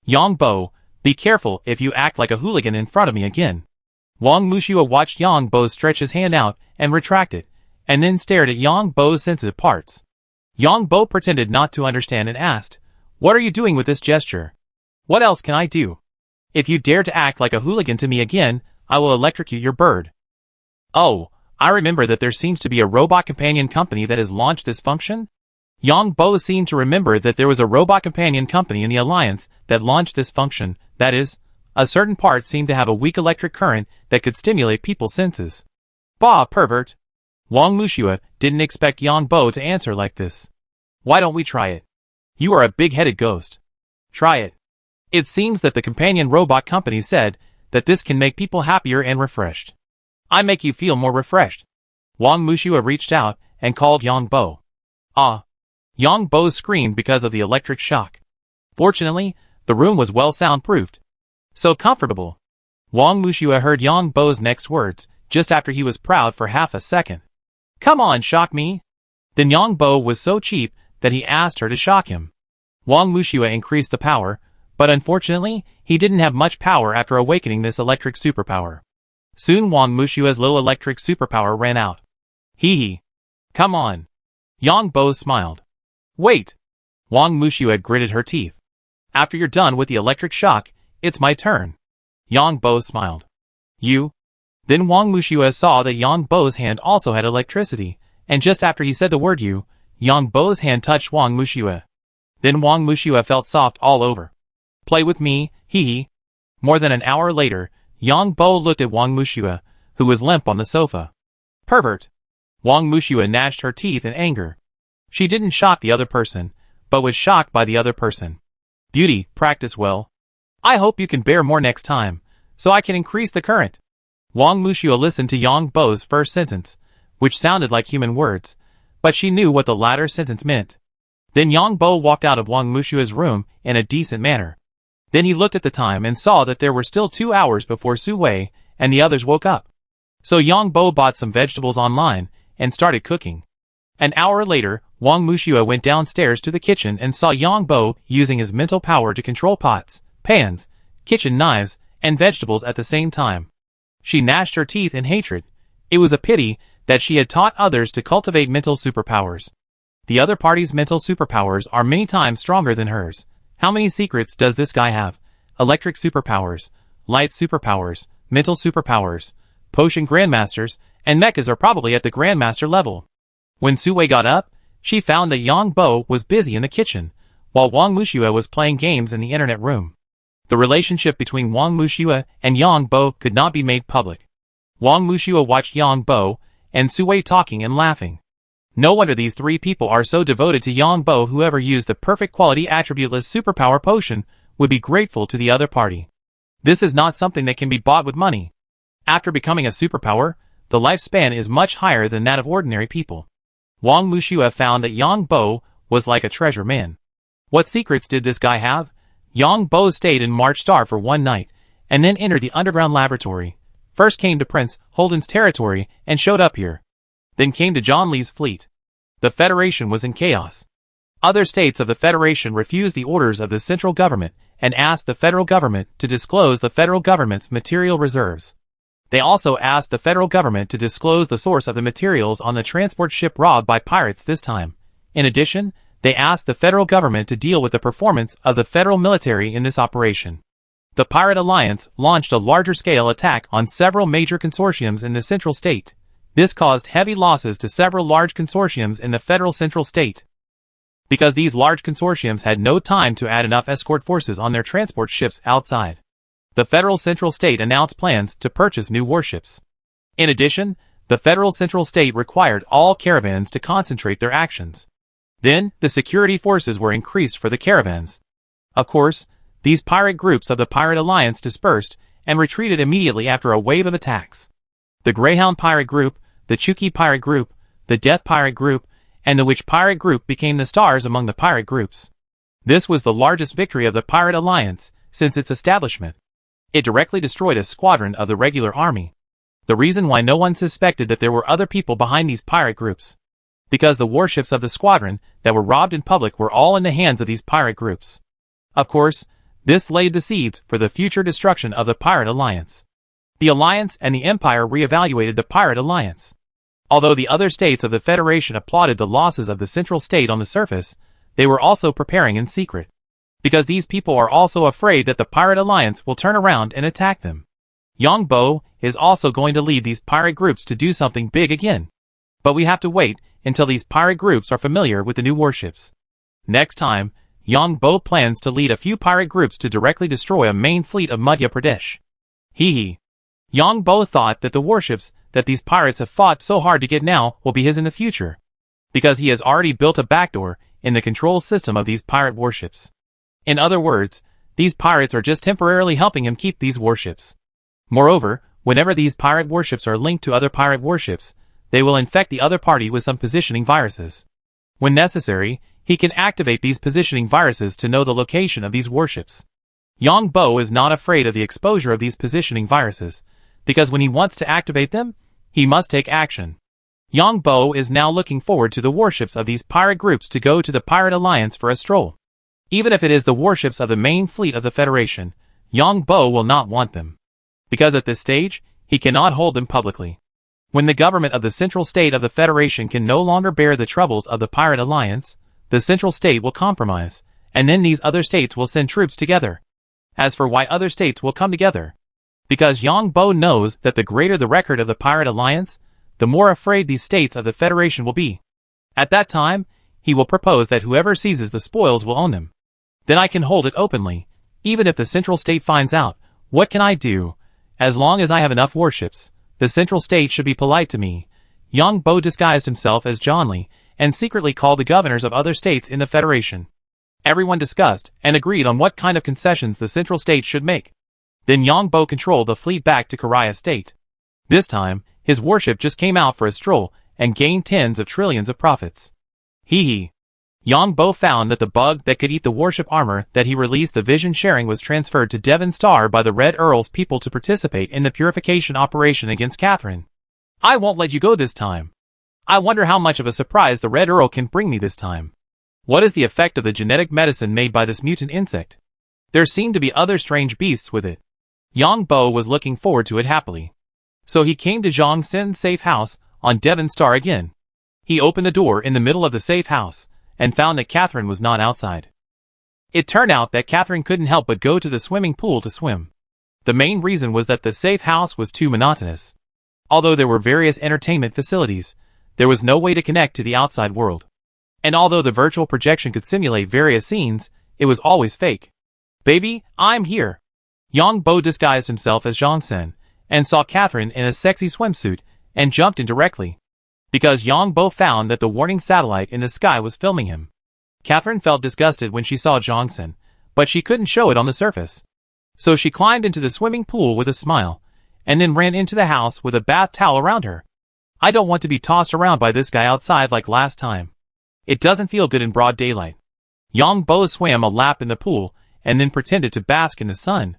Yang Bo, be careful if you act like a hooligan in front of me again. Wang Mushua watched Yang Bo stretch his hand out and retract it, and then stared at Yang Bo's sensitive parts. Yang Bo pretended not to understand and asked, "What are you doing with this gesture? What else can I do? If you dare to act like a hooligan to me again, I will electrocute your bird." Oh, I remember that there seems to be a robot companion company that has launched this function? Yang Bo seemed to remember that there was a robot companion company in the alliance that launched this function, that is, a certain part seemed to have a weak electric current that could stimulate people's senses. Bah, pervert! Wang Mushua didn't expect Yang Bo to answer like this. Why don't we try it? You are a big-headed ghost. Try it. It seems that the companion robot company said that this can make people happier and refreshed. I make you feel more refreshed. Wang Mushua reached out and called Yang Bo. Ah! Yang Bo screamed because of the electric shock. Fortunately, The room was well soundproofed. So comfortable. Wang Wuxue heard Yang Bo's next words, just after he was proud for half a second. Come on, shock me. Then Yang Bo was so cheap that he asked her to shock him. Wang Wuxue increased the power, but unfortunately, he didn't have much power after awakening this electric superpower. Soon Wang Wushue's little electric superpower ran out. Hee hee. Come on. Yang Bo smiled. Wait. Wang Wuxue gritted her teeth. After you're done with the electric shock, it's my turn. Yang Bo smiled. You? Then Wang Wuxue saw that Yang Bo's hand also had electricity, and just after he said the word you, Yang Bo's hand touched Wang Wuxue. Then Wang Wuxue felt soft all over. Play with me, hee hee. More than an hour later, Yang Bo looked at Wang Wuxue, who was limp on the sofa. Pervert. Wang Wuxue gnashed her teeth in anger. She didn't shock the other person, but was shocked by the other person. Beauty, practice well. I hope you can bear more next time, so I can increase the current. Wang Wuxue listened to Yang Bo's first sentence, which sounded like human words, but she knew what the latter sentence meant. Then Yang Bo walked out of Wang Wushue's room in a decent manner. Then he looked at the time and saw that there were still 2 hours before Su Wei and the others woke up. So Yang Bo bought some vegetables online and started cooking. An hour later, Wang Wuxue went downstairs to the kitchen and saw Yang Bo using his mental power to control pots, pans, kitchen knives, and vegetables at the same time. She gnashed her teeth in hatred. It was a pity that she had taught others to cultivate mental superpowers. The other party's mental superpowers are many times stronger than hers. How many secrets does this guy have? Electric superpowers, light superpowers, mental superpowers, potion grandmasters, and mechas are probably at the grandmaster level. When Su Wei got up, she found that Yang Bo was busy in the kitchen, while Wang Wuxue was playing games in the internet room. The relationship between Wang Wuxue and Yang Bo could not be made public. Wang Wuxue watched Yang Bo and Su Wei talking and laughing. No wonder these 3 people are so devoted to Yang Bo. Whoever used the perfect quality attributeless superpower potion would be grateful to the other party. This is not something that can be bought with money. After becoming a superpower, the lifespan is much higher than that of ordinary people. Wang Wuxue found that Yang Bo was like a treasure man. What secrets did this guy have? Yang Bo stayed in March Star for 1 night, and then entered the underground laboratory. First came to Prince Holden's territory and showed up here. Then came to John Lee's fleet. The Federation was in chaos. Other states of the Federation refused the orders of the central government and asked the federal government to disclose the federal government's material reserves. They also asked the federal government to disclose the source of the materials on the transport ship robbed by pirates this time. In addition, they asked the federal government to deal with the performance of the federal military in this operation. The Pirate Alliance launched a larger-scale attack on several major consortiums in the central state. This caused heavy losses to several large consortiums in the federal central state. Because these large consortiums had no time to add enough escort forces on their transport ships outside. The federal central state announced plans to purchase new warships. In addition, the federal central state required all caravans to concentrate their actions. Then, the security forces were increased for the caravans. Of course, these pirate groups of the Pirate Alliance dispersed and retreated immediately after a wave of attacks. The Greyhound Pirate Group, the Chuki Pirate Group, the Death Pirate Group, and the Witch Pirate Group became the stars among the pirate groups. This was the largest victory of the Pirate Alliance since its establishment. It directly destroyed a squadron of the regular army. The reason why no one suspected that there were other people behind these pirate groups. Because the warships of the squadron that were robbed in public were all in the hands of these pirate groups. Of course, this laid the seeds for the future destruction of the Pirate Alliance. The Alliance and the Empire re-evaluated the Pirate Alliance. Although the other states of the Federation applauded the losses of the central state on the surface, they were also preparing in secret. Because these people are also afraid that the Pirate Alliance will turn around and attack them. Yang Bo is also going to lead these pirate groups to do something big again. But we have to wait until these pirate groups are familiar with the new warships. Next time, Yang Bo plans to lead a few pirate groups to directly destroy a main fleet of Madhya Pradesh. Hee hee. Yang Bo thought that the warships that these pirates have fought so hard to get now will be his in the future. Because he has already built a backdoor in the control system of these pirate warships. In other words, these pirates are just temporarily helping him keep these warships. Moreover, whenever these pirate warships are linked to other pirate warships, they will infect the other party with some positioning viruses. When necessary, he can activate these positioning viruses to know the location of these warships. Yang Bo is not afraid of the exposure of these positioning viruses, because when he wants to activate them, he must take action. Yang Bo is now looking forward to the warships of these pirate groups to go to the Pirate Alliance for a stroll. Even if it is the warships of the main fleet of the Federation, Yang Bo will not want them. Because at this stage, he cannot hold them publicly. When the government of the Central State of the Federation can no longer bear the troubles of the Pirate Alliance, the Central State will compromise, and then these other states will send troops together. As for why other states will come together, because Yang Bo knows that the greater the record of the Pirate Alliance, the more afraid these states of the Federation will be. At that time, he will propose that whoever seizes the spoils will own them. Then I can hold it openly, even if the Central State finds out. What can I do? As long as I have enough warships, the Central State should be polite to me. Yang Bo disguised himself as John Lee, and secretly called the governors of other states in the Federation. Everyone discussed and agreed on what kind of concessions the Central State should make. Then Yang Bo controlled the fleet back to Korea State. This time, his warship just came out for a stroll and gained tens of trillions of profits. Hee. Yang Bo found that the bug that could eat the warship armor that he released the vision sharing was transferred to Devon Star by the Red Earl's people to participate in the purification operation against Catherine. I won't let you go this time. I wonder how much of a surprise the Red Earl can bring me this time. What is the effect of the genetic medicine made by this mutant insect? There seem to be other strange beasts with it. Yang Bo was looking forward to it happily. So he came to Zhang Sin's safe house on Devon Star again. He opened the door in the middle of the safe house and found that Catherine was not outside. It turned out that Catherine couldn't help but go to the swimming pool to swim. The main reason was that the safe house was too monotonous. Although there were various entertainment facilities, there was no way to connect to the outside world. And although the virtual projection could simulate various scenes, it was always fake. Baby, I'm here. Yang Bo disguised himself as Zhang Sin, and saw Catherine in a sexy swimsuit, and jumped in directly. Because Yang Bo found that the warning satellite in the sky was filming him. Catherine felt disgusted when she saw Zhang Sin, but she couldn't show it on the surface. So she climbed into the swimming pool with a smile, and then ran into the house with a bath towel around her. I don't want to be tossed around by this guy outside like last time. It doesn't feel good in broad daylight. Yang Bo swam a lap in the pool, and then pretended to bask in the sun.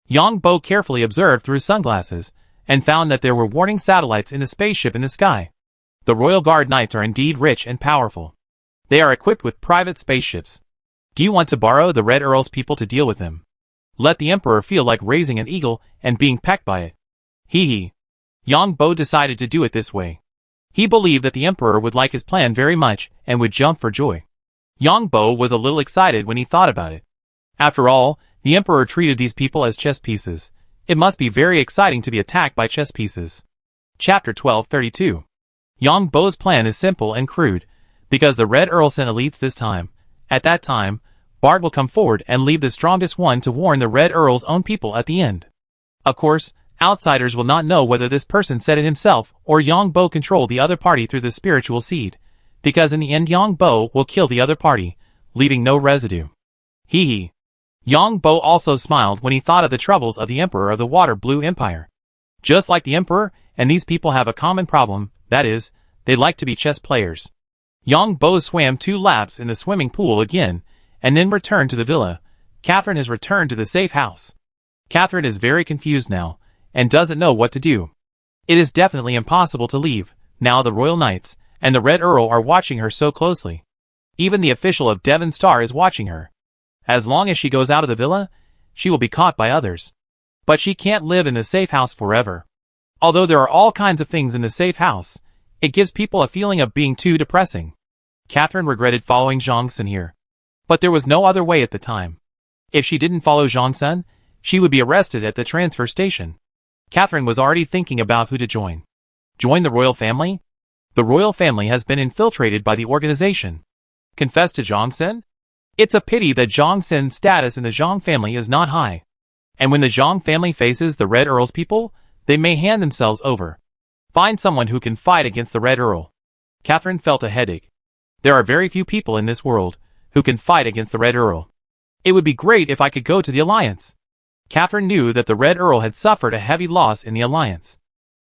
Yang Bo carefully observed through sunglasses, and found that there were warning satellites in the spaceship in the sky. The Royal Guard Knights are indeed rich and powerful. They are equipped with private spaceships. Do you want to borrow the Red Earl's people to deal with them? Let the Emperor feel like raising an eagle and being pecked by it. Hee. Yang Bo decided to do it this way. He believed that the Emperor would like his plan very much and would jump for joy. Yang Bo was a little excited when he thought about it. After all, the Emperor treated these people as chess pieces. It must be very exciting to be attacked by chess pieces. Chapter 1232. Yang Bo's plan is simple and crude, because the Red Earl sent elites this time. At that time, Bart will come forward and leave the strongest one to warn the Red Earl's own people at the end. Of course, outsiders will not know whether this person said it himself or Yang Bo controlled the other party through the spiritual seed, because in the end Yang Bo will kill the other party, leaving no residue. Hee. Yang Bo also smiled when he thought of the troubles of the Emperor of the Water Blue Empire. Just like the Emperor, and these people have a common problem, that is, they like to be chess players. Yang Bo swam 2 laps in the swimming pool again, and then returned to the villa. Catherine has returned to the safe house. Catherine is very confused now, and doesn't know what to do. It is definitely impossible to leave, now the Royal Knights and the Red Earl are watching her so closely. Even the official of Devon Star is watching her. As long as she goes out of the villa, she will be caught by others. But she can't live in the safe house forever. Although there are all kinds of things in the safe house, it gives people a feeling of being too depressing. Catherine regretted following Zhang Sin here. But there was no other way at the time. If she didn't follow Zhang Sin, she would be arrested at the transfer station. Catherine was already thinking about who to join. Join the royal family? The royal family has been infiltrated by the organization. Confess to Zhang Sin? It's a pity that Zhang Sin's status in the Zhang family is not high. And when the Zhang family faces the Red Earl's people, they may hand themselves over. Find someone who can fight against the Red Earl. Catherine felt a headache. There are very few people in this world who can fight against the Red Earl. It would be great if I could go to the Alliance. Catherine knew that the Red Earl had suffered a heavy loss in the Alliance.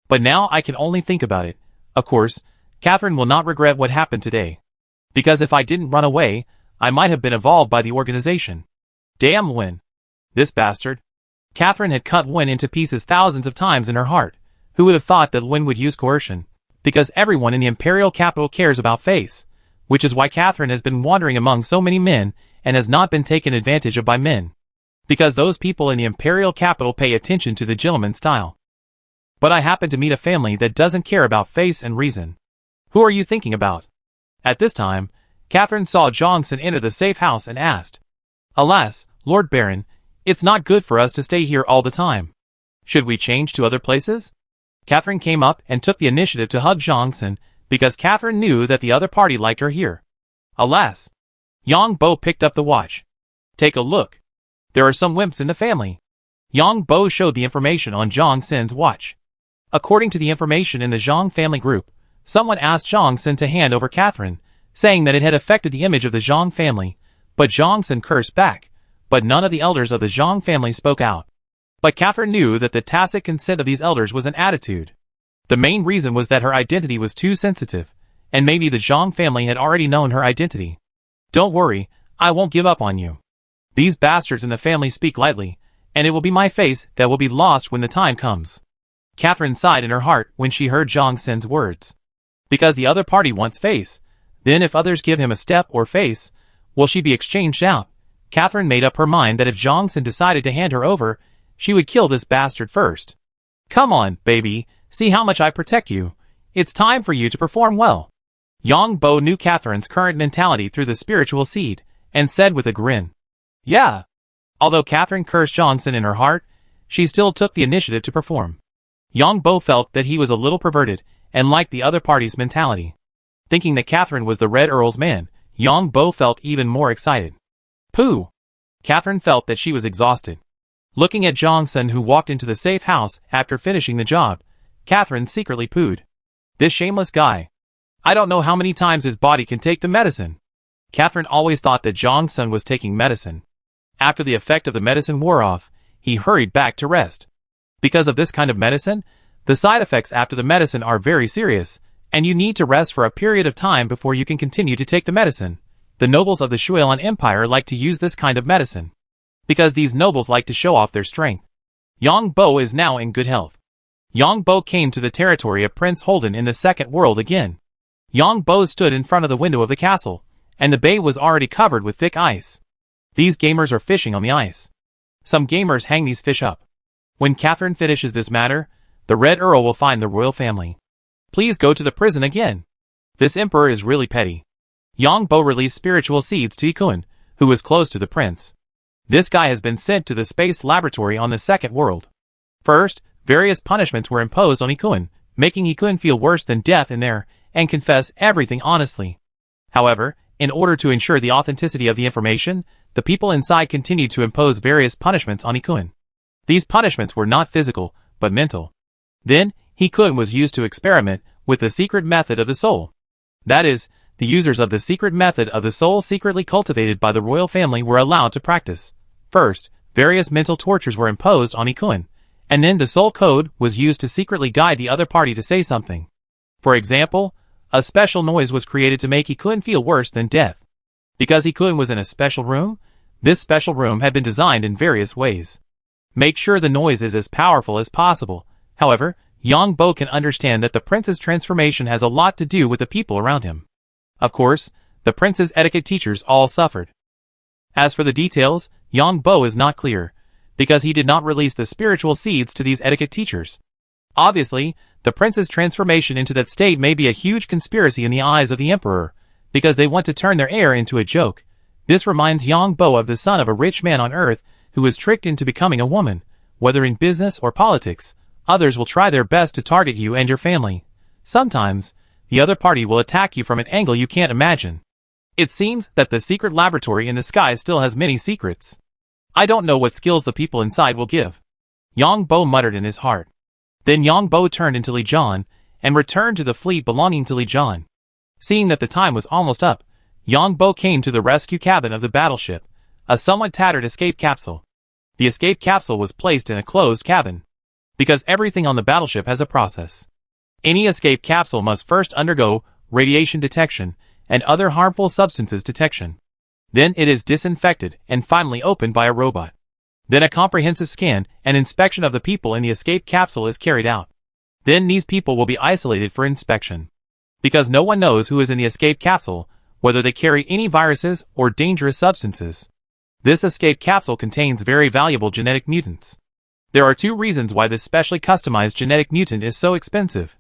But now I can only think about it. Of course, Catherine will not regret what happened today. Because if I didn't run away, I might have been evolved by the organization. Damn win. This bastard. Catherine had cut Wen into pieces thousands of times in her heart. Who would have thought that Wen would use coercion? Because everyone in the imperial capital cares about face, which is why Catherine has been wandering among so many men and has not been taken advantage of by men. Because those people in the imperial capital pay attention to the gentleman style. But I happen to meet a family that doesn't care about face and reason. Who are you thinking about? At this time, Catherine saw Jongson enter the safe house and asked, Alas, Lord Baron, it's not good for us to stay here all the time. Should we change to other places? Catherine came up and took the initiative to hug Jongson because Catherine knew that the other party liked her here. Alas. Yang Bo picked up the watch. Take a look. There are some wimps in the family. Yang Bo showed the information on Jongson's watch. According to the information in the Zhang family group, someone asked Jongson to hand over Catherine, saying that it had affected the image of the Zhang family, but Jongson cursed back. But none of the elders of the Zhang family spoke out. But Catherine knew that the tacit consent of these elders was an attitude. The main reason was that her identity was too sensitive, and maybe the Zhang family had already known her identity. Don't worry, I won't give up on you. These bastards in the family speak lightly, and it will be my face that will be lost when the time comes. Catherine sighed in her heart when she heard Jongson's words. Because the other party wants face, then if others give him a step or face, will she be exchanged out? Catherine made up her mind that if Jongson decided to hand her over, she would kill this bastard first. Come on, baby, see how much I protect you. It's time for you to perform well. Yang Bo knew Catherine's current mentality through the spiritual seed, and said with a grin. Yeah. Although Catherine cursed Jongson in her heart, she still took the initiative to perform. Yang Bo felt that he was a little perverted, and liked the other party's mentality. Thinking that Catherine was the Red Earl's man, Yang Bo felt even more excited. Pooh! Catherine felt that she was exhausted. Looking at Jongson who walked into the safe house after finishing the job, Catherine secretly poohed. This shameless guy. I don't know how many times his body can take the medicine. Catherine always thought that Jongson was taking medicine. After the effect of the medicine wore off, he hurried back to rest. Because of this kind of medicine, the side effects after the medicine are very serious, and you need to rest for a period of time before you can continue to take the medicine. The nobles of the Shuilan Empire like to use this kind of medicine. Because these nobles like to show off their strength. Yang Bo is now in good health. Yang Bo came to the territory of Prince Holden in the second world again. Yang Bo stood in front of the window of the castle, and the bay was already covered with thick ice. These gamers are fishing on the ice. Some gamers hang these fish up. When Catherine finishes this matter, the Red Earl will find the royal family. Please go to the prison again. This emperor is really petty. Yang Bo released spiritual seeds to Ikun, who was close to the prince. This guy has been sent to the space laboratory on the second world. First, various punishments were imposed on Ikun, making Ikun feel worse than death in there, and confess everything honestly. However, in order to ensure the authenticity of the information, the people inside continued to impose various punishments on Ikun. These punishments were not physical, but mental. Then, Ikun was used to experiment with the secret method of the soul. That is, the users of the secret method of the soul secretly cultivated by the royal family were allowed to practice. First, various mental tortures were imposed on Ikun, and then the soul code was used to secretly guide the other party to say something. For example, a special noise was created to make Ikun feel worse than death. Because Ikun was in a special room, this special room had been designed in various ways. Make sure the noise is as powerful as possible. However, Yang Bo can understand that the prince's transformation has a lot to do with the people around him. Of course, the prince's etiquette teachers all suffered. As for the details, Yang Bo is not clear, because he did not release the spiritual seeds to these etiquette teachers. Obviously, the prince's transformation into that state may be a huge conspiracy in the eyes of the emperor, because they want to turn their heir into a joke. This reminds Yang Bo of the son of a rich man on earth who was tricked into becoming a woman. Whether in business or politics, others will try their best to target you and your family. Sometimes, the other party will attack you from an angle you can't imagine. It seems that the secret laboratory in the sky still has many secrets. I don't know what skills the people inside will give. Yang Bo muttered in his heart. Then Yang Bo turned into Li Jian, and returned to the fleet belonging to Li Jian. Seeing that the time was almost up, Yang Bo came to the rescue cabin of the battleship, a somewhat tattered escape capsule. The escape capsule was placed in a closed cabin. Because everything on the battleship has a process. Any escape capsule must first undergo radiation detection and other harmful substances detection. Then it is disinfected and finally opened by a robot. Then a comprehensive scan and inspection of the people in the escape capsule is carried out. Then these people will be isolated for inspection. Because no one knows who is in the escape capsule, whether they carry any viruses or dangerous substances. This escape capsule contains very valuable genetic mutants. There are two reasons why this specially customized genetic mutant is so expensive.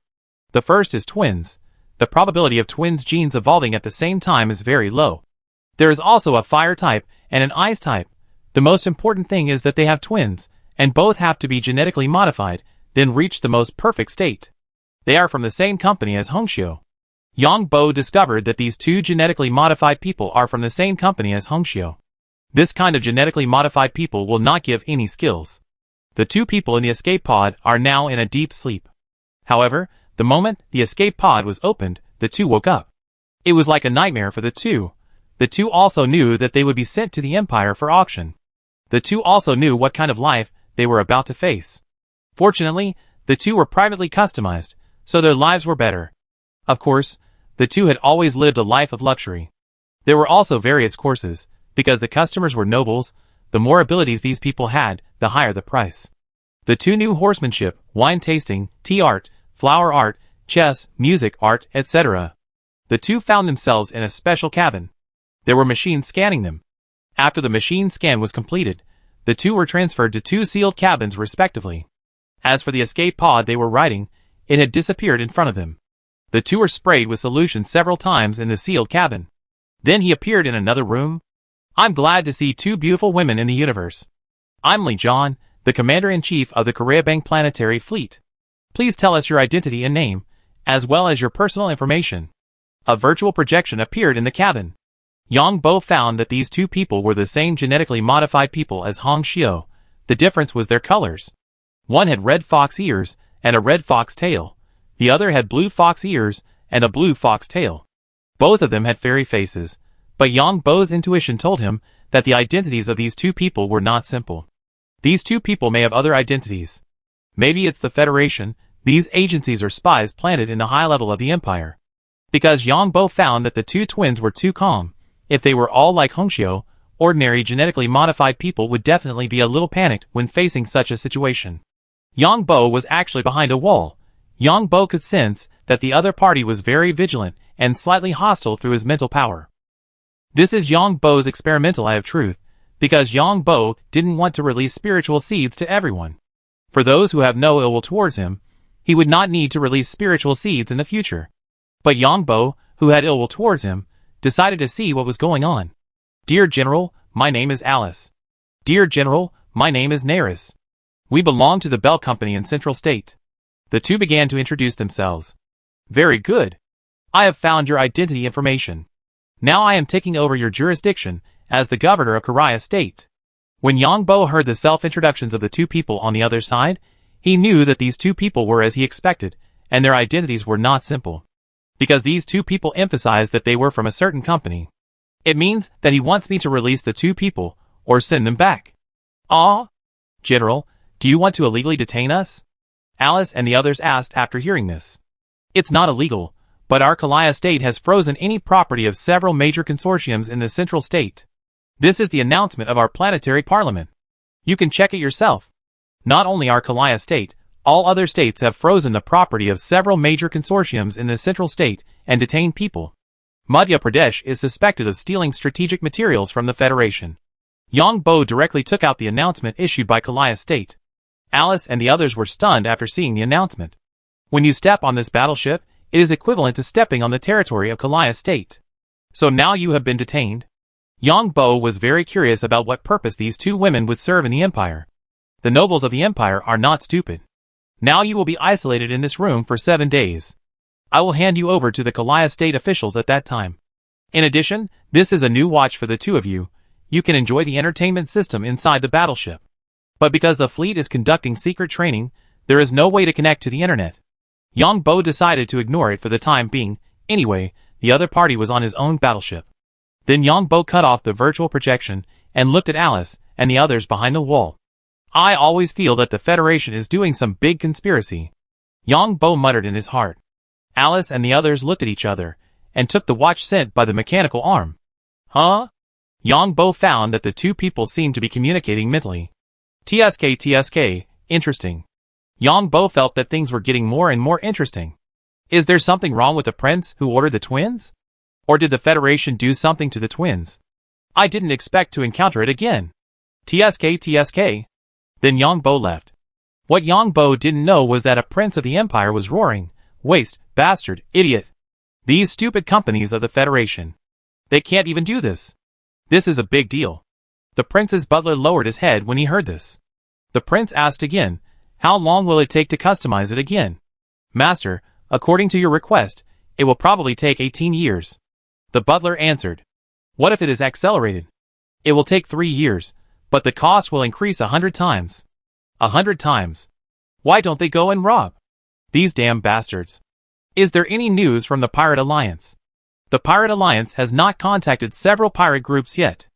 The first is twins. The probability of twins genes evolving at the same time is very low. There is also a fire type and an ice type. The most important thing is that they have twins, and both have to be genetically modified, then reach the most perfect state. They are from the same company as Hongxiu. Yang Bo discovered that these two genetically modified people are from the same company as Hongxiu. This kind of genetically modified people will not give any skills. The two people in the escape pod are now in a deep sleep. However, the moment the escape pod was opened, the two woke up. It was like a nightmare for the two. The two also knew that they would be sent to the Empire for auction. The two also knew what kind of life they were about to face. Fortunately, the two were privately customized, so their lives were better. Of course, the two had always lived a life of luxury. There were also various courses, because the customers were nobles. The more abilities these people had, the higher the price. The two knew horsemanship, wine tasting, tea art, flower art, chess, music art, etc. The two found themselves in a special cabin. There were machines scanning them. After the machine scan was completed, the two were transferred to two sealed cabins respectively. As for the escape pod they were riding, it had disappeared in front of them. The two were sprayed with solution several times in the sealed cabin. Then he appeared in another room. I'm glad to see two beautiful women in the universe. I'm Li John, the Commander-in-Chief of the Koreabang Planetary Fleet. Please tell us your identity and name, as well as your personal information. A virtual projection appeared in the cabin. Yang Bo found that these two people were the same genetically modified people as Hongxiu. The difference was their colors. One had red fox ears and a red fox tail. The other had blue fox ears and a blue fox tail. Both of them had fairy faces, but Yang Bo's intuition told him that the identities of these two people were not simple. These two people may have other identities. Maybe it's the Federation. These agencies are spies planted in the high level of the Empire. Because Yang Bo found that the two twins were too calm. If they were all like Hongxiu, ordinary genetically modified people would definitely be a little panicked when facing such a situation. Yang Bo was actually behind a wall. Yang Bo could sense that the other party was very vigilant and slightly hostile through his mental power. This is Yang Bo's experimental eye of truth, because Yang Bo didn't want to release spiritual seeds to everyone. For those who have no ill will towards him, he would not need to release spiritual seeds in the future. But Yang Bo, who had ill will towards him, decided to see what was going on. Dear General, my name is Alice. Dear General, my name is Naris. We belong to the Bell Company in Central State. The two began to introduce themselves. Very good. I have found your identity information. Now I am taking over your jurisdiction as the governor of Korea State. When Yang Bo heard the self-introductions of the two people on the other side, he knew that these two people were as he expected, and their identities were not simple. Because these two people emphasized that they were from a certain company. It means that he wants me to release the two people, or send them back. Ah? General, do you want to illegally detain us? Alice and the others asked after hearing this. It's not illegal, but our Korea State has frozen any property of several major consortiums in the Central State. This is the announcement of our planetary parliament. You can check it yourself. Not only our Korea State, all other states have frozen the property of several major consortiums in the Central State and detained people. Madhya Pradesh is suspected of stealing strategic materials from the Federation. Yang Bo directly took out the announcement issued by Korea State. Alice and the others were stunned after seeing the announcement. When you step on this battleship, it is equivalent to stepping on the territory of Korea State. So now you have been detained? Yang Bo was very curious about what purpose these two women would serve in the Empire. The nobles of the Empire are not stupid. Now you will be isolated in this room for 7 days. I will hand you over to the Korea State officials at that time. In addition, this is a new watch for the two of you. You can enjoy the entertainment system inside the battleship. But because the fleet is conducting secret training, there is no way to connect to the internet. Yang Bo decided to ignore it for the time being. Anyway, the other party was on his own battleship. Then Yang Bo cut off the virtual projection and looked at Alice and the others behind the wall. I always feel that the Federation is doing some big conspiracy. Yang Bo muttered in his heart. Alice and the others looked at each other and took the watch sent by the mechanical arm. Huh? Yang Bo found that the two people seemed to be communicating mentally. TSK, interesting. Yang Bo felt that things were getting more and more interesting. Is there something wrong with the prince who ordered the twins? Or did the Federation do something to the twins? I didn't expect to encounter it again. TSK. Then Yang Bo left. What Yang Bo didn't know was that a prince of the empire was roaring, "Waste, bastard, idiot. These stupid companies of the Federation. They can't even do this. This is a big deal." The prince's butler lowered his head when he heard this. The prince asked again, "How long will it take to customize it again?" "Master, according to your request, it will probably take 18 years. The butler answered. "What if it is accelerated?" "It will take 3 years, but the cost will increase 100 times. 100 times. Why don't they go and rob? These damn bastards." "Is there any news from the Pirate Alliance?" "The Pirate Alliance has not contacted several pirate groups yet.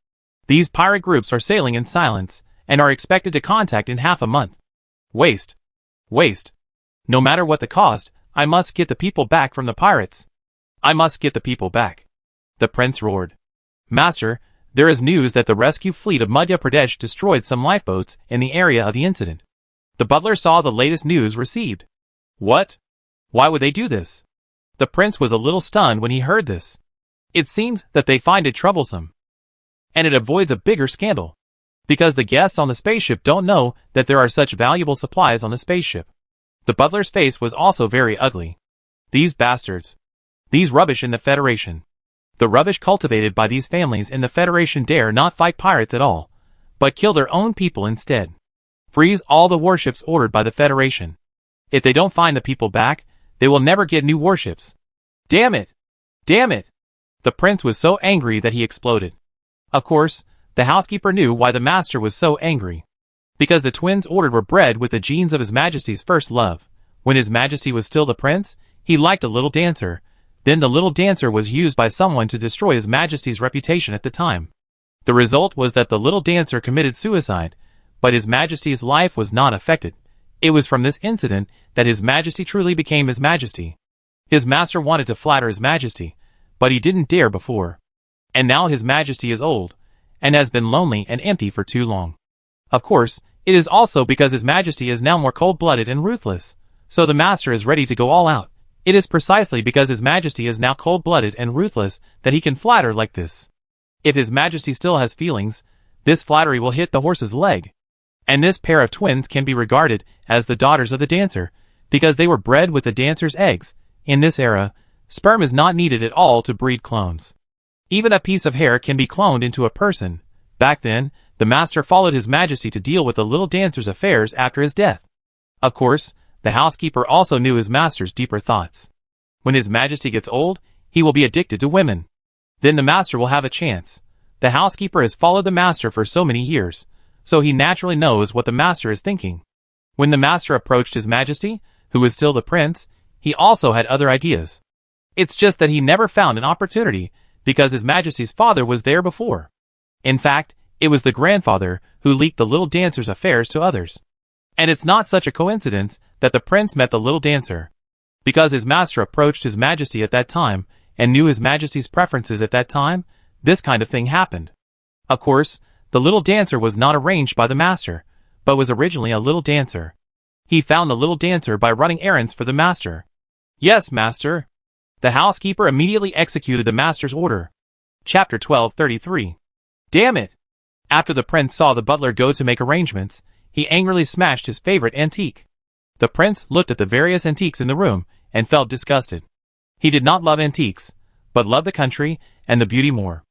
These pirate groups are sailing in silence, and are expected to contact in half a month. Waste. No matter what the cost, I must get the people back from the pirates. I must get the people back." The prince roared. "Master, there is news that the rescue fleet of Madhya Pradesh destroyed some lifeboats in the area of the incident." The butler saw the latest news received. "What? Why would they do this?" The prince was a little stunned when he heard this. It seems that they find it troublesome. And it avoids a bigger scandal. Because the guests on the spaceship don't know that there are such valuable supplies on the spaceship. The butler's face was also very ugly. These bastards. These rubbish in the Federation. The rubbish cultivated by these families in the Federation dare not fight pirates at all, but kill their own people instead. Freeze all the warships ordered by the Federation. If they don't find the people back, they will never get new warships. Damn it! Damn it! The prince was so angry that he exploded. Of course, the housekeeper knew why the master was so angry. Because the twins ordered were bred with the genes of His Majesty's first love. When His Majesty was still the prince, he liked a little dancer. Then the little dancer was used by someone to destroy His Majesty's reputation at the time. The result was that the little dancer committed suicide, but His Majesty's life was not affected. It was from this incident that His Majesty truly became His Majesty. His master wanted to flatter His Majesty, but he didn't dare before. And now His Majesty is old, and has been lonely and empty for too long. Of course, it is also because His Majesty is now more cold-blooded and ruthless, so the master is ready to go all out. It is precisely because His Majesty is now cold-blooded and ruthless that he can flatter like this. If His Majesty still has feelings, this flattery will hit the horse's leg. And this pair of twins can be regarded as the daughters of the dancer, because they were bred with the dancer's eggs. In this era, sperm is not needed at all to breed clones. Even a piece of hair can be cloned into a person. Back then, the master followed His Majesty to deal with the little dancer's affairs after his death. Of course, the housekeeper also knew his master's deeper thoughts. When His Majesty gets old, he will be addicted to women. Then the master will have a chance. The housekeeper has followed the master for so many years, so he naturally knows what the master is thinking. When the master approached His Majesty, who was still the prince, he also had other ideas. It's just that he never found an opportunity, because His Majesty's father was there before. In fact, it was the grandfather who leaked the little dancer's affairs to others. And it's not such a coincidence that the prince met the little dancer. Because his master approached His Majesty at that time, and knew His Majesty's preferences at that time, this kind of thing happened. Of course, the little dancer was not arranged by the master, but was originally a little dancer. He found the little dancer by running errands for the master. Yes, master. The housekeeper immediately executed the master's order. Chapter 1233. Damn it! After the prince saw the butler go to make arrangements, he angrily smashed his favorite antique. The prince looked at the various antiques in the room, and felt disgusted. He did not love antiques, but loved the country, and the beauty more.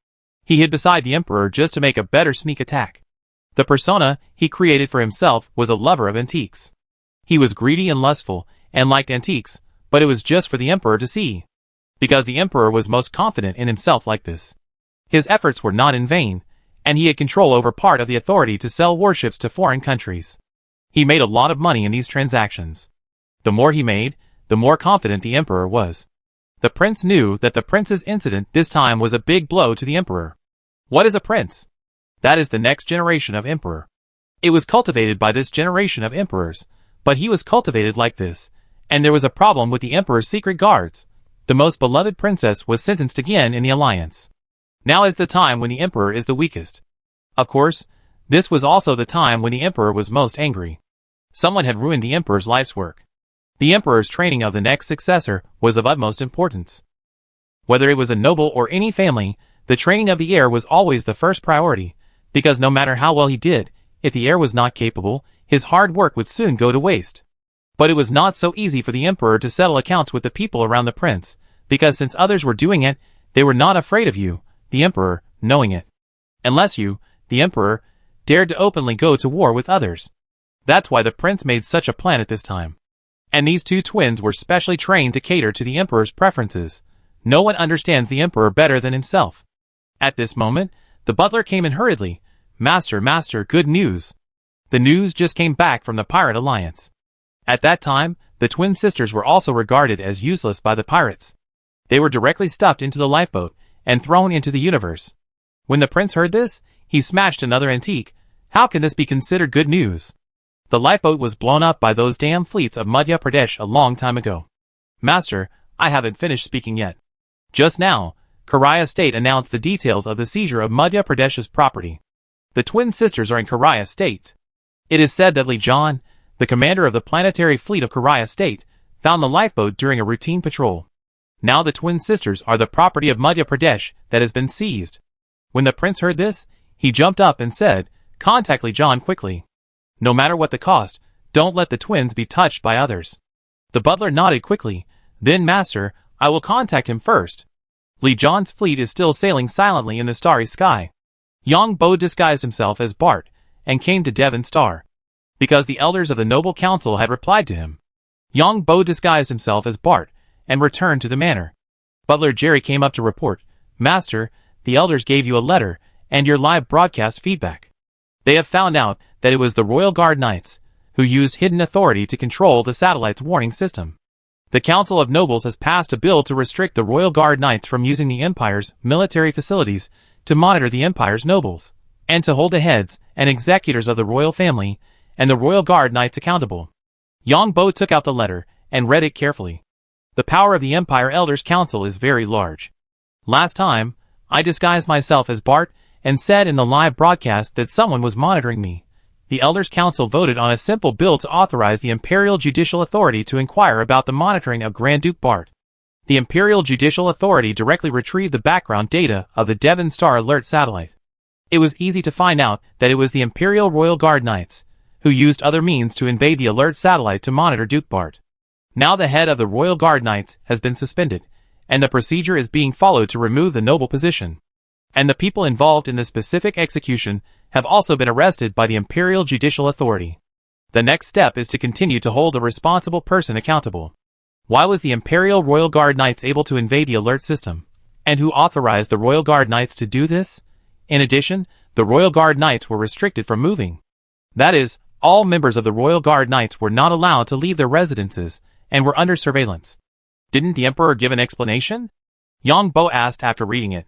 He hid beside the emperor just to make a better sneak attack. The persona he created for himself was a lover of antiques. He was greedy and lustful, and liked antiques, but it was just for the emperor to see. Because the emperor was most confident in himself like this. His efforts were not in vain, and he had control over part of the authority to sell warships to foreign countries. He made a lot of money in these transactions. The more he made, the more confident the emperor was. The prince knew that the prince's incident this time was a big blow to the emperor. What is a prince? That is the next generation of emperor. It was cultivated by this generation of emperors, but he was cultivated like this, and there was a problem with the emperor's secret guards. The most beloved princess was sentenced again in the alliance. Now is the time when the emperor is the weakest. Of course, This was also the time when the emperor was most angry. Someone had ruined the emperor's life's work. The emperor's training of the next successor was of utmost importance. Whether it was a noble or any family, the training of the heir was always the first priority, because no matter how well he did, if the heir was not capable, his hard work would soon go to waste. But it was not so easy for the emperor to settle accounts with the people around the prince, because since others were doing it, they were not afraid of you, the emperor, knowing it. Unless you, the emperor, dared to openly go to war with others. That's why the prince made such a plan at this time. And these two twins were specially trained to cater to the emperor's preferences. No one understands the emperor better than himself. At this moment, the butler came in hurriedly. Master, master, good news. The news just came back from the Pirate Alliance. At that time, the twin sisters were also regarded as useless by the pirates. They were directly stuffed into the lifeboat and thrown into the universe. When the prince heard this, he smashed another antique. How can this be considered good news? The lifeboat was blown up by those damn fleets of Madhya Pradesh a long time ago. Master, I haven't finished speaking yet. Just now, Karaya State announced the details of the seizure of Madhya Pradesh's property. The twin sisters are in Karaya State. It is said that Li John, the commander of the planetary fleet of Karaya State, found the lifeboat during a routine patrol. Now the twin sisters are the property of Madhya Pradesh that has been seized. When the prince heard this, he jumped up and said, "Contact Li John quickly. No matter what the cost, don't let the twins be touched by others." The butler nodded quickly. Then, master, I will contact him first. Li John's fleet is still sailing silently in the starry sky. Yang Bo disguised himself as Bart and came to Devon Star, because the elders of the noble council had replied to him. Yang Bo disguised himself as Bart and returned to the manor. Butler Jerry came up to report, "Master, the elders gave you a letter and your live broadcast feedback. They have found out that it was the Royal Guard Knights who used hidden authority to control the satellite's warning system. The Council of Nobles has passed a bill to restrict the Royal Guard Knights from using the Empire's military facilities to monitor the Empire's nobles, and to hold the heads and executors of the royal family and the Royal Guard Knights accountable." Yang Bo took out the letter and read it carefully. The power of the Empire Elders Council is very large. Last time, I disguised myself as Bart and said in the live broadcast that someone was monitoring me. The Elders Council voted on a simple bill to authorize the Imperial Judicial Authority to inquire about the monitoring of Grand Duke Bart. The Imperial Judicial Authority directly retrieved the background data of the Devon Star Alert satellite. It was easy to find out that it was the Imperial Royal Guard Knights, who used other means to invade the alert satellite to monitor Duke Bart. Now the head of the Royal Guard Knights has been suspended, and the procedure is being followed to remove the noble position. And the people involved in the specific execution have also been arrested by the Imperial Judicial Authority. The next step is to continue to hold the responsible person accountable. Why was the Imperial Royal Guard Knights able to invade the alert system? And who authorized the Royal Guard Knights to do this? In addition, the Royal Guard Knights were restricted from moving. That is, all members of the Royal Guard Knights were not allowed to leave their residences and were under surveillance. Didn't the Emperor give an explanation? Yang Bo asked after reading it.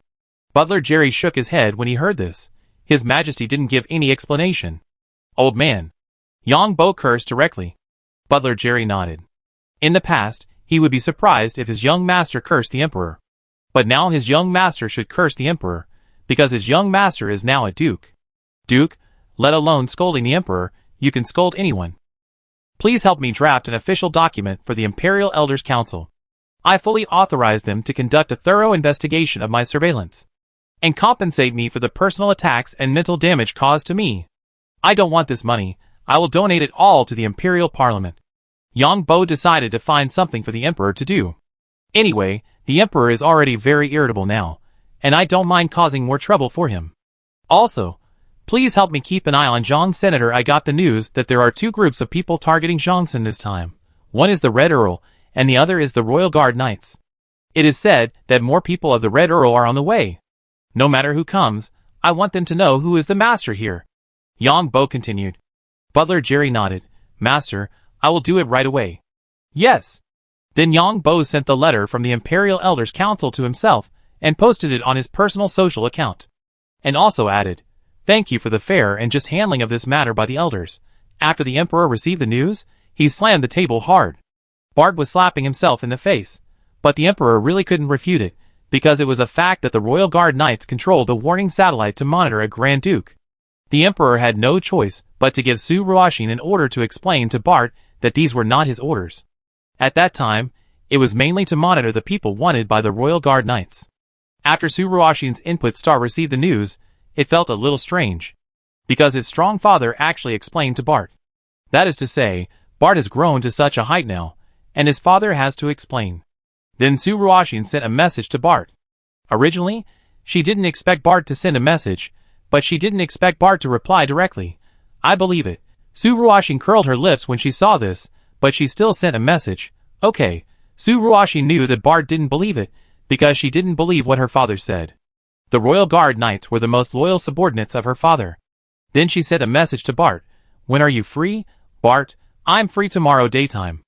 Butler Jerry shook his head when he heard this. His Majesty didn't give any explanation. Old man. Yang Bo cursed directly. Butler Jerry nodded. In the past, he would be surprised if his young master cursed the Emperor. But now his young master should curse the Emperor, because his young master is now a duke. Duke, let alone scolding the Emperor, you can scold anyone. Please help me draft an official document for the Imperial Elders Council. I fully authorize them to conduct a thorough investigation of my surveillance and compensate me for the personal attacks and mental damage caused to me. I don't want this money. I will donate it all to the Imperial Parliament. Yang Bo decided to find something for the Emperor to do. Anyway, the Emperor is already very irritable now, and I don't mind causing more trouble for him. Also, please help me keep an eye on Zhang Senator. I got the news that there are two groups of people targeting Zhangsen this time. One is the Red Earl, and the other is the Royal Guard Knights. It is said that more people of the Red Earl are on the way. No matter who comes, I want them to know who is the master here. Yang Bo continued. Butler Jerry nodded. Master, I will do it right away. Yes. Then Yang Bo sent the letter from the Imperial Elders Council to himself and posted it on his personal social account. And also added, "Thank you for the fair and just handling of this matter by the elders." After the Emperor received the news, he slammed the table hard. Bart was slapping himself in the face, but the Emperor really couldn't refute it, because it was a fact that the Royal Guard Knights controlled the warning satellite to monitor a Grand Duke. The emperor had no choice but to give Su Ruoxin an order to explain to Bart that these were not his orders. At that time, it was mainly to monitor the people wanted by the Royal Guard Knights. After Su Ruoxin's input star received the news, it felt a little strange, because his strong father actually explained to Bart. That is to say, Bart has grown to such a height now, and his father has to explain. Then Su Ruoxin sent a message to Bart. Originally, she didn't expect Bart to send a message, but she didn't expect Bart to reply directly. I believe it. Su Ruoxin curled her lips when she saw this, but she still sent a message. Okay, Su Ruoxin knew that Bart didn't believe it, because she didn't believe what her father said. The Royal Guard Knights were the most loyal subordinates of her father. Then she sent a message to Bart. When are you free? Bart, I'm free tomorrow daytime.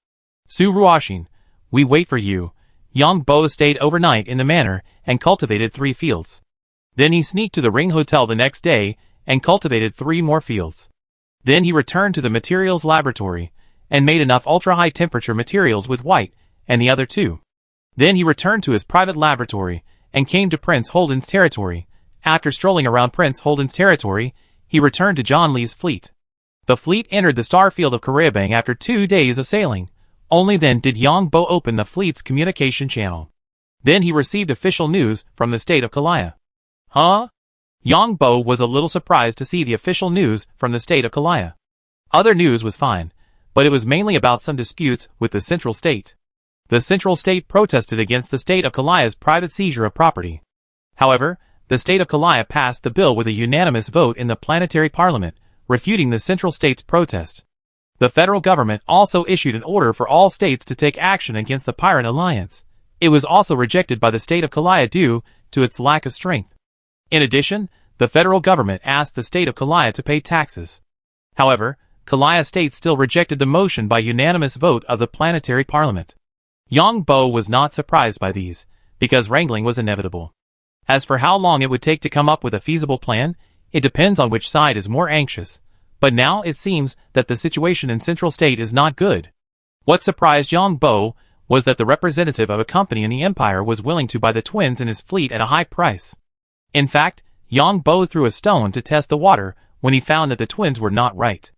Su Ruoxin, we wait for you. Yang Bo stayed overnight in the manor and cultivated 3 fields. Then he sneaked to the Ring Hotel the next day and cultivated 3 more fields. Then he returned to the materials laboratory and made enough ultra-high temperature materials with White and the other 2. Then he returned to his private laboratory and came to Prince Holden's territory. After strolling around Prince Holden's territory, he returned to John Lee's fleet. The fleet entered the star field of Karabang after 2 days of sailing. Only then did Yang Bo open the fleet's communication channel. Then he received official news from the state of Kalaya. Huh? Yang Bo was a little surprised to see the official news from the state of Kalaya. Other news was fine, but it was mainly about some disputes with the central state. The central state protested against the state of Kalaya's private seizure of property. However, the state of Kalaya passed the bill with a unanimous vote in the planetary parliament, refuting the central state's protest. The federal government also issued an order for all states to take action against the pirate alliance. It was also rejected by the state of Kalaya due to its lack of strength. In addition, the federal government asked the state of Kalaya to pay taxes. However, Kalaya state still rejected the motion by unanimous vote of the planetary parliament. Yang Bo was not surprised by these, because wrangling was inevitable. As for how long it would take to come up with a feasible plan, it depends on which side is more anxious. But now it seems that the situation in Central State is not good. What surprised Yang Bo was that the representative of a company in the empire was willing to buy the twins and his fleet at a high price. In fact, Yang Bo threw a stone to test the water when he found that the twins were not right.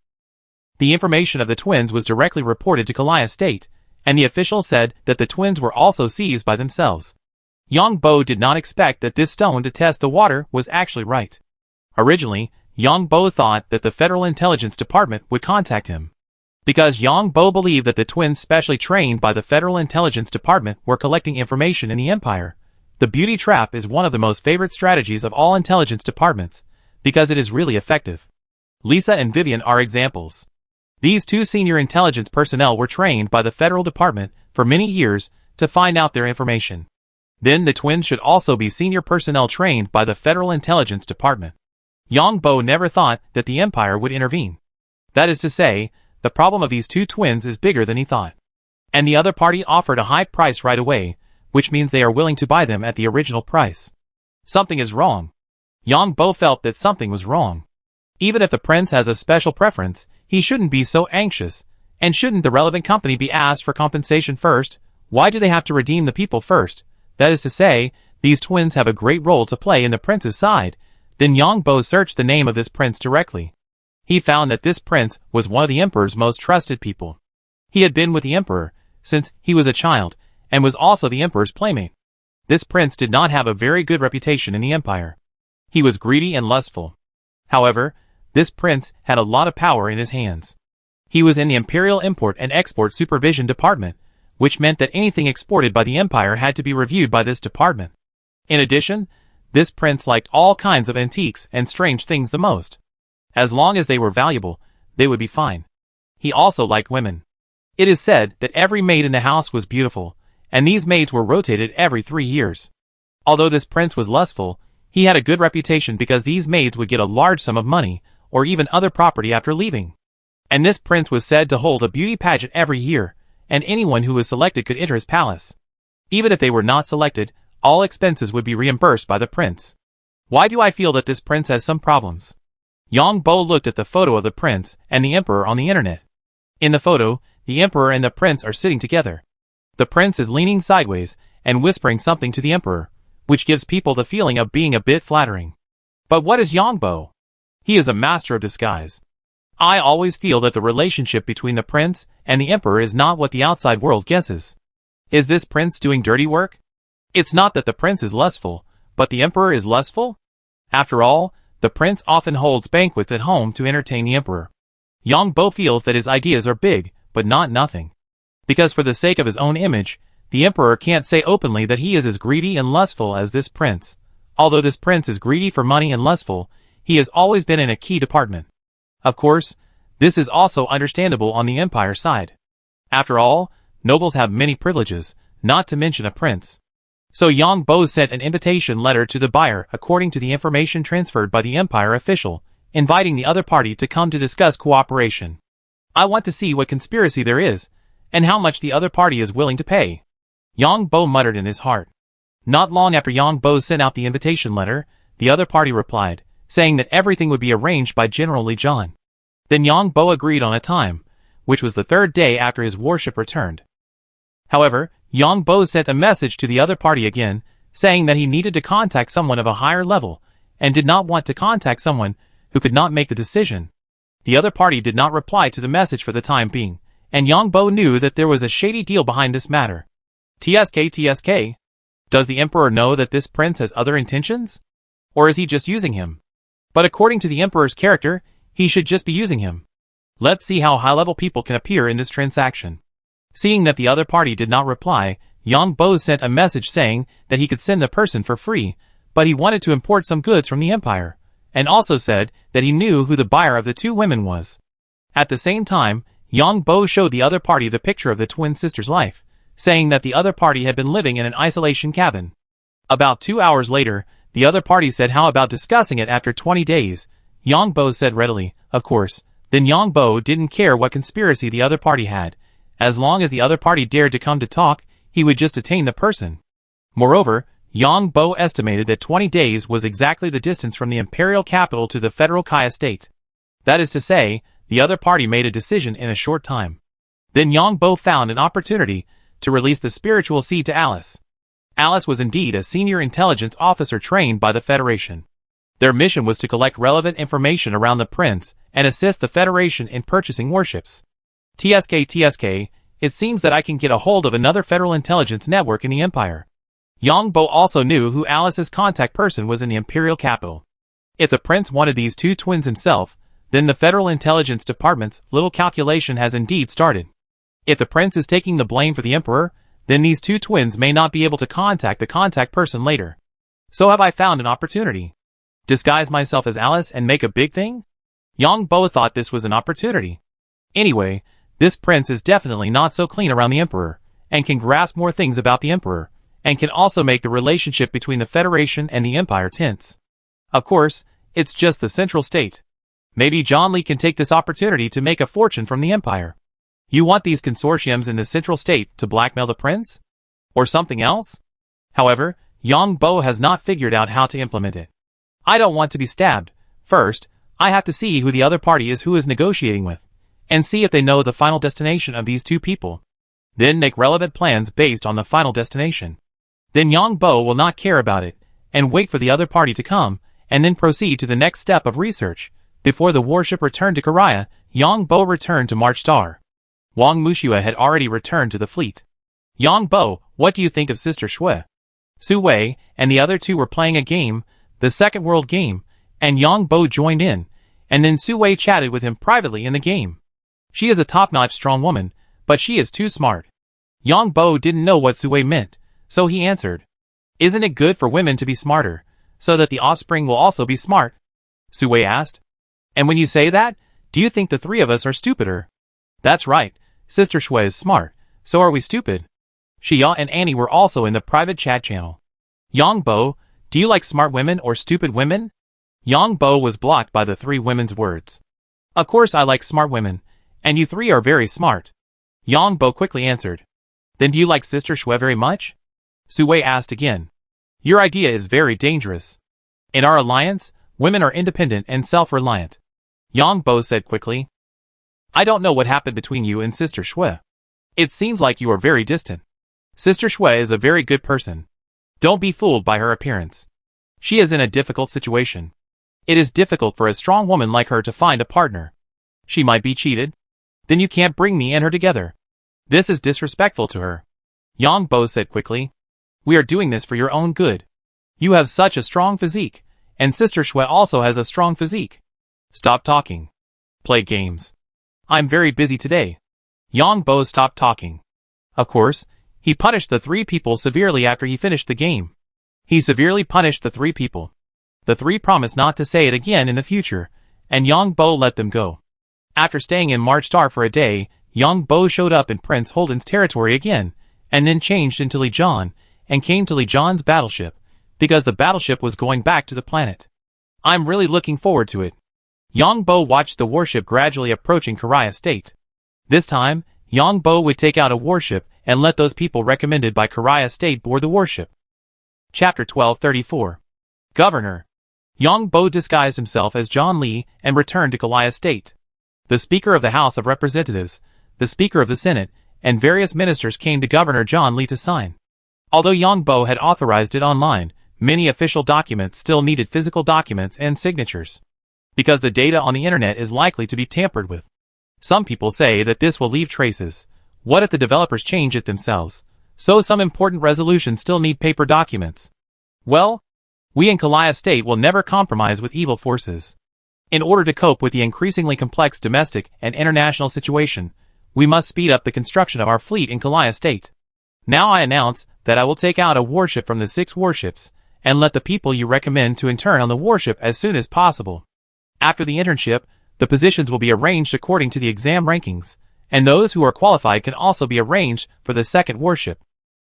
The information of the twins was directly reported to Kalaya State, and the official said that the twins were also seized by themselves. Yang Bo did not expect that this stone to test the water was actually right. Originally, Yang Bo thought that the Federal Intelligence Department would contact him. Because Yang Bo believed that the twins specially trained by the Federal Intelligence Department were collecting information in the empire. The beauty trap is one of the most favorite strategies of all intelligence departments, because it is really effective. Lisa and Vivian are examples. These 2 senior intelligence personnel were trained by the Federal Department for many years to find out their information. Then the twins should also be senior personnel trained by the Federal Intelligence Department. Yang Bo never thought that the empire would intervene. That is to say, the problem of these 2 twins is bigger than he thought. And the other party offered a high price right away, which means they are willing to buy them at the original price. Something is wrong. Yang Bo felt that something was wrong. Even if the prince has a special preference, he shouldn't be so anxious, and shouldn't the relevant company be asked for compensation first? Why do they have to redeem the people first? That is to say, these twins have a great role to play in the prince's side. Then Yang Bo searched the name of this prince directly. He found that this prince was one of the emperor's most trusted people. He had been with the emperor since he was a child, and was also the emperor's playmate. This prince did not have a very good reputation in the empire. He was greedy and lustful. However, this prince had a lot of power in his hands. He was in the Imperial Import and Export Supervision Department, which meant that anything exported by the empire had to be reviewed by this department. In addition, this prince liked all kinds of antiques and strange things the most. As long as they were valuable, they would be fine. He also liked women. It is said that every maid in the house was beautiful, and these maids were rotated every 3 years. Although this prince was lustful, he had a good reputation because these maids would get a large sum of money, or even other property after leaving. And this prince was said to hold a beauty pageant every year, and anyone who was selected could enter his palace. Even if they were not selected, all expenses would be reimbursed by the prince. Why do I feel that this prince has some problems? Yang Bo looked at the photo of the prince and the emperor on the internet. In the photo, the emperor and the prince are sitting together. The prince is leaning sideways and whispering something to the emperor, which gives people the feeling of being a bit flattering. But what is Yang Bo? He is a master of disguise. I always feel that the relationship between the prince and the emperor is not what the outside world guesses. Is this prince doing dirty work? It's not that the prince is lustful, but the emperor is lustful? After all, the prince often holds banquets at home to entertain the emperor. Yang Bo feels that his ideas are big, but not nothing. Because for the sake of his own image, the emperor can't say openly that he is as greedy and lustful as this prince. Although this prince is greedy for money and lustful, he has always been in a key department. Of course, this is also understandable on the empire side. After all, nobles have many privileges, not to mention a prince. So Yang Bo sent an invitation letter to the buyer according to the information transferred by the empire official, inviting the other party to come to discuss cooperation. I want to see what conspiracy there is, and how much the other party is willing to pay. Yang Bo muttered in his heart. Not long after Yang Bo sent out the invitation letter, the other party replied, saying that everything would be arranged by General Li Zhan. Then Yang Bo agreed on a time, which was the third day after his warship returned. However, Yang Bo sent a message to the other party again, saying that he needed to contact someone of a higher level, and did not want to contact someone who could not make the decision. The other party did not reply to the message for the time being, and Yang Bo knew that there was a shady deal behind this matter. TSK. Does the emperor know that this prince has other intentions? Or is he just using him? But according to the emperor's character, he should just be using him. Let's see how high-level people can appear in this transaction. Seeing that the other party did not reply, Yang Bo sent a message saying that he could send the person for free, but he wanted to import some goods from the empire, and also said that he knew who the buyer of the two women was. At the same time, Yang Bo showed the other party the picture of the twin sister's life, saying that the other party had been living in an isolation cabin. About 2 hours later, the other party said how about discussing it after 20 days. Yang Bo said readily, of course. Then Yang Bo didn't care what conspiracy the other party had. As long as the other party dared to come to talk, he would just detain the person. Moreover, Yang Bo estimated that 20 days was exactly the distance from the imperial capital to the federal Kai estate. That is to say, the other party made a decision in a short time. Then Yang Bo found an opportunity to release the spiritual seed to Alice. Alice was indeed a senior intelligence officer trained by the Federation. Their mission was to collect relevant information around the prince and assist the Federation in purchasing warships. TSK, it seems that I can get a hold of another federal intelligence network in the empire. Yang Bo also knew who Alice's contact person was in the imperial capital. If the prince wanted these two twins himself, then the federal intelligence department's little calculation has indeed started. If the prince is taking the blame for the emperor, then these two twins may not be able to contact the contact person later. So have I found an opportunity. Disguise myself as Alice and make a big thing? Yang Bo thought this was an opportunity. Anyway, this prince is definitely not so clean around the emperor, and can grasp more things about the emperor, and can also make the relationship between the Federation and the empire tense. Of course, it's just the central state. Maybe John Lee can take this opportunity to make a fortune from the empire. You want these consortiums in the central state to blackmail the prince? Or something else? However, Yang Bo has not figured out how to implement it. I don't want to be stabbed. First, I have to see who the other party is who is negotiating with, and see if they know the final destination of these two people. Then make relevant plans based on the final destination. Then Yang Bo will not care about it, and wait for the other party to come, and then proceed to the next step of research. Before the warship returned to Korea, Yang Bo returned to March Star. Wang Mushua had already returned to the fleet. Yang Bo, what do you think of Sister Shui? Su Wei and the other two were playing a game, the Second World Game, and Yang Bo joined in, and then Su Wei chatted with him privately in the game. She is a top-notch strong woman, but she is too smart. Yang Bo didn't know what Su Wei meant, so he answered, "Isn't it good for women to be smarter, so that the offspring will also be smart?" Su Wei asked. "And when you say that, do you think the three of us are stupider?" "That's right, Sister Shui is smart, so are we stupid." Xia and Annie were also in the private chat channel. "Yang Bo, do you like smart women or stupid women?" Yang Bo was blocked by the three women's words. "Of course I like smart women, and you three are very smart." Yang Bo quickly answered. "Then do you like Sister Shui very much?" Su Wei asked again. "Your idea is very dangerous. In our alliance, women are independent and self-reliant." Yang Bo said quickly. "I don't know what happened between you and Sister Shui. It seems like you are very distant. Sister Shui is a very good person. Don't be fooled by her appearance. She is in a difficult situation. It is difficult for a strong woman like her to find a partner. She might be cheated. Then you can't bring me and her together. This is disrespectful to her. Yang Bo said quickly. We are doing this for your own good. You have such a strong physique, and Sister Shui also has a strong physique. Stop talking. Play games. I'm very busy today. Yang Bo stopped talking. Of course, he punished the three people severely after he finished the game. He severely punished the three people. The three promised not to say it again in the future, and Yang Bo let them go. After staying in March Star for a day, Yang Bo showed up in Prince Holden's territory again, and then changed into Li Zhan, and came to Li Zhan's battleship, because the battleship was going back to the planet. I'm really looking forward to it. Yang Bo watched the warship gradually approaching Karaya State. This time, Yang Bo would take out a warship and let those people recommended by Karaya State board the warship. Chapter 1234. Governor. Yang Bo disguised himself as John Lee and returned to Karaya State. The Speaker of the House of Representatives, the Speaker of the Senate, and various ministers came to Governor John Lee to sign. Although Yang Bo had authorized it online, many official documents still needed physical documents and signatures. Because the data on the internet is likely to be tampered with. Some people say that this will leave traces. What if the developers change it themselves? So some important resolutions still need paper documents. Well, we in Karaya State will never compromise with evil forces. In order to cope with the increasingly complex domestic and international situation, we must speed up the construction of our fleet in Karaya State. Now I announce that I will take out a warship from the 6 warships, and let the people you recommend to intern on the warship as soon as possible. After the internship, the positions will be arranged according to the exam rankings, and those who are qualified can also be arranged for the 2nd warship.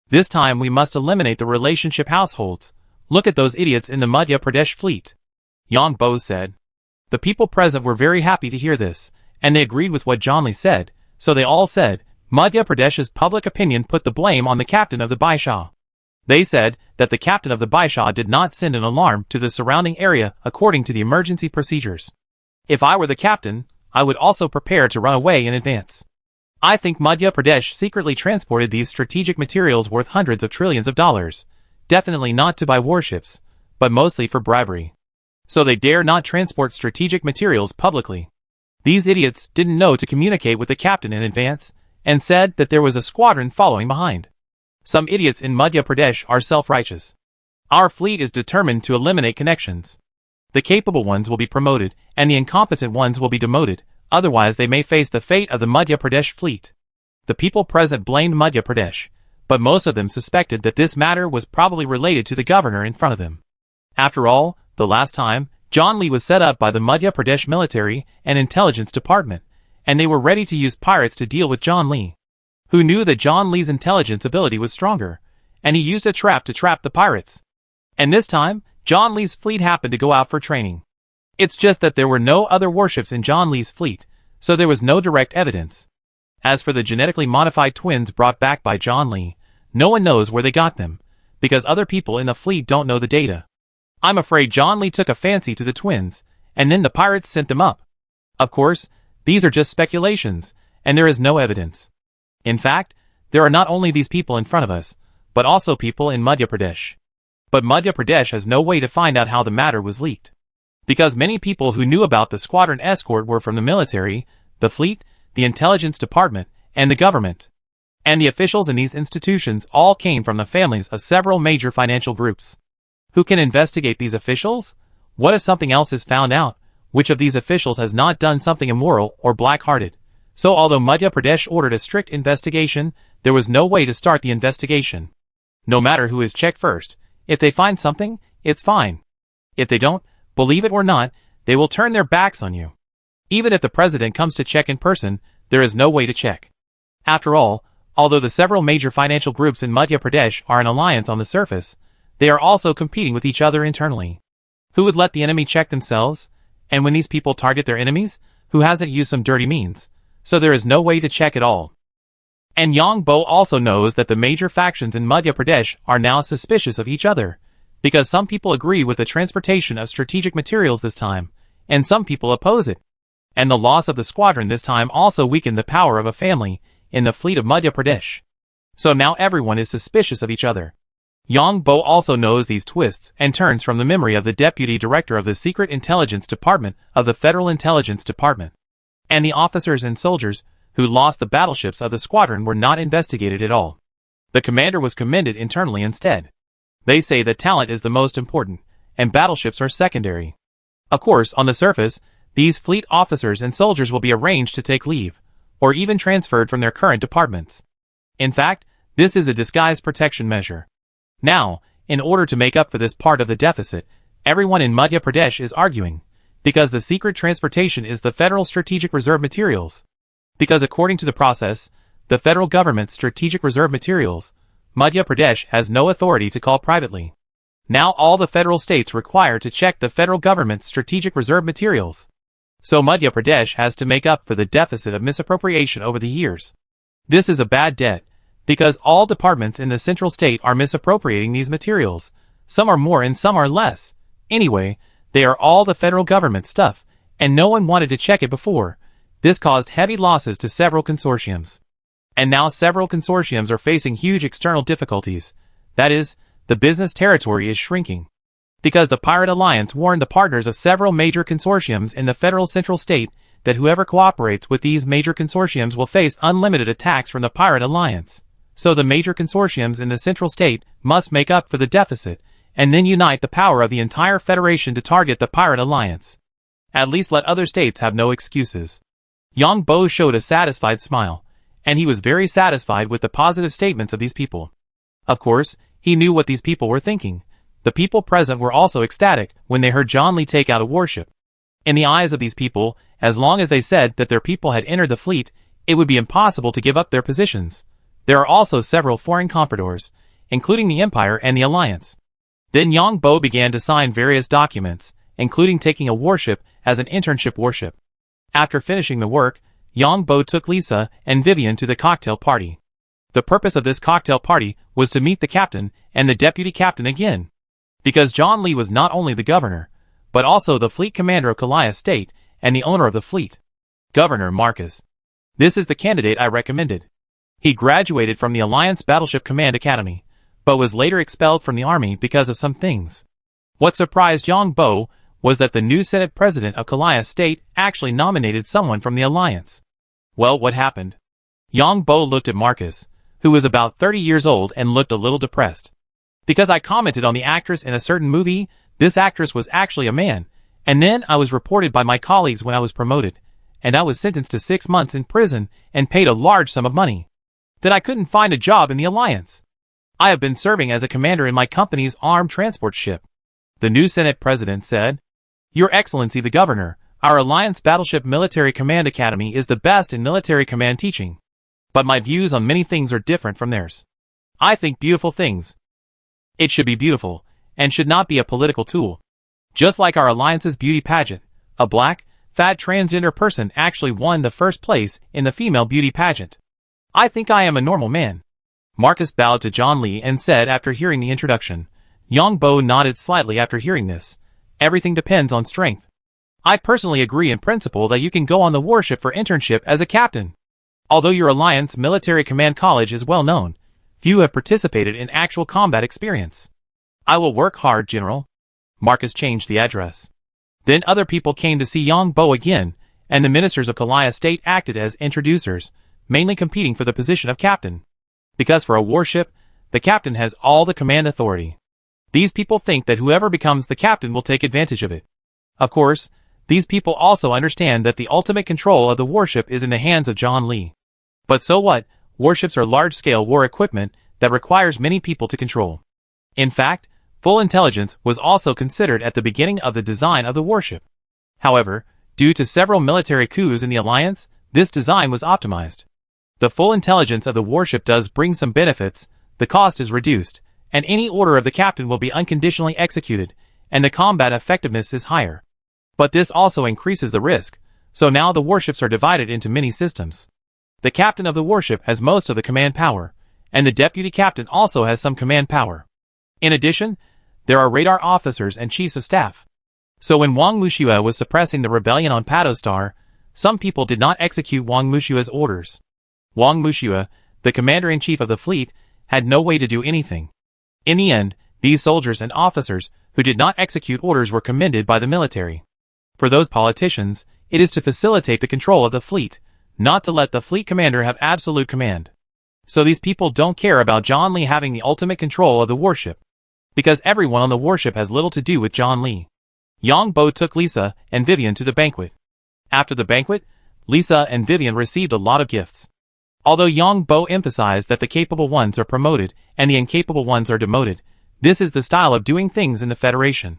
This time we must eliminate the relationship households. Look at those idiots in the Madhya Pradesh fleet. Yang Bo said. The people present were very happy to hear this, and they agreed with what John Lee said, so they all said, Madhya Pradesh's public opinion put the blame on the captain of the Baisha. They said that the captain of the Baisha did not send an alarm to the surrounding area according to the emergency procedures. If I were the captain, I would also prepare to run away in advance. I think Madhya Pradesh secretly transported these strategic materials worth hundreds of trillions of dollars, definitely not to buy warships, but mostly for bribery. So they dare not transport strategic materials publicly. These idiots didn't know to communicate with the captain in advance, and said that there was a squadron following behind. Some idiots in Madhya Pradesh are self-righteous. Our fleet is determined to eliminate connections. The capable ones will be promoted, and the incompetent ones will be demoted, otherwise they may face the fate of the Madhya Pradesh fleet. The people present blamed Madhya Pradesh, but most of them suspected that this matter was probably related to the governor in front of them. After all, the last time, John Lee was set up by the Madhya Pradesh military and intelligence department, and they were ready to use pirates to deal with John Lee, who knew that John Lee's intelligence ability was stronger, and he used a trap to trap the pirates. And this time, John Lee's fleet happened to go out for training. It's just that there were no other warships in John Lee's fleet, so there was no direct evidence. As for the genetically modified twins brought back by John Lee, no one knows where they got them, because other people in the fleet don't know the data. I'm afraid John Lee took a fancy to the twins, and then the pirates sent them up. Of course, these are just speculations, and there is no evidence. In fact, there are not only these people in front of us, but also people in Madhya Pradesh. But Madhya Pradesh has no way to find out how the matter was leaked. Because many people who knew about the squadron escort were from the military, the fleet, the intelligence department, and the government. And the officials in these institutions all came from the families of several major financial groups. Who can investigate these officials? What if something else is found out? Which of these officials has not done something immoral or black-hearted? So although Madhya Pradesh ordered a strict investigation, there was no way to start the investigation. No matter who is checked first, if they find something, it's fine. If they don't, believe it or not, they will turn their backs on you. Even if the president comes to check in person, there is no way to check. After all, although the several major financial groups in Madhya Pradesh are an alliance on the surface, they are also competing with each other internally. Who would let the enemy check themselves? And when these people target their enemies, who hasn't used some dirty means? So there is no way to check at all. And Yang Bo also knows that the major factions in Madhya Pradesh are now suspicious of each other, because some people agree with the transportation of strategic materials this time, and some people oppose it. And the loss of the squadron this time also weakened the power of a family in the fleet of Madhya Pradesh. So now everyone is suspicious of each other. Yang Bo also knows these twists and turns from the memory of the Deputy Director of the Secret Intelligence Department of the Federal Intelligence Department. And the officers and soldiers who lost the battleships of the squadron were not investigated at all. The commander was commended internally instead. They say that talent is the most important, and battleships are secondary. Of course, on the surface, these fleet officers and soldiers will be arranged to take leave, or even transferred from their current departments. In fact, this is a disguised protection measure. Now, in order to make up for this part of the deficit, everyone in Madhya Pradesh is arguing, because the secret transportation is the Federal Strategic Reserve Materials. Because according to the process, the federal government's Strategic Reserve Materials, Madhya Pradesh has no authority to call privately. Now all the federal states require to check the federal government's Strategic Reserve Materials. So Madhya Pradesh has to make up for the deficit of misappropriation over the years. This is a bad debt, because all departments in the central state are misappropriating these materials. Some are more and some are less. Anyway, they are all the federal government stuff, and no one wanted to check it before. This caused heavy losses to several consortiums. And now several consortiums are facing huge external difficulties. That is, the business territory is shrinking. Because the Pirate Alliance warned the partners of several major consortiums in the federal central state that whoever cooperates with these major consortiums will face unlimited attacks from the Pirate Alliance. So the major consortiums in the central state must make up for the deficit, and then unite the power of the entire federation to target the Pirate Alliance. At least let other states have no excuses. Yang Bo showed a satisfied smile, and he was very satisfied with the positive statements of these people. Of course, he knew what these people were thinking. The people present were also ecstatic when they heard John Lee take out a warship. In the eyes of these people, as long as they said that their people had entered the fleet, it would be impossible to give up their positions. There are also several foreign compradors, including the Empire and the Alliance. Then Yang Bo began to sign various documents, including taking a warship as an internship warship. After finishing the work, Yang Bo took Lisa and Vivian to the cocktail party. The purpose of this cocktail party was to meet the captain and the deputy captain again. Because John Lee was not only the governor, but also the fleet commander of Kalaya State and the owner of the fleet. Governor Marcus. This is the candidate I recommended. He graduated from the Alliance Battleship Command Academy, but was later expelled from the army because of some things. What surprised Yang Bo was that the new Senate President of Kalaya State actually nominated someone from the Alliance. Well, what happened? Yang Bo looked at Marcus, who was about 30 years old and looked a little depressed. Because I commented on the actress in a certain movie, this actress was actually a man, and then I was reported by my colleagues when I was promoted, and I was sentenced to 6 months in prison and paid a large sum of money. Then I couldn't find a job in the Alliance. I have been serving as a commander in my company's armed transport ship. The new Senate President said, Your Excellency the Governor, our Alliance Battleship Military Command Academy is the best in military command teaching. But my views on many things are different from theirs. I think beautiful things. It should be beautiful, and should not be a political tool. Just like our Alliance's beauty pageant, a black, fat transgender person actually won the first place in the female beauty pageant. I think I am a normal man. Marcus bowed to John Lee and said after hearing the introduction. Yang Bo nodded slightly after hearing this. Everything depends on strength. I personally agree in principle that you can go on the warship for internship as a captain. Although your Alliance Military Command College is well known, few have participated in actual combat experience. I will work hard, General. Marcus changed the address. Then other people came to see Yang Bo again, and the ministers of Kalaya State acted as introducers, mainly competing for the position of captain. Because for a warship, the captain has all the command authority. These people think that whoever becomes the captain will take advantage of it. Of course, these people also understand that the ultimate control of the warship is in the hands of John Lee. But so what? Warships are large-scale war equipment that requires many people to control. In fact, full intelligence was also considered at the beginning of the design of the warship. However, due to several military coups in the Alliance, this design was optimized. The full intelligence of the warship does bring some benefits, the cost is reduced, and any order of the captain will be unconditionally executed, and the combat effectiveness is higher. But this also increases the risk, so now the warships are divided into many systems. The captain of the warship has most of the command power, and the deputy captain also has some command power. In addition, there are radar officers and chiefs of staff. So when Wang Mushua was suppressing the rebellion on Padostar, some people did not execute Wang Mushua's orders. Wang Mushua, the commander-in-chief of the fleet, had no way to do anything. In the end, these soldiers and officers who did not execute orders were commended by the military. For those politicians, it is to facilitate the control of the fleet, not to let the fleet commander have absolute command. So these people don't care about John Lee having the ultimate control of the warship, because everyone on the warship has little to do with John Lee. Yang Bo took Lisa and Vivian to the banquet. After the banquet, Lisa and Vivian received a lot of gifts. Although Yang Bo emphasized that the capable ones are promoted and the incapable ones are demoted, this is the style of doing things in the Federation.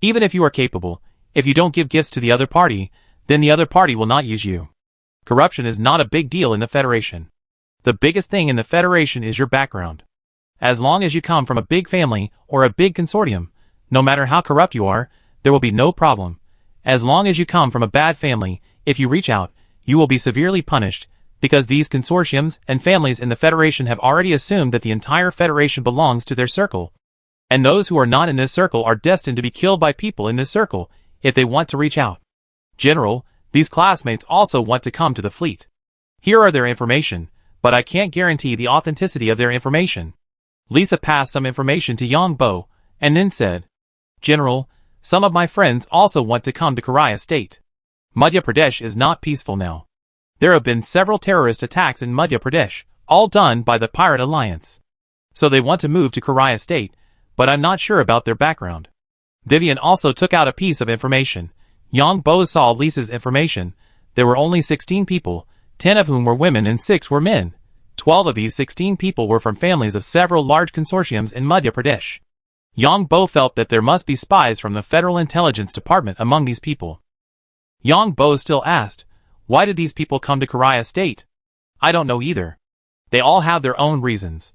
Even if you are capable, if you don't give gifts to the other party, then the other party will not use you. Corruption is not a big deal in the Federation. The biggest thing in the Federation is your background. As long as you come from a big family or a big consortium, no matter how corrupt you are, there will be no problem. As long as you come from a bad family, if you reach out, you will be severely punished, because these consortiums and families in the Federation have already assumed that the entire Federation belongs to their circle. And those who are not in this circle are destined to be killed by people in this circle, if they want to reach out. General, these classmates also want to come to the fleet. Here are their information, but I can't guarantee the authenticity of their information. Lisa passed some information to Yang Bo, and then said, General, some of my friends also want to come to Karaya State. Madhya Pradesh is not peaceful now. There have been several terrorist attacks in Madhya Pradesh, all done by the Pirate Alliance. So they want to move to Karaya State, but I'm not sure about their background. Vivian also took out a piece of information. Yang Bo saw Lisa's information. There were only 16 people, 10 of whom were women and 6 were men. 12 of these 16 people were from families of several large consortiums in Madhya Pradesh. Yang Bo felt that there must be spies from the Federal Intelligence Department among these people. Yang Bo still asked, why did these people come to Karaya State? I don't know either. They all have their own reasons.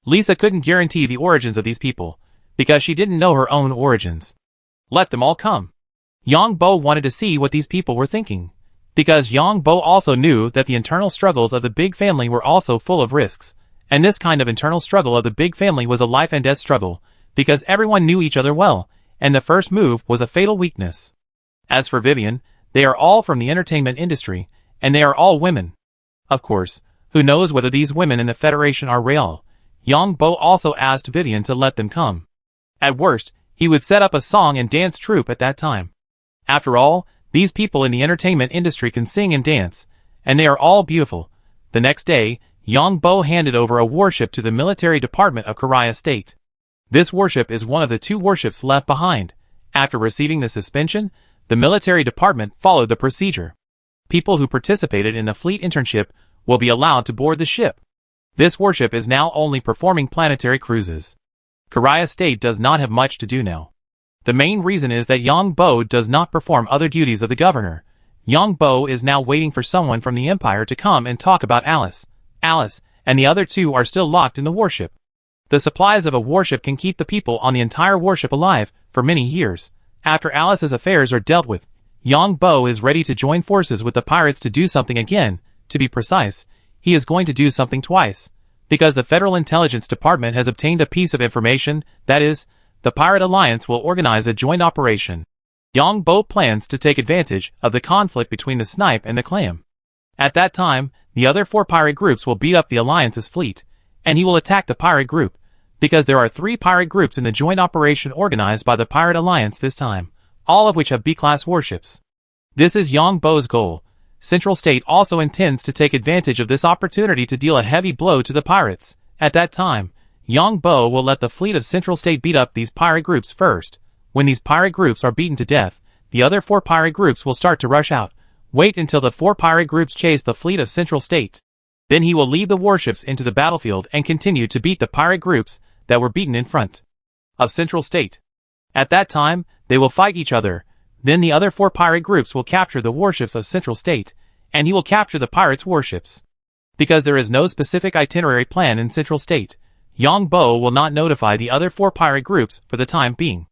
Lisa couldn't guarantee the origins of these people, because she didn't know her own origins. Let them all come. Yang Bo wanted to see what these people were thinking, because Yang Bo also knew that the internal struggles of the big family were also full of risks, and this kind of internal struggle of the big family was a life and death struggle, because everyone knew each other well, and the first move was a fatal weakness. As for Vivian, they are all from the entertainment industry, and they are all women. Of course, who knows whether these women in the Federation are real? Yang Bo also asked Vivian to let them come. At worst, he would set up a song and dance troupe at that time. After all, these people in the entertainment industry can sing and dance, and they are all beautiful. The next day, Yang Bo handed over a warship to the military department of Karaya State. This warship is one of the 2 warships left behind. After receiving the suspension, the military department followed the procedure. People who participated in the fleet internship will be allowed to board the ship. This warship is now only performing planetary cruises. Karaya State does not have much to do now. The main reason is that Yang Bo does not perform other duties of the governor. Yang Bo is now waiting for someone from the Empire to come and talk about Alice. Alice and the other 2 are still locked in the warship. The supplies of a warship can keep the people on the entire warship alive for many years. After Alice's affairs are dealt with, Yang Bo is ready to join forces with the pirates to do something again. To be precise, he is going to do something twice, because the Federal Intelligence Department has obtained a piece of information, that is, the Pirate Alliance will organize a joint operation. Yang Bo plans to take advantage of the conflict between the Snipe and the Clam. At that time, the other 4 pirate groups will beat up the Alliance's fleet, and he will attack the pirate group, because there are 3 pirate groups in the joint operation organized by the Pirate Alliance this time, all of which have B-class warships. This is Yang Bo's goal. Central State also intends to take advantage of this opportunity to deal a heavy blow to the pirates. At that time, Yang Bo will let the fleet of Central State beat up these pirate groups first. When these pirate groups are beaten to death, the other 4 pirate groups will start to rush out. Wait until the 4 pirate groups chase the fleet of Central State. Then he will lead the warships into the battlefield and continue to beat the pirate groups that were beaten in front of Central State. At that time, they will fight each other. Then the other 4 pirate groups will capture the warships of Central State, and he will capture the pirates' warships. Because there is no specific itinerary plan in Central State, Yang Bo will not notify the other 4 pirate groups for the time being.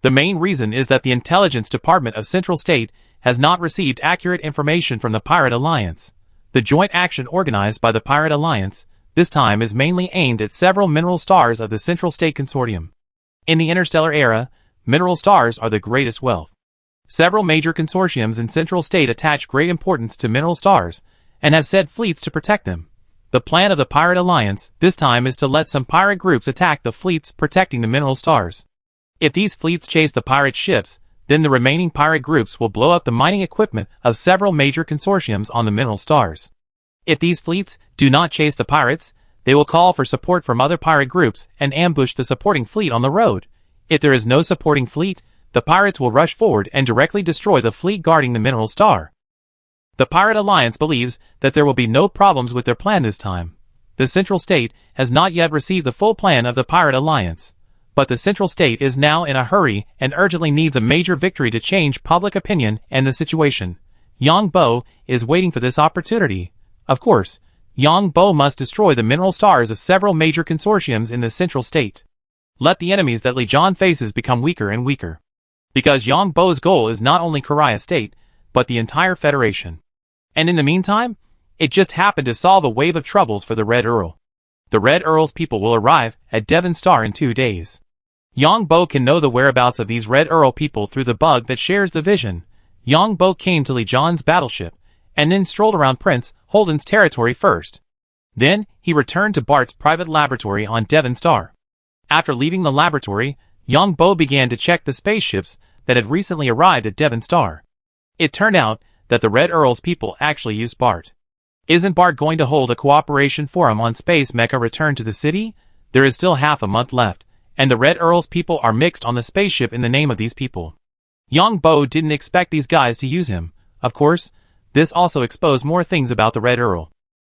The main reason is that the Intelligence Department of Central State has not received accurate information from the Pirate Alliance. The joint action organized by the Pirate Alliance this time is mainly aimed at several mineral stars of the Central State Consortium. In the Interstellar era, mineral stars are the greatest wealth. Several major consortiums in Central State attach great importance to mineral stars, and have set fleets to protect them. The plan of the pirate alliance this time is to let some pirate groups attack the fleets protecting the mineral stars. If these fleets chase the pirate ships, then the remaining pirate groups will blow up the mining equipment of several major consortiums on the mineral stars. If these fleets do not chase the pirates, they will call for support from other pirate groups and ambush the supporting fleet on the road. If there is no supporting fleet, the pirates will rush forward and directly destroy the fleet guarding the mineral star. The pirate alliance believes that there will be no problems with their plan this time. The Central State has not yet received the full plan of the pirate alliance, but the Central State is now in a hurry and urgently needs a major victory to change public opinion and the situation. Yang Bo is waiting for this opportunity. Of course, Yang Bo must destroy the mineral stars of several major consortiums in the Central State. Let the enemies that Li Jian faces become weaker and weaker. Because Yang Bo's goal is not only Korea State, but the entire Federation. And in the meantime, it just happened to solve a wave of troubles for the Red Earl. The Red Earl's people will arrive at Devon Star in 2 days. Yang Bo can know the whereabouts of these Red Earl people through the bug that shares the vision. Yang Bo came to Li Jian's battleship, and then strolled around Prince Holden's territory first. Then, he returned to Bart's private laboratory on Devon Star. After leaving the laboratory, Yang Bo began to check the spaceships that had recently arrived at Devon Star. It turned out that the Red Earl's people actually used Bart. Isn't Bart going to hold a cooperation forum on Space Mecha Return to the city? There is still half a month left, and the Red Earl's people are mixed on the spaceship in the name of these people. Yang Bo didn't expect these guys to use him. Of course, this also exposed more things about the Red Earl.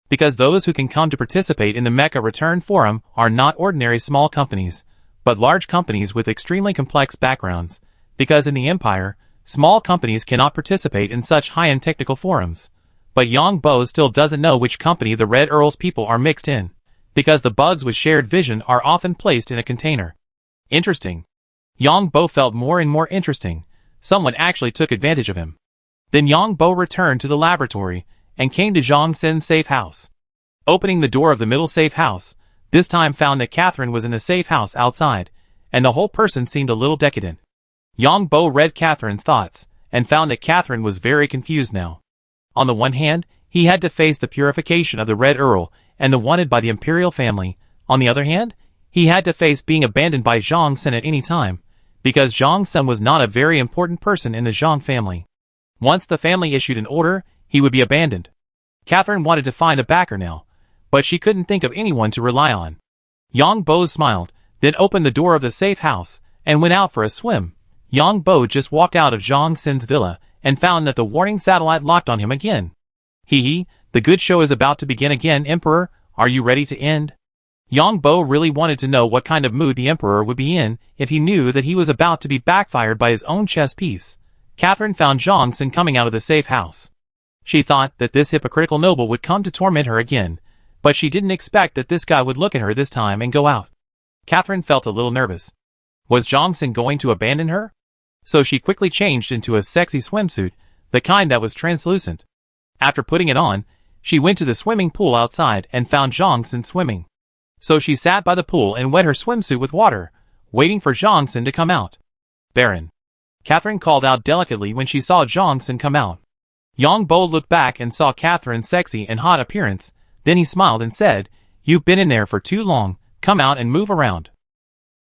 Because those who can come to participate in the Mecha Return Forum are not ordinary small companies, but large companies with extremely complex backgrounds. Because in the Empire, small companies cannot participate in such high-end technical forums. But Yang Bo still doesn't know which company the Red Earl's people are mixed in, because the bugs with shared vision are often placed in a container. Interesting. Yang Bo felt more and more interesting. Someone actually took advantage of him. Then Yang Bo returned to the laboratory and came to Zhang Sen's safe house. Opening the door of the middle safe house, this time found that Catherine was in the safe house outside, and the whole person seemed a little decadent. Yang Bo read Catherine's thoughts, and found that Catherine was very confused now. On the one hand, he had to face the purification of the Red Earl and the wanted by the imperial family. On the other hand, he had to face being abandoned by Zhang Sen at any time, because Zhang Sen was not a very important person in the Zhang family. Once the family issued an order, he would be abandoned. Catherine wanted to find a backer now, but she couldn't think of anyone to rely on. Yang Bo smiled, then opened the door of the safe house, and went out for a swim. Yang Bo just walked out of Zhang Sen's villa, and found that the warning satellite locked on him again. Hee, the good show is about to begin again, Emperor, are you ready to end? Yang Bo really wanted to know what kind of mood the Emperor would be in if he knew that he was about to be backfired by his own chess piece. Catherine found Zhang Sen coming out of the safe house. She thought that this hypocritical noble would come to torment her again, but she didn't expect that this guy would look at her this time and go out. Catherine felt a little nervous. Was Zhang Sen going to abandon her? So she quickly changed into a sexy swimsuit, the kind that was translucent. After putting it on, she went to the swimming pool outside and found Zhang Sen swimming. So she sat by the pool and wet her swimsuit with water, waiting for Zhang Sen to come out. Baron. Catherine called out delicately when she saw Zhang Sen come out. Yang Bo looked back and saw Catherine's sexy and hot appearance, then he smiled and said, "You've been in there for too long, come out and move around."